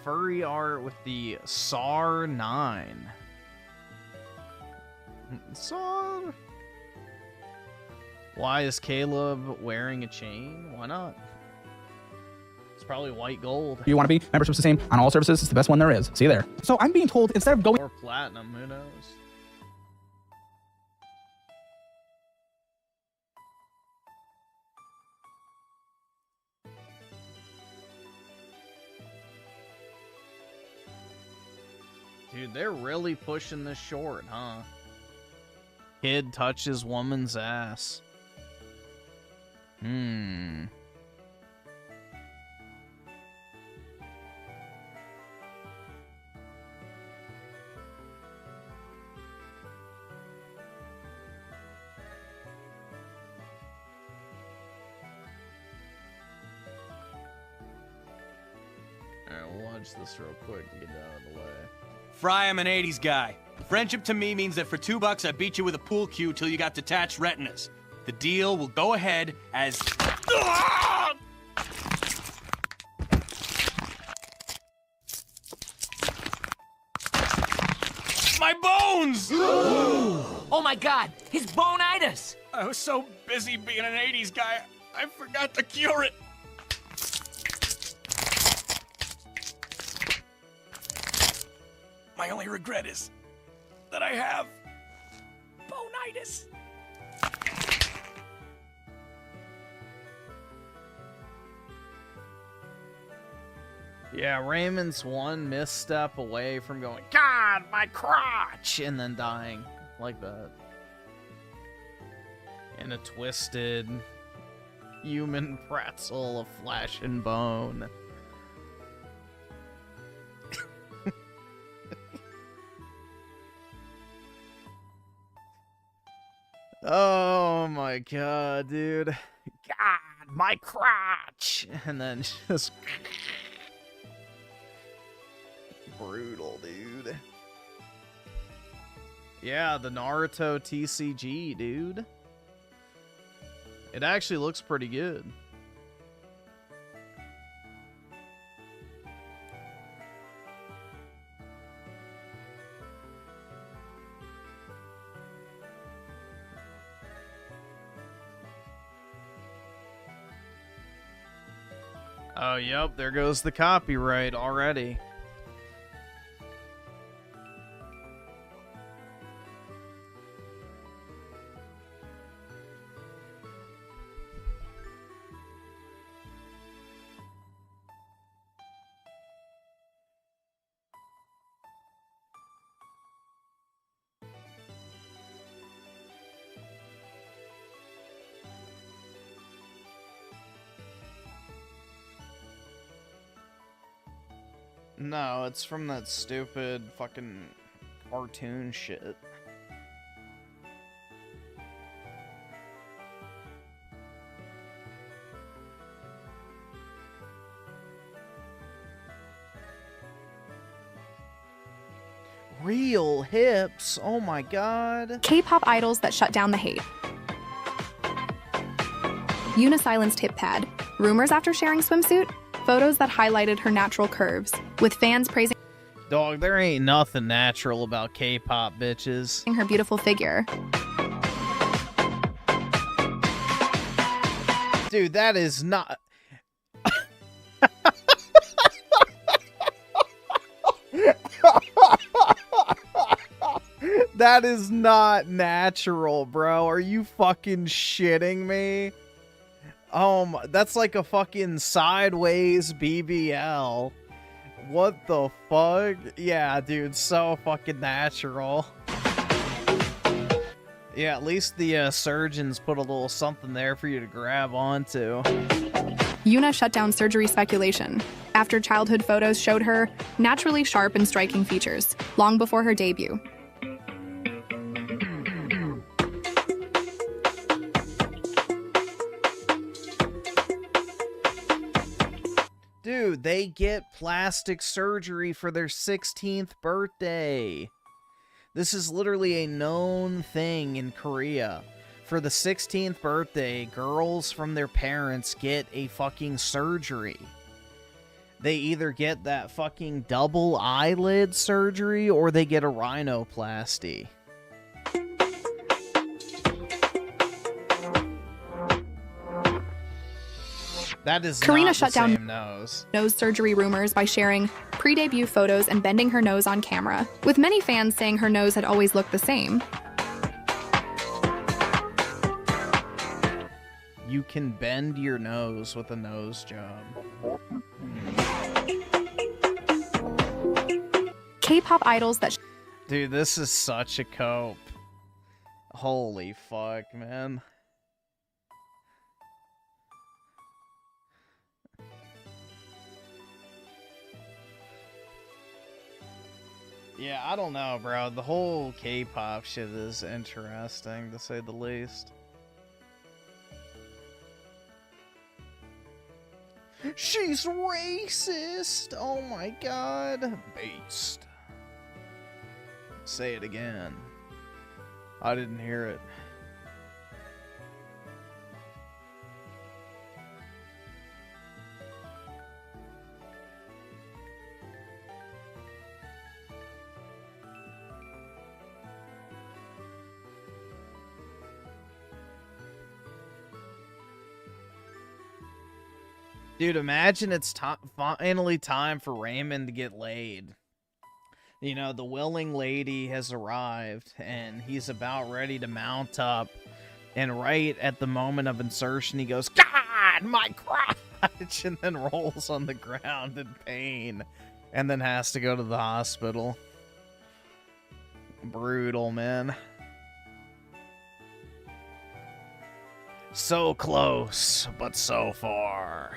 furry art with the SAR 9. SAR. Why is Caleb wearing a chain? Why not? It's probably white gold. You want to be? Membership's the same on all services. It's the best one there is. See you there. So I'm being told instead of going or platinum, who knows? Dude, they're really pushing this short, huh? Kid touches woman's ass. Alright, we'll watch this real quick to get it out of the way. Fry, I'm an 80s guy. Friendship to me means that for $2 I beat you with a pool cue till you got detached retinas. The deal will go ahead as... My bones! Oh my god, his bonitis! I was so busy being an 80s guy, I forgot to cure it. My only regret is that I have bonitis. Yeah, Raymond's one misstep away from going, God, my crotch, and then dying like that. In a twisted human pretzel of flesh and bone. Oh my god, dude. God, my crotch! And then just... brutal, dude. Yeah, the Naruto TCG, dude. It actually looks pretty good. Oh, yep, there goes the copyright already. No, it's from that stupid fucking cartoon shit. Real hips, oh my god. K-pop idols that shut down the hate. Unisilenced hip pad. Rumors after sharing swimsuit. Photos that highlighted her natural curves, with fans praising Dog, there ain't nothing natural about K-pop, bitches. her beautiful figure. Dude, that is not... That is not natural, bro. Are you fucking shitting me? That's like a fucking sideways BBL. What the fuck? Yeah, dude, so fucking natural. Yeah, at least the surgeons put a little something there for you to grab onto. Yuna shut down surgery speculation after childhood photos showed her naturally sharp and striking features, long before her debut. Dude, they get plastic surgery for their 16th birthday. This is literally a known thing in Korea. For the 16th birthday, girls from their parents get a fucking surgery. They either get that fucking double eyelid surgery or they get a rhinoplasty. That is Karina not shut the down same nose. Nose surgery rumors by sharing pre-debut photos and bending her nose on camera, with many fans saying her nose had always looked the same. You can bend your nose with a nose job. K-pop idols that Dude, this is such a cope. Holy fuck, man. Yeah, I don't know, bro. The whole K-pop shit is interesting, to say the least. She's racist! Oh my god. Based. Say it again. I didn't hear it. Dude, imagine it's finally time for Raymond to get laid. You know, the willing lady has arrived, and he's about ready to mount up. And right at the moment of insertion, he goes, God, my crotch! And then rolls on the ground in pain. And then has to go to the hospital. Brutal, man. So close, but so far.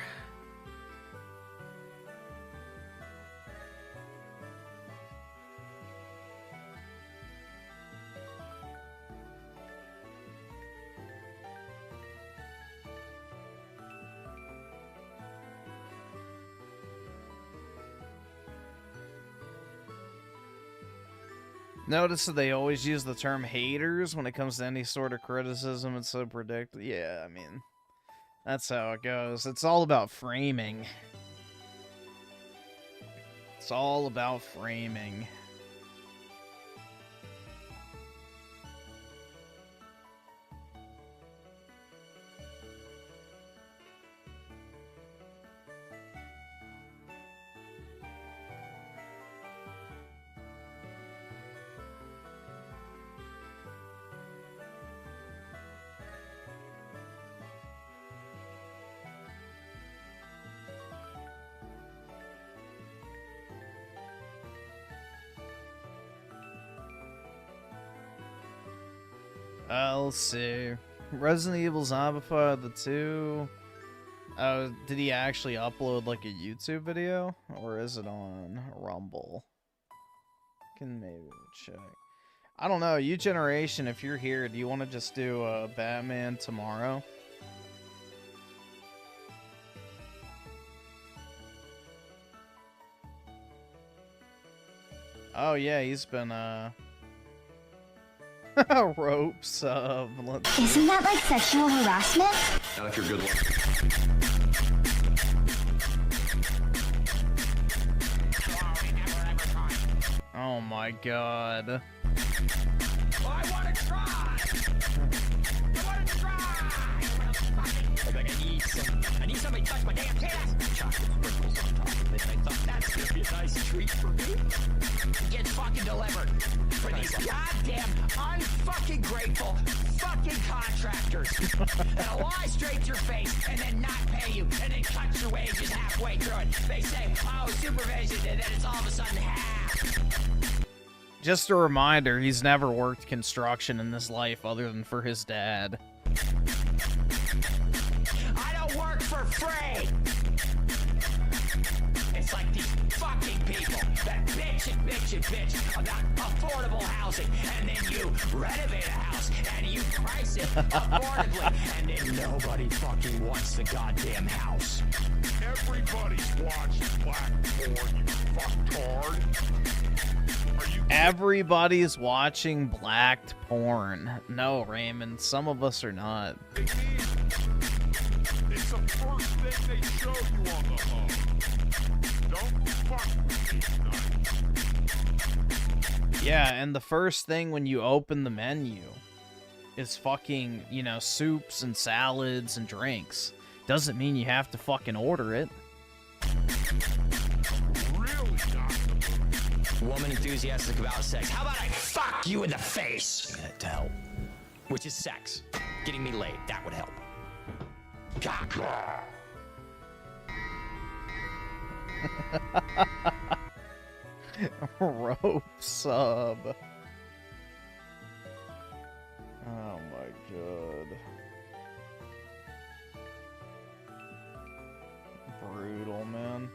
Notice that they always use the term haters when it comes to any sort of criticism. It's so predictable. Yeah, I mean, that's how it goes. It's all about framing. It's all about framing. Let's see. Resident Evil Zombified the 2. Did he actually upload like a YouTube video? Or is it on Rumble? Can maybe check. I don't know. You Generation, if you're here, do you want to just do Batman tomorrow? Oh yeah, he's been ropes of. Isn't that like sexual harassment? Not if you're good. Oh my god. I wanna try! I wanna try! I need somebody to touch my damn cat! Chocolate sprinkles on top of it. I thought that's gonna be a nice treat for me. Get fucking delivered for these goddamn unfucking grateful fucking contractors that'll lie straight to your face and then not pay you and then cut your wages halfway through it. They say, oh, supervision, and then it's all of a sudden half. Just a reminder, he's never worked construction in his life other than for his dad. I don't work for free! It's like these fucking people that bitch and bitch and bitch about affordable housing, and then you renovate a house and you price it affordably, and then nobody fucking wants the goddamn house. Everybody's watched black porn, you fucktard. Everybody's watching blacked porn. No, Raymond, some of us are not. It's the first thing they show you on the hub. Don't fuck with me. Yeah, and the first thing when you open the menu is fucking, you know, soups and salads and drinks. Doesn't mean you have to fucking order it. Really not. Woman enthusiastic about sex. How about I fuck you in the face? To help. Which is sex. Getting me laid. That would help. Rope sub. Oh my god. Brutal, man.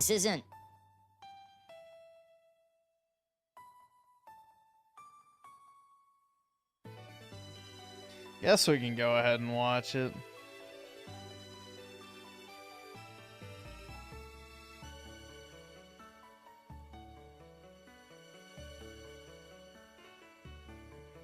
This isn't. Guess we can go ahead and watch it.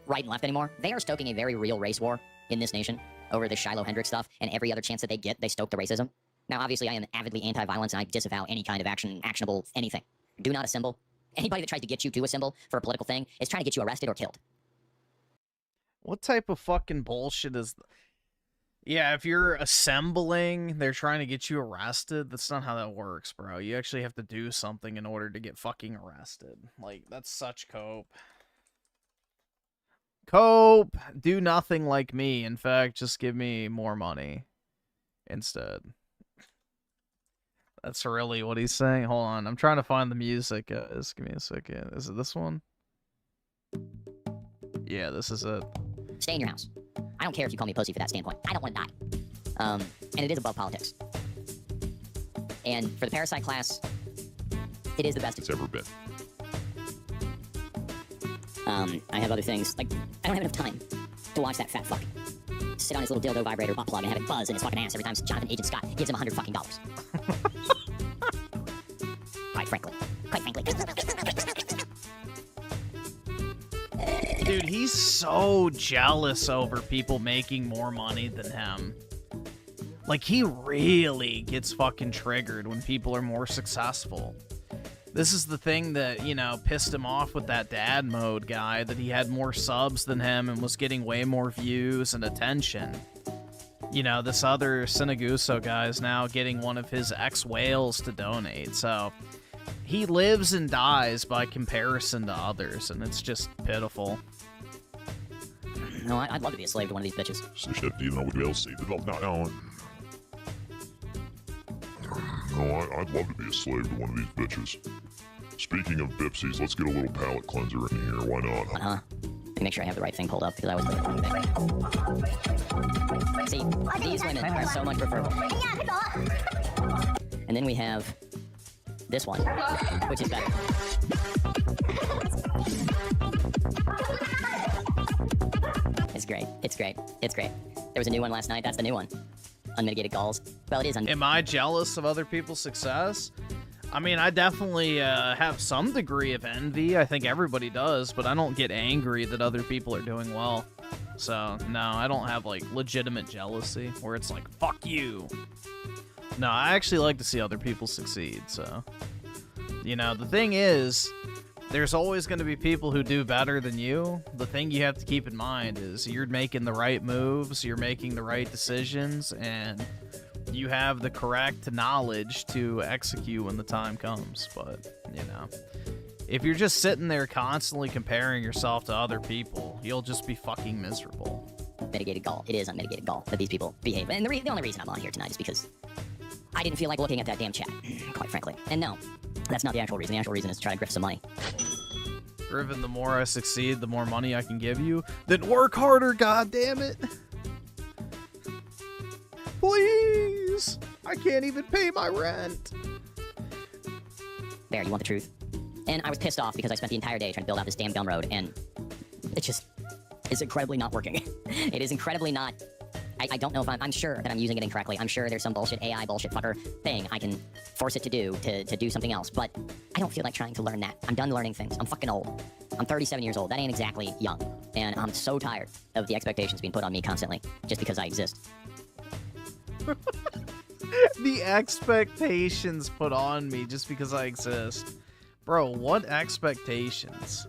Right and left anymore. They are stoking a very real race war in this nation over this Shiloh Hendrix stuff, and every other chance that they get, they stoke the racism. Now, obviously, I am avidly anti-violence, and I disavow any kind of actionable anything. Do not assemble. Anybody that tries to get you to assemble for a political thing is trying to get you arrested or killed. What type of fucking bullshit is... Yeah, if you're assembling, they're trying to get you arrested. That's not how that works, bro. You actually have to do something in order to get fucking arrested. Like, that's such cope. Cope! Do nothing like me. In fact, just give me more money instead. That's really what he's saying. Hold on, I'm trying to find the music, guys. Give me a second. Is it this one? Yeah, this is it. Stay in your house. I don't care if you call me a pussy for that standpoint. I don't want to die. And it is above politics. And for the parasite class, it is the best it's ever been. I have other things, like, I don't have enough time to watch that fat fuck sit on his little dildo vibrator butt plug and have it buzz in his fucking ass every time Jonathan Agent Scott gives him $100 fucking. Quite frankly. Dude, he's so jealous over people making more money than him. Like, he really gets fucking triggered when people are more successful. This is the thing that, you know, pissed him off with that DADMODE guy, that he had more subs than him and was getting way more views and attention. You know, this other Sinaguso guy is now getting one of his ex-whales to donate, so he lives and dies by comparison to others, and it's just pitiful. No, I'd love to be a slave to one of these bitches. No, I'd love to be a slave to one of these bitches. Speaking of bipsies, let's get a little palate cleanser in here. Why not? Uh-huh. Make sure I have the right thing pulled up, because I was doing the wrong thing. See, these women are so much preferable. And then we have this one, which is better. It's great. It's great. It's great. There was a new one last night. That's the new one. Unmitigated galls. Well, it is Am I jealous of other people's success? I mean, I definitely have some degree of envy. I think everybody does, but I don't get angry that other people are doing well. So, no, I don't have, like, legitimate jealousy where it's like, fuck you. No, I actually like to see other people succeed, so. You know, the thing is, there's always going to be people who do better than you. The thing you have to keep in mind is you're making the right moves, you're making the right decisions, and you have the correct knowledge to execute when the time comes. But, you know, if you're just sitting there constantly comparing yourself to other people, you'll just be fucking miserable. Mitigated gall. It is unmitigated gall that these people behave. And the only reason I'm on here tonight is because I didn't feel like looking at that damn chat, quite frankly. And no, that's not the actual reason. The actual reason is to try to grift some money. Griffin, the more I succeed, the more money I can give you. Then work harder, goddammit! Please! I can't even pay my rent! Bear, you want the truth? And I was pissed off because I spent the entire day trying to build out this damn gum road, and it just is incredibly not working. It is incredibly not... I don't know if I'm sure that I'm using it incorrectly. I'm sure there's some bullshit AI bullshit fucker thing I can force it to do something else, but I don't feel like trying to learn that. I'm done learning things. I'm fucking old. I'm 37 years old. That ain't exactly young. And I'm so tired of the expectations being put on me constantly just because I exist. The expectations put on me just because I exist. Bro, what expectations?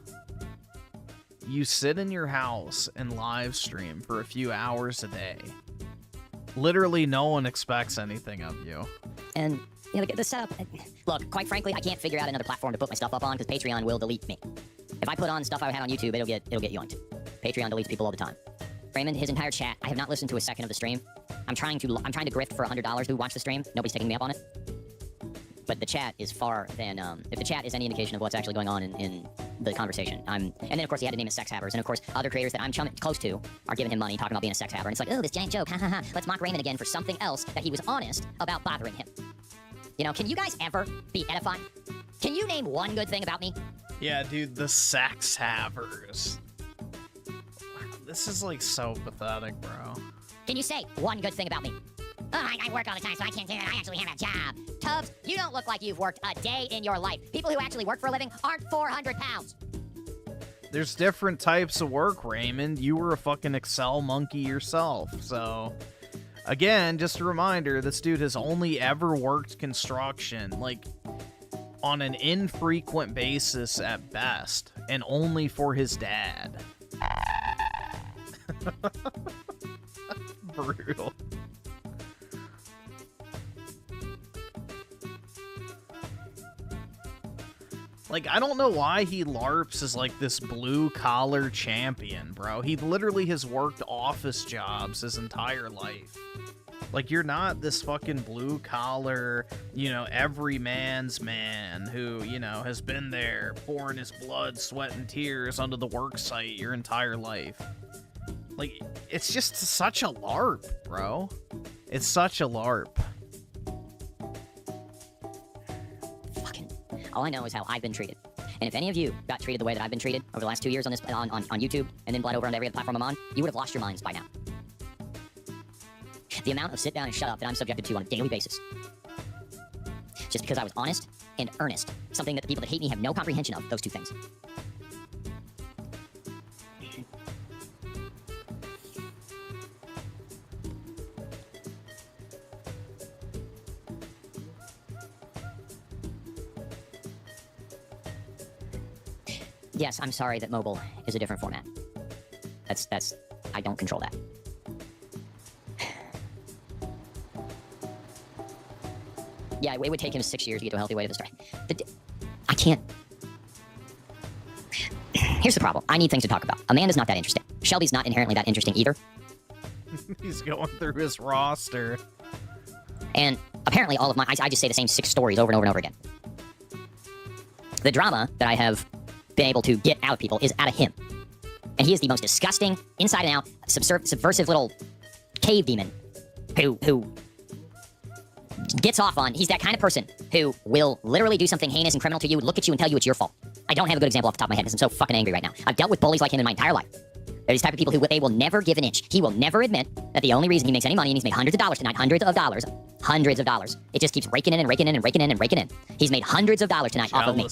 You sit in your house and live stream for a few hours a day. Literally no one expects anything of you. And, you know, the setup... Look, quite frankly, I can't figure out another platform to put my stuff up on because Patreon will delete me. If I put on stuff I had on YouTube, it'll get yoinked. Patreon deletes people all the time. Raymond, his entire chat, I have not listened to a second of the stream. I'm trying to grift for $100 to watch the stream. Nobody's taking me up on it. But the chat is far than, if the chat is any indication of what's actually going on in the conversation. And then, of course, he had to name his sex havers. And, of course, other creators that I'm close to are giving him money, talking about being a sex haver. And it's like, oh, this giant joke, ha ha ha. Let's mock Raymond again for something else that he was honest about bothering him. You know, can you guys ever be edifying? Can you name one good thing about me? Yeah, dude, the sex havers. This is like so pathetic, bro. Can you say one good thing about me? Oh, I work all the time, so I can't say that I actually have a job. Tubbs, you don't look like you've worked a day in your life. People who actually work for a living aren't 400 pounds. There's different types of work, Raymond. You were a fucking Excel monkey yourself, so... Again, just a reminder, this dude has only ever worked construction, like, on an infrequent basis at best, and only for his dad. Brutal. Like, I don't know why he LARPs as, like, this blue-collar champion, bro. He literally has worked office jobs his entire life. Like, you're not this fucking blue-collar, you know, every man's man who, you know, has been there pouring his blood, sweat, and tears onto the work site your entire life. Like, it's just such a LARP, bro. It's such a LARP. All I know is how I've been treated. And if any of you got treated the way that I've been treated over the last 2 years on this on YouTube, and then bled over on every other platform I'm on, you would have lost your minds by now. The amount of sit down and shut up that I'm subjected to on a daily basis. Just because I was honest and earnest. Something that the people that hate me have no comprehension of, those two things. Yes, I'm sorry that mobile is a different format. That's, I don't control that. Yeah, it would take him 6 years to get to a healthy weight of the I can't. Here's the problem. I need things to talk about. Amanda's not that interesting. Shelby's not inherently that interesting either. He's going through his roster. And apparently all of my... I just say the same 6 stories over and over and over again. The drama that I have been able to get out of people is out of him. And he is the most disgusting, inside and out, subversive little cave demon who gets off on... He's that kind of person who will literally do something heinous and criminal to you, look at you and tell you it's your fault. I don't have a good example off the top of my head because I'm so fucking angry right now. I've dealt with bullies like him in my entire life. They're these type of people who they will never give an inch. He will never admit that the only reason he makes any money, and he's made hundreds of dollars tonight, hundreds of dollars, it just keeps raking in and raking in and raking in and raking in. He's made hundreds of dollars tonight off of me.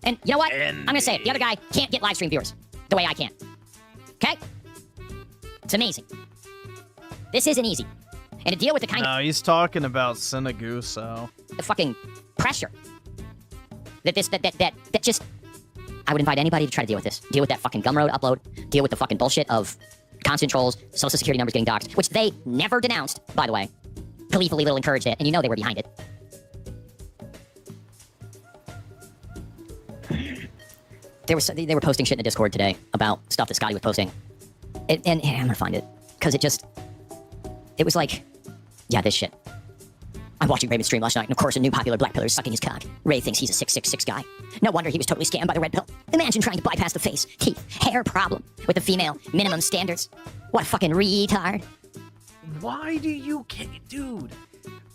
And you know what? I'm gonna say it. The other guy can't get live stream viewers the way I can. Okay? It's amazing. This isn't easy. And to deal with the kind of... No, he's talking about Sinaguso. The fucking pressure. That just... I would invite anybody to try to deal with this. Deal with that fucking Gumroad upload. Deal with the fucking bullshit of constant trolls, social security numbers getting doxxed, which they never denounced, by the way. Gleefully little encouraged it, and you know they were behind it. They were posting shit in the Discord today about stuff that Scotty was posting. And I'm gonna find it. Because it was like, yeah, this shit. I'm watching Raymond's stream last night, and of course a new popular black pillar is sucking his cock. Ray thinks he's a 666 guy. No wonder he was totally scammed by the red pill. Imagine trying to bypass the face, teeth, hair problem with the female minimum standards. What a fucking retard. Why do you... Dude,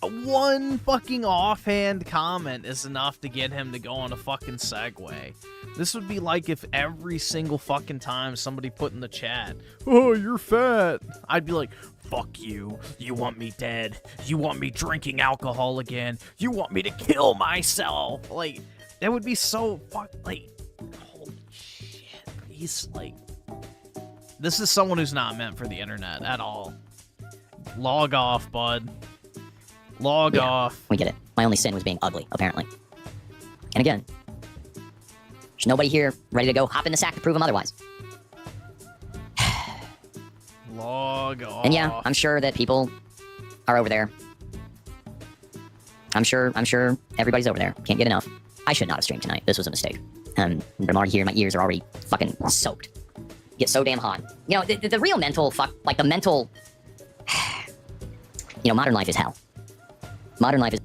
one fucking offhand comment is enough to get him to go on a fucking segue. This would be like if every single fucking time somebody put in the chat, "Oh, you're fat," I'd be like, "Fuck you. You want me dead. You want me drinking alcohol again. You want me to kill myself." Like, that would be so like, holy shit. He's like, this is someone who's not meant for the internet at all. Log off, bud. Log off. We get it. My only sin was being ugly, apparently. And again, there's nobody here ready to go hop in the sack to prove him otherwise. Log off. And yeah, I'm sure that people are over there. I'm sure everybody's over there. Can't get enough. I should not have streamed tonight. This was a mistake. I'm already here. My ears are already fucking soaked. Get so damn hot. You know, the real mental like the mental... You know, modern life is hell. Modern life is...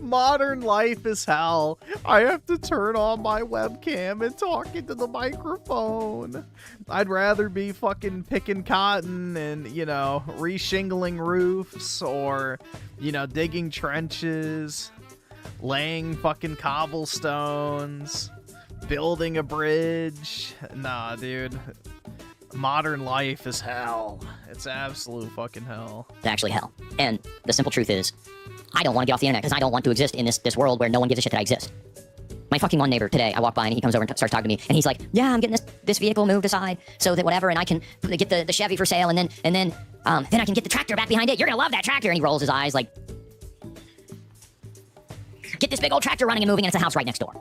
Modern life is hell. I have to turn on my webcam and talk into the microphone. I'd rather be fucking picking cotton and, you know, re-shingling roofs or, you know, digging trenches, laying fucking cobblestones, building a bridge. Nah, dude. Modern life is hell. It's absolute fucking hell. It's actually hell. And the simple truth is, I don't want to get off the internet because I don't want to exist in this world where no one gives a shit that I exist. My fucking one neighbor today, I walk by and he comes over and starts talking to me, and he's like, "Yeah, I'm getting this vehicle moved aside so that whatever, and I can get the Chevy for sale, and then I can get the tractor back behind it. You're gonna love that tractor." And he rolls his eyes like, "Get this big old tractor running and moving, and it's a house right next door."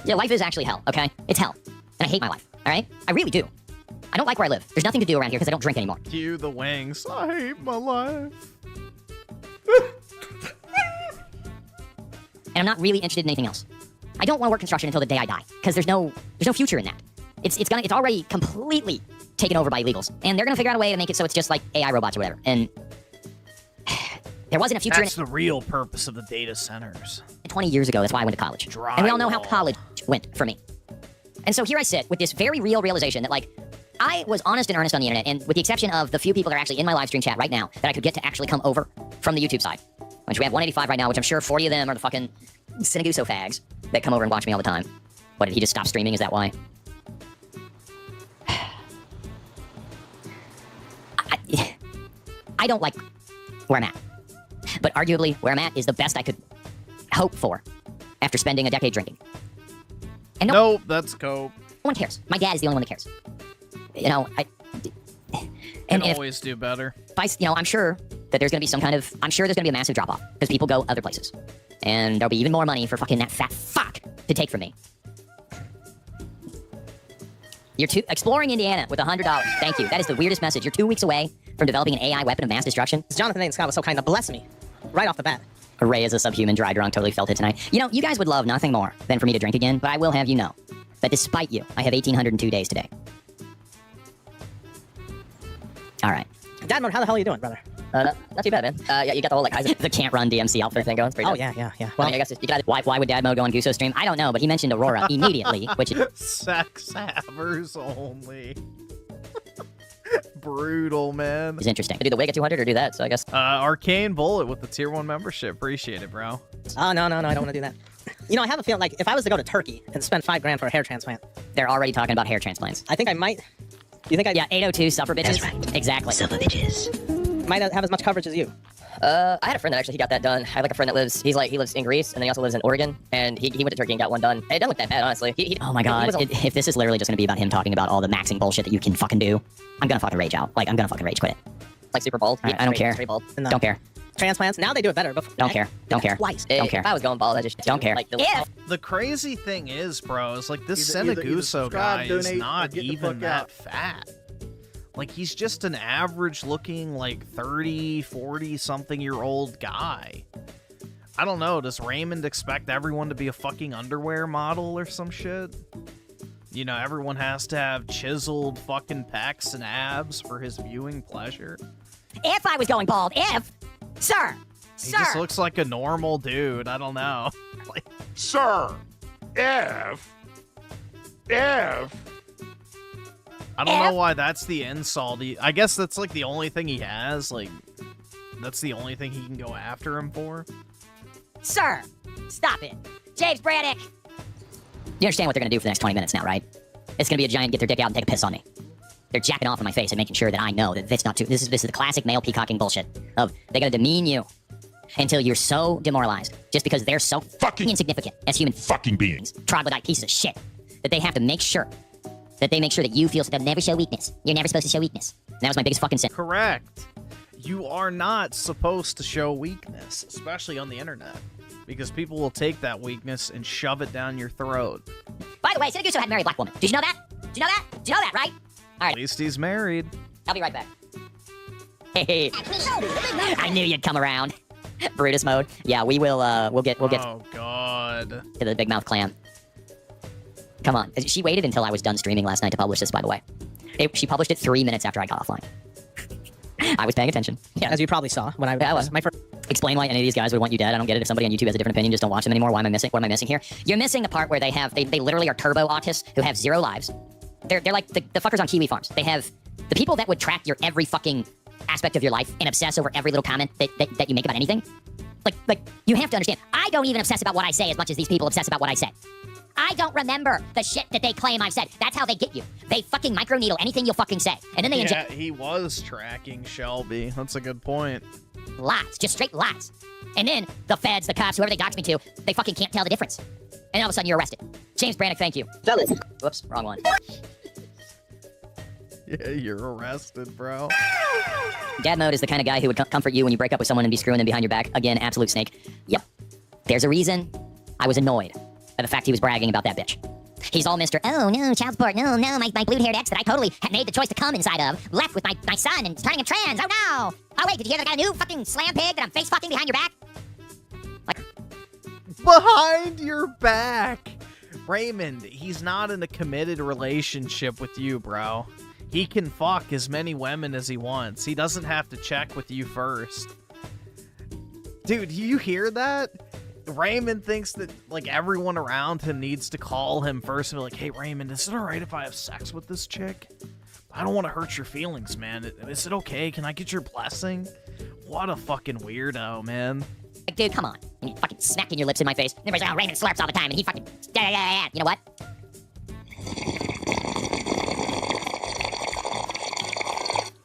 Yeah, life is actually hell. Okay, it's hell, and I hate my life. All right, I really do. I don't like where I live. There's nothing to do around here because I don't drink anymore. Cue the wings. I hate my life. And I'm not really interested in anything else. I don't want to work construction until the day I die because there's no future in that. It's already completely taken over by illegals, and they're gonna figure out a way to make it so it's just like AI robots or whatever. And there wasn't a future. That's the real purpose of the data centers. 20 years ago, that's why I went to college. And we all know how college went for me. And so here I sit with this very real realization that, like, I was honest and earnest on the internet, and with the exception of the few people that are actually in my live stream chat right now that I could get to actually come over from the YouTube side, which we have 185 right now, which I'm sure 40 of them are the fucking Cineguso fags that come over and watch me all the time. What, did he just stop streaming? Is that why? I don't like where I'm at. But arguably, where I'm at is the best I could hope for after spending a decade drinking. And nope, that's cope. No one cares. My dad is the only one that cares. You know, Can always do better. I'm sure that there's going to be I'm sure there's going to be a massive drop-off because people go other places. And there'll be even more money for fucking that fat fuck to take from me. You're exploring Indiana with $100. Thank you. That is the weirdest message. You're 2 weeks away from developing an AI weapon of mass destruction. Jonathan Scott was so kind to bless me right off the bat. Ray is a subhuman, dry drunk, totally felt it tonight. You know, you guys would love nothing more than for me to drink again, but I will have you know that despite you, I have 1,802 days today. All right. DADMODE, how the hell are you doing, brother? Not too bad, man. Yeah, you got the whole, like, the can't run DMC outfit thing going. It's pretty Oh, dope. yeah. Well, I mean, I guess you could why would DADMODE go on Guso stream? I don't know, but he mentioned Aurora immediately, which is... Sex havers only. Brutal, man. It's interesting. Do the wig at 200 or do that, so I guess... Arcane Bullet with the tier 1 membership. Appreciate it, bro. Oh, no, I don't want to do that. You know, I have a feeling like if I was to go to Turkey and spend $5 grand for a hair transplant... They're already talking about hair transplants. I think I might... You think I... Yeah, 802 suffer bitches. That's right. Exactly. Suffer bitches. Might not have as much coverage as you. I had a friend that actually, he got that done. I have like a friend that lives, he lives in Greece, and then he also lives in Oregon, and he went to Turkey and got one done. It doesn't look that bad, honestly. Oh my god, if this is literally just gonna be about him talking about all the maxing bullshit that you can fucking do, I'm gonna fucking rage out. Like, I'm gonna fucking rage quit it. Like super bald? I don't care. Don't care. Transplants, now they do it better. Before, don't care. Don't care. Twice. Don't care. If I was going bald, I just don't care. Like, the crazy thing is, bro, is like this Either Cineguso guy is donate, not get the even fuck that out. fat. Like, he's just an average looking, like, 30, 40-something-year-old guy. I don't know, does Raymond expect everyone to be a fucking underwear model or some shit? You know, everyone has to have chiseled fucking pecs and abs for his viewing pleasure? If I was going bald, Sir! He just looks like a normal dude, I don't know. Like, Sir, if... I don't know why that's the insult. I guess that's like the only thing he has. Like, that's the only thing he can go after him for. Sir! Stop it. James Braddock! You understand what they're gonna do for the next 20 minutes now, right? It's gonna be a giant get their dick out and take a piss on me. They're jacking off in my face and making sure that I know that it's not too... This is the classic male peacocking bullshit of they're gonna demean you until you're so demoralized just because they're so fucking insignificant as human fucking beings. Troglodyte pieces of shit that they have to make sure that you feel so they'll never show weakness. You're never supposed to show weakness. And that was my biggest fucking sin. Correct. You are not supposed to show weakness, especially on the internet, because people will take that weakness and shove it down your throat. By the way, Cineguso had married a black woman. Did you know that? Did you know that? Did you know that, right? All right. At least he's married. I'll be right back. Hey, I knew you'd come around. Brutus mode. Yeah, we will. We'll get. Oh God. To the big mouth clan. Come on. She waited until I was done streaming last night to publish this. By the way, she published it 3 minutes after I got offline. I was paying attention. Yeah, as you probably saw when I was. My first. Explain why any of these guys would want you dead. I don't get it. If somebody on YouTube has a different opinion, just don't watch them anymore. Why am I missing? What am I missing here? You're missing the part where they literally are turbo autists who have 0 lives. They're like the fuckers on Kiwi farms. They have the people that would track your every fucking aspect of your life and obsess over every little comment that you make about anything. Like you have to understand. I don't even obsess about what I say as much as these people obsess about what I say. I don't remember the shit that they claim I've said. That's how they get you. They fucking microneedle anything you fucking say. And then they inject... Yeah, he was tracking Shelby. That's a good point. Lies. Just straight lies. And then the feds, the cops, whoever they dox me to, they fucking can't tell the difference. And all of a sudden you're arrested. James Brannick, thank you. Whoops, wrong one. Yeah, you're arrested, bro. DADMODE is the kind of guy who would comfort you when you break up with someone and be screwing them behind your back. Again, absolute snake. Yep. There's a reason I was annoyed by the fact he was bragging about that bitch. He's all Mr. Oh, no, child support. No, my blue-haired ex that I totally had made the choice to come inside of left with my son and turning him trans. Oh, no. Oh, wait, did you hear that I got a new fucking slam pig that I'm face-fucking behind your back? Like... Behind your back! Raymond, he's not in a committed relationship with you, bro. He can fuck as many women as he wants. He doesn't have to check with you first. Dude, you hear that? Raymond thinks that, like, everyone around him needs to call him first and be like, hey, Raymond, is it alright if I have sex with this chick? I don't want to hurt your feelings, man. Is it okay? Can I get your blessing? What a fucking weirdo, man. Like, dude, come on. And you fucking smacking your lips in my face. And everybody's like, oh, Raymond slurps all the time, and he fucking... Yeah. You know what?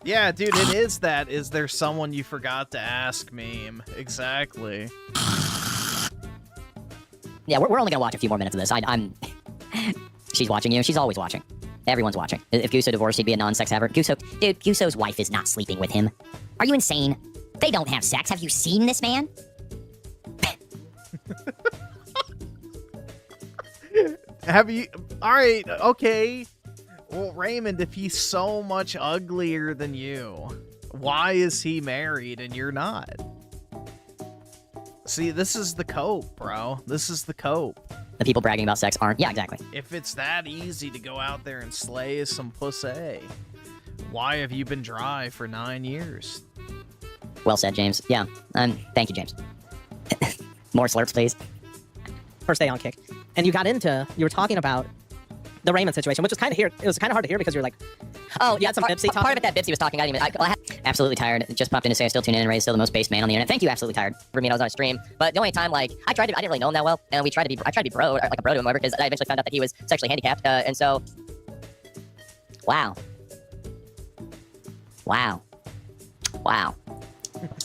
Yeah, dude, it is that. Is there someone you forgot to ask meme? Exactly. Yeah, we're only gonna watch a few more minutes of this. I'm... She's watching you. She's always watching. Everyone's watching. If Guso divorced, he'd be a non-sex haver. Dude, Guso's wife is not sleeping with him. Are you insane? They don't have sex. Have you seen this man? Have you... Alright, okay. Well, Raymond, if he's so much uglier than you, why is he married and you're not? See, this is the cope, bro. This is the cope. The people bragging about sex aren't. Yeah, exactly. If it's that easy to go out there and slay some pussy, why have you been dry for 9 years? Well said, James. Yeah, thank you, James. More slurps, please. First day on Kick. And you were talking about the Raymond situation, which was kind of it was kind of hard to hear because you're like, oh, yeah, some Bipsy talking. Part of it that Bipsy was talking, absolutely tired. Just popped in to say I still tune in, and Ray's still the most based man on the internet. Thank you, absolutely tired. For me, I was on a stream, but the only time, like, I didn't really know him that well, and I tried to be bro, like a bro to him, because I eventually found out that he was sexually handicapped, and so, wow. I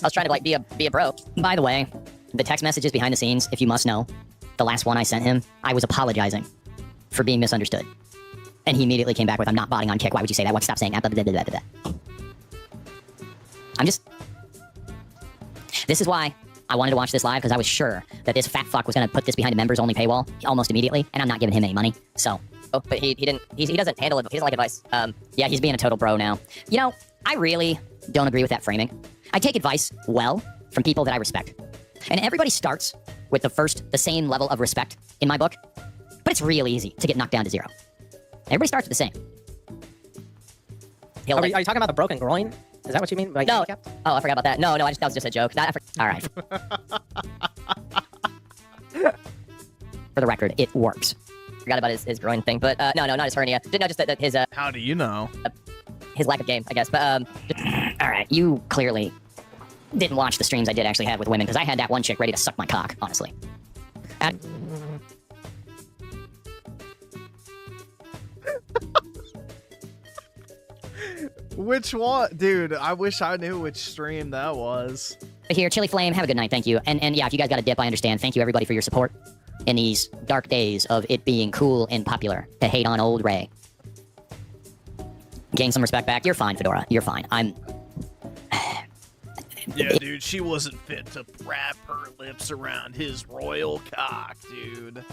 was trying to, like, be a bro. By the way, the text messages behind the scenes, if you must know, the last one I sent him, I was apologizing for being misunderstood. And he immediately came back with, I'm not botting on Kick. Why would you say that? What? Stop saying that. Blah, blah, blah, blah, blah. I'm just... This is why I wanted to watch this live, because I was sure that this fat fuck was going to put this behind a members-only paywall almost immediately, and I'm not giving him any money, so... Oh, but he doesn't handle it. He doesn't like advice. Yeah, he's being a total bro now. You know, I really don't agree with that framing. I take advice well from people that I respect. And everybody starts with the same level of respect in my book, but it's real easy to get knocked down to 0. Everybody starts with the same. Are you talking about the broken groin? Is that what you mean? Like, no. Oh, I forgot about that. No, that was just a joke. All right. For the record, it works. Forgot about his groin thing, but no, not his hernia. No, just that his... How do you know? His lack of game, I guess. But, all right, you clearly didn't watch the streams I did actually have with women, because I had that one chick ready to suck my cock, honestly. Which one? Dude, I wish I knew which stream that was. Here, Chili Flame, have a good night, thank you. And yeah, if you guys got a dip, I understand. Thank you, everybody, for your support in these dark days of it being cool and popular to hate on old Ray. Gain some respect back. You're fine, Fedora. You're fine. Yeah, dude, she wasn't fit to wrap her lips around his royal cock, dude.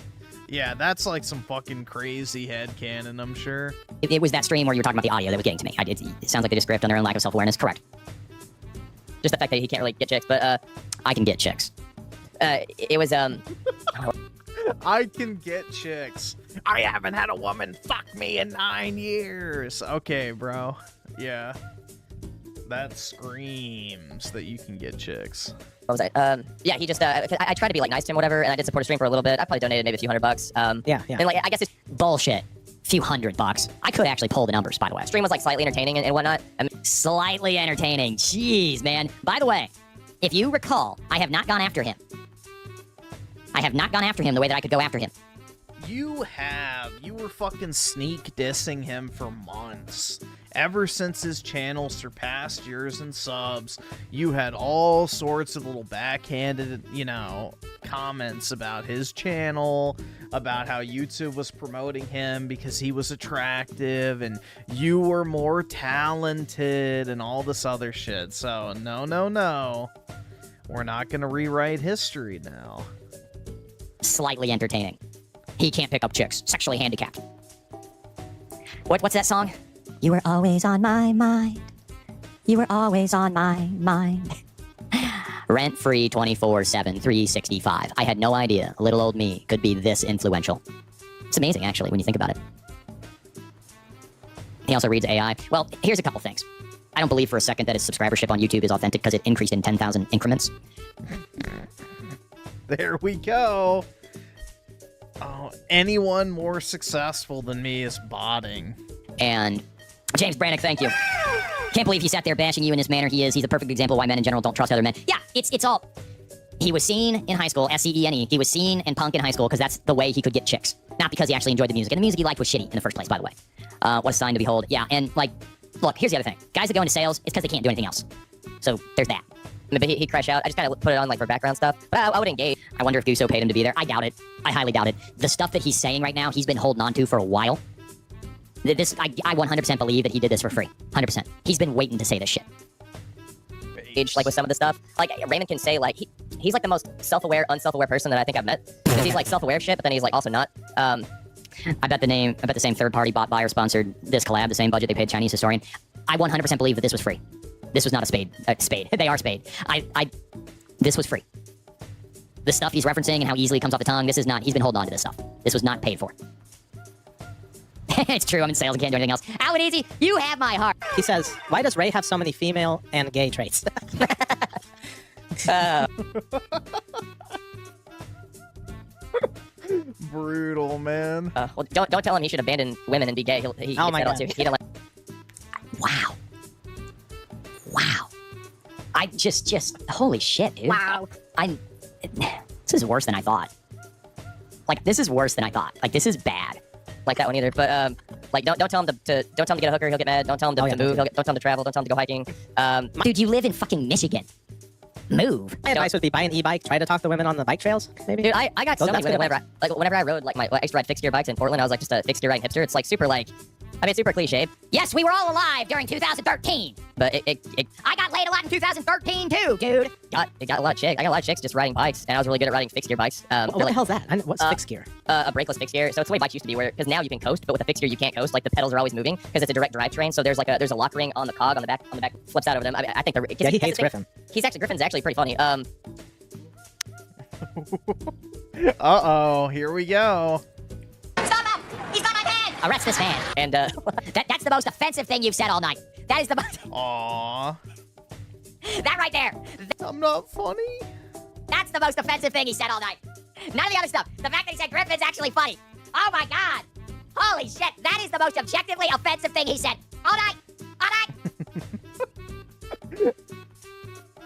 Yeah, that's like some fucking crazy headcanon, I'm sure. It was that stream where you were talking about the audio that was getting to me. It sounds like they just gripped on their own lack of self-awareness. Correct. Just the fact that he can't really get chicks, but I can get chicks. It was, I can get chicks. I haven't had a woman fuck me in 9 years. Okay, bro. Yeah. that screams that you can get chicks. What was I? Yeah, he just, I tried to be like nice to him, whatever, and I did support a stream for a little bit. I probably donated maybe a few $100. Yeah. And like, I guess it's bullshit. Few $100. I could actually pull the numbers, by the way. Stream was like slightly entertaining and whatnot. I mean, slightly entertaining. Jeez, man. By the way, if you recall, I have not gone after him. I have not gone after him the way that I could go after him. You were fucking sneak dissing him for months. Ever since his channel surpassed yours in subs, you had all sorts of little backhanded, you know, comments about his channel, about how YouTube was promoting him because he was attractive and you were more talented and all this other shit. So, no. We're not gonna rewrite history now. Slightly entertaining. He can't pick up chicks. Sexually handicapped. What's that song? You were always on my mind. You were always on my mind. Rent-free 24/7, 365. I had no idea little old me could be this influential. It's amazing, actually, when you think about it. He also reads AI. Well, here's a couple things. I don't believe for a second that his subscribership on YouTube is authentic because it increased in 10,000 increments. There we go. Oh, anyone more successful than me is botting. And James Brannick, thank you. Can't believe he sat there bashing you in this manner. He's a perfect example of why men in general don't trust other men. Yeah, it's all... He was seen in high school, SCENE. He was seen in punk in high school because that's the way he could get chicks. Not because he actually enjoyed the music. And the music he liked was shitty in the first place, by the way. What a sign to behold. Yeah, and like, look, here's the other thing. Guys that go into sales, it's because they can't do anything else. So there's that. But he'd crash out. I just kind of put it on like for background stuff. But I would engage. I wonder if Guso paid him to be there. I doubt it. I highly doubt it. The stuff that he's saying right now, he's been holding on to for a while. I 100% believe that he did this for free. 100%. He's been waiting to say this shit. Like with some of the stuff, like Raymond can say like he's like the most self-aware, unself-aware person that I think I've met. Because he's like self-aware shit, but then he's like also not. I bet the same third-party bot buyer sponsored this collab, the same budget they paid Chinese historian. I 100% believe that this was free. This was not a spade. They are spade. This was free. The stuff he's referencing and how easily it comes off the tongue, this is not, he's been holding on to this stuff. This was not paid for. It's true, I'm in sales, I can't do anything else. Alan Easy, you have my heart. He says, why does Ray have so many female and gay traits? Brutal, man. Well, don't tell him he should abandon women and be gay. He oh my God. Too. He don't like... Wow. I just holy shit, dude. Wow. This is worse than I thought. Like, this is worse than I thought. Like, this is bad. Like that one either. But like, don't tell him to get a hooker. He'll get mad. Don't tell him to move. Don't tell him to travel. Don't tell him to go hiking. Dude, you live in fucking Michigan. Move. My advice would be buy an e-bike. Try to talk to women on the bike trails. Maybe. Dude, I got so many women whenever I rode like I used to ride fixed gear bikes in Portland. I was like just a fixed gear riding hipster. It's like super like. I mean, super cliche. Yes, we were all alive during 2013. But I got laid a lot in 2013 too, dude. I got a lot of chicks just riding bikes, and I was really good at riding fixed gear bikes. What the hell's that? What's fixed gear? A brakeless fixed gear. So it's the way bikes used to be, because now you can coast, but with a fixed gear you can't coast. Like the pedals are always moving because it's a direct drivetrain. So there's a lock ring on the cog on the back flips out over them. I think yeah, he hates Griffin. Griffin's actually pretty funny. Uh-oh, here we go. Stop him! He's got my pen! Arrest this man. And that's the most offensive thing you've said all night. That is the most... Aww. That right there. I'm not funny. That's the most offensive thing he said all night. None of the other stuff. The fact that he said Griffin's actually funny. Oh my God. Holy shit. That is the most objectively offensive thing he said all night. All night.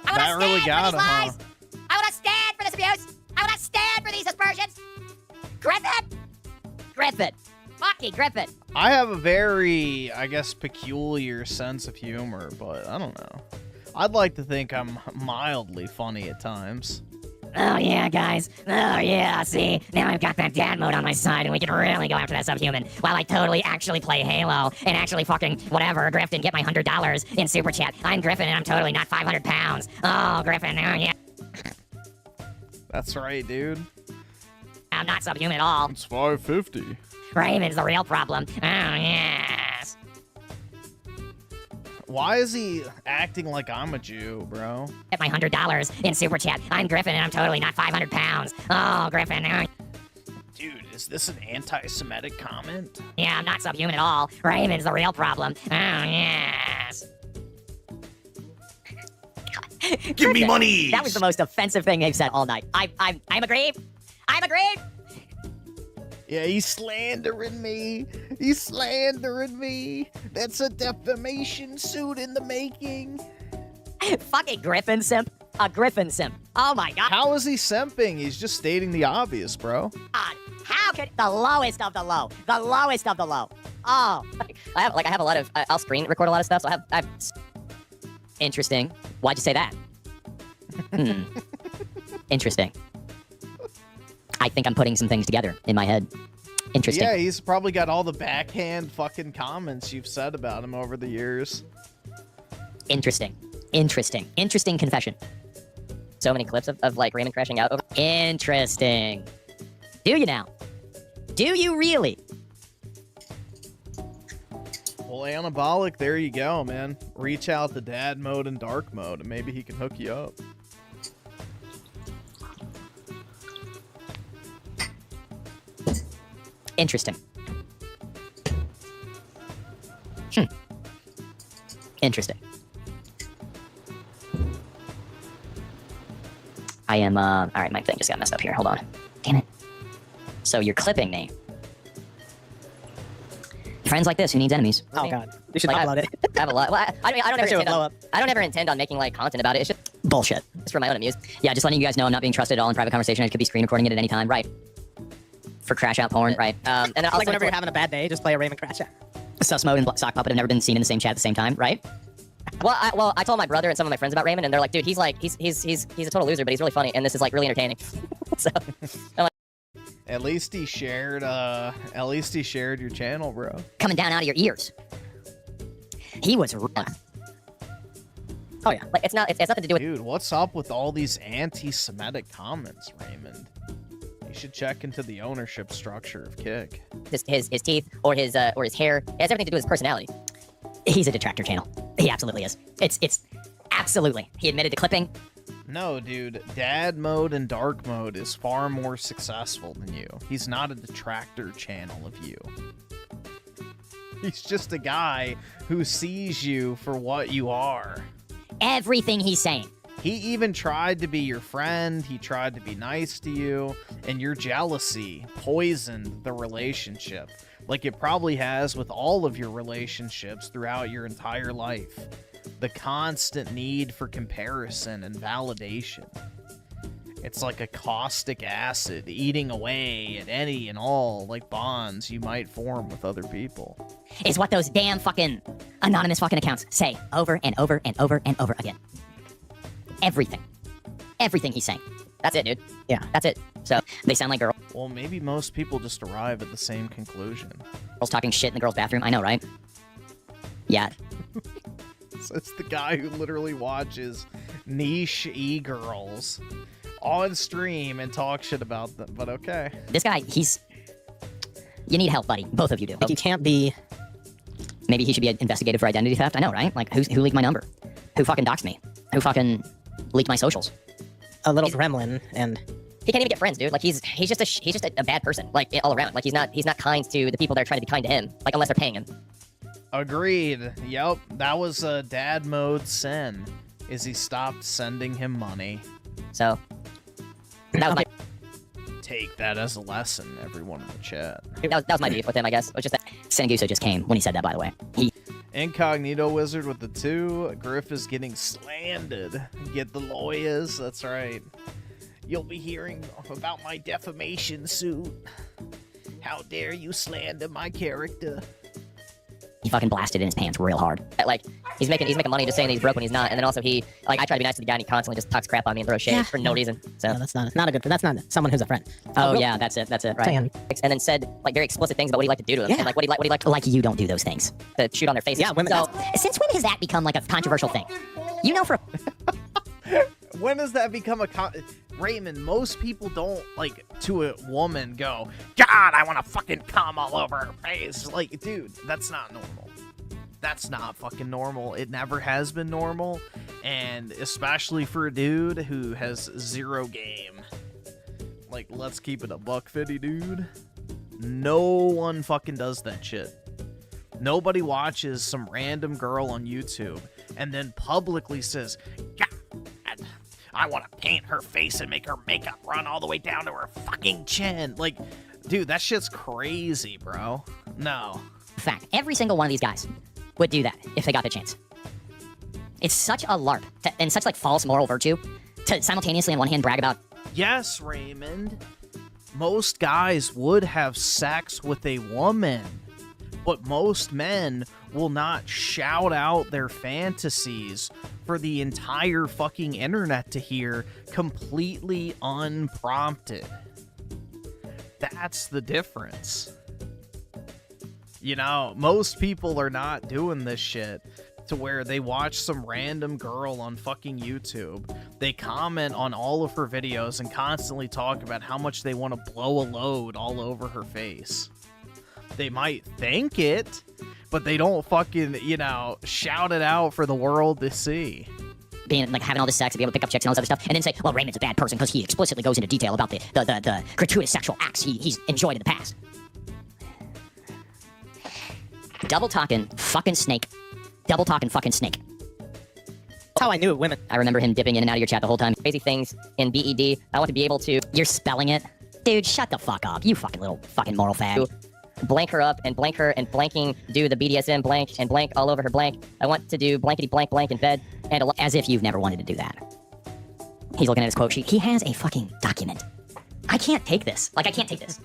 That really got him, huh? I want to stand for this abuse. I want to stand for these aspersions. Griffin. Fucking Griffin. I have a very, I guess, peculiar sense of humor, but I don't know. I'd like to think I'm mildly funny at times. Oh yeah, guys. Oh yeah, see? Now I've got that dad mode on my side, and we can really go after that subhuman, while I totally actually play Halo, and actually fucking whatever, Griffin, get my $100 in Super Chat. I'm Griffin, and I'm totally not 500 pounds. Oh, Griffin, oh yeah. That's right, dude. I'm not subhuman at all. It's 550. Raymond's the real problem. Oh, yes. Why is he acting like I'm a Jew, bro? Get my $100 in Super Chat. I'm Griffin, and I'm totally not 500 pounds. Oh, Griffin. Dude, is this an anti-Semitic comment? Yeah, I'm not subhuman at all. Raymond's the real problem. Oh, yes. Give me money. That was the most offensive thing they've said all night. I'm a grape. I'm a grape. Yeah, he's slandering me. He's slandering me. That's a defamation suit in the making. Fucking Griffin simp. A Griffin simp. Oh my god. How is he simping? He's just stating the obvious, bro. God, how could the lowest of the low? The lowest of the low. Oh, I have a lot of. I'll screen record a lot of stuff. So I have. Interesting. Why'd you say that? Interesting. I think I'm putting some things together in my head. Interesting. Yeah, he's probably got all the backhand fucking comments you've said about him over the years. Interesting. Interesting. Interesting confession. So many clips of like Raymond crashing out over. Interesting. Do you now? Do you really? Well, anabolic, there you go, man. Reach out to dad mode and dark mode, and maybe he can hook you up. Interesting. Interesting. I am, alright, my thing just got messed up here. Hold on. Damn it. So you're clipping me. Friends like this, who needs enemies? Oh god. You should like, upload it. I have a lot. Well, I don't ever intend blow up. I don't ever intend on making like content about it. It's just bullshit. It's for my own amuse. Yeah, just letting you guys know I'm not being trusted at all in private conversation. I could be screen recording it at any time. Right. For crash out porn. Right. And then Like whenever you're having a bad day, just play a Raymond crash out. Sus Mode and Sock Puppet have never been seen in the same chat at the same time. Right. Well, I told my brother and some of my friends about Raymond, and they're like, dude, he's a total loser, but he's really funny, and this is like really entertaining. So, I'm like, at least he shared your channel, bro. Coming down out of your ears. He was rough. Oh yeah, like it's nothing to do with. Dude, what's up with all these anti-Semitic comments, Raymond? You should check into the ownership structure of Kick. His teeth or his hair. It has everything to do with his personality. He's a detractor channel. He absolutely is. It's absolutely. He admitted to clipping. No, dude. Dad mode and dark mode is far more successful than you. He's not a detractor channel of you. He's just a guy who sees you for what you are. Everything he's saying. He even tried to be your friend. He tried to be nice to you. And your jealousy poisoned the relationship. Like it probably has with all of your relationships throughout your entire life. The constant need for comparison and validation. It's like a caustic acid eating away at any and all like bonds you might form with other people. Is what those damn fucking anonymous fucking accounts say over and over and over and over again. Everything. Everything he's saying. That's it, dude. Yeah, that's it. So, they sound like girls. Well, maybe most people just arrive at the same conclusion. Girls talking shit in the girls' bathroom. I know, right? Yeah. So it's the guy who literally watches niche e-girls on stream and talk shit about them, but okay. This guy, you need help, buddy. Both of you do. Like, he can't be... Maybe he should be investigated for identity theft. I know, right? Like, who leaked my number? Who fucking doxed me? Who fucking leaked my socials? A little gremlin, and... He can't even get friends, dude. Like, he's just a bad person, like, all around. Like, he's not kind to the people that are trying to be kind to him, like, unless they're paying him. Agreed. Yep, that was dad mode sin, is he stopped sending him money. So, that was my... Take that as a lesson, everyone in the chat. That was my beef with him, I guess. It was just that Sengusa just came when he said that, by the way. Incognito Wizard with the 2. Griff is getting slandered. Get the lawyers, that's right. You'll be hearing about my defamation suit. How dare you slander my character? He fucking blasted in his pants real hard. Like, he's making money just saying that he's broke when he's not, and then also I try to be nice to the guy and he constantly just talks crap on me and throws shade for no reason. So no, that's not a good. That's not someone who's a friend. Oh yeah, that's it, right. And then said like very explicit things about what he'd like to do to him, and like what he'd like. You don't do those things. To shoot on their faces. Yeah, women. So since when has that become like a controversial thing? You know, for when does that become Raymond, most people don't, like, to a woman go, God, I want to fucking cum all over her face. Like, dude, that's not normal. That's not fucking normal. It never has been normal. And especially for a dude who has zero game. Like, let's keep it a $150, dude. No one fucking does that shit. Nobody watches some random girl on YouTube and then publicly says, God, I want to paint her face and make her makeup run all the way down to her fucking chin. Like, dude, that shit's crazy, bro. No. Fact, every single one of these guys would do that if they got the chance. It's such a LARP and such like false moral virtue to simultaneously on one hand brag about. Yes, Raymond. Most guys would have sex with a woman, but most men will not shout out their fantasies for the entire fucking internet to hear completely unprompted. That's the difference. You know, most people are not doing this shit to where they watch some random girl on fucking YouTube. They comment on all of her videos and constantly talk about how much they want to blow a load all over her face. They might think it, but they don't fucking, you know, shout it out for the world to see. Being like having all this sex and be able to pick up chicks and all this other stuff, and then say, well, Raymond's a bad person because he explicitly goes into detail about the gratuitous sexual acts he's enjoyed in the past. Double talking fucking snake. Double talking fucking snake. That's how I knew women. I remember him dipping in and out of your chat the whole time. Crazy things in BED. I want to be able to. You're spelling it, dude. Shut the fuck up, you fucking little fucking moral fag. Blank her up and blank her and blanking. Do the BDSM blank and blank all over her blank. I want to do blankety blank blank in bed and as if you've never wanted to do that. He's looking at his quote sheet. He has a fucking document. I can't take this. Like I can't take this.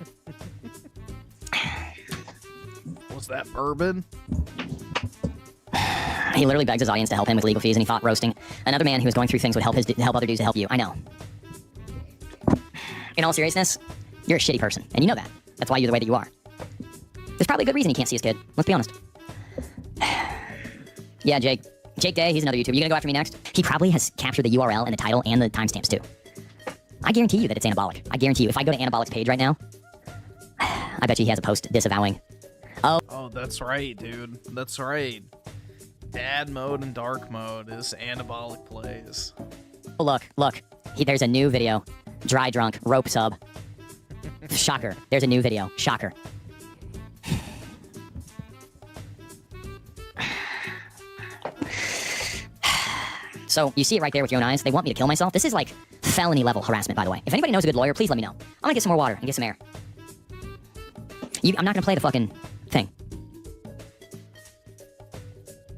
Was that bourbon? He literally begs his audience to help him with legal fees, and he thought roasting another man who was going through things would help help other dudes to help you. I know. In all seriousness, you're a shitty person, and you know that. That's why you're the way that you are. There's probably a good reason he can't see his kid. Let's be honest. Yeah, Jake. Jake Day, he's another YouTuber. You gonna go after me next? He probably has captured the URL and the title and the timestamps too. I guarantee you that it's anabolic. I guarantee you. If I go to Anabolic's page right now, I bet you he has a post disavowing. Oh, that's right, dude. That's right. Dad mode and dark mode is anabolic plays. Oh, look. There's a new video. Dry drunk, rope sub. Shocker. There's a new video. Shocker. So, you see it right there with your own eyes. They want me to kill myself. This is like felony level harassment, by the way. If anybody knows a good lawyer, please let me know. I'm gonna get some more water and get some air. I'm not gonna play the fucking thing.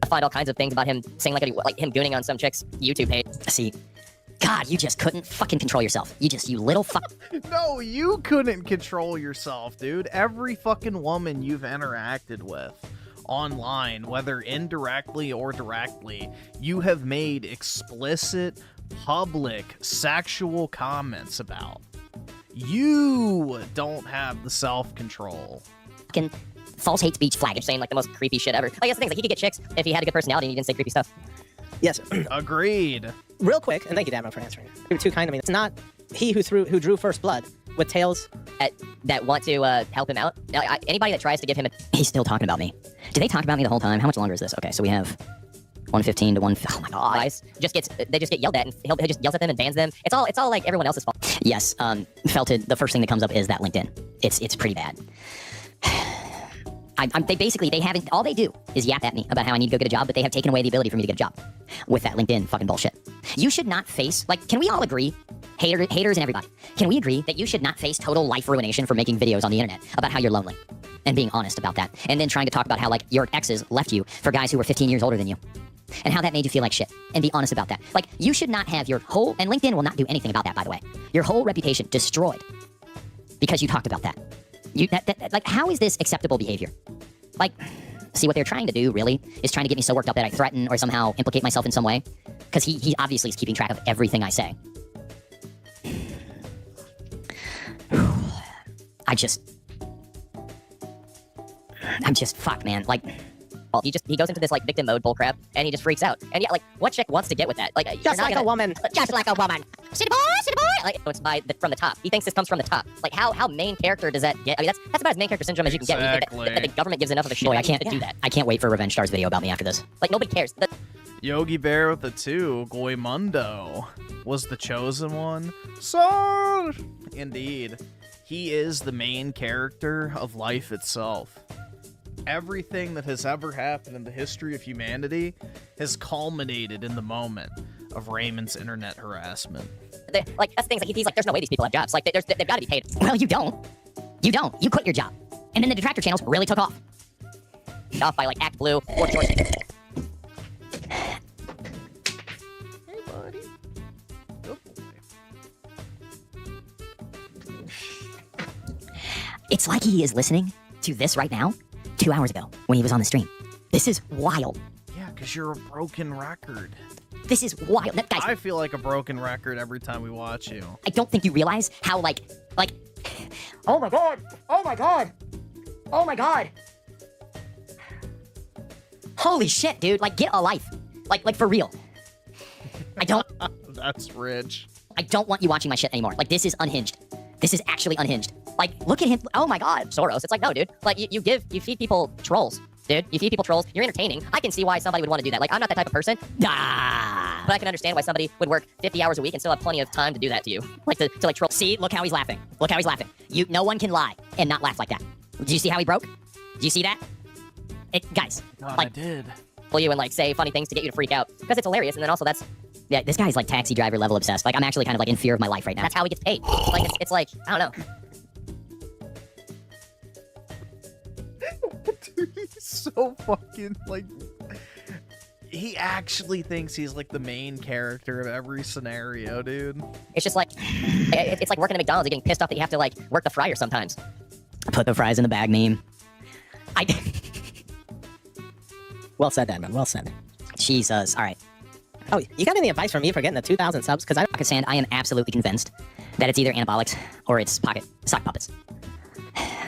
I find all kinds of things about him saying like him gooning on some chick's YouTube page. See, God, you just couldn't fucking control yourself. You little fuck. No, you couldn't control yourself, dude. Every fucking woman you've interacted with online, whether indirectly or directly, you have made explicit, public, sexual comments about. You don't have the self-control. Fucking false hate speech flag, saying like the most creepy shit ever. Like that's the thing, like he could get chicks if he had a good personality and he didn't say creepy stuff. Yes. Agreed. Real quick, and thank you, DADMODE, for answering. You were too kind to me. It's not he who drew first blood with tails that want to help him out. Anybody that tries to give him he's still talking about me. Do they talk about me the whole time? How much longer is this? Okay, so we have 115 to 1. Oh my God! Guys, they just get yelled at, and he just yells at them and bans them. It's all like everyone else's fault. Yes, Felted. The first thing that comes up is that LinkedIn. It's pretty bad. They haven't. All they do is yap at me about how I need to go get a job, but they have taken away the ability for me to get a job with that LinkedIn fucking bullshit. You should not face can we all agree, haters and everybody, can we agree that you should not face total life ruination for making videos on the internet about how you're lonely and being honest about that, and then trying to talk about how like your exes left you for guys who were 15 years older than you, and how that made you feel like shit, and be honest about that. Like you should not have your whole, and LinkedIn will not do anything about that, by the way, your whole reputation destroyed because you talked about that. Like, how is this acceptable behavior? Like, see, what they're trying to do, really, is trying to get me so worked up that I threaten or somehow implicate myself in some way. Because he obviously is keeping track of everything I say. I'm just fuck, man. Like, he goes into this like victim mode bullcrap, and he just freaks out. And yeah, like, what chick wants to get with that? Like, just like a woman. Just like a woman. City boy, city boy. Like, it's from the top. He thinks this comes from the top. Like, how main character does that get? I mean, that's about as main character syndrome as you can get. When you think that the government gives enough of a shit. Boy, I can't do that. I can't wait for Revenge Star's video about me after this. Like, nobody cares. Yogi Bear with the 2, Goimundo, was the chosen one. Sir! Indeed. He is the main character of life itself. Everything that has ever happened in the history of humanity has culminated in the moment of Raymond's internet harassment. Like, that's things like, he's like, there's no way these people have jobs. Like, they've got to be paid. Well, you don't. You don't. You quit your job. And then the detractor channels really took off. Off by, like, Act Blue or Short. Hey, buddy. Good boy. It's like he is listening to this right now 2 hours ago when he was on the stream. This is wild. Yeah, because you're a broken record. This is wild. Guys, I feel like a broken record every time we watch you. I don't think you realize how, like, oh my god, oh my god, oh my god. Holy shit, dude, like, get a life. Like for real. I don't... That's rich. I don't want you watching my shit anymore. Like, this is unhinged. This is actually unhinged. Like, look at him. Oh my god, Soros. It's like, no, dude. Like, you feed people trolls, dude. You feed people trolls. You're entertaining. I can see why somebody would want to do that. Like, I'm not that type of person. But I can understand why somebody would work 50 hours a week and still have plenty of time to do that to you. Like, to like, troll. See, look how he's laughing. Look how he's laughing. No one can lie and not laugh like that. Did you see how he broke? Did you see that? Guys, God, like, I did. Pull you and, like, say funny things to get you to freak out. Because it's hilarious, and then also that's... Yeah, this guy's, like, taxi driver level obsessed. Like, I'm actually kind of, like, in fear of my life right now. That's how he gets paid. Like, it's like, I don't know. Dude, he's so fucking, like... He actually thinks he's, like, the main character of every scenario, dude. It's just like... It's like working at McDonald's and getting pissed off that you have to, like, work the fryer sometimes. Put the fries in the bag meme. Well said, Edmund. Well said. Jesus. All right. Oh, you got any advice from me for getting the 2,000 subs? Because Pocket Sand, I am absolutely convinced that it's either anabolics or it's pocket sock puppets.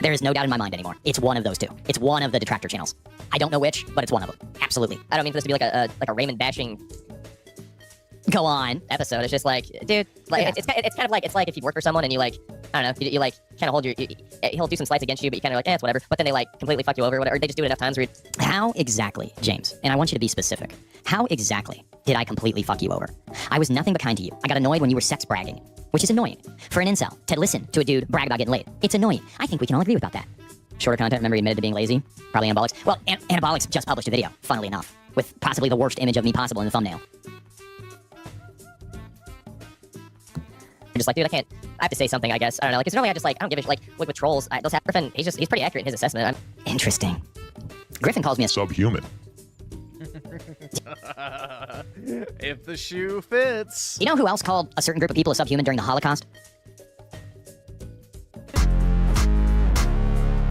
There is no doubt in my mind anymore. It's one of those two. It's one of the detractor channels. I don't know which, but it's one of them. Absolutely. I don't mean for this to be like a Raymond bashing go on episode. It's just like, dude, like, it's kind of like, it's like if you work for someone and you, like, I don't know, you like kind of hold your, he'll do some slights against you, but you kind of like, it's whatever. But then they, like, completely fuck you over, or whatever. Or they just do it enough times where how exactly, James, and I want you to be specific, how exactly did I completely fuck you over? I was nothing but kind to you. I got annoyed when you were sex bragging, which is annoying. For an incel to listen to a dude brag about getting laid, it's annoying. I think we can all agree about that. Shorter content, remember he admitted to being lazy? Probably anabolics. Well, anabolics just published a video, funnily enough, with possibly the worst image of me possible in the thumbnail. I'm just like, dude, I have to say something, I guess. I don't know, like, because normally I just, like, I don't give a shit, like, with trolls, those have Griffin, he's pretty accurate in his assessment. Interesting. Griffin calls me a subhuman. If the shoe fits. You know who else called a certain group of people a subhuman during the Holocaust?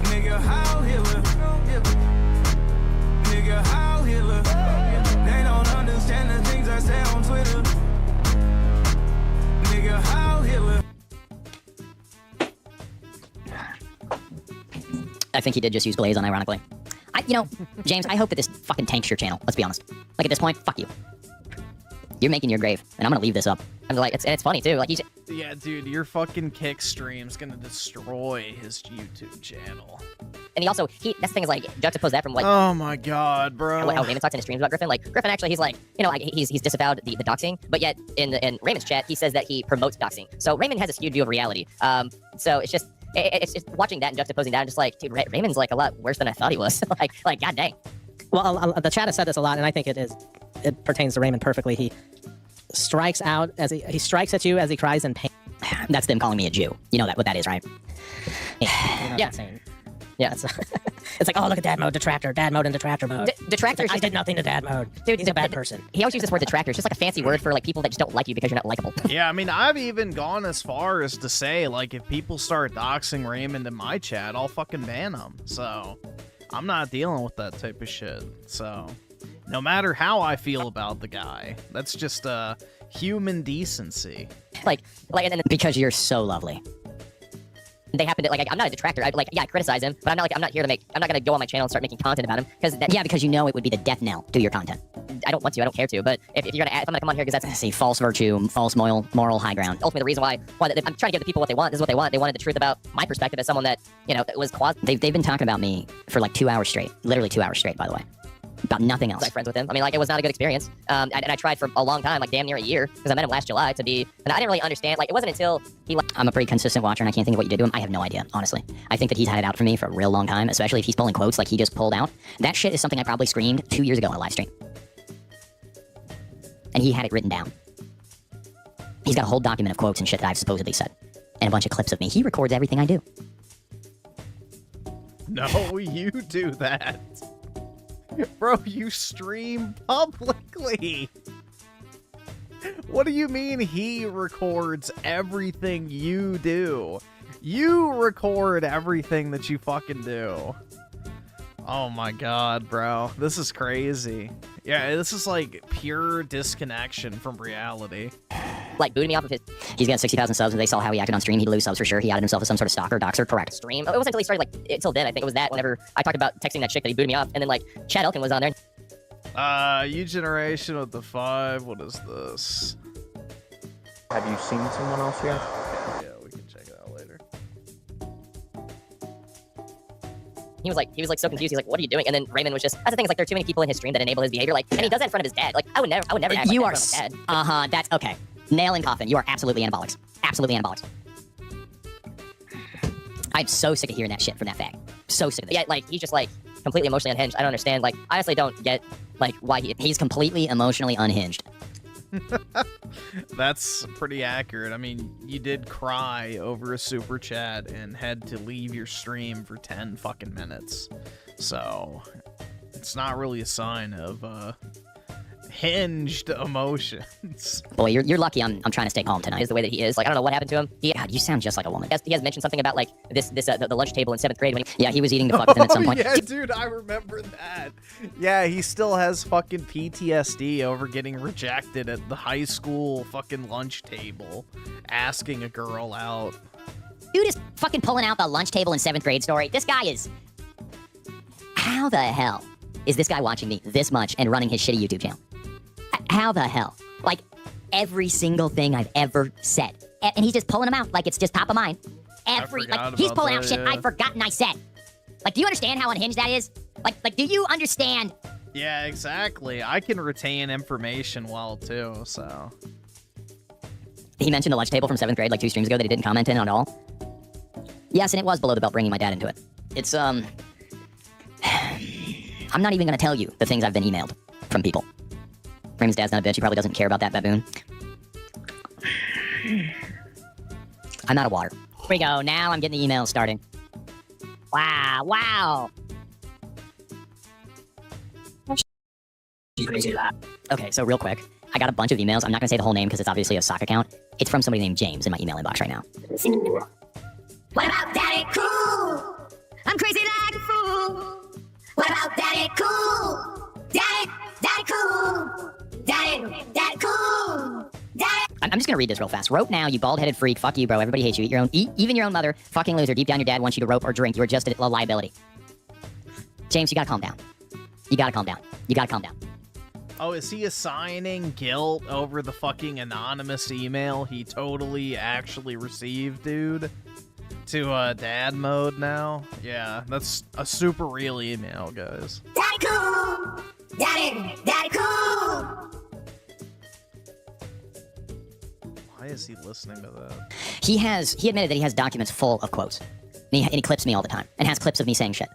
Nigga, how Hitler? Nigga, how Hitler? They don't understand the things I say on Twitter. Nigga, how Hitler? I think he did just use Blaze unironically. You know, James, I hope that this fucking tanks your channel. Let's be honest. Like, at this point, fuck you. You're making your grave, and I'm gonna leave this up. I'm like, it's funny too. Like, yeah, dude, your fucking kick stream's gonna destroy his YouTube channel. And he also, that's the thing is, like, juxtapose that from, like, oh my god, bro. How Raymond talks in his streams about Griffin. Like, Griffin actually, he's like, you know, like, he's disavowed the doxing, but yet in Raymond's chat, he says that he promotes doxing. So Raymond has a skewed view of reality. So it's just watching that and juxtaposing that, I'm just like, dude, Raymond's like a lot worse than I thought he was. like, god dang. Well, the chat has said this a lot, and I think it pertains to Raymond perfectly. He strikes out he strikes at you as he cries in pain. That's them calling me a Jew. You know what that is, right? Yeah. Yeah, it's like, oh, look at DADMODE, detractor, DADMODE and detractor mode. Detractor. Like, I did nothing to DADMODE. Dude, he's a bad person. He always uses this word detractor. It's just like a fancy word for, like, people that just don't like you because you're not likable. Yeah, I mean, I've even gone as far as to say, like, if people start doxing Raymond in my chat, I'll fucking ban them. So, I'm not dealing with that type of shit. So, no matter how I feel about the guy, that's just human decency. Like, and because you're so lovely. They happen to, like, I'm not a detractor. I criticize him, but I'm not here to I'm not gonna go on my channel and start making content about him because you know it would be the death knell to your content. I don't want to. I don't care to. But if I'm gonna come on here because that's false virtue, false moral high ground. Ultimately, the reason why I'm trying to give the people what they want. This is what they want. They wanted the truth about my perspective as someone that, you know, was They've been talking about me for like 2 hours straight, literally 2 hours straight, by the way. About nothing else. I'm friends with him. I mean, like, it was not a good experience. And I tried for a long time, like damn near a year, because I met him last July and I didn't really understand. Like, it wasn't until I'm a pretty consistent watcher, and I can't think of what you did to him. I have no idea, honestly. I think that he's had it out for me for a real long time, especially if he's pulling quotes like he just pulled out. That shit is something I probably screamed 2 years ago on a live stream. And he had it written down. He's got a whole document of quotes and shit that I've supposedly said. And a bunch of clips of me. He records everything I do. No, you do that. Bro, you stream publicly. What do you mean he records everything you do? You record everything that you fucking do. Oh my god, bro. This is crazy. Yeah, this is like pure disconnection from reality. Like, booted me off of his... He's got 60,000 subs, and they saw how he acted on stream. He'd lose subs for sure. He outed himself as some sort of stalker, doxer, correct. Stream. It wasn't until he started, like, until then, I think it was that, whenever I talked about texting that chick that he booted me off, and then, like, Chad Elkin was on there. You generation with the 5. What is this? Have you seen someone else yet? Yeah, we can check it out later. He was like so confused. He's like, "What are you doing?" And then Raymond was just. That's the thing. Is like there are too many people in his stream that enable his behavior. Like, and he does that in front of his dad. Like, I would never act You like are. that in front of my dad. That's okay. Nail in coffin. You are absolutely anabolics. Absolutely anabolics. I'm so sick of hearing that shit from that fag. So sick of it. Yeah, like he's just like completely emotionally unhinged. I don't understand. Like, I honestly don't get like why he's completely emotionally unhinged. That's pretty accurate. I mean, you did cry over a super chat and had to leave your stream for 10 fucking minutes. So, it's not really a sign of hinged emotions. Boy, you're lucky I'm trying to stay calm tonight. Is the way that he is. Like, I don't know what happened to him. God, you sound just like a woman. He has mentioned something about like the lunch table in 7th grade when he was eating to fuck with him at some point. Yeah, dude, I remember that. Yeah, he still has fucking PTSD over getting rejected at the high school fucking lunch table, asking a girl out. Dude is fucking pulling out the lunch table in 7th grade story. This guy is... How the hell is this guy watching me this much and running his shitty YouTube channel? How the hell? Like, every single thing I've ever said. And he's just pulling them out like it's just top of mind. He's pulling out shit I've forgotten I said. Like, do you understand how unhinged that is? Like, do you understand? Yeah, exactly. I can retain information well, too, so... He mentioned the lunch table from 7th grade like 2 streams ago that he didn't comment in at all. Yes, and it was below the belt bringing my dad into it. It's, I'm not even gonna tell you the things I've been emailed from people. Raymond's dad's not a bitch. He probably doesn't care about that baboon. I'm out of water. Here we go. Now I'm getting the emails starting. Wow. Okay, so real quick. I got a bunch of emails. I'm not going to say the whole name because it's obviously a sock account. It's from somebody named James in my email inbox right now. What about Daddy Cool? I'm crazy like a fool. What about Daddy Cool? Daddy Cool. Daddy Cool. I'm just going to read this real fast. Rope now, you bald-headed freak. Fuck you, bro. Everybody hates you. Even your own mother. Fucking loser. Deep down, your dad wants you to rope or drink. You are just a liability. James, you got to calm down. You got to calm down. Oh, is he assigning guilt over the fucking anonymous email he totally actually received, dude? To DADMODE now? Yeah, that's a super real email, guys. Daddy Cool. Daddy Cool. Why is he listening to that? He admitted that he has documents full of quotes. And he clips me all the time. And has clips of me saying shit.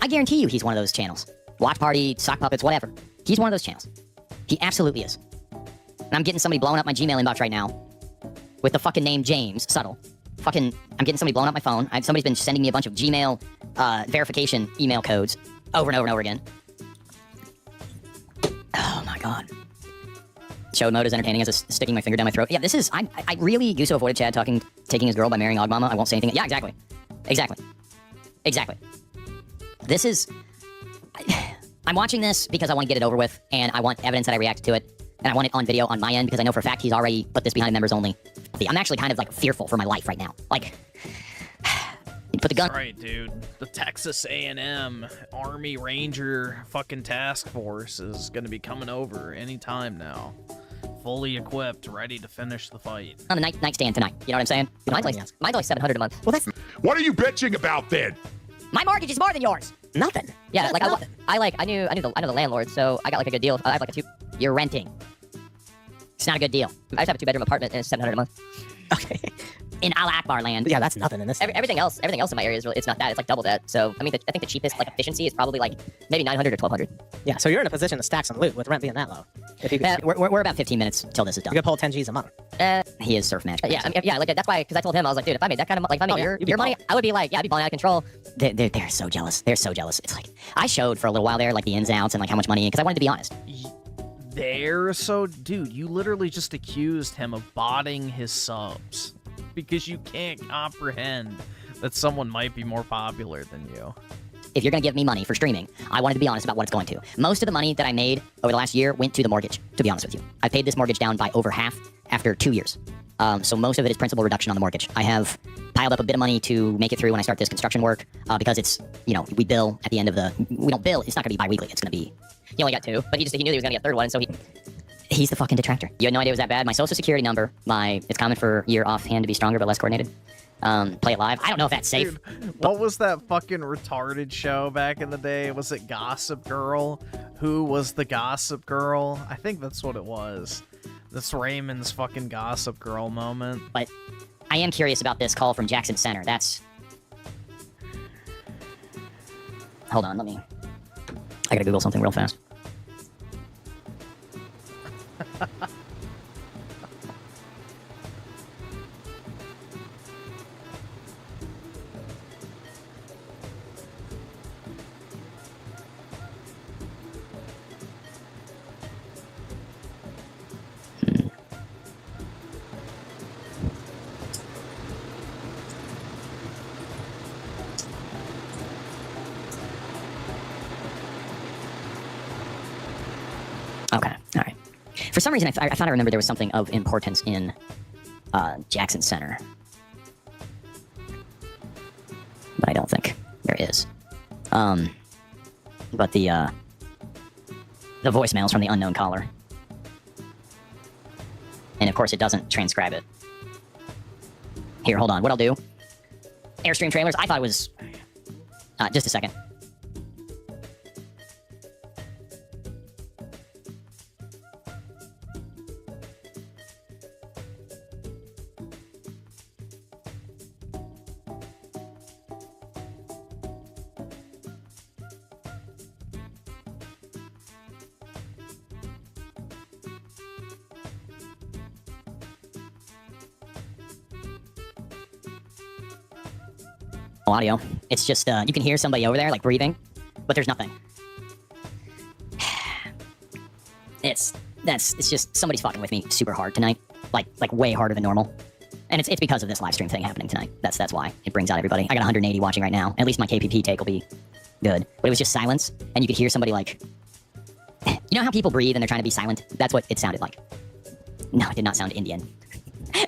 I guarantee you he's one of those channels. Watch Party, Sock Puppets, whatever. He's one of those channels. He absolutely is. And I'm getting somebody blowing up my Gmail inbox right now. With the fucking name James, subtle. I'm getting somebody blowing up my phone. Somebody's been sending me a bunch of Gmail verification email codes over and over and over again. Oh my god. Show mode is entertaining as sticking my finger down my throat. Yeah, this is... I really used to avoid Chad taking his girl by marrying Ogmama. I won't say anything. Yeah, exactly. This is... I'm watching this because I want to get it over with, and I want evidence that I reacted to it, and I want it on video on my end because I know for a fact he's already put this behind members only. I'm actually kind of like fearful for my life right now. Like, put the gun. That's right, dude. The Texas A&M Army Ranger fucking task force is gonna be coming over anytime now, fully equipped, ready to finish the fight. On the nightstand tonight. You know what I'm saying? Mine's like $700 a month. Well, that's... What are you bitching about then? My mortgage is more than yours. Nothing. Yeah, like I knew the landlord, so I got like a good deal. I have like You're renting. It's not a good deal. I just have a 2-bedroom apartment and it's $700 a month. Okay. in Al Akbar land. Yeah, that's nothing in this. Everything else in my area is really, it's not that. It's like double that. So I mean, I think the cheapest like efficiency is probably like maybe 900 or 1200. Yeah, so you're in a position to stack some loot with rent being that low. If you could, we're about 15 minutes till this is done. You could pull 10 G's a month. He is surf match. Yeah, I mean, yeah, like that's why, because I told him I was like, dude, if I made that kind of like, if I made your money, I would be like, yeah, I'd be balling out of control. They're so jealous. They're so jealous. It's like I showed for a little while there, like the ins and outs and like how much money, because I wanted to be honest. Dude, you literally just accused him of botting his subs because you can't comprehend that someone might be more popular than you. If you're going to give me money for streaming, I wanted to be honest about what it's going to. Most of the money that I made over the last year went to the mortgage, to be honest with you. I paid this mortgage down by over half after 2 years. So most of it is principal reduction on the mortgage. I have piled up a bit of money to make it through when I start this construction work, because it's, you know, we bill at the end of the, we don't bill, it's not going to be bi-weekly, it's going to be, he only got 2, but he knew he was going to get a third one, so he's the fucking detractor. You had no idea it was that bad. My social security number, it's common for year offhand to be stronger but less coordinated. Play it live. I don't know if that's safe. Dude, what was that fucking retarded show back in the day? Was it Gossip Girl? Who was the Gossip Girl? I think that's what it was. That's Raymond's fucking Gossip Girl moment. But I am curious about this call from Jackson Center. That's... Hold on, I gotta Google something real fast. Okay, all right. For some reason, I thought I remembered there was something of importance in Jackson Center. But I don't think there is. But the voicemails from the unknown caller. And of course, it doesn't transcribe it. Here, hold on. What I'll do... Airstream trailers. I thought it was... just a second. Audio. It's just, you can hear somebody over there, like, breathing, but there's nothing. It's just, somebody's fucking with me super hard tonight. Like way harder than normal. And it's because of this live stream thing happening tonight. That's why. It brings out everybody. I got 180 watching right now. At least my KPP take will be good. But it was just silence, and you could hear somebody, like... You know how people breathe and they're trying to be silent? That's what it sounded like. No, it did not sound Indian.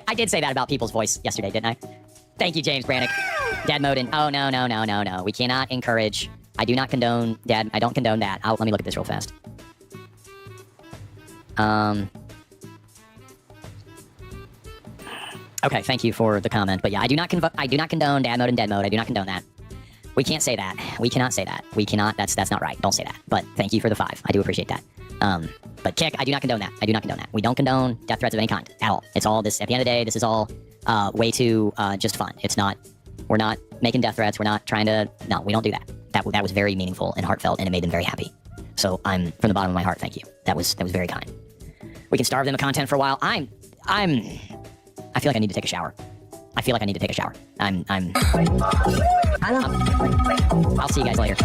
I did say that about people's voice yesterday, didn't I? Thank you, James Brannick. DADMODE and... Oh, no. We cannot encourage... I do not condone... I don't condone that. Let me look at this real fast. Okay, thank you for the comment. But yeah, I do not condone DADMODE and DADMODE. I do not condone that. We can't say that. We cannot say that. We cannot... That's not right. Don't say that. But thank you for the 5. I do appreciate that. But Kick, I do not condone that. I do not condone that. We don't condone death threats of any kind. At all. It's all this... At the end of the day, this is all... way too just fun. It's not, we're not making death threats. We're not trying to, no, we don't do that. That was very meaningful and heartfelt, and it made them very happy. So I'm, from the bottom of my heart, thank you. That was very kind. We can starve them of content for a while. I feel like I need to take a shower. I'll see you guys later.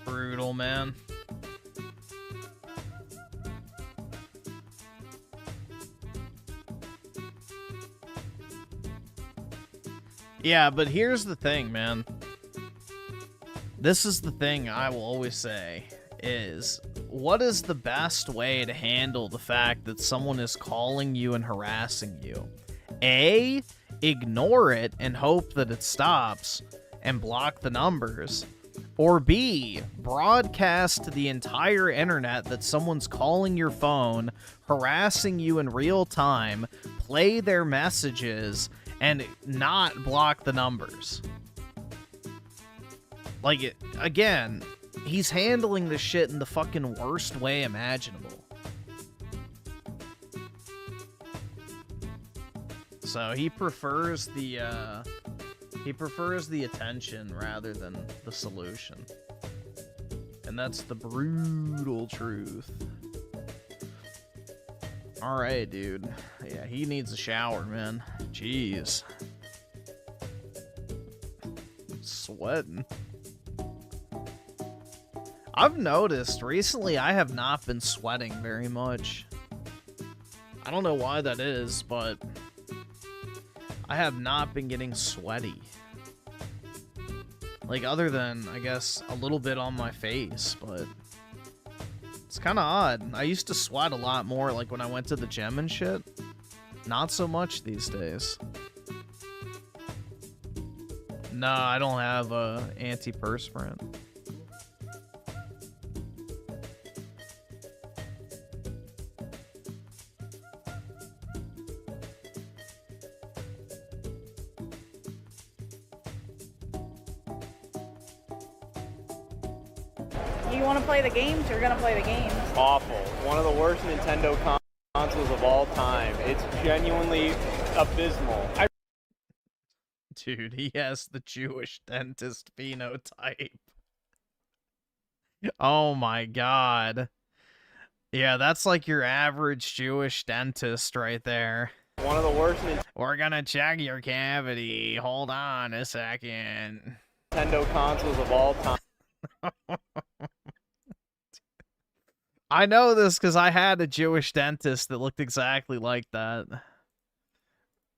Brutal, man. Yeah, but here's the thing, man. This is the thing I will always say, is what is the best way to handle the fact that someone is calling you and harassing you? A, ignore it and hope that it stops and block the numbers. Or B, broadcast to the entire internet that someone's calling your phone, harassing you in real time, play their messages, and not block the numbers. Like, again, he's handling this shit in the fucking worst way imaginable. So he prefers the attention rather than the solution. And that's the brutal truth. Alright, dude. Yeah, he needs a shower, man. Jeez. Sweating. I've noticed recently I have not been sweating very much. I don't know why that is, but I have not been getting sweaty. Like, other than, I guess, a little bit on my face, but it's kind of odd. I used to sweat a lot more, like, when I went to the gym and shit. Not so much these days. No, I don't have antiperspirant. You want to play the games, you're going to play the games. Awful. One of the worst Nintendo consoles of all time. It's genuinely abysmal. Dude, he has the Jewish dentist phenotype. Oh my god. Yeah, that's like your average Jewish dentist right there. One of the worst We're gonna check your cavity. Hold on a second. Nintendo consoles of all time. I know this because I had a Jewish dentist that looked exactly like that.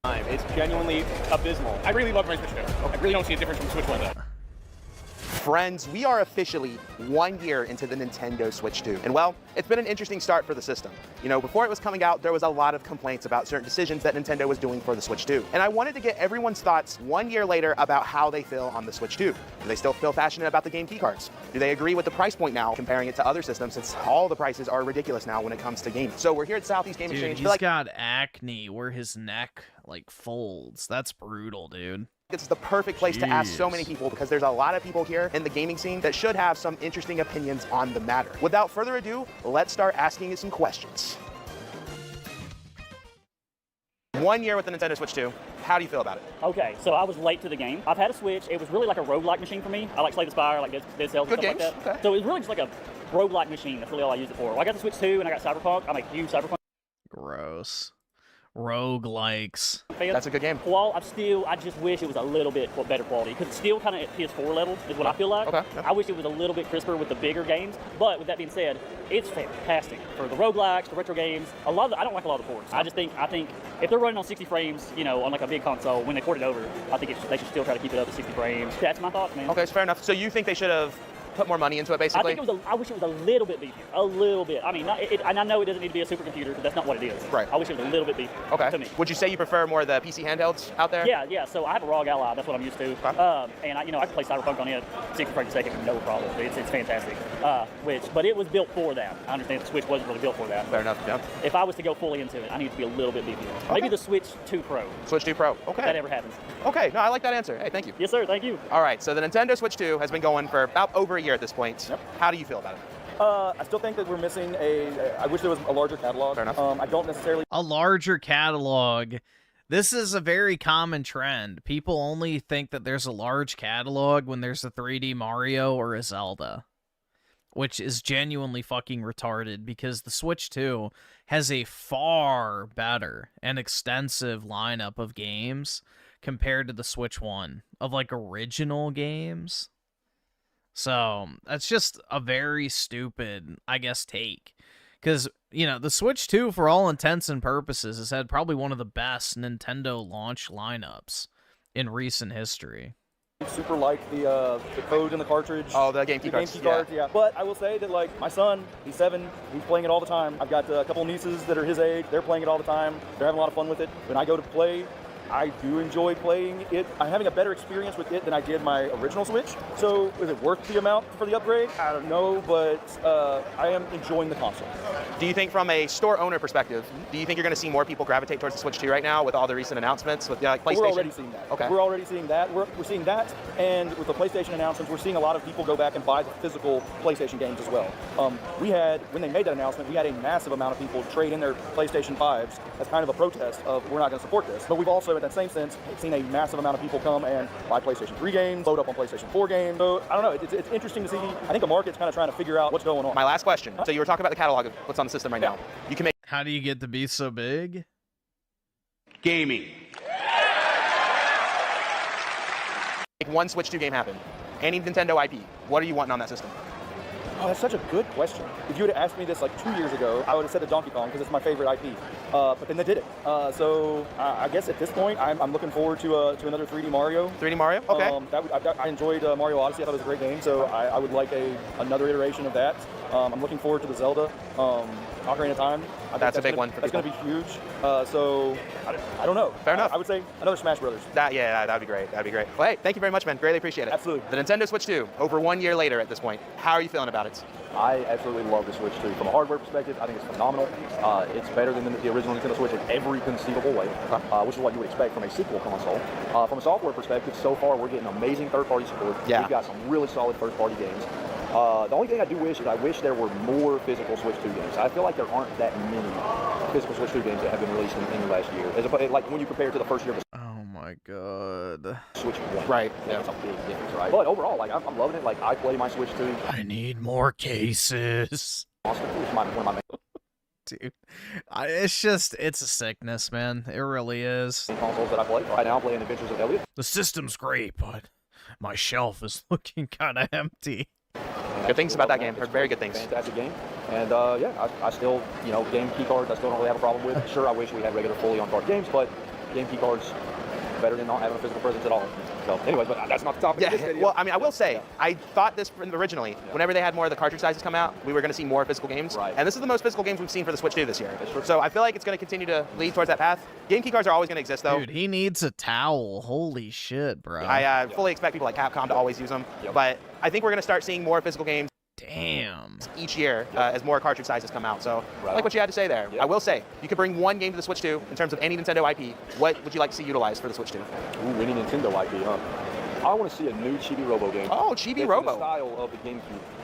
It's genuinely abysmal. I really love my Switch 2. I really don't see a difference from Switch 1 though. Friends, we are officially 1 year into the Nintendo Switch 2. And well, it's been an interesting start for the system. You know, before it was coming out, there was a lot of complaints about certain decisions that Nintendo was doing for the Switch 2. And I wanted to get everyone's thoughts 1 year later about how they feel on the Switch 2. Do they still feel passionate about the game keycards? Do they agree with the price point now, comparing it to other systems, since all the prices are ridiculous now when it comes to gaming? So we're here at Southeast Game Exchange. He's got acne where his neck, like, folds. That's brutal, dude. It's the perfect place to ask so many people because there's a lot of people here in the gaming scene that should have some interesting opinions on the matter. Without further ado, let's start asking you some questions. 1 year with the Nintendo Switch 2. How do you feel about it? Okay, so I was late to the game. I've had a Switch. It was really like a roguelike machine for me. I like Slay the Spire, I like Dead Cells and Good stuff games. like that. Okay. So it was really just like a roguelike machine. That's really all I used it for. Well, I got the Switch 2 and I got Cyberpunk. I'm a huge Cyberpunk. Gross. Roguelikes. That's a good game. Well, I just wish it was a little bit better quality because it's still kind of at PS4 level is what I feel like. Okay. I wish it was a little bit crisper with the bigger games. But with that being said, it's fantastic for the roguelikes, the retro games. I don't like a lot of the ports. I think if they're running on 60 frames, you know, on like a big console, when they port it over, I think they should still try to keep it up at 60 frames. That's my thoughts, man. Okay, it's fair enough. So you think they should have put more money into it, basically? I wish it was a little bit beefier. A little bit. I mean, and I know it doesn't need to be a supercomputer because that's not what it is. Right. I wish it was a little bit beefier. Okay. To me. Would you say you prefer more of the PC handhelds out there? Yeah. So I have a ROG Ally. That's what I'm used to. Okay. And I can play Cyberpunk on it 60 frames a second, no problem. It's fantastic. But it was built for that. I understand the Switch wasn't really built for that. Fair enough. Yeah. If I was to go fully into it, I need it to be a little bit beefier. Okay. Maybe the Switch 2 Pro. Switch 2 Pro. Okay. If that ever happens. Okay. No, I like that answer. Hey, thank you. Yes, sir. Thank you. All right. So the Nintendo Switch 2 has been going for about over a year at this point. Yep. How do you feel about it? I still think that we're missing I wish there was a larger catalog. Fair enough. I don't necessarily. A larger catalog. This is a very common trend. People only think that there's a large catalog when there's a 3D Mario or a Zelda, which is genuinely fucking retarded because the Switch 2 has a far better and extensive lineup of games compared to the Switch 1 of like original games. So that's just a very stupid, I guess, take. Because, you know, the Switch 2, for all intents and purposes, has had probably one of the best Nintendo launch lineups in recent history. Super like the code in the cartridge. Oh, the game key cards. Yeah. But I will say that, like, my son, he's 7, he's playing it all the time. I've got a couple nieces that are his age. They're playing it all the time. They're having a lot of fun with it. When I go to play, I do enjoy playing it. I'm having a better experience with it than I did my original Switch. So is it worth the amount for the upgrade? I don't know, but I am enjoying the console. Do you think from a store owner perspective, do you think you're going to see more people gravitate towards the Switch 2 right now with all the recent announcements with like PlayStation? We're already seeing that. Okay. We're already seeing that. We're seeing that, and with the PlayStation announcements, we're seeing a lot of people go back and buy the physical PlayStation games as well. When they made that announcement, we had a massive amount of people trade in their PlayStation 5s as kind of a protest of we're not going to support this. But we've also, in that same sense, seen a massive amount of people come and buy PlayStation 3 games, load up on PlayStation 4 games. So I don't know. It's interesting to see. I think the market's kind of trying to figure out what's going on. My last question. So you were talking about the catalog of what's on the system right now. You can make. How do you get to be so big? Gaming. Make one Switch 2 game happen. Any Nintendo IP. What are you wanting on that system? Oh, that's such a good question. If you would have asked me this like 2 years ago, I would have said the Donkey Kong because it's my favorite IP. But then they did it. So I guess at this point, I'm looking forward to another 3D Mario. 3D Mario? Okay. I enjoyed Mario Odyssey. I thought it was a great game. So I would like another iteration of that. I'm looking forward to the Zelda. Ocarina of Time. That's a big one for That's going to be huge. So I don't know. Fair enough. I would say another Smash Brothers. That'd be great. That'd be great. Well, hey, thank you very much, man. Greatly appreciate it. Absolutely. The Nintendo Switch 2, over 1 year later at this point. How are you feeling about it? I absolutely love the Switch 2. From a hardware perspective, I think it's phenomenal. It's better than the original Nintendo Switch in every conceivable way, which is what you would expect from a sequel console. From a software perspective, so far we're getting amazing third-party support. Yeah. We've got some really solid first-party games. The only thing I do wish is I wish there were more physical Switch 2 games. I feel like there aren't that many physical Switch 2 games that have been released in the last year. Like when you compare it to the first year of Oh my god. Switch 1. Right. Yeah, it's a big difference, right? But overall, like I'm loving it. Like I play my Switch 2. I need more cases. It's one of my Dude, it's a sickness, man. It really is. consoles that I play. Right now I'm playing Adventures of Elliot. The system's great, but my shelf is looking kind of empty. Good things about that game. Very good things. Fantastic game. And I still, game key cards I still don't really have a problem with. Sure, I wish we had regular fully on card games, but game key cards better than not having a physical presence at all. So anyways, but that's not the topic of this video. Well, I mean, I will say, I thought this originally, whenever they had more of the cartridge sizes come out, we were going to see more physical games. Right. And this is the most physical games we've seen for the Switch 2 this year. So I feel like it's going to continue to lead towards that path. Game key cards are always going to exist, though. Dude, he needs a towel. Holy shit, bro. I fully expect people like Capcom to always use them. But I think we're going to start seeing more physical games. Damn. Each year as more cartridge sizes come out. So I like what you had to say there. I will say, you could bring one game to the Switch 2 in terms of any Nintendo IP. What would you like to see utilized for the Switch 2? Ooh, any Nintendo IP, huh? I want to see a new Chibi Robo game. Oh, Chibi Robo. In the style of the GameCube.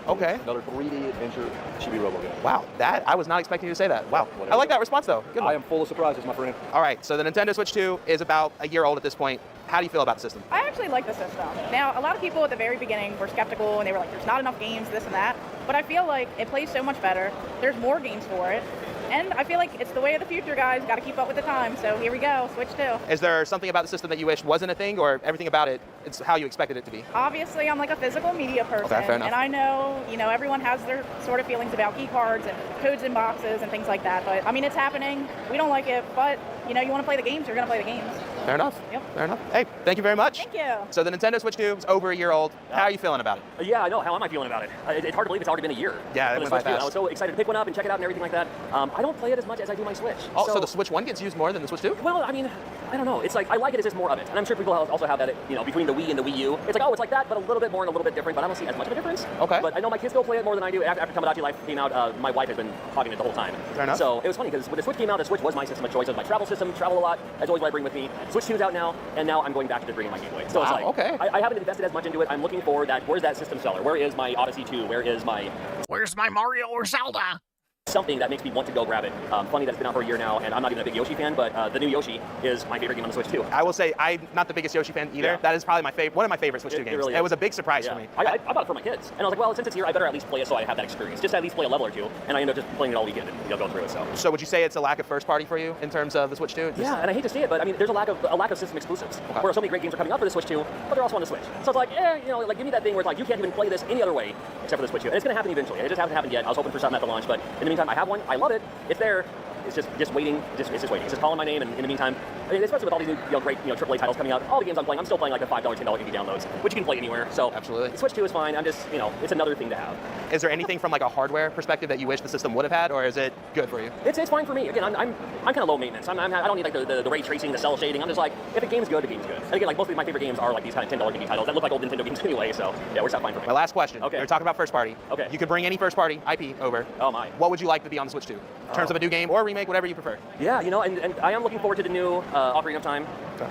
Okay. Another 3D adventure Chibi Robo game. Wow, I was not expecting you to say that. Wow. I like that response, though. Good one. I am full of surprises, my friend. All right, so the Nintendo Switch 2 is about a year old at this point. How do you feel about the system? I actually like the system. Now, a lot of people at the very beginning were skeptical and they were like, there's not enough games, this and that. But I feel like it plays so much better. There's more games for it. And I feel like it's the way of the future, guys. Got to keep up with the time. So here we go, Switch 2. Is there something about the system that you wish wasn't a thing, or everything about it, it's how you expected it to be? Obviously, I'm like a physical media person. Okay, fair enough. And I know, everyone has their sort of feelings about key cards and codes in boxes and things like that. But I mean, it's happening. We don't like it, but you want to play the games, you're going to play the games. Fair enough. Yep. Fair enough. Hey, thank you very much. Thank you. So the Nintendo Switch 2 is over a year old. How are you feeling about it? Yeah, I know. How am I feeling about it? It's hard to believe it's already been a year. Yeah, it went by fast. I was so excited to pick one up and check it out and everything like that. I don't play it as much as I do my Switch. Oh, so the Switch 1 gets used more than the Switch 2? Well, I mean, I don't know. It's like, I like it as just more of it. And I'm sure people also have that, between the Wii and the Wii U. It's like, oh, it's like that, but a little bit more and a little bit different, but I don't see as much of a difference. Okay. But I know my kids still play it more than I do. After Tomodachi Life came out, my wife has been hogging it the whole time. Fair enough. So it was funny, because when the Switch came out, the Switch was my system of choice. It was my travel system, travel a lot. That's always what I bring with me. Switch 2's out now, and now I'm going back to bringing my Game Boy. So it's like, okay. I haven't invested as much into it. I'm looking for that, where's that system seller? Where is my Odyssey 2? Where's my Mario or Zelda? Something that makes me want to go grab it. Funny that it's been out for a year now, and I'm not even a big Yoshi fan, but the new Yoshi is my favorite game on the Switch too. I will say, I'm not the biggest Yoshi fan either. Yeah. That is probably one of my favorite Switch 2 games. Really it was a big surprise for me. I bought it for my kids, and I was like, well, since it's here, I better at least play it so I have that experience. Just at least play a level or two, and I end up just playing it all weekend and go through it. So would you say it's a lack of first party for you in terms of the Switch 2? Yeah, and I hate to see it, but I mean, there's a lack of system exclusives. Okay. Where so many great games are coming out for the Switch 2, but they're also on the Switch. So it's like, give me that thing where it's like you can't even play this any other way except for the Switch 2. And it's gonna happen eventually. It just hasn't happened yet. I was hoping for something at the launch, but in the meantime, I have one. I love it. It's there. it's just waiting. It's just waiting. It's just calling my name, and in the meantime, I mean, especially with all these new, great, AAA titles coming out, all the games I'm playing, I'm still playing like the $5, $10 indie downloads, which you can play anywhere. So absolutely, Switch 2 is fine. I'm just, it's another thing to have. Is there anything from like a hardware perspective that you wish the system would have had, or is it good for you? It's fine for me. Again, I'm kind of low maintenance. I don't need like the ray tracing, the cell shading. I'm just like, if a game's good, the game's good. And again, like most of my favorite games are like these kind of $10 indie titles that look like old Nintendo games anyway. So yeah, works out fine for me. My last question. Okay. We're talking about first party. Okay. You could bring any first party IP over. Oh my. What would you like to be on the Switch 2? In terms of a new game or a remake, whatever you prefer. Yeah, and I am looking forward to the new Ocarina of Time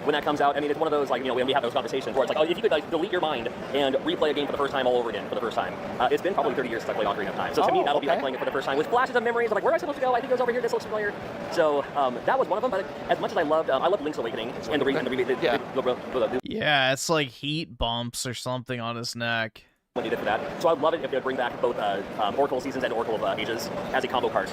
when that comes out. I mean, it's one of those, like, when we have those conversations where it's like, oh, if you could like delete your mind and replay a game for the first time all over again for the first time. It's been probably 30 years since I played Ocarina of Time. So to me, that'll be like playing it for the first time with flashes of memories. I'm like, where am I supposed to go? I think it was over here. This looks familiar. So that was one of them. But as much as I loved Link's Awakening and the remake. Yeah, it's like heat bumps or something on his neck. When they did for that. So I'd love it if they would bring back both Oracle of Seasons and Oracle of Ages as a combo card.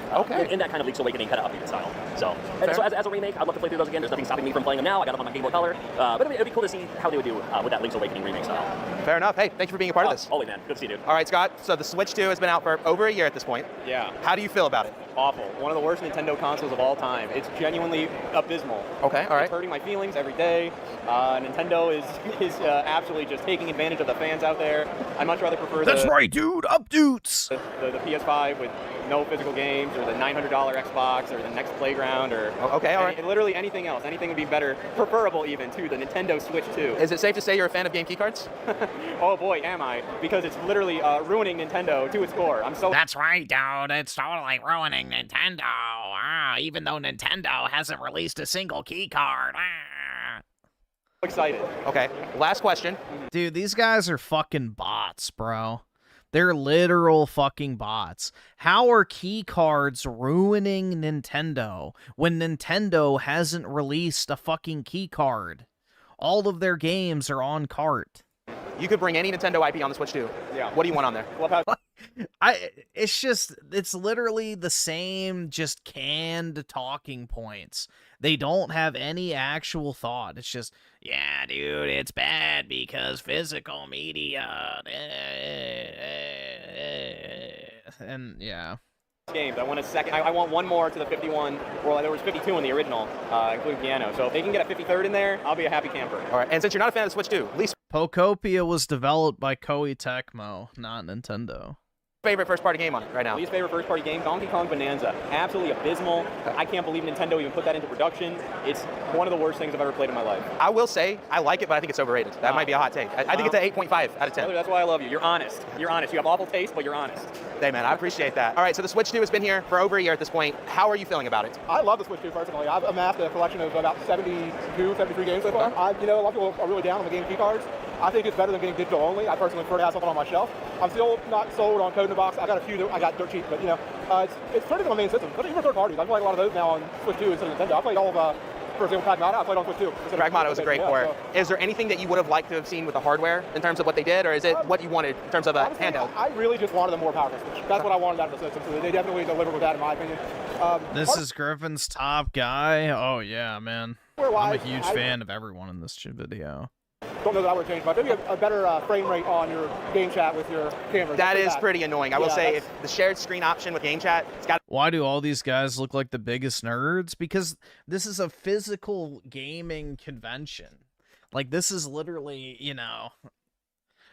In that kind of Link's Awakening kind of updated style. So as a remake, I'd love to play through those again. There's nothing stopping me from playing them now. I got them on my Game Boy Color. But it'd be cool to see how they would do with that Link's Awakening remake style. Fair enough. Hey, thank you for being a part of this. Always, man. Good to see you, dude. All right, Scott. So the Switch 2 has been out for over a year at this point. Yeah. How do you feel about it? Awful. One of the worst Nintendo consoles of all time. It's genuinely abysmal. Okay, all right. It's hurting my feelings every day. Nintendo is absolutely just taking advantage of the fans out there. I'd much rather prefer That's right, dude. Updates. The PS5 with no physical games, or the $900 Xbox, or the next Playground, or literally anything else. Anything would be better, preferable even, to the Nintendo Switch 2. Is it safe to say you're a fan of game keycards? Oh boy, am I. Because it's literally ruining Nintendo to its core. I'm so... That's right, dude. It's totally ruining Nintendo. Even though Nintendo hasn't released a single keycard. Excited. Okay, last question. Dude, these guys are fucking bots, bro. They're literal fucking bots. How are key cards ruining Nintendo when Nintendo hasn't released a fucking key card? All of their games are on cart. You could bring any Nintendo IP on the Switch 2. Yeah. What do you want on there? It's literally the same, just canned talking points. They don't have any actual thought. It's just, yeah, dude, it's bad because physical media. And yeah. Games. I want a second. I want one more to the 51. Well, there was 52 in the original, including piano. So if they can get a 53rd in there, I'll be a happy camper. All right. And since you're not a fan of the Switch 2, at least Pokopia was developed by Koei Tecmo, not Nintendo. Favorite first-party game on it right now? Least favorite first-party game, Donkey Kong Bonanza. Absolutely abysmal. I can't believe Nintendo even put that into production. It's one of the worst things I've ever played in my life. I will say, I like it, but I think it's overrated. That might be a hot take. I think it's an 8.5 out of 10. That's why I love you. You're honest. You're honest. You have awful taste, but you're honest. Hey, man, I appreciate that. All right, so the Switch 2 has been here for over a year at this point. How are you feeling about it? I love the Switch 2 personally. I've amassed a collection of about 73 games so far. A lot of people are really down on the game key cards. I think it's better than getting digital only. I personally prefer to have something on my shelf. I'm still not sold on Code in the Box. I got a few that I got dirt cheap, but it's turning on the main system. But even for third parties, I play a lot of those now on Switch 2 instead of Nintendo. I played all of, for example, Pragmata. I played on Switch 2. Pragmata was a great port. Is there anything that you would have liked to have seen with the hardware in terms of what they did, or is it what you wanted in terms of a handheld? I really just wanted a more powerful Switch. That's what I wanted out of the system. So they definitely delivered with that, in my opinion. This is Griffin's top guy. Oh yeah, man. I'm a huge fan of everyone in this video. Don't know that I would change, but maybe a better frame rate on your game chat with your camera. That is pretty annoying. I will say, if the shared screen option with game chat, it's got. Why do all these guys look like the biggest nerds? Because this is a physical gaming convention. Like, this is literally,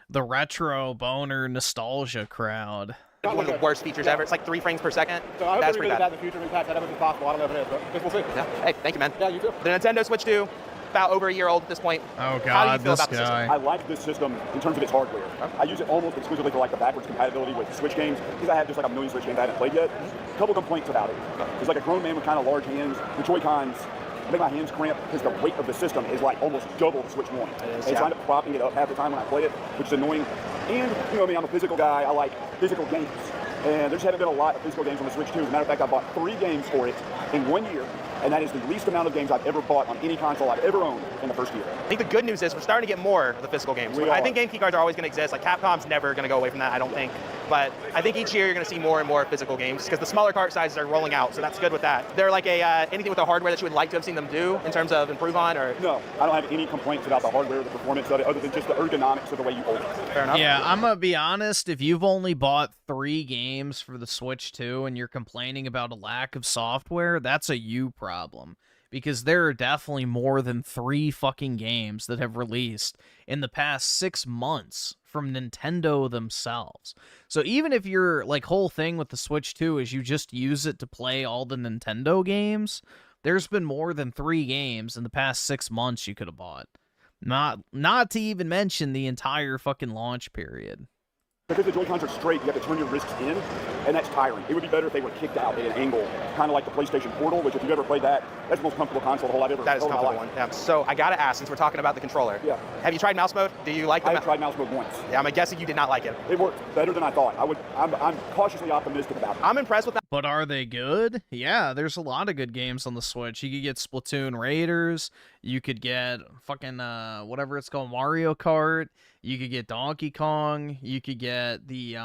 the retro boner nostalgia crowd. One of the worst features ever. It's like 3 frames per second. So I hope that's they pretty revisit bad. that in the future. We've had that ever been possible. I don't know if it is, but I guess we'll see. Yeah. Hey, thank you, man. Yeah, you too. The Nintendo Switch 2, about over a year old at this point. Oh, God, How do you feel this about the system? guy. I like this system in terms of its hardware. I use it almost exclusively for like the backwards compatibility with Switch games, because I have just like a million Switch games I haven't played yet. A couple complaints about it. There's like a grown man with kind of large hands. The Joy-Cons make my hands cramp because the weight of the system is like almost double the Switch 1. It's kind of propping it up half the time when I play it, which is annoying. And, I'm a physical guy. I like physical games. And there just haven't been a lot of physical games on the Switch 2. As a matter of fact, I bought 3 games for it in 1 year. And that is the least amount of games I've ever bought on any console I've ever owned in the first year. I think the good news is we're starting to get more of the physical games. I think game key cards are always going to exist. Like, Capcom's never going to go away from that, I don't think. but I think each year you're going to see more and more physical games because the smaller cart sizes are rolling out, so that's good with that. They're like anything with the hardware that you would like to have seen them do in terms of improve on, or? No, I don't have any complaints about the hardware or the performance of it other than just the ergonomics of the way you hold it. Fair enough. Yeah, I'm gonna be honest, if you've only bought 3 games for the Switch 2 and you're complaining about a lack of software, that's a you problem. Because there are definitely more than 3 fucking games that have released in the past 6 months from Nintendo themselves. So even if your whole thing with the Switch 2 is you just use it to play all the Nintendo games, there's been more than 3 games in the past 6 months you could have bought. Not to even mention the entire fucking launch period. Because the Joy-Cons are straight, you have to turn your wrists in, and that's tiring. It would be better if they were kicked out at an angle, kind of like the PlayStation Portal, which if you've ever played that, that's the most comfortable console the whole I've ever That is a held in my comfortable life. one. Yeah. So I gotta ask, since we're talking about the controller, have you tried mouse mode? Do you like the I've tried mouse mode once. Yeah, I'm guessing you did not like it. It worked better than I thought. I'm cautiously optimistic about it. I'm impressed with that. But are they good? Yeah, there's a lot of good games on the Switch. You could get Splatoon Raiders. You could get fucking, whatever it's called, Mario Kart. You could get Donkey Kong. You could get the,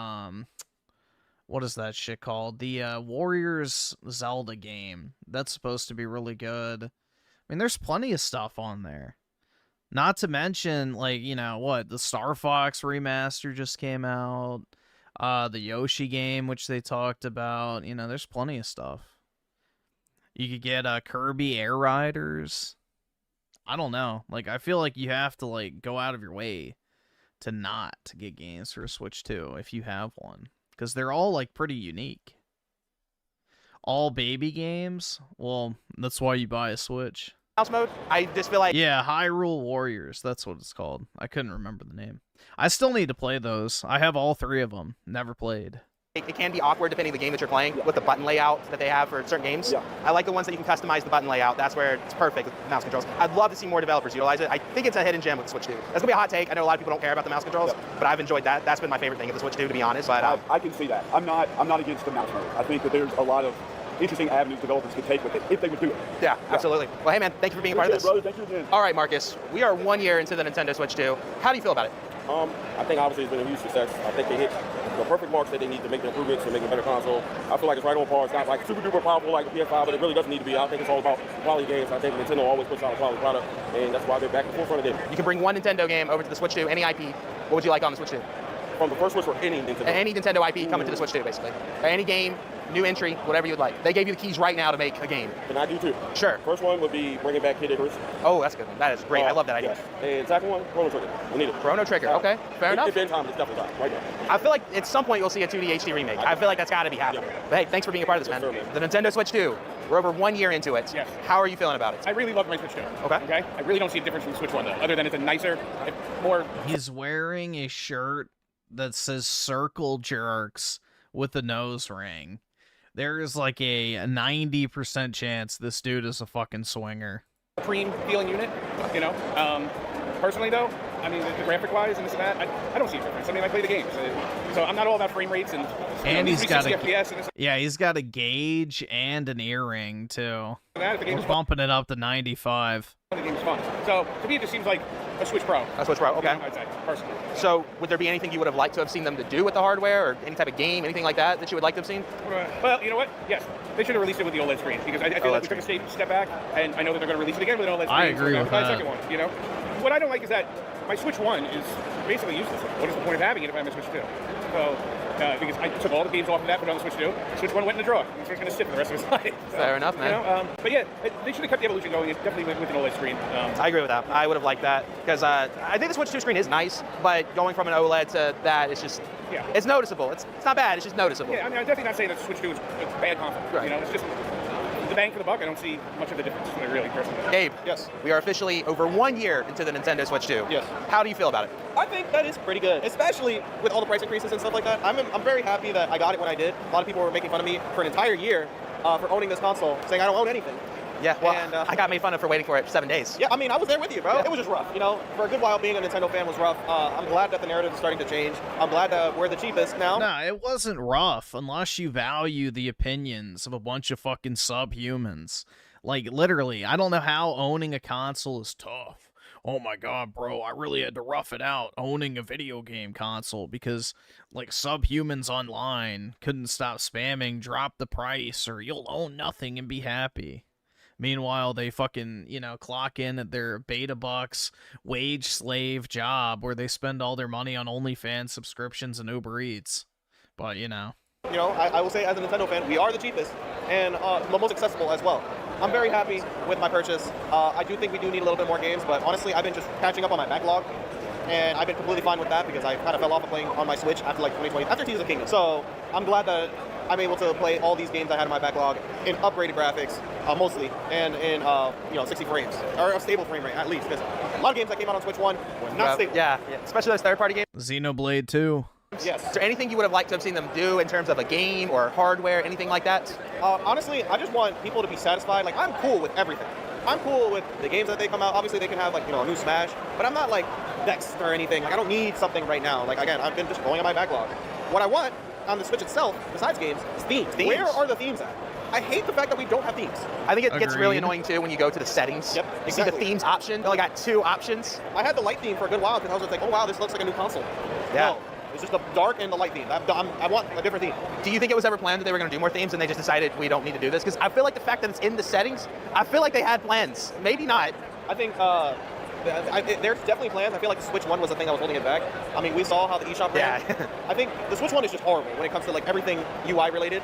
what is that shit called? The Warriors Zelda game. That's supposed to be really good. I mean, there's plenty of stuff on there. Not to mention, the Star Fox remaster just came out. The Yoshi game, which they talked about. There's plenty of stuff. You could get Kirby Air Riders. I don't know. I feel like you have to, go out of your way to not get games for a Switch 2 if you have one. Because they're all, pretty unique. All baby games? Well, that's why you buy a Switch. Mouse mode? I just feel like... Yeah, Hyrule Warriors. That's what it's called. I couldn't remember the name. I still need to play those. I have all 3 of them. Never played. It can be awkward depending on the game that you're playing with the button layout that they have for certain games. Yeah. I like the ones that you can customize the button layout. That's where it's perfect with mouse controls. I'd love to see more developers utilize it. I think it's a hidden gem with the Switch 2. That's going to be a hot take. I know a lot of people don't care about the mouse controls, but I've enjoyed that. That's been my favorite thing of the Switch 2, to be honest. But I can see that. I'm not against the mouse mode. I think that there's a lot of interesting avenues developers could take with it if they would do it. Yeah, absolutely. Well, hey, man, thank you for being a part of this. Brother, thank you again. All right, Marcus, we are 1 year into the Nintendo Switch 2. How do you feel about it? I think obviously it's been a huge success. I think they hit the perfect marks that they need to make the improvements and make a better console. I feel like it's right on par. It's not super duper powerful like the PS5, but it really doesn't need to be. I think it's all about quality games. I think Nintendo always puts out a quality product, and that's why they're back in the forefront of it. You can bring one Nintendo game over to the Switch 2, any IP. What would you like on the Switch 2? From the first Switch or any Nintendo? Any Nintendo IP coming to the Switch 2, basically. Or any game, new entry, whatever you would like. They gave you the keys right now to make a game. Can I do 2? Sure. First one would be bringing back Kid Icarus. Oh, that's good. That is great. I love that idea. Yes. And second one, Chrono Trigger. We need it. Chrono Trigger. Okay. Fair enough. It's been time. It's definitely time. Right now. I feel like at some point you'll see a 2D HD remake. I feel like that's got to be happening. But hey, thanks for being a part of this, man. Sure, man. The Nintendo Switch 2. We're over 1 year into it. Yes. How are you feeling about it? I really love my Switch 2. Okay. I really don't see a difference from the Switch 1, though, other than it's a nicer, more... He's wearing a shirt that says Circle Jerks with a nose ring. There is a 90% chance this dude is a fucking swinger. Supreme feeling unit, Personally, though, I mean, the graphic-wise and this and that, I don't see a difference. I mean, I play the games, so I'm not all about frame rates and he's got FPS and this. Yeah, he's got a gauge and an earring too. The game's We're bumping it up to 95. The game's fun. So to me, it just seems like a Switch Pro. A Switch Pro, okay. I'd say, personally. So would there be anything you would have liked to have seen them to do with the hardware, or any type of game, anything like that you would like to have seen? Well, you know what? Yes, they should have released it with the OLED screen because I feel like we took a step back, and I know that they're going to release it again with an OLED screen. I agree with that. Second one, What I don't like is that my Switch 1 is basically useless. What is the point of having it if I have a Switch 2? So, because I took all the games off of that, put it on the Switch 2. Switch 1 went in the drawer. It's going to sit for the rest of his life. So, fair enough, man. But yeah, they should have kept the evolution going. Definitely with an OLED screen. I agree with that. I would have liked that because I think the Switch 2 screen is nice, but going from an OLED to that, it's just it's noticeable. It's not bad. It's just noticeable. Yeah, I mean, I'm definitely not saying that the Switch 2 is a bad console. Right. It's just the bang for the buck. I don't see much of the difference, really, personally. Gabe. Yes. We are officially over 1 year into the Nintendo Switch 2. Yes. How do you feel about it? I think that is pretty good, especially with all the price increases and stuff like that. I'm very happy that I got it when I did. A lot of people were making fun of me for an entire year for owning this console, saying I don't own anything. Yeah, well, and, I got made fun of for waiting for it 7 days. Yeah, I mean, I was there with you, bro. Yeah. It was just rough. For a good while, being a Nintendo fan was rough. I'm glad that the narrative is starting to change. I'm glad that we're the cheapest now. No, it wasn't rough unless you value the opinions of a bunch of fucking subhumans. Literally, I don't know how owning a console is tough. oh my god, bro, I really had to rough it out owning a video game console because, like, Subhumans Online couldn't stop spamming, drop the price, or you'll own nothing and be happy. Meanwhile, they fucking, you know, clock in at their beta bucks, wage slave job where they spend all their money on OnlyFans subscriptions and Uber Eats. But, you know. You know, I will say as a Nintendo fan, we are the cheapest and the most accessible as well. I'm very happy with my purchase. I do think we do need a little bit more games, but honestly, I've been just catching up on my backlog, and I've been completely fine with that because I kind of fell off of playing on my Switch after like 2020, after Tears of the Kingdom. So I'm glad that I'm able to play all these games I had in my backlog in upgraded graphics, mostly, and in 60 frames, or a stable frame rate at least. Because a lot of games that came out on Switch 1 were not stable. Yeah, especially those third-party games. Xenoblade 2. Yes. Is there anything you would have liked to have seen them do in terms of a game or hardware, anything like that? Honestly, I just want people to be satisfied. Like, I'm cool with everything. I'm cool with the games that they come out. Obviously, they can have, like, a new Smash, but I'm not, like, vexed or anything. Like, I don't need something right now. Like, again, I've been just going on my backlog. What I want on the Switch itself, besides games, is themes. Where are the themes at? I hate the fact that we don't have themes. I think it gets really annoying, too, when you go to the settings. Yep, You exactly. see the themes option. They only got 2 options. I had the light theme for a good while because I was like, oh, wow, this looks like a new console. Yeah. No, it's just the dark and the light theme. I want a different theme. Do you think it was ever planned that they were going to do more themes and they just decided we don't need to do this? Because I feel like the fact that it's in the settings, I feel like they had plans. Maybe not. I think there's definitely plans. I feel like the Switch 1 was the thing that was holding it back. I mean, we saw how the eShop ran. Yeah. I think the Switch 1 is just horrible when it comes to like everything UI related.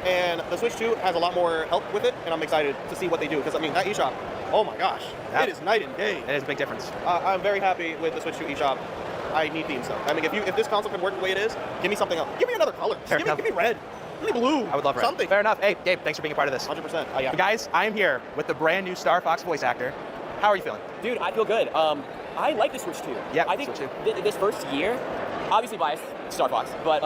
And the Switch 2 has a lot more help with it, and I'm excited to see what they do. Because, I mean, that eShop, oh my gosh, it is night and day. It is a big difference. I'm very happy with the Switch 2 eShop. I need themes, though. I mean, if this console can work the way it is, give me something else. Give me another color. Give me red. Give me blue. I would love red. Something. Fair enough. Hey, Gabe, thanks for being a part of this. 100%. Yeah. Guys, I am here with the brand new Star Fox voice actor. How are you feeling? Dude, I feel good. I like the Switch 2. Yeah, I think Switch 2. This first year, obviously biased Star Fox, but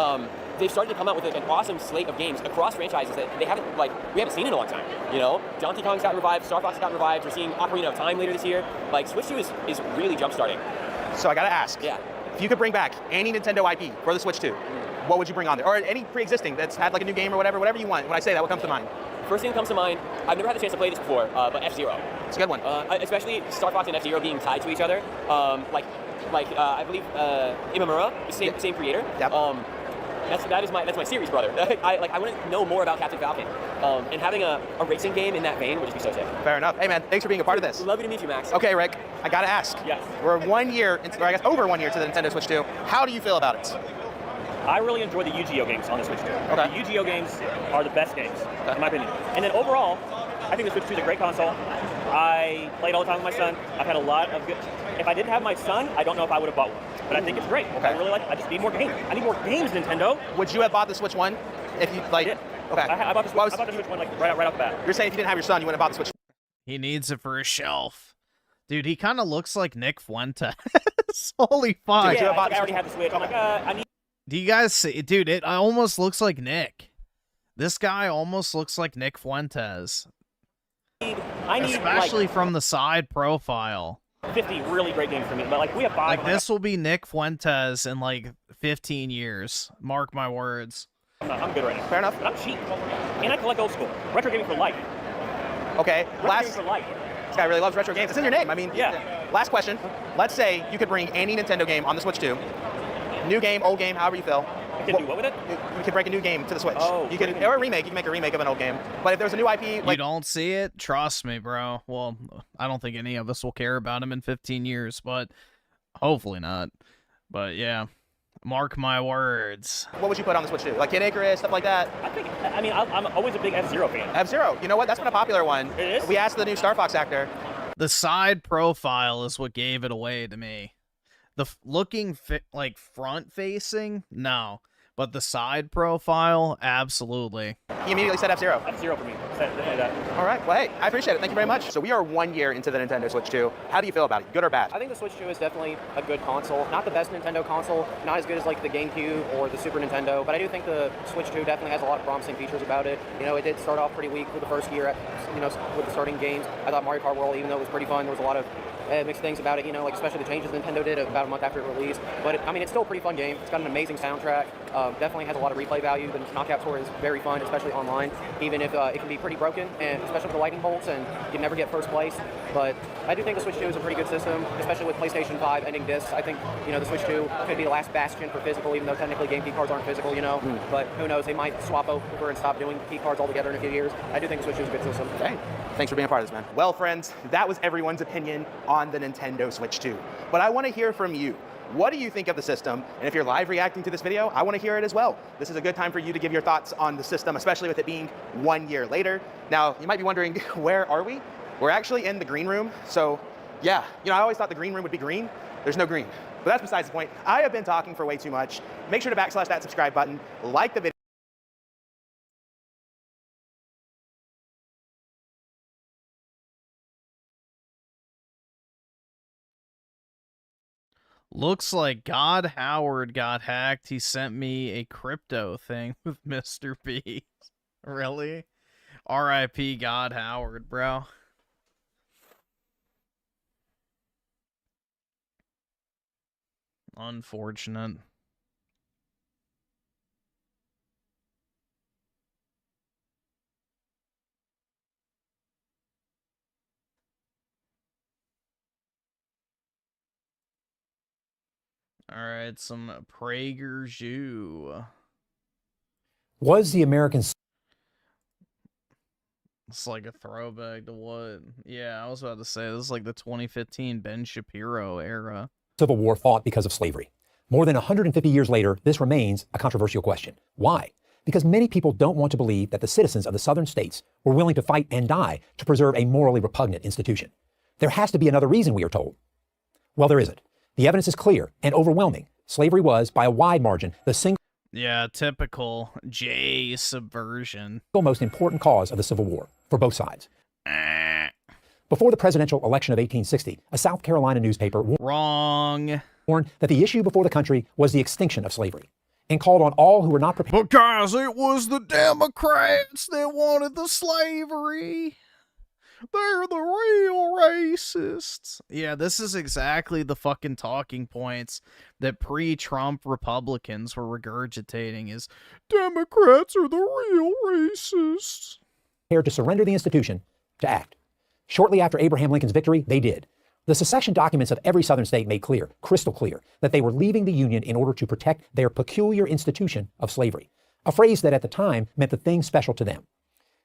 they've started to come out with an awesome slate of games across franchises that we haven't seen in a long time. You know, Donkey Kong's got revived, Star Fox got revived. We're seeing Ocarina of Time later this year. Like, Switch 2 is really jump-starting. So I gotta ask. Yeah. If you could bring back any Nintendo IP for the Switch 2, what would you bring on there? Or any pre-existing that's had like a new game or whatever you want. When I say that, what comes to mind? First thing that comes to mind, I've never had the chance to play this before, but F-Zero. It's a good one. Especially Star Fox and F-Zero being tied to each other. I believe Imamura, the same creator. Yep. That's my series brother. I want to know more about Captain Falcon. And having a racing game in that vein would just be so sick. Fair enough. Hey man, thanks for being a part of this. Lovely to meet you, Max. Okay, Rick, I gotta ask. Yes. We're 1 year, or I guess over 1 year to the Nintendo Switch 2. How do you feel about it? I really enjoy the Yu-Gi-Oh games on the Switch 2. Okay. The Yu-Gi-Oh games are the best games, in my opinion. And then overall, I think the Switch 2 is a great console. I play it all the time with my son. I've had a lot of good... If I didn't have my son, I don't know if I would have bought one. But I think it's great. Okay. I really like it. I just need more games. I need more games, Nintendo. Would you have bought the Switch 1 if you, like... I did. Okay. I bought the Switch 1 like right off the bat. You're saying if you didn't have your son, you wouldn't have bought the Switch. He needs it for his shelf. Dude, he kind of looks like Nick Fuentes. Holy fuck. Dude, yeah, I already had the Switch. I'm like, I need... Do you guys see? Dude, it almost looks like Nick. This guy almost looks like Nick Fuentes. I need Especially like, from the side profile. 50 really great games for me. But like, we have 5. Like, this will be Nick Fuentes in like 15 years. Mark my words. I'm good right now. Fair enough. But I'm cheap. And I collect old school. Retro gaming for life. Okay, Gaming for life. This guy really loves retro games. It's in your name. I mean, yeah. Last question. Let's say you could bring any Nintendo game on the Switch 2. New game, old game, however you feel. You can do what with it? You can break a new game to the Switch. Oh, you can, or a remake. You can make a remake of an old game. But if there's a new IP, like you don't see it, trust me, bro. Well, I don't think any of us will care about him in 15 years, but hopefully not. But yeah, mark my words. What would you put on the Switch 2? Like Kid Icarus, stuff like that? I'm always a big F-Zero fan. F-Zero. You know what? That's been a popular one. It is? We asked the new Star Fox actor. The side profile is what gave it away to me. The looking like front facing, no. But the side profile, absolutely. He immediately said F-Zero. F-Zero for me. Definitely that. All right. Well, hey, I appreciate it. Thank you very much. So we are 1 year into the Nintendo Switch 2. How do you feel about it? Good or bad? I think the Switch 2 is definitely a good console. Not the best Nintendo console, not as good as like the GameCube or the Super Nintendo, but I do think the Switch 2 definitely has a lot of promising features about it. You know, it did start off pretty weak for the first year, with the starting games. I thought Mario Kart World, even though it was pretty fun, there was a lot of mixed things about it, you know, like especially the changes Nintendo did about a month after it released. But it's still a pretty fun game. It's got an amazing soundtrack. Definitely has a lot of replay value. The knockout tour is very fun, especially online. Even if it can be pretty pretty broken, and especially with the lightning bolts, and you never get first place. But I do think the Switch 2 is a pretty good system, especially with PlayStation 5 ending discs. I think, you know, the Switch 2 could be the last bastion for physical, even though technically game key cards aren't physical, you know. But who knows, they might swap over and stop doing key cards altogether in a few years. I do think the Switch 2 is a good system. Hey, thanks for being a part of this, man. Well, friends, that was everyone's opinion on the Nintendo Switch 2. But I want to hear from you. What do you think of the system? And if you're live reacting to this video, I want to hear it as well. This is a good time for you to give your thoughts on the system, especially with it being 1 year later. Now, you might be wondering, where are we? We're actually in the green room. So yeah, you know, I always thought the green room would be green. There's no green. But that's besides the point. I have been talking for way too much. Make sure to backslash that subscribe button, like the video. Looks like God Howard got hacked. He sent me a crypto thing with Mr. Beast. Really? R.I.P. God Howard, bro. Unfortunate. All right, some Prager U. Was the American... It's like a throwback to what? Yeah, I was about to say, this is like the 2015 Ben Shapiro era. Civil War fought because of slavery. More than 150 years later, this remains a controversial question. Why? Because many people don't want to believe that the citizens of the southern states were willing to fight and die to preserve a morally repugnant institution. There has to be another reason, we are told. Well, there isn't. The evidence is clear and overwhelming. Slavery was, by a wide margin, the single typical J subversion. Most important cause of the Civil War, for both sides. Before the presidential election of 1860, a South Carolina newspaper warned that the issue before the country was the extinction of slavery, and called on all who were not prepared. Because it was the Democrats that wanted the slavery. They're the real racists. Yeah, this is exactly the fucking talking points that pre-Trump Republicans were regurgitating is Democrats are the real racists. To surrender the institution to act. Shortly after Abraham Lincoln's victory, they did. The secession documents of every southern state made clear, crystal clear, that they were leaving the Union in order to protect their peculiar institution of slavery, a phrase that at the time meant the thing special to them.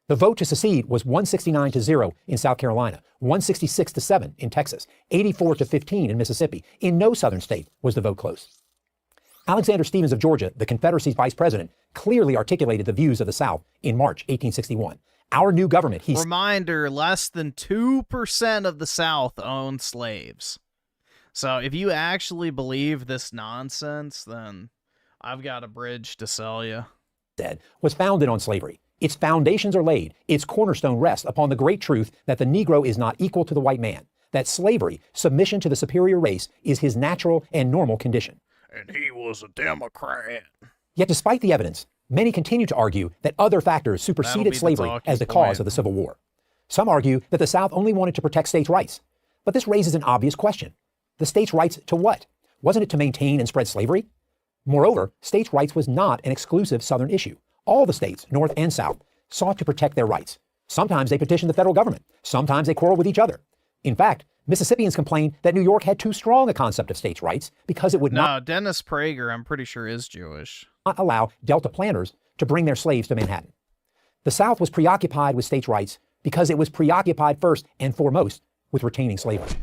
The vote to secede was 169-0 in South Carolina, 166-7 in Texas, 84-15 in Mississippi. In no southern state was the vote close. Alexander Stephens of Georgia, the Confederacy's vice president, clearly articulated the views of the South in March 1861. Our new government, Reminder, less than 2% of the South owned slaves. So if you actually believe this nonsense, then I've got a bridge to sell you. Was founded on slavery. Its foundations are laid. Its cornerstone rests upon the great truth that the Negro is not equal to the white man, that slavery, submission to the superior race, is his natural and normal condition. And he was a Democrat. Yet despite the evidence, many continue to argue that other factors superseded slavery as the cause of the Civil War. Some argue that the South only wanted to protect states' rights. But this raises an obvious question. The states' rights to what? Wasn't it to maintain and spread slavery? Moreover, states' rights was not an exclusive Southern issue. All the states, North and South, sought to protect their rights. Sometimes they petitioned the federal government. Sometimes they quarreled with each other. In fact, Mississippians complained that New York had too strong a concept of states' rights because it would not... Dennis Prager, I'm pretty sure, is Jewish. ...not allow Delta planters to bring their slaves to Manhattan. The South was preoccupied with states' rights because it was preoccupied first and foremost with retaining slavery.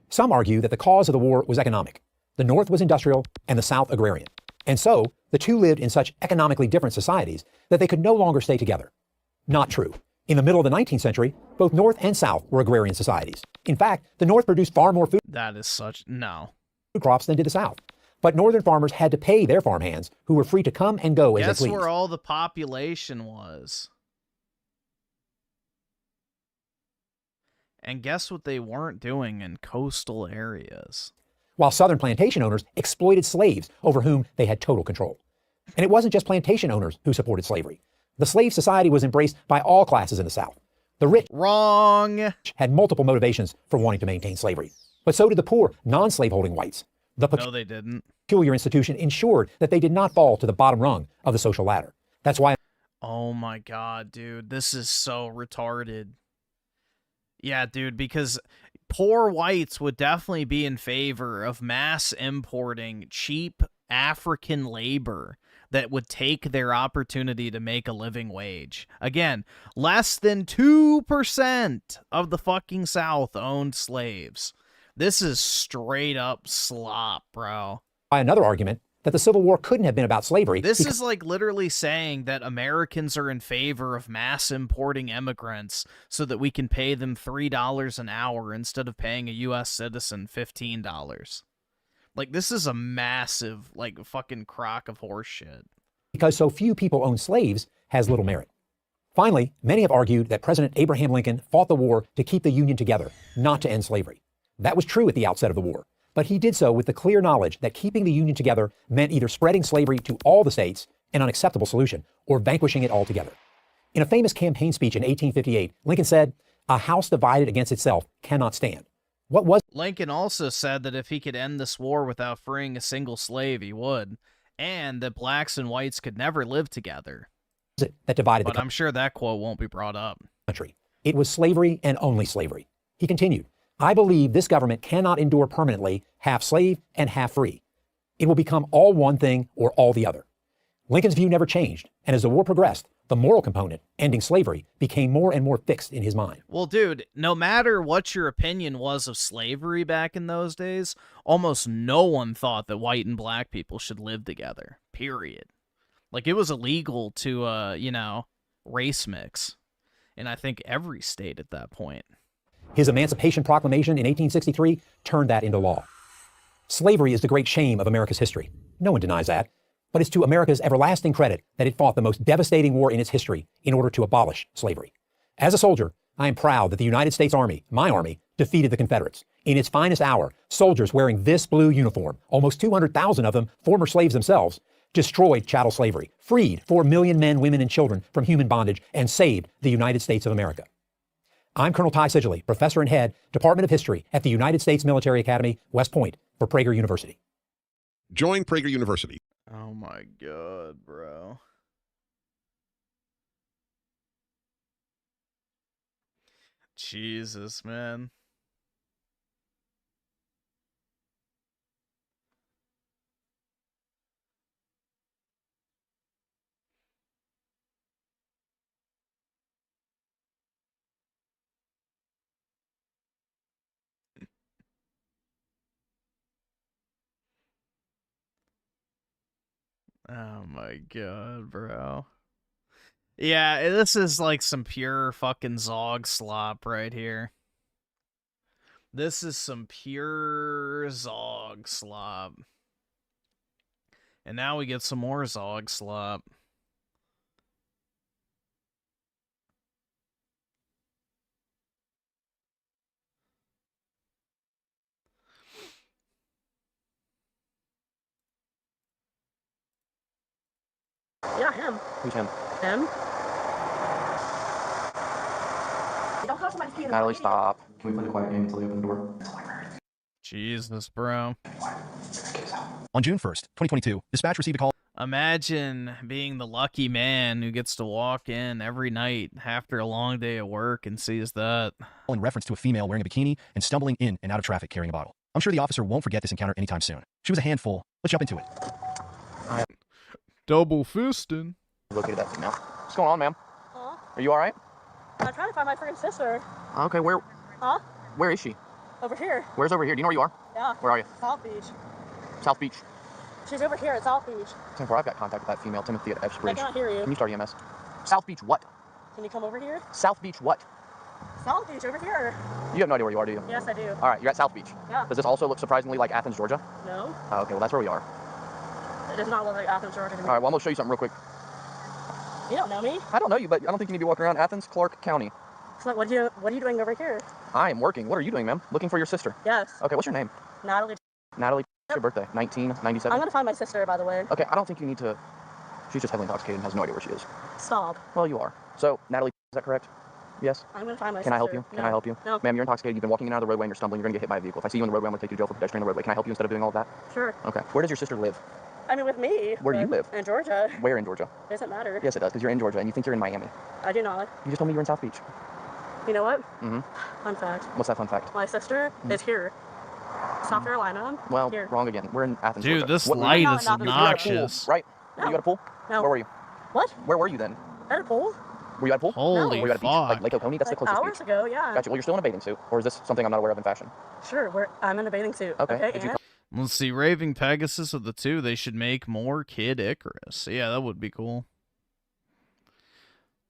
Some argue that the cause of the war was economic. The North was industrial and the South agrarian. And so, the two lived in such economically different societies that they could no longer stay together. Not true. In the middle of the 19th century, both North and South were agrarian societies. In fact, the North produced far more food crops than did the South. But Northern farmers had to pay their farmhands, who were free to come and go as they pleased. Guess where all the population was. And guess what they weren't doing in coastal areas. While Southern plantation owners exploited slaves over whom they had total control. And it wasn't just plantation owners who supported slavery. The slave society was embraced by all classes in the South. The rich had multiple motivations for wanting to maintain slavery. But so did the poor, non-slaveholding whites. No, they didn't. Peculiar institution ensured that they did not fall to the bottom rung of the social ladder. That's why Oh my god, dude. This is so retarded. Yeah, dude, because poor whites would definitely be in favor of mass importing cheap African labor that would take their opportunity to make a living wage. Again, less than 2% of the fucking South owned slaves. This is straight up slop, bro. By another argument that the Civil War couldn't have been about slavery. This is like literally saying that Americans are in favor of mass importing immigrants so that we can pay them $3 an hour instead of paying a U.S. citizen $15. Like, this is a massive, like, fucking crock of horse shit. Because so few people own slaves has little merit. Finally, many have argued that President Abraham Lincoln fought the war to keep the Union together, not to end slavery. That was true at the outset of the war, but he did so with the clear knowledge that keeping the Union together meant either spreading slavery to all the states, an unacceptable solution, or vanquishing it altogether. In a famous campaign speech in 1858, Lincoln said, "A house divided against itself cannot stand." What was Lincoln also said that if he could end this war without freeing a single slave, he would, and that blacks and whites could never live together. it that divided But the I'm sure that quote won't be brought up. country? It was slavery and only slavery. He continued, "I believe this government cannot endure permanently half slave and half free. It will become all one thing or all the other." Lincoln's view never changed, and as the war progressed, the moral component, ending slavery, became more and more fixed in his mind. Well, dude, no matter what your opinion was of slavery back in those days, almost no one thought that white and black people should live together, period. Like, it was illegal to, you know, race mix in, I think, every state at that point. His Emancipation Proclamation in 1863 turned that into law. Slavery is the great shame of America's history. No one denies that. But it's to America's everlasting credit that it fought the most devastating war in its history in order to abolish slavery. As a soldier, I am proud that the United States Army, my army, defeated the Confederates. In its finest hour, soldiers wearing this blue uniform, almost 200,000 of them former slaves themselves, destroyed chattel slavery, freed 4 million men, women, and children from human bondage, and saved the United States of America. I'm Colonel Ty Sigilly, professor and head, Department of History at the United States Military Academy, West Point, for Prager University. Join Prager University. Oh my god, bro. Jesus, man. Oh my god, bro. Yeah, this is like some pure fucking Zog slop right here. This is some pure Zog slop. And now we get some more Zog slop. Yeah, him. Who's him? Him? Don't touch my feet. Natalie, stop. Can we play a quiet game until they open the door? Jesus, bro. On June 1st, 2022, dispatch received a call. Imagine being the lucky man who gets to walk in every night after a long day at work and sees that. In reference to a female wearing a bikini and stumbling in and out of traffic carrying a bottle. I'm sure the officer won't forget this encounter anytime soon. She was a handful. Let's jump into it. Double fisting. Located that female. What's going on, ma'am? Huh? Are you all right? I'm trying to find my freaking sister. Okay, where Huh? is she? Over here. Where's over here? Do you know where you are? Yeah. Where are you? South Beach. South Beach. She's over here at South Beach. 10-4, I've got contact with that female, Timothy at Epps Bridge. I cannot hear you. Can you start EMS? South Beach what? Can you come over here? South Beach what? South Beach, over here. You have no idea where you are, do you? Yes, I do. All right, you're at South Beach. Yeah. Does this also look surprisingly like Athens, Georgia? No. Oh, okay, well, that's where we are. It does not look like Athens, Georgia to me. All right, well, I'm going to show you something real quick. You don't know me. I don't know you, but I don't think you need to be walking around Athens, Clark County. So what are you doing over here? I am working. What are you doing, ma'am? Looking for your sister. Yes. Okay, what's your name? Natalie. Natalie, what's your birthday? 1997? I'm going to find my sister, by the way. Okay, I don't think you need to... She's just heavily intoxicated and has no idea where she is. Stop. Well, you are. So, Natalie, is that correct? Yes? I'm going to find my Can sister. I help you? Can I help you? No. Ma'am, you're intoxicated. You've been walking in and out of the roadway and you're stumbling. You're going to get hit by a vehicle. If I see you on the roadway, I'm going to take you to jail for pedestrian on the roadway. Can I help you instead of doing all of that? Sure. Okay. Where does your sister live? I mean, with me. Where do you live? In Georgia. Where in Georgia? Doesn't matter. Yes, it does, because you're in Georgia and you think you're in Miami. I do not. You just told me you're in South Beach. You know what? Mm-hmm. Fun fact. What's that fun fact? My sister is here. South Carolina. Well, here. wrong again. We're in Athens, Dude, Georgia. this What, light not is in Athens, obnoxious. Right? No. Were you at a pool? No. Where were you? What? Where were you then? At a pool? Were you at a pool? Holy Were you at a beach? fuck. Like Lake Oconee? That's Like the closest hours beach. ago, yeah. Gotcha. Well, you're still in a bathing suit, or is this something I'm not aware of in fashion? Sure, I'm in a bathing suit. Okay. And Let's see, Raving Pegasus of the two, they should make more Kid Icarus. Yeah, that would be cool.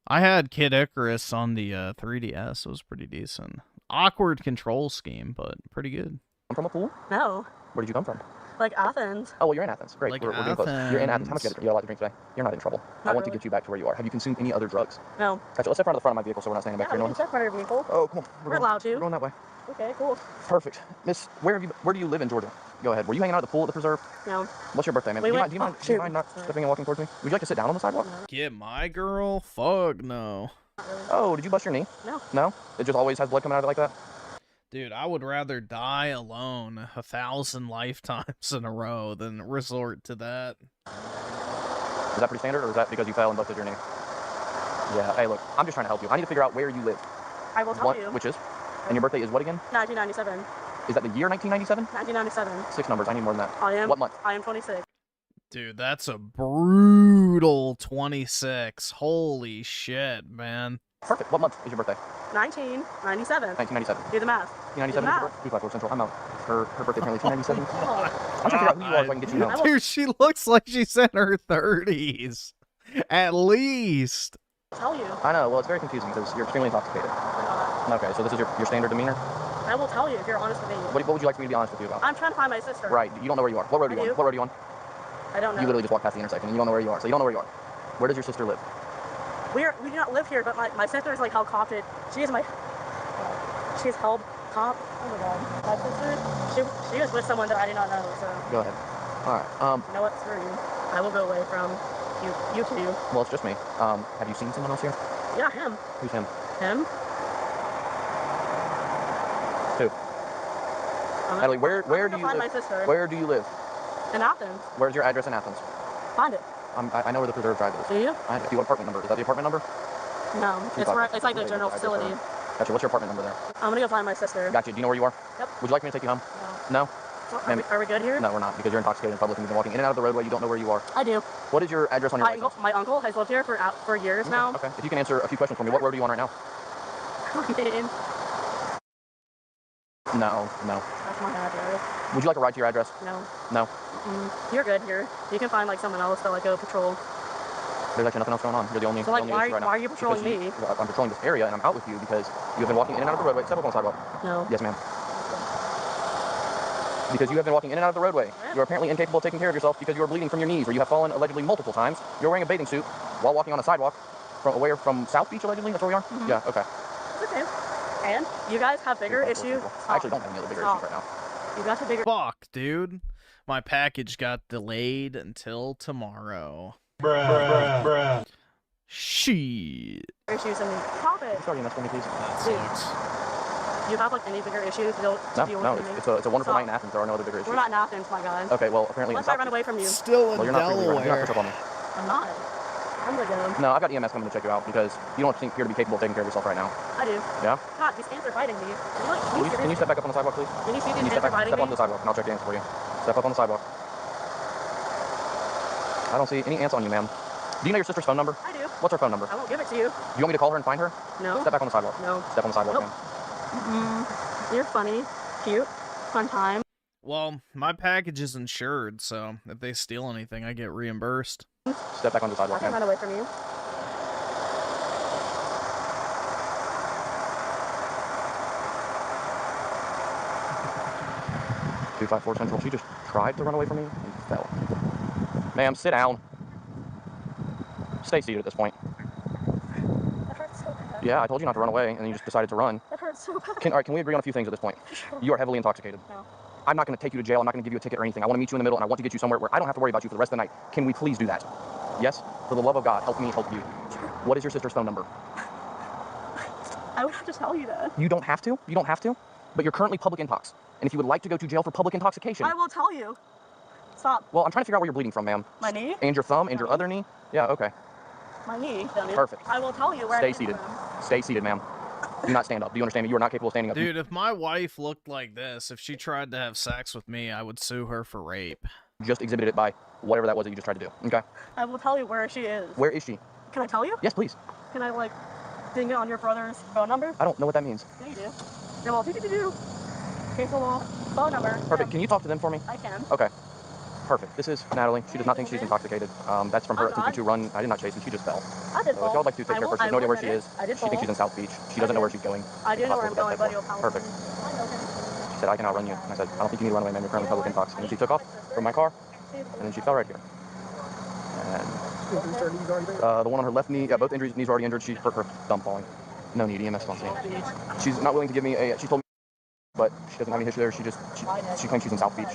I had Kid Icarus on the 3DS. It was pretty decent. Awkward control scheme, but pretty good. Come from a pool? No. Where did you come from? Like Athens. Oh, well, you're in Athens. Great. Like we're getting close. You're in Athens. How much you got a lot to drink today? You're not in trouble. I want to get you back to where you are. Have you consumed any other drugs? No. Gotcha. Let's step around to the front of my vehicle so we're not standing back Yeah, here. we can check front of your vehicle. Oh, come on. We're allowed to. We're going that way. Okay, cool. Perfect. Miss, where do you live in Georgia? Go ahead. Were you hanging out at the pool at the preserve? No. What's your birthday, man? We Do you went- mind oh, shoot. not stepping and walking towards me? Would you like to sit down on the sidewalk? Get my girl? Fuck no. Oh, did you bust your knee? No. No? It just always has blood coming out of it like that? Dude, I would rather die alone 1,000 lifetimes in a row than resort to that. Is that pretty standard, or is that because you fell and busted your knee? Yeah. Hey, look, I'm just trying to help you. I need to figure out where you live. I will tell you. Which is? And your birthday is what again? 1997. Is that the year 1997? 1997. 6 numbers. I need more than that. I am. What month? I am 26. Dude, that's a brutal 26. Holy shit, man. Perfect. What month is your birthday? 1997. 1997. Do the math. 1997. 254 Central. I'm out. Her birthday apparently 297. I'm trying to figure out who you are so I can get you home. Dude, she looks like she's in her 30s. At least. Tell you. I know. Well, it's very confusing because you're extremely intoxicated. Okay, so this is your standard demeanor? I will tell you if you're honest with me. What would you like for me to be honest with you about? I'm trying to find my sister. Right. You don't know where you are. What road are you on? What road are you on? I don't know. You literally just walked past the intersection and you don't know where you are. So you don't know where you are. Where does your sister live? We do not live here, but my sister is like held captive. She is my. She's held comp. Oh my god. My sister. She was with someone that I did not know. So. Go ahead. All right. You know what? Screw you. I will go away from you two. Well, it's just me. Have you seen someone else here? Yeah, him. Who's him? Him. Who? Natalie, where do you find live? my sister. Where do you live? In Athens. Where's your address in Athens? Find it. I know where the preserve drive is. Do you? I do. What apartment number? Is that the apartment number? No. It's like the general facility. Gotcha. What's your apartment number there? I'm gonna go find my sister. Gotcha. Do you know where you are? Yep. Would you like me to take you home? No. No? Are we good here? No, we're not, because you're intoxicated in public and you've been walking in and out of the roadway. You don't know where you are. I do. What is your address on your license? My uncle has lived here for years now. Okay. If you can answer a few questions for me, what road are you on right now? No. That's my address. Would you like a ride to your address? No. No. You're good here. You can find like someone else to like go patrol. There's actually nothing else going on. You're the only. So like, the only issue right now. why are you patrolling Because me? I'm patrolling this area and I'm out with you because you have been walking in and out of the roadway. Step up on the sidewalk. No. Yes, ma'am. Because you have been walking in and out of the roadway. You are apparently incapable of taking care of yourself because you are bleeding from your knees, or you have fallen allegedly multiple times. You're wearing a bathing suit while walking on a sidewalk from South Beach, allegedly. That's where we are. Mm-hmm. Yeah. Okay. It's okay. And you guys have bigger issues. I actually don't have any other bigger issues right now. You guys have bigger. Fuck, dude. My package got delayed until tomorrow. Bruh. Shit. Issues and pop it. Sorry, that's for me, please. That sucks. You have like any bigger issues to deal No, with me? it's a wonderful night in Athens. There are no other bigger issues. We're not in Athens, my guy. Okay, well, apparently Unless in I South run away from you. Still in Well, you're not Delaware. You're not push up on me. I'm not. I'm gonna go. No, I've got EMS coming to check you out because you don't appear to be capable of taking care of yourself right now. I do. Yeah? God, these ants are biting me. Can you step back up on the sidewalk, please? Can you see Can these you ants are biting step me? onto the sidewalk and I'll check the ants for you. Step up on the sidewalk. I don't see any ants on you, ma'am. Do you know your sister's phone number? I do. What's her phone number? I won't give it to you. Do you want me to call her and find her? No. Step back on the sidewalk. No. Step on the sidewalk, Nope. ma'am. You're funny, cute, fun time. Well, my package is insured, so if they steal anything, I get reimbursed. Step back on the I sidewalk, can ma'am. run away from you. .254 Central. She just tried to run away from me and fell. Ma'am, sit down. Stay seated at this point. That hurts so bad. Yeah, I told you not to run away, and then you just decided to run. That hurts so bad. All right, can we agree on a few things at this point? Sure. You are heavily intoxicated. No. I'm not going to take you to jail. I'm not going to give you a ticket or anything. I want to meet you in the middle, and I want to get you somewhere where I don't have to worry about you for the rest of the night. Can we please do that? Yes? For the love of God, help me help you. What is your sister's phone number? I would have to tell you that. You don't have to. You don't have to. But you're currently public intox. And if you would like to go to jail for public intoxication, I will tell you. Stop. Well, I'm trying to figure out where you're bleeding from, ma'am. My knee? And your thumb and your other knee? Yeah, okay. My knee. Perfect. I will tell you where Stay I'm seated. Stay seated, ma'am. Do not stand up. Do you understand me? You are not capable of standing up. Dude, if my wife looked like this, if she tried to have sex with me, I would sue her for rape. Just exhibited it by whatever that was that you just tried to do. Okay? I will tell you where she is. Where is she? Can I tell you? Yes, please. Can I, like, ding it on your brother's phone number? I don't know what that means. Yeah, you do. Yeah, well, do. Cancel all phone number. Perfect. Can you talk to them for me? I can. Okay. Perfect. This is Natalie. She does not think she's intoxicated. That's from her attempting to run. I did not chase her. She just fell. I did So fall. if y'all would like to take care of her, she has no idea where she is. I did She fall. thinks she's in South Beach. She doesn't know where she's going. I do know where I'm going, but you'll Perfect. She said, I can outrun you. And I said, I don't think you need to run away, man. You're currently public intox. And then she took off from my car, and then she fell right here. And the one on her left knee, yeah, both injuries, knees are already injured. She hurt her thumb falling. No need, EMS don't see. She's not willing to give me a, she told me, but she doesn't have any history there. She claims she's in South Beach.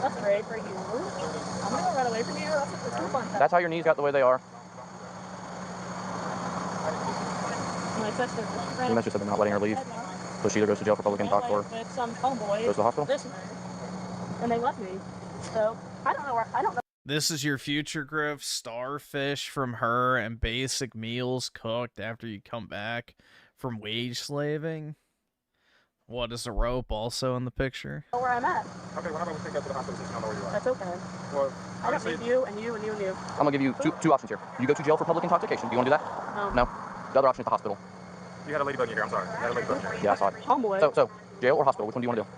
That's great for you. I'm gonna run away from you. That's too fun. That's how your knees got the way they are. My sister. EMS just said they're not letting her leave. So she either goes to jail for public intox or with some homeboy. goes to the hospital. This way. And they left me. So I don't know where. I don't know. This is your future, Griff. Starfish from her and basic meals cooked after you come back from wage slaving. What, is a rope also in the picture? Where I'm at. Okay, well, how about we take you up to the hospital since you don't know where you are? That's okay. Well, I don't need you and you and you and you. I'm gonna give you two options here. You go to jail for public intoxication. Do you want to do that? No. The other option is the hospital. You had a ladybug in your ear. I'm sorry. You had a ladybug in your ear. Yeah, I saw it. Homeboy. So jail or hospital? Which one do you want to do?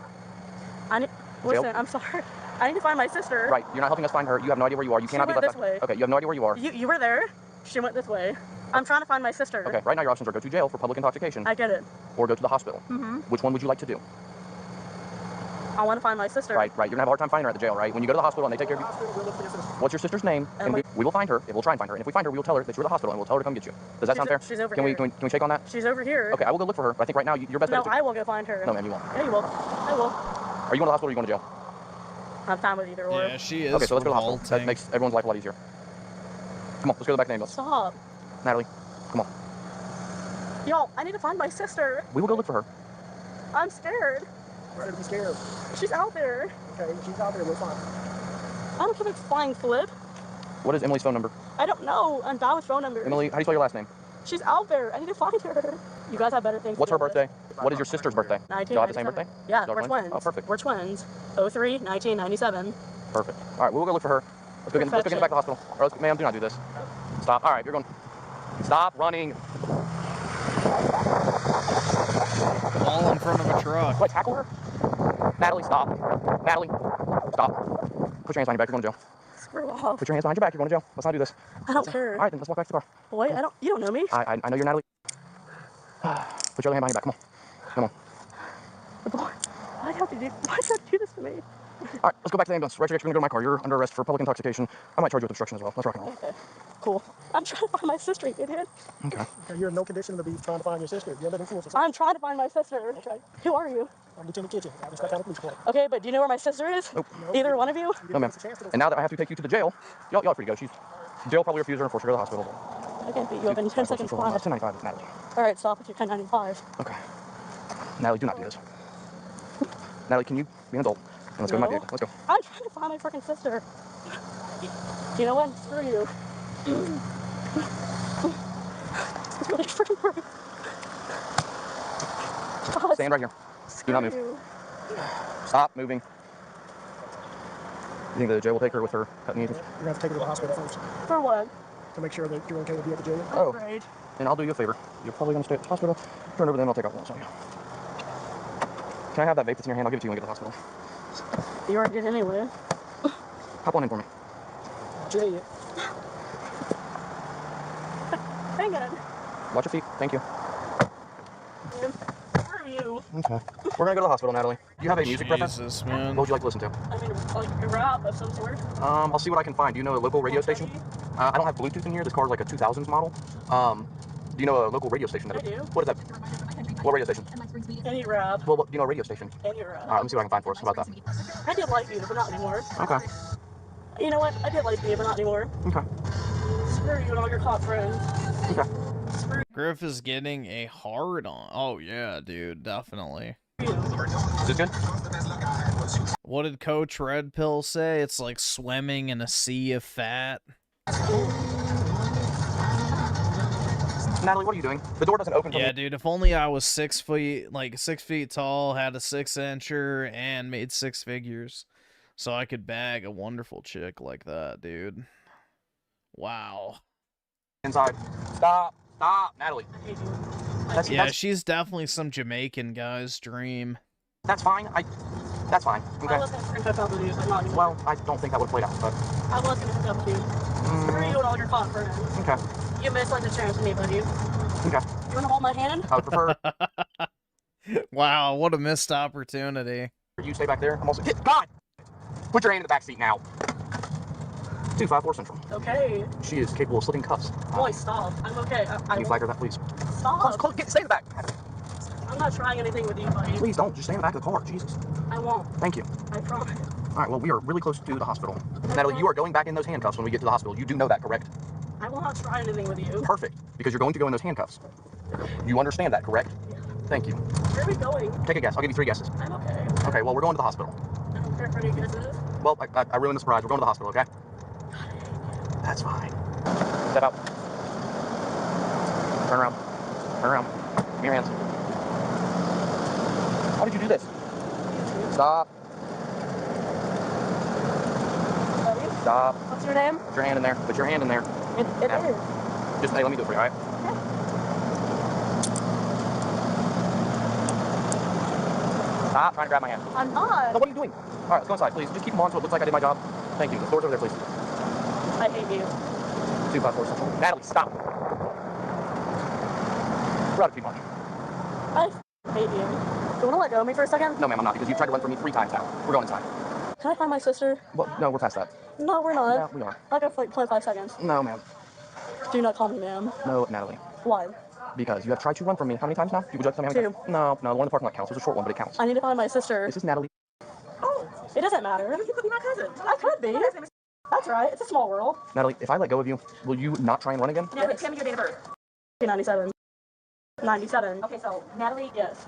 I need. Listen, I'm sorry. I need to find my sister. Right. You're not helping us find her. You have no idea where you are. You cannot be went left this way. Okay. You have no idea where you are. You were there. She went this way. I'm trying to find my sister. Okay. Right now your options are go to jail for public intoxication. I get it. Or go to the hospital. Mm-hmm. Which one would you like to do? I want to find my sister. Right. You're gonna have a hard time finding her at the jail, right? When you go to the hospital and they take care of you. What's your sister's name? And we will find her. We'll try and find her. And if we find her, we will tell her that you're at the hospital and we'll tell her to come get you. Does that sound fair? She's over here. here. Can we shake on that? She's over here. Okay. I will go look for her. I think right now your best bet is No, I will go find her. No, ma'am, you won't. Yeah, you will. I will. Are you going to the hospital or are you going to jail? I'm fine with either or. Yeah, she is. Okay, so let's go to the hospital. That makes everyone's life a lot easier. Come on, let's go to the back of the ambulance. Stop. Natalie, come on. Yo, I need to find my sister. We will go look for her. I'm scared. Why be scared? She's out there. Okay, she's out there. We're fine. I don't care if it's flying flip. What is Emily's phone number? I don't know. I'm bad with phone numbers. Emily, how do you spell your last name? She's out there. I need to find her. You guys have better things. What's to her do with. birthday? What is your sister's birthday? Do y'all have the same birthday? Yeah, Y'all we're twins. Oh, perfect. We're twins. 03, 1997. Perfect. All right, we'll go look for her. Let's go get back to the hospital. Or ma'am, do not do this. Stop. All right, you're going. Stop running. Fall in front of a truck. What, tackle her? Natalie, stop. Natalie, stop. Put your hands behind your back. You're going to jail. Screw off. Put your hands behind your back. You're going to jail. Let's not do this. I don't care. All right, then let's walk back to the car. Wait, you don't know me. I know you're Natalie. Put your other hand behind your back. Come on. Come on. Why do you have to do this to me? All right, let's go back to the ambulance. Right, you're going to go to my car. You're under arrest for public intoxication. I might charge you with obstruction as well. Let's rock and roll. Okay, cool. I'm trying to find my sister, you idiot. Okay. You're in no condition to be trying to find your sister. You're under influence. I'm trying to find my sister. Okay. Who are you? I'm Lieutenant Kitchen. I just got out of the police department. Okay, but do you know where my sister is? Nope. Either one of you? No, ma'am. And now that I have to take you to the jail, y'all are free to go. Jail probably refused her and forced her to the hospital. I can beat you up in 10 seconds flat. 1095 is Natalie. All right, stop with your 1095. Okay. Natalie, do not do this. Natalie, can you be an adult? And let's go to my vehicle. Let's go. I'm trying to find my freaking sister. You know what? Screw you. It's really freaking hurt. Stand right here. Do not move. Stop moving. You think the jail will take her with her cut knees? You're going to have to take her to the hospital first. For what? To make sure that you're okay to be at the jail. Oh. Great. And I'll do you a favor. You're probably going to stay at the hospital. Turn over, then I'll take off the on you. Can I have that vape that's in your hand? I'll give it to you when we get to the hospital. You already did anyway. Hop on in for me. Jay. Hang on. Watch your feet. Thank you. Where are you? Okay. We're going to go to the hospital, Natalie. Do you have a music preference? Man. What would you like to listen to? I mean, like a rap of some sort. I'll see what I can find. Do you know a local radio station? I don't have Bluetooth in here. This car's like a 2000s model. Do you know a local radio station? I do. What is that? What radio station? Any rap. Well, do you know a radio station? Any rap. All right, let me see what I can find for us. How about that? I did like you, but not anymore. Okay. You know what? I did like you, but not anymore. Okay. Screw you and all your cop friends. Okay. Griff is getting a hard on. Oh, yeah, dude. Definitely. You. Is this good? What did Coach Red Pill say? It's like swimming in a sea of fat. Natalie, what are you doing? The door doesn't open for me. Yeah, dude, if only I was 6 feet, like 6 feet tall, had a 6-incher, and made 6 figures, so I could bag a wonderful chick like that, dude. Wow. Inside. Stop. Stop, Natalie. Yeah, she's definitely some Jamaican guy's dream. That's fine. That's fine. Okay. I was going to hook up with you, but not anymore. Well, I don't think that would have played out, but... I was going to hook up with you. Screw you and all your conference. Okay. You missed like the chance with me, buddy. Okay. You want to hold my hand? I would prefer... Wow, what a missed opportunity. You stay back there. I'm also... God! Put your hand in the back seat now. 254 Central. Okay. She is capable of slitting cuffs. Boy, stop. I'm okay. Can you flag her that, please? Stop. Close, stay in the back. I'm not trying anything with you, buddy. Please don't. Just stay in the back of the car. Jesus. I won't. Thank you. I promise. All right, well, we are really close to the hospital. Natalie, you are going back in those handcuffs when we get to the hospital. You do know that, correct? I will not try anything with you. Perfect, because you're going to go in those handcuffs. You understand that, correct? Yeah. Thank you. Where are we going? Take a guess. I'll give you 3 guesses. I'm okay. Okay, well, we're going to the hospital. I don't care for any guesses. Well, I ruined the surprise. We're going to the hospital, okay? That's fine. Step out. Turn around. Turn around. Give me your hands. How did you do this? Stop. Stop. What's your name? Put your hand in there. Put your hand in there. It Yeah. is. Just, hey, let me do it for you, all right? Stop trying to grab my hand. I'm not. No, what are you doing? All right, let's go inside, please. Just keep them on so it looks like I did my job. Thank you. The door's over there, please. I hate you. 254 Central. Natalie, stop. We're out of too much. I hate you. You want to let go of me for a second? No, ma'am, I'm not, because you've tried to run from me 3 times now. We're going inside. Can I find my sister? Well, no, we're past that. No, we're not. Yeah, we are. I got like 25 seconds. No, ma'am. Do not call me ma'am. No, Natalie. Why? Because you have tried to run from me. How many times now? Would you like to tell me how many 2. times? No, the one in the parking lot counts. It was a short one, but it counts. I need to find my sister. This is Natalie. Oh, it doesn't matter. You could be my cousin. I could be. That's right. It's a small world. Natalie, if I let go of you, will you not try and run again? Natalie, tell me your date of birth. 97. 97. Okay, so Natalie, yes.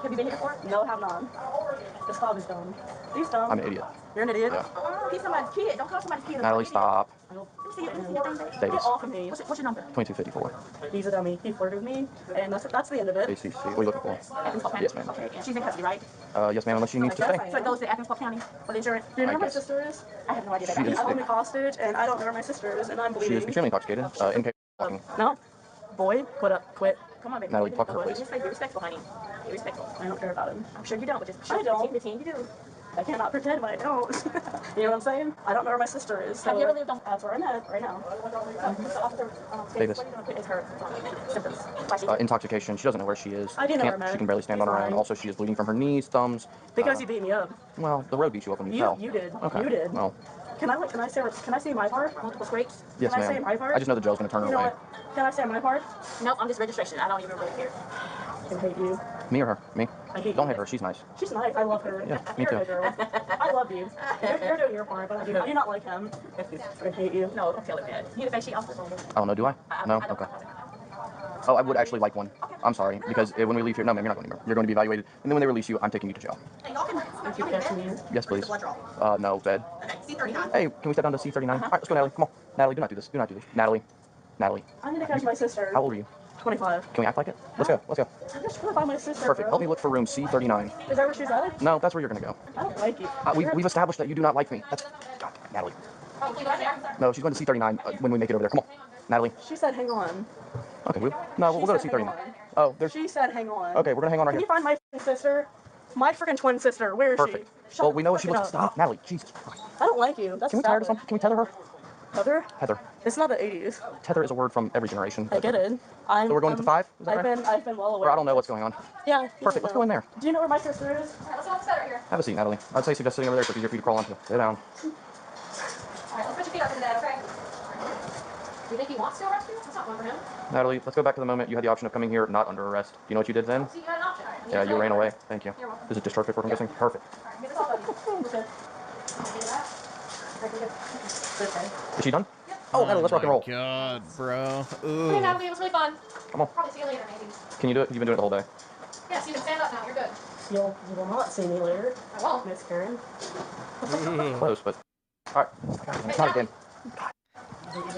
Have you been here before? No, I have not. This dog is dumb. He's dumb. I'm an idiot. You're an idiot? Yeah. He's somebody's kid. Don't call somebody's kid. Natalie, stop. Get Davis. off of me. What's your number? 2254. He's a dummy. He flirted with me, and that's the end of it. ACC. What are you looking for? Yes, ma'am. Okay, and she's in custody, right? Yes, ma'am, unless she needs to stay. So it goes to Athens County for the insurance. Do you know where my sister is? I have no idea. He's holding me hostage, and I don't know where my sister is, and I'm bleeding. She is extremely intoxicated. Walking. No. Boy, quit. Come on, baby. Natalie, talk to her, please. Be respectful, honey. Be respectful. I don't care about him. I'm sure you don't, but just I don't. Pretend you do. I cannot pretend when I don't. You know what I'm saying? I don't know where my sister is. So have you ever lived on? That's where I'm at right now. Davis. Is her symptoms? Intoxication. She doesn't know where she is. I do know where I'm at. She can barely stand on her own. Also, she is bleeding from her knees, thumbs. Because you beat me up. Well, the road beat you up when you fell. You did. Okay. You did. Well. Can I say my part? Multiple scrapes? Yes, Can I say ma'am. my part? I just know the Joe's going to turn her You know away. what? Can I say my part? Nope, I'm just registration. I don't even really care. I hate you. Me or her? Me? I hate Don't you. hate her. She's nice. She's nice. I love her. Yeah, me You're too. a good girl. I love you. You're doing your part, but I do not like him. I hate you. No, don't tell her that. You face she also. I don't know. Do I? No? Okay. Oh, I would actually like one. I'm sorry, because when we leave here, no, ma'am, you're not going anywhere. You're going to be evaluated, and then when they release you, I'm taking you to jail. Yes, please. No, bed. Hey, can we step down to C39? All right, let's go, Natalie. Come on. Natalie, do not do this. Do not do this. Natalie. I need to catch my sister. How old are you? 25. Can we act like it? Let's go. Let's go. I'm just trying to find my sister. Perfect. Bro. Help me look for room C39. Is that where she's at? No, that's where you're going to go. I don't like you. We've established that you do not like me. That's... God, Natalie. No, she's going to C39 when we make it over there. Come on. Natalie. She said hang on. Okay, we'll go to C39. Oh, there's... She said hang on. Okay, we're going to hang on right Can here. you find my sister? My freaking twin sister. Where is Perfect. she? Well, we know what she looks... Stop, Natalie. Jesus Christ. I don't like you. That's Can we tell her something? Can we tether her? Heather? Heather. It's not the 80s. Tether is a word from every generation. I get it. So we're going to 5? Is that right? I've been well aware. Or I don't know what's going on. Yeah. Perfect. Let's go in there. Do you know where my sister is? Let's all sit right here. Have a seat, Natalie. I'd say suggest sitting over there so it's easier for you to crawl onto. Sit down. Alright, let's put your feet up into that, okay? Do you think he wants to arrest you? That's not one for him. Natalie, let's go back to the moment you had the option of coming here not under arrest. Do you know what you did then? So you had an option. Yeah, you ran away. Thank you. This is discharge paperwork, I'm guessing? Perfect. Alright, get this all done. Is she done? Yep. Oh, Natalie, let's rock and roll. God, bro. Hey, Natalie, it was really fun. Come on. Probably see you later, maybe. Can you do it? You've been doing it the whole day. Yes, you can stand up now. You're good. You will not see me later. I won't, Miss Karen. Close, but all right. Not again.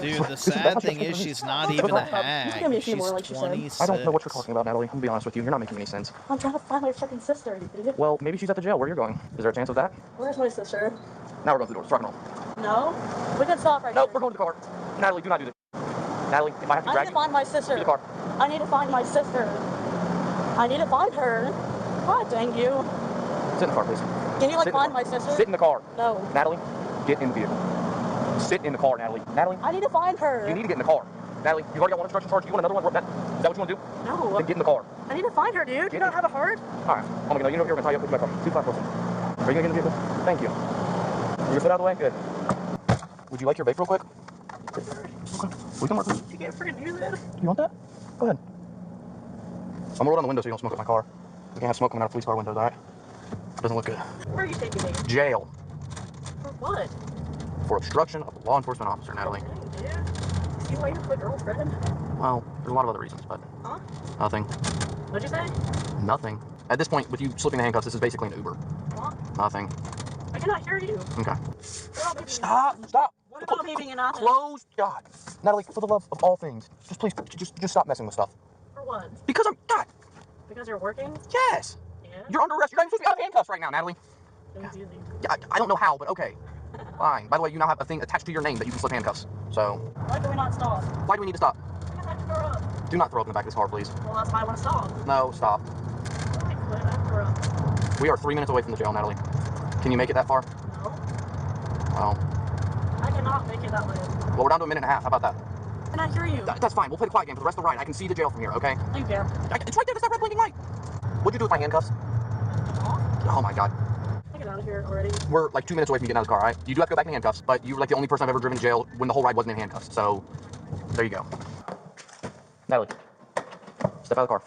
Dude, the sad thing is she's not even a hag. Give me a few She's more, like she said. 26. I don't know what you're talking about, Natalie. I'm gonna be honest with you. You're not making any sense. I'm trying to find my freaking sister, you idiot. Well, maybe she's at the jail where you're going. Is there a chance of that? Where's my sister? Now we're going through the doors. Rock and roll. No? We can stop right No, here. we're going to the car. Natalie, do not do this. Natalie, if I have to I drag need to find my sister. to the car. I need to find my sister. I need to find her. God dang you. Sit in the car, please. Can you, like, Sit in the find car. my sister? Sit in the car. No. Natalie, get in the vehicle. Sit in the car, Natalie. Natalie, I need to find her. you need to get in the car. Natalie, you've already got one obstruction charge. You want another one? Is that what you want to do? No. Then get in the car. I need to find her, dude. Do you not have a heart? All right. Oh my God, you know what? You're going to tie you up with my car. 2-5-4. Are you going to get in the vehicle? Thank you. You your foot out of the way? Good. Would you like your vape real quick? Okay. We can work with it. You can't freaking use it. You want that? Go ahead. I'm gonna roll down the window so you don't smoke at my car. We can't have smoke coming out of police car windows, all right? Doesn't look good. Where are you taking me? Jail. For what? For obstruction of a law enforcement officer, Natalie. Dude. See why you're my girlfriend? Well, there's a lot of other reasons, but Huh? nothing. What'd you say? Nothing. At this point, with you slipping the handcuffs, this is basically an Uber. What? Nothing. I cannot hear you. Okay. Stop. Stop. What about me being an author? Close. God. Natalie, for the love of all things, just please, just stop messing with stuff. For what? Because I'm, God. Because you're working? Yes. Yeah. You're under arrest. You're not even supposed to be out of handcuffs right now, Natalie. Confusing. Yeah, I don't know how, but okay. Fine. By the way, you now have a thing attached to your name that you can slip handcuffs. So. Why do we not stop? Why do we need to stop? Because I have to throw up. Do not throw up in the back of this car, please. Well, that's why I want to stop. No, stop. I quit. I have to throw up. We are 3 minutes away from the jail, Natalie. Can you make it that far? No. Well. I cannot make it that way. Well, we're down to a minute and a half. How about that? Can I hear you? That's fine. We'll play the quiet game for the rest of the ride. I can see the jail from here, okay? You can. It's right there. That's that red blinking light. What'd you do with my handcuffs? Oh my God. I get out of here already. We're like 2 minutes away from getting out of the car, all right? You do have to go back in handcuffs, but you were like the only person I've ever driven to jail when the whole ride wasn't in handcuffs. So, there you go. Natalie, step out of the car.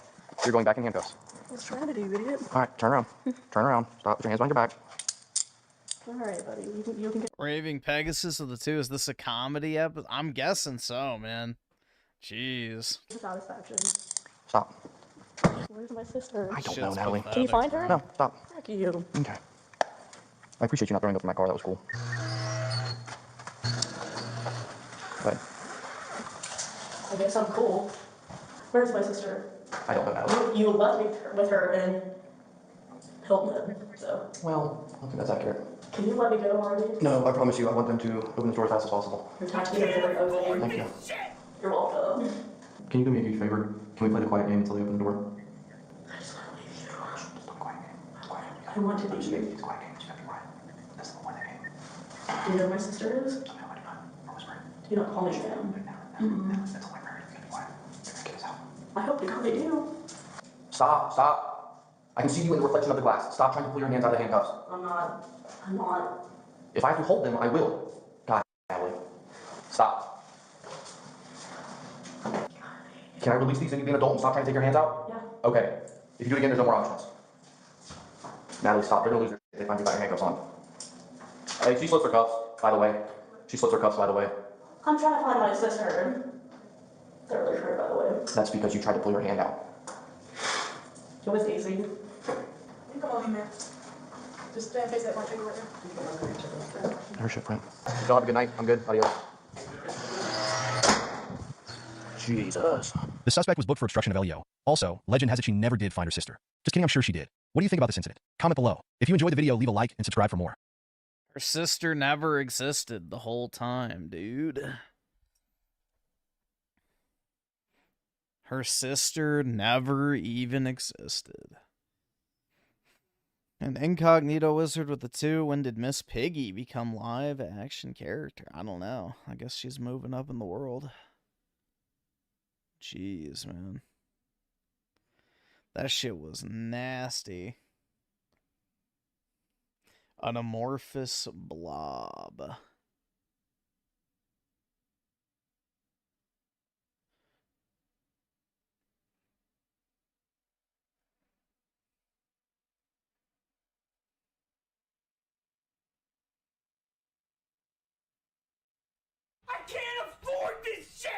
You're going back in handcuffs. I was trying to do, idiot. All right, turn around. Turn around. Stop. Put your hands behind your back. Alright, buddy. You can get. Raving Pegasus of the two. Is this a comedy episode? I'm guessing so, man. Jeez. Satisfaction. Stop. Where's my sister? I don't know, Natalie. Can you find her? No, stop. Fuck you. Okay. I appreciate you not throwing up in my car. That was cool. But I guess I'm cool. Where's my sister? I don't know, Natalie. You left me with her in Hilton, so. Well, I don't think that's accurate. Can you let me go already? No, I promise you, I want them to open the door as fast as possible. You're taxing me for everything. Thank you. You're welcome. Can you do me a huge favor? Can we play the quiet game until they open the door? I just want to leave you. I want to leave you. It's a quiet game. You have to be quiet. That's the point of the game. Do you know who my sister is? No, I do not. I'm whispering. Do you not call me ma'am? That's a library. You have to be quiet. They're going to get us out. I hope they do. Stop. Stop. I can see you in the reflection of the glass. Stop trying to pull your hands out of the handcuffs. I'm not. If I have to hold them, I will. God, Natalie. Stop. Can I release these and you be an adult and stop trying to take your hands out? Yeah. Okay. If you do it again, there's no more options. Natalie, stop. They're gonna lose their shit if they find you got your handcuffs on. Hey, she slips her cuffs, by the way. She slips her cuffs, by the way. I'm trying to find my sister. They're really hurt, by the way. That's because you tried to pull your hand out. It was easy. Come on, man. Just face that one thing right there. Her shit print. Y'all have a good night. I'm good. Adios. Jesus. The suspect was booked for obstruction of LEO. Also, legend has it she never did find her sister. Just kidding, I'm sure she did. What do you think about this incident? Comment below. If you enjoyed the video, leave a like and subscribe for more. Her sister never existed the whole time, dude. Her sister never even existed. An incognito wizard with the two. When did Miss Piggy become live action character? I don't know. I guess she's moving up in the world. Jeez, man. That shit was nasty. An amorphous blob. I can't afford this shit!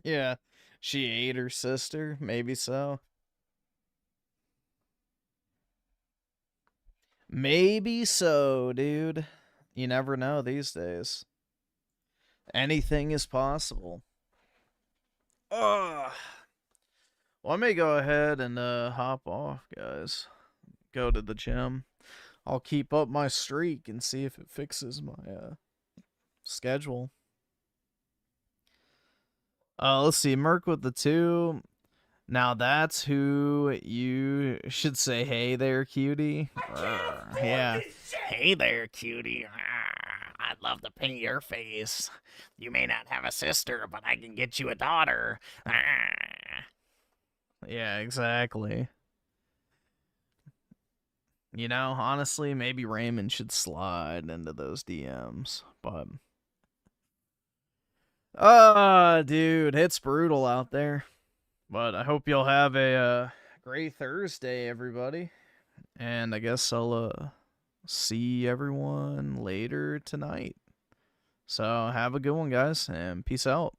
Yeah, she ate her sister. Maybe so. Maybe so, dude. You never know these days. Anything is possible. Ugh. Well, I may go ahead and hop off, guys. Go to the gym. I'll keep up my streak and see if it fixes my schedule. Let's see. Merc with the 2. Now that's who you should say, hey there, cutie. Yeah. Hey there, cutie. I'd love to paint your face. You may not have a sister, but I can get you a daughter. Yeah, exactly. You know, honestly, maybe Raymond should slide into those DMs, but... dude, it's brutal out there. But I hope you'll have a great Thursday, everybody. And I guess I'll see everyone later tonight. So have a good one, guys, and peace out.